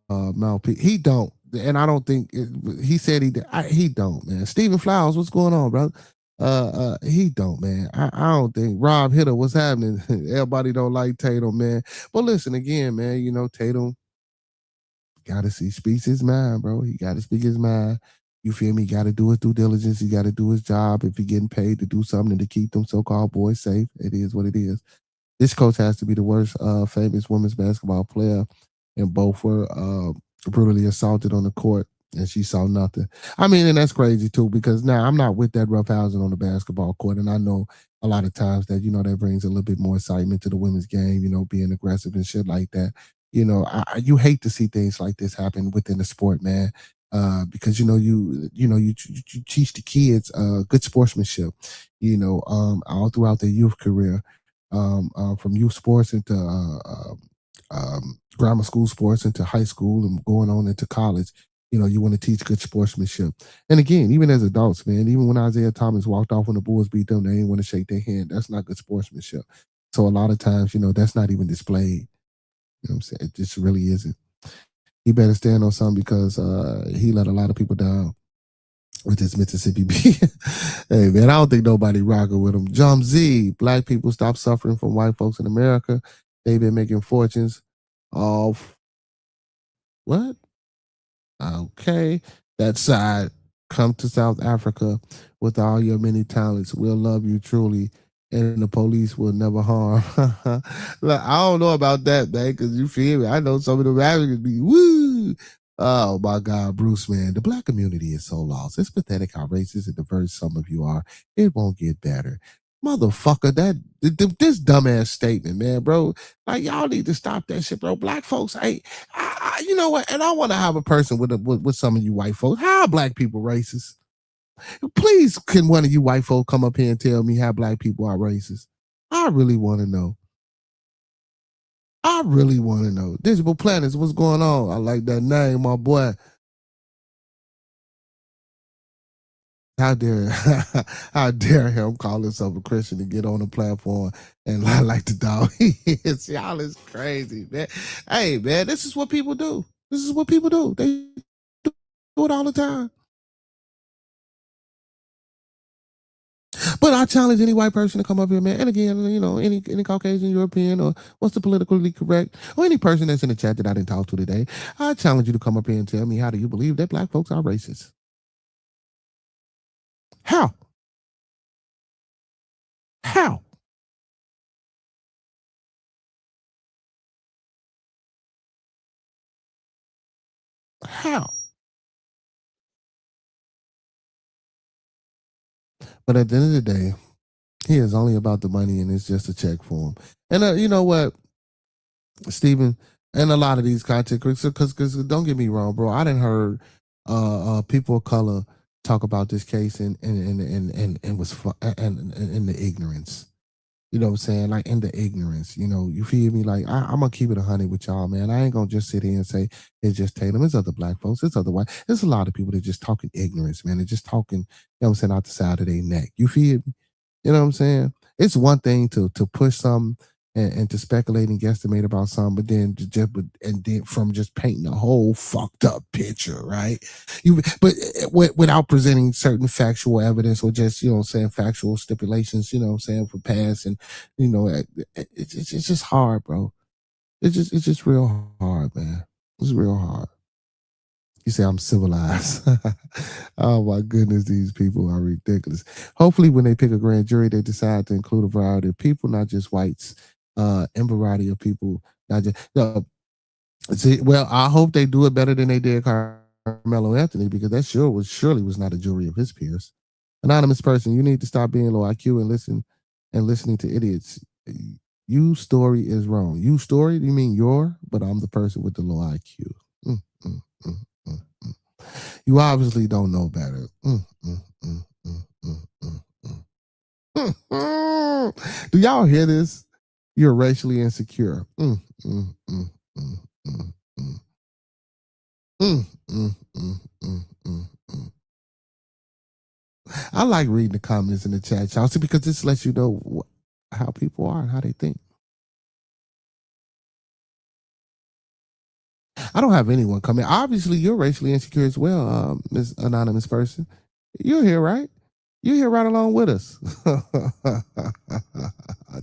mouthpiece. He don't. And I don't think he said he did. He don't, man. Stephen Flowers, what's going on, brother? He don't, man. I don't think Rob Hitter, what's happening? Everybody don't like Tatum, man. But listen again, man. You know Tatum got to speaks his mind, bro. He got to speak his mind. You feel me? He got to do his due diligence. He got to do his job. If he getting paid to do something to keep them so-called boys safe, it is what it is. This coach has to be the worst famous women's basketball player, and both were brutally assaulted on the court, and she saw nothing. I mean, and that's crazy too, because now I'm not with that roughhousing on the basketball court, and I know a lot of times that, you know, that brings a little bit more excitement to the women's game, you know, being aggressive and shit like that. You know, you hate to see things like this happen within the sport, man, because you teach the kids good sportsmanship, you know, all throughout their youth career, from youth sports into grammar school sports into high school and going on into college. You know, you want to teach good sportsmanship. And again, even as adults, man, even when Isaiah Thomas walked off when the Bulls beat them, they didn't want to shake their hand. That's not good sportsmanship. So a lot of times, you know, that's not even displayed. You know what I'm saying? It just really isn't. He better stand on something, because he let a lot of people down with this Mississippi beat. Hey, man, I don't think nobody rocking with him. Jump Z, black people stop suffering from white folks in America. They've been making fortunes off what? Okay. That side. Come to South Africa with all your many talents. We'll love you truly, and the police will never harm. Look, I don't know about that, man, because you feel me. I know some of the Africans be woo. Oh my God, Bruce, man. The black community is so lost. It's pathetic how racist and diverse some of you are. It won't get better. Motherfucker, this dumbass statement, man, bro. Like, y'all need to stop that shit, bro. Black folks, you know what? And I want to have a person with some of you white folks. How are black people racist? Please, can one of you white folk come up here and tell me how black people are racist? I really want to know. I really want to know. Digital Planets, what's going on? I like that name, my boy. How dare him call himself a Christian to get on the platform and lie like the dog he is. Y'all is crazy, man. Hey, man, this is what people do. This is what people do. They do it all the time. But I challenge any white person to come up here, man. And again, you know, any Caucasian, European, or what's the politically correct, or any person that's in the chat that I didn't talk to today, I challenge you to come up here and tell me, how do you believe that black folks are racist? How? How? How? But at the end of the day, he is only about the money, and it's just a check for him. And you know what, Stephen, and a lot of these content critics, because don't get me wrong, bro, I didn't heard people of color talk about this case and was in the ignorance. You know what I'm saying? Like, in the ignorance, you know, you feel me? Like, I'm going to keep it 100 with y'all, man. I ain't going to just sit here and say it's just Tatum. It's other black folks. It's other white. There's a lot of people that just talking ignorance, man. They're just talking, you know what I'm saying, out the side of their neck. You feel me? You know what I'm saying? It's one thing to push something and to speculate and guesstimate about something, but then from just painting a whole fucked up picture, right? Without presenting certain factual evidence, or just, you know what I'm saying, factual stipulations, you know what I'm saying, for past, and you know, it's just hard, bro. It's just real hard, man. It's real hard. You say I'm civilized. Oh my goodness, these people are ridiculous. Hopefully, when they pick a grand jury, they decide to include a variety of people, not just whites, and variety of people, not just. See, well, I hope they do it better than they did Carmelo Anthony, because that surely was not a jury of his peers. Anonymous person, you need to stop being low IQ and listening to idiots. You story is wrong. You story, you mean your, but I'm the person with the low IQ. Mm, mm, mm, mm, mm. You obviously don't know better. Do y'all hear this? You're racially insecure. I like reading the comments in the chat, y'all, because this lets you know how people are and how they think. I don't have anyone coming. Obviously, you're racially insecure as well, Miss Anonymous person. You're here, right? You're here right along with us.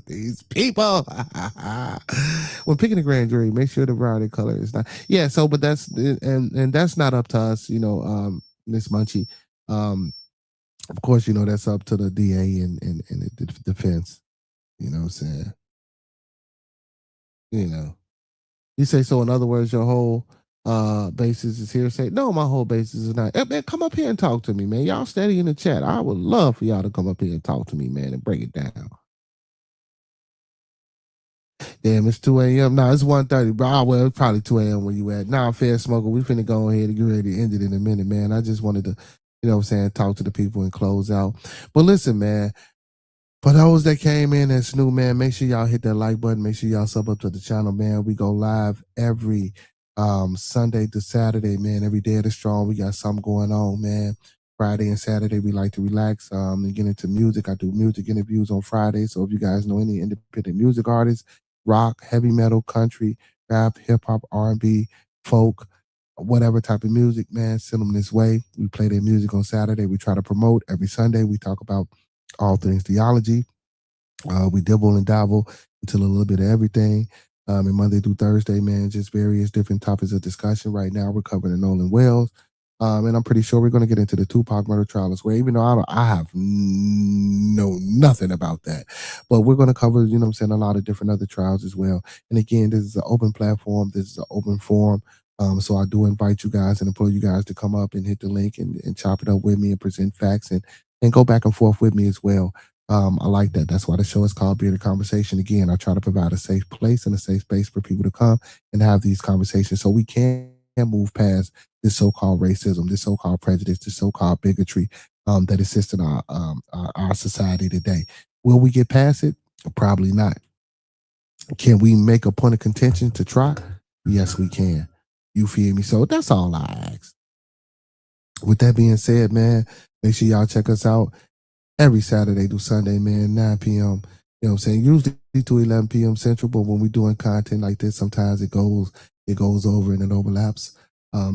These people. When picking a grand jury, make sure the variety color is not. Yeah. So, but that's and that's not up to us, Miss Munchie. Of course, that's up to the DA and the defense. You know what I'm saying? You say, so in other words, your whole basis is hearsay. No, my whole basis is not. Hey, man, come up here and talk to me, man. Y'all steady in the chat. I would love for y'all to come up here and talk to me, man, and break it down. Damn, it's 2 a.m. No, it's 1:30, bro. Well, it's probably 2 a.m. where you at. Nah, fair smoker. We finna go ahead and get ready to end it in a minute, man. I just wanted to, talk to the people and close out. But listen, man, for those that came in that's new, man, make sure y'all hit that like button. Make sure y'all sub up to the channel, man. We go live every Sunday to Saturday, man. Every day of the strong, we got something going on, man. Friday and Saturday, we like to relax and get into music. I do music interviews on Friday. So if you guys know any independent music artists, rock, heavy metal, country, rap, hip hop, R&B, folk, whatever type of music, man, send them this way. We play their music on Saturday. We try to promote every Sunday. We talk about all things theology. We dibble and dabble into a little bit of everything. And Monday through Thursday, man, just various different topics of discussion. Right now, we're covering the Nolan Wells. And I'm pretty sure we're going to get into the Tupac murder trial as well, even though I have know nothing about that. But we're going to cover, a lot of different other trials as well. And again, this is an open platform. This is an open forum. So I do invite you guys and implore you guys to come up and hit the link and chop it up with me and present facts and go back and forth with me as well. I like that. That's why the show is called Bearded Conversation. Again, I try to provide a safe place and a safe space for people to come and have these conversations so we can move past this so-called racism, this so-called prejudice, this so-called bigotry that exists in our society today. Will we get past it? Probably not. Can we make a point of contention to try? Yes, we can. You feel me? So that's all I ask. With that being said, man, make sure y'all check us out every Saturday through Sunday, man, 9 p.m. You know what I'm saying? Usually to 11 p.m. Central, but when we're doing content like this, sometimes it goes over and it overlaps.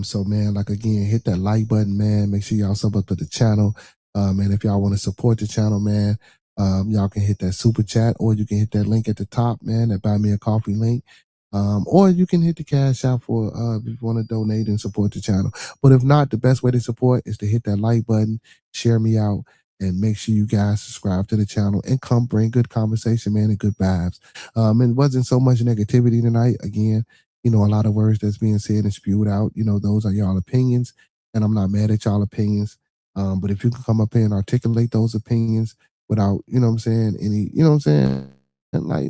So, man, again, hit that like button, man. Make sure y'all sub up to the channel. And if y'all want to support the channel, man, y'all can hit that super chat, or you can hit that link at the top, man, that Buy Me a Coffee link. Or you can hit the cash out for if you want to donate and support the channel. But if not, the best way to support is to hit that like button, share me out, and make sure you guys subscribe to the channel and come bring good conversation, man, and good vibes. And it wasn't so much negativity tonight. Again, a lot of words that's being said and spewed out, those are y'all opinions, and I'm not mad at y'all opinions. But if you can come up here and articulate those opinions without, and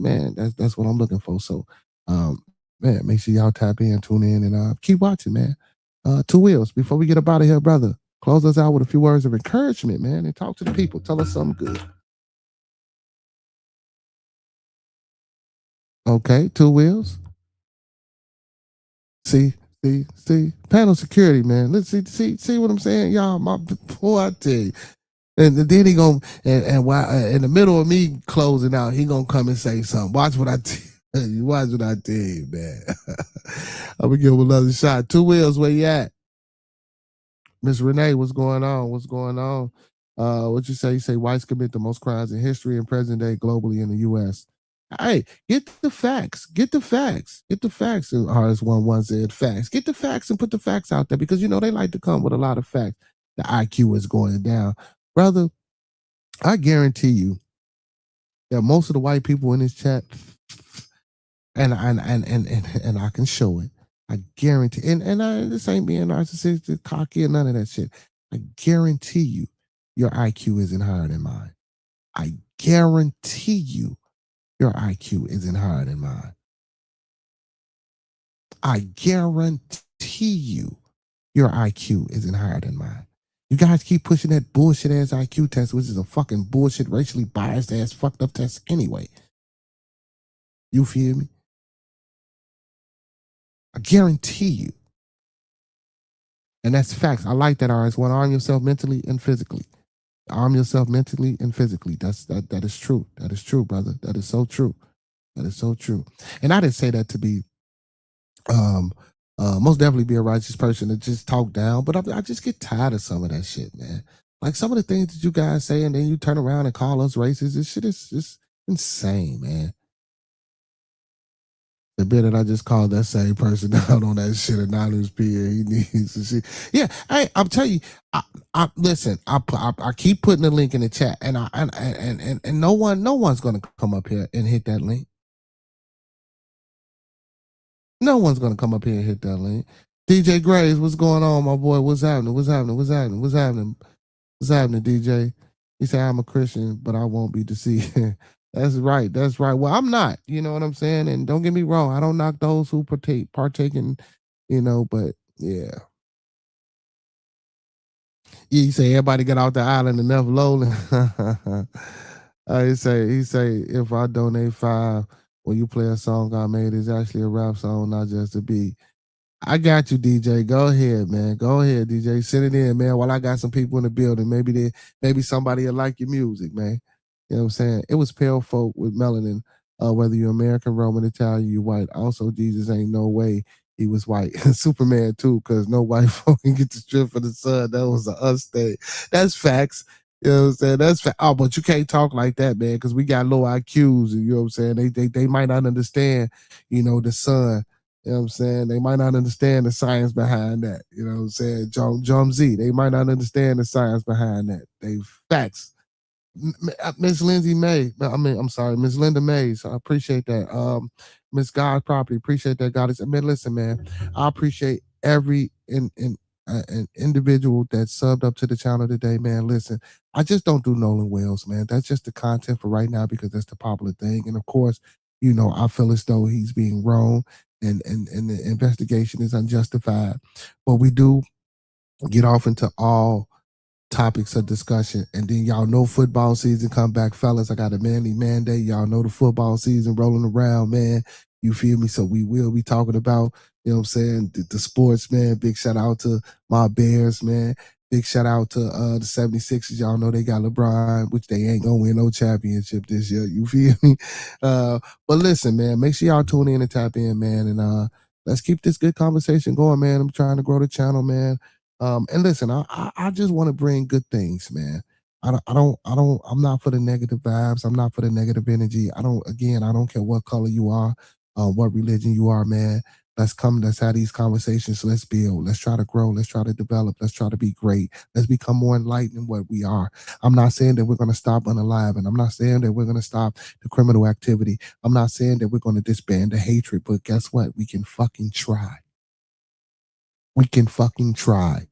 man, that's what I'm looking for. So, man, make sure y'all tap in, tune in, and keep watching, man. Two Wheels, before we get up out of here, brother, close us out with a few words of encouragement, man, and talk to the people. Tell us something good. Okay, Two Wheels. See, panel security, man. Let's see what I'm saying, y'all. My boy, I tell you. And then he gonna and while in the middle of me closing out, he gonna come and say something. Watch what I tell you. Watch what I tell you, man. I'm gonna give him another shot. Two Wheels, where you at? Miss Renee, what's going on? What's going on? What you say? You say whites commit the most crimes in history and present day globally in the U.S. Hey, get the facts. Get the facts. Get the facts. RS11 said facts. Get the facts and put the facts out there because they like to come with a lot of facts. The IQ is going down. Brother, I guarantee you that most of the white people in this chat, and I can show it. I guarantee, this ain't being narcissistic, cocky, or none of that shit. I guarantee you, your IQ isn't higher than mine. I guarantee you, your IQ isn't higher than mine. I guarantee you, your IQ isn't higher than mine. You guys keep pushing that bullshit ass IQ test, which is a fucking bullshit, racially biased ass, fucked up test anyway. You feel me? I guarantee you. And that's facts. I like that, RS1. Arm yourself mentally and physically. Arm yourself mentally and physically. That is true. That is true, brother. That is so true. That is so true. And I didn't say that to be most definitely be a righteous person to just talk down, but I just get tired of some of that shit, man. Like some of the things that you guys say, and then you turn around and call us racist. This shit is just insane, man. The bit that I just called that same person out on that shit anonymous PA, he needs to see. Yeah, hey, I'm telling you, I listen. I keep putting the link in the chat, and no one's gonna come up here and hit that link. No one's gonna come up here and hit that link. DJ Graves, what's going on, my boy? What's happening? What's happening? What's happening? What's happening? What's happening, DJ? He said, I'm a Christian, but I won't be deceived. That's right. That's right. Well, I'm not. You know what I'm saying? And don't get me wrong. I don't knock those who partake in, but yeah. You say everybody get off the island enough lowly. He say, if I donate $5 when you play a song I made, it's actually a rap song, not just a beat. I got you, DJ. Go ahead, man. Go ahead, DJ. Send it in, man. While I got some people in the building, maybe somebody will like your music, man. You know what I'm saying? It was pale folk with melanin, whether you're American, Roman, Italian, you white. Also, Jesus ain't no way he was white. Superman too, because no white folk can get the strip for the sun. That was an us thing. That's facts. You know what I'm saying? That's fact. Oh, but you can't talk like that, man, because we got low IQs, and you know what I'm saying? They might not understand, the sun. You know what I'm saying? They might not understand the science behind that. You know what I'm saying? John Z, they might not understand the science behind that. They facts. Miss Lindsay May, I'm sorry, Miss Linda Mays. I appreciate that. Miss God Property, appreciate that, God. Listen, man, I appreciate every an individual that subbed up to the channel today, man. Listen, I just don't do Nolan Wells, man. That's just the content for right now because that's the popular thing. And of course, I feel as though he's being wrong and the investigation is unjustified. But we do get off into all topics of discussion, and then y'all know football season come back, fellas. I got a manly mandate. Y'all know the football season rolling around, man. You feel me? So we will be talking about, you know what I'm saying, the sports, man. Big shout out to my Bears, man. Big shout out to the 76ers. Y'all know they got LeBron, which they ain't gonna win no championship this year. You feel me? But listen, man, make sure y'all tune in and tap in, man. And let's keep this good conversation going, man. I'm trying to grow the channel, man. And listen, I just want to bring good things, man. I'm not for the negative vibes. I'm not for the negative energy. I don't care what color you are, what religion you are, man. Let's have these conversations. Let's build. Let's try to grow. Let's try to develop. Let's try to be great. Let's become more enlightened than what we are. I'm not saying that we're going to stop unaliving. I'm not saying that we're going to stop the criminal activity. I'm not saying that we're going to disband the hatred, but guess what? We can fucking try. We can fucking try.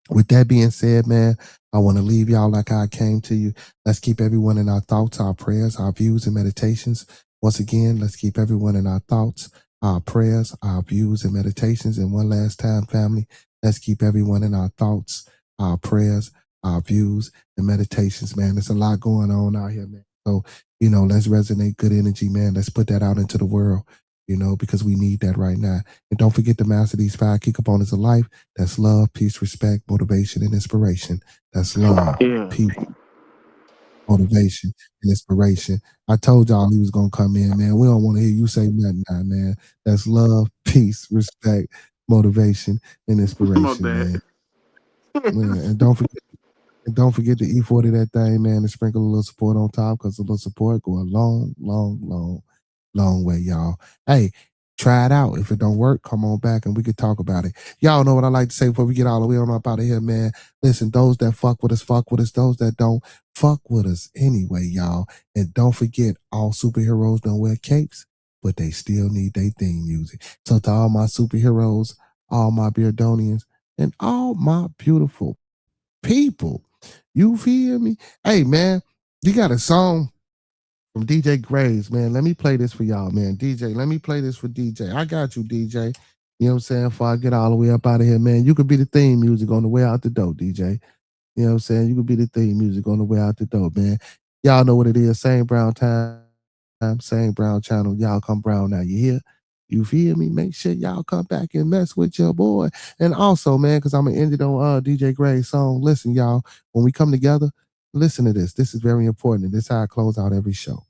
With that being said, man, I want to leave y'all like I came to you. Let's keep everyone in our thoughts, our prayers, our views, and meditations. Once again, let's keep everyone in our thoughts, our prayers, our views, and meditations. And one last time, family, let's keep everyone in our thoughts, our prayers, our views, and meditations, man. There's a lot going on out here, man. So, let's resonate good energy, man. Let's put that out into the world. Because we need that right now. And don't forget to master these 5 key components of life. That's love, peace, respect, motivation, and inspiration. That's love, peace, motivation, and inspiration. I told y'all he was going to come in, man. We don't want to hear you say nothing now, man. That's love, peace, respect, motivation, and inspiration, man. And don't forget And don't forget to E40 that thing, man, and sprinkle a little support on top, because a little support go a long, long, long, long way, y'all. Hey, try it out. If it don't work, come on back and we can talk about it. Y'all know what I like to say before we get all the way on up out of here, man. Listen, those that fuck with us, fuck with us. Those that don't, fuck with us anyway, y'all. And don't forget, all superheroes don't wear capes, but they still need their theme music. So to all my superheroes, all my Beardonians, and all my beautiful people, you feel me? Hey, man, you got a song from DJ Graves, man. Let me play this for y'all, man. DJ, let me play this for DJ. I got you, DJ. You know what I'm saying? Before I get all the way up out of here, man, you could be the theme music on the way out the door, DJ. You know what I'm saying? You could be the theme music on the way out the door, man. Y'all know what it is. Same brown time, same brown channel. Y'all come brown now. You hear? You feel me? Make sure y'all come back and mess with your boy. And also, man, because I'm going to end it on DJ Graves' song. Listen, y'all, when we come together, listen to this. This is very important. And this is how I close out every show.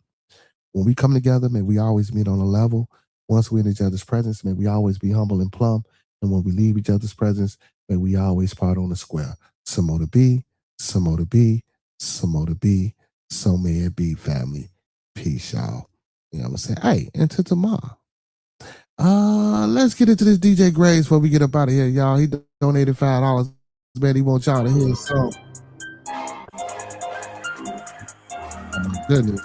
When we come together, may we always meet on a level. Once we're in each other's presence, may we always be humble and plumb. And when we leave each other's presence, may we always part on the square. Some more to be, some more to be, some more to be. So may it be, family. Peace, y'all. You know what I'm saying? Hey, until tomorrow. Let's get into this DJ Graves before we get up out of here, y'all. He donated $5. Man, he wants y'all to hear his song. Oh my goodness.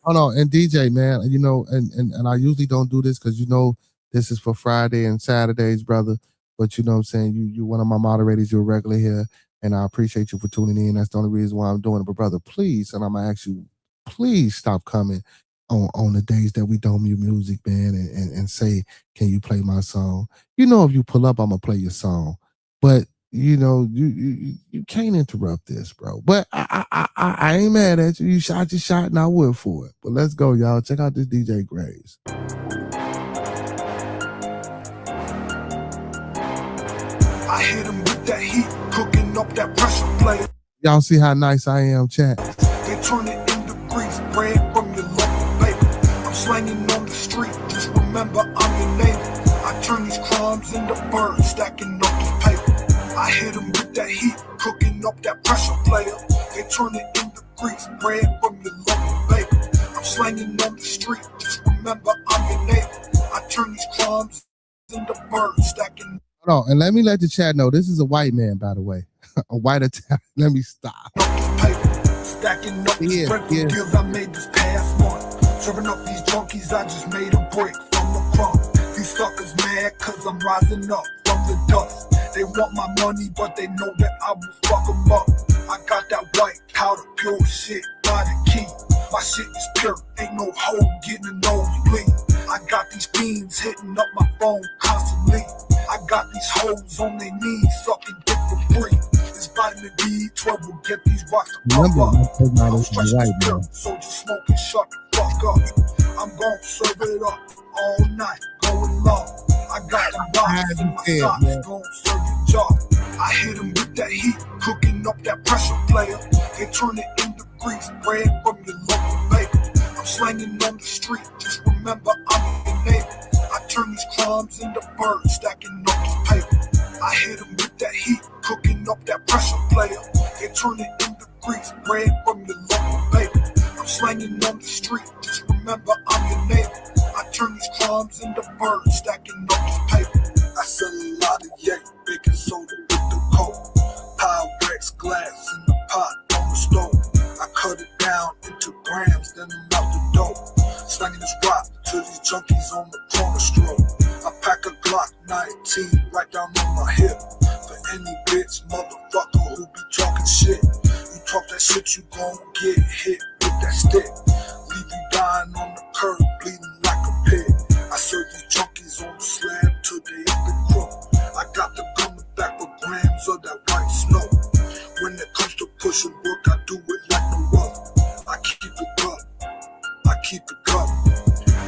Hold on, and DJ, man, you know, and I usually don't do this because you know this is for Friday and Saturdays, brother. But you know what I'm saying, you're one of my moderators, you're a regular here, and I appreciate you for tuning in. That's the only reason why I'm doing it. But brother, please, and I'm gonna ask you, please stop coming on the days that we don't mute music, man, and say, can you play my song? You know, if you pull up, I'm gonna play your song. But you know, you can't interrupt this, bro. But I ain't mad at you. You shot your shot and I went for it. But let's go, y'all. Check out this DJ Graves. I hit him with that heat, cooking up that pressure plate. Y'all see how nice I am, chat. They turn it into grease, bread from your local baker. I'm slanging on the street, just remember I'm your neighbor. I turn these crumbs into birds, stacking up this paper. I hit him with that heat, cooking up that pressure player. They turn it into grease, bread from your local baker. I'm slanging on the street, just remember I'm your neighbor. I turn these crumbs into birds, stacking. Hold on, and let me let the chat know this is a white man, by the way. A white Italian. Let me stop. Stacking up these breakfast deals I made this past month. Serving up these junkies, I just made a break from the crumb. These suckers mad cause I'm rising up from the dust. They want my money, but they know that I will fuck them up. I got that white powder, pure shit by the key. My shit is pure, ain't no hole getting a nosebleed. I got these fiends hitting up my phone constantly. I got these hoes on their knees sucking dick for free. This vitamin B12 will get these rocks to pump up. I'm stretching pure, so just smoke and shut the fuck up. I'm gon' serve it up all night, going long. I got the rocks in my socks, gon' serve your jaw. I hit him with that heat, cooking up that pressure player. They turn it into grease, bread from your local baker. I'm slanging on the street, just remember I'm your neighbor. I turn these crumbs into birds, stacking up this paper. I hit him with that heat, cooking up that pressure player. They turn it into grease, bread from your local baker. I'm slanging on the street, just remember I'm your neighbor. I turn these crumbs into birds, stacking up this paper. I sell a lot of yak, baking soda with the coke. Pyrex glass in the pot on the stove. I cut it down into grams, then I'm out the door. Slanging this rock to these junkies on the corner stroll. I pack a Glock 19 right down on my hip. For any bitch, motherfucker who be talking shit. You talk that shit, you gon' get hit with that stick. Leave you dying on the curb, bleeding like a pig. I serve these junkies on the slab till they hit the crook. I got them coming back with grams of that white snow. When it comes to pushing work, I do it like no other. I keep it up, I keep it up.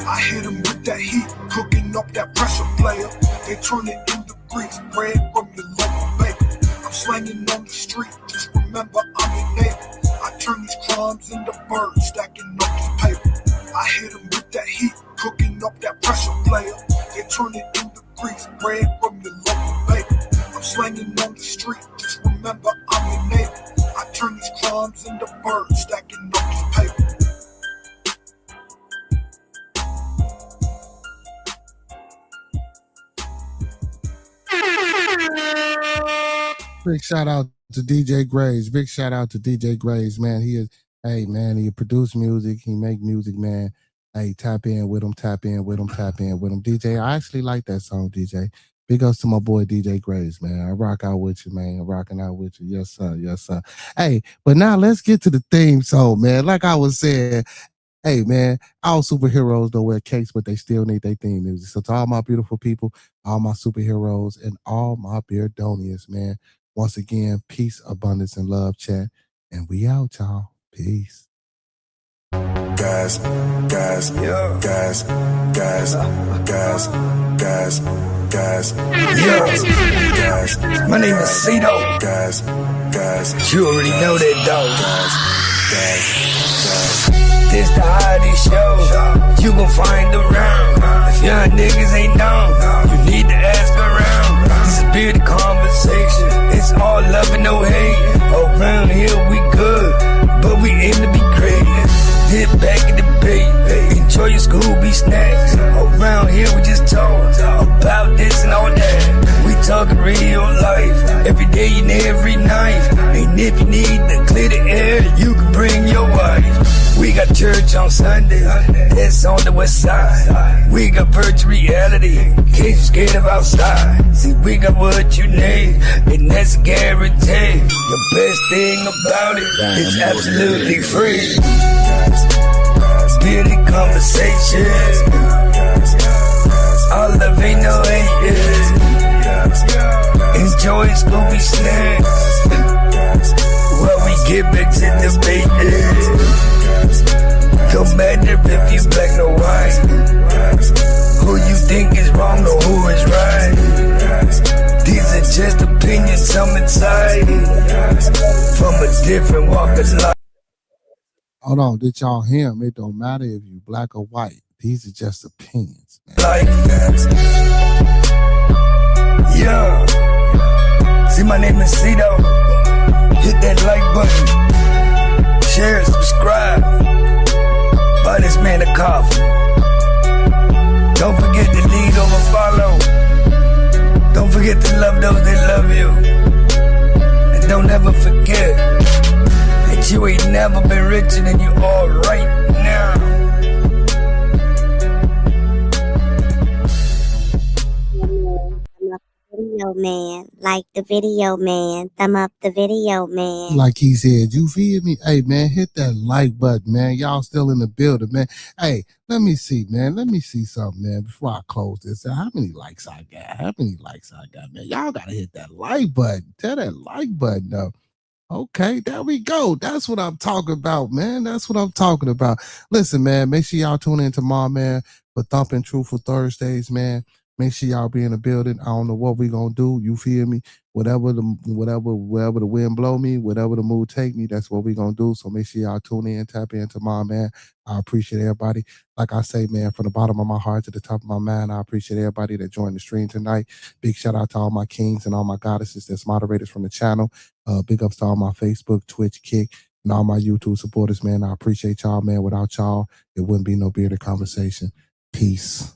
I hit him with that heat, cooking up that pressure player. They turn it into grease, bread from your local baker. I'm slanging on the street, just remember I'm your neighbor. I turn these crumbs into birds, stacking up this paper. I hit him with that heat, cooking up that pressure player. They turn it into grease, bread from your local baker. I'm slanging on Big shout out to DJ Graves. Big shout out to DJ Graves, man. He is, hey man, he produce music, he make music, man. Hey, tap in with him, tap in with him, tap in with him. DJ, I actually like that song, DJ. Big ups to my boy DJ Graves, man. I rock out with you, man. Rocking out with you. Yes, sir. Yes, sir. Hey, but now let's get to the theme song, man. Like I was saying, hey, man, all superheroes don't wear capes, but they still need their theme music. So to all my beautiful people, all my superheroes, and all my Beardonians, man, once again, peace, abundance, and love, chat. And we out, y'all. Peace. Guys, guys, yeah. Guys, guys, guys, guys, guys, yeah. Guys, my name is Cito. Guys, guys, you already know that, dog. Guys, guys, guys. This the hottest show you gon' find around. If young niggas ain't known, you need to ask around. This is bearded conversation. It's all love and no hate. Around here we good, but we aim to be great. Hit back and debate, enjoy your Scooby snacks. Around here we just talk about this and all that. We talking real life, every day and every night. And if you need to clear the air, you can bring your wife. We got church on Sunday, that's on the west side. We got virtual reality, in case you're scared of outside. See, we got what you need, and that's a guarantee. The best thing about it, it's absolutely free. Bearded conversations, all love ain't no haters. Enjoy Scooby snacks, while we get back to the baby. Don't matter if you black or white, who you think is wrong or who is right. These are just opinions, I'm inside from a different walk of life. Hold on, did y'all hear him? It don't matter if you black or white. These are just opinions, man. Like yeah. See, my name is Cito. Hit that like button. Share, subscribe. Buy this man a coffee. Don't forget to lead over follow. Don't forget to love those that love you. And don't ever forget that you ain't never been richer than you are right now. Video man, like the video man, thumb up the video man. Like he said, you feel me? Hey, man, hit that like button, man. Y'all still in the building, man. Hey, let me see, man. Let me see something, man, before I close this. How many likes I got? How many likes I got, man? Y'all got to hit that like button. Tell that like button up. Okay, there we go. That's what I'm talking about, man. That's what I'm talking about. Listen, man, make sure y'all tune in tomorrow, man, for Thumping Truthful Thursdays, man. Make sure y'all be in the building. I don't know what we gonna do. You feel me? Wherever the wind blow me, whatever the mood take me, that's what we gonna do. So make sure y'all tune in, tap in tomorrow, man. I appreciate everybody. Like I say, man, from the bottom of my heart to the top of my mind, I appreciate everybody that joined the stream tonight. Big shout out to all my kings and all my goddesses that's moderators from the channel. Big ups to all my Facebook, Twitch, Kick, and all my YouTube supporters, man. I appreciate y'all, man. Without y'all, it wouldn't be no bearded conversation. Peace.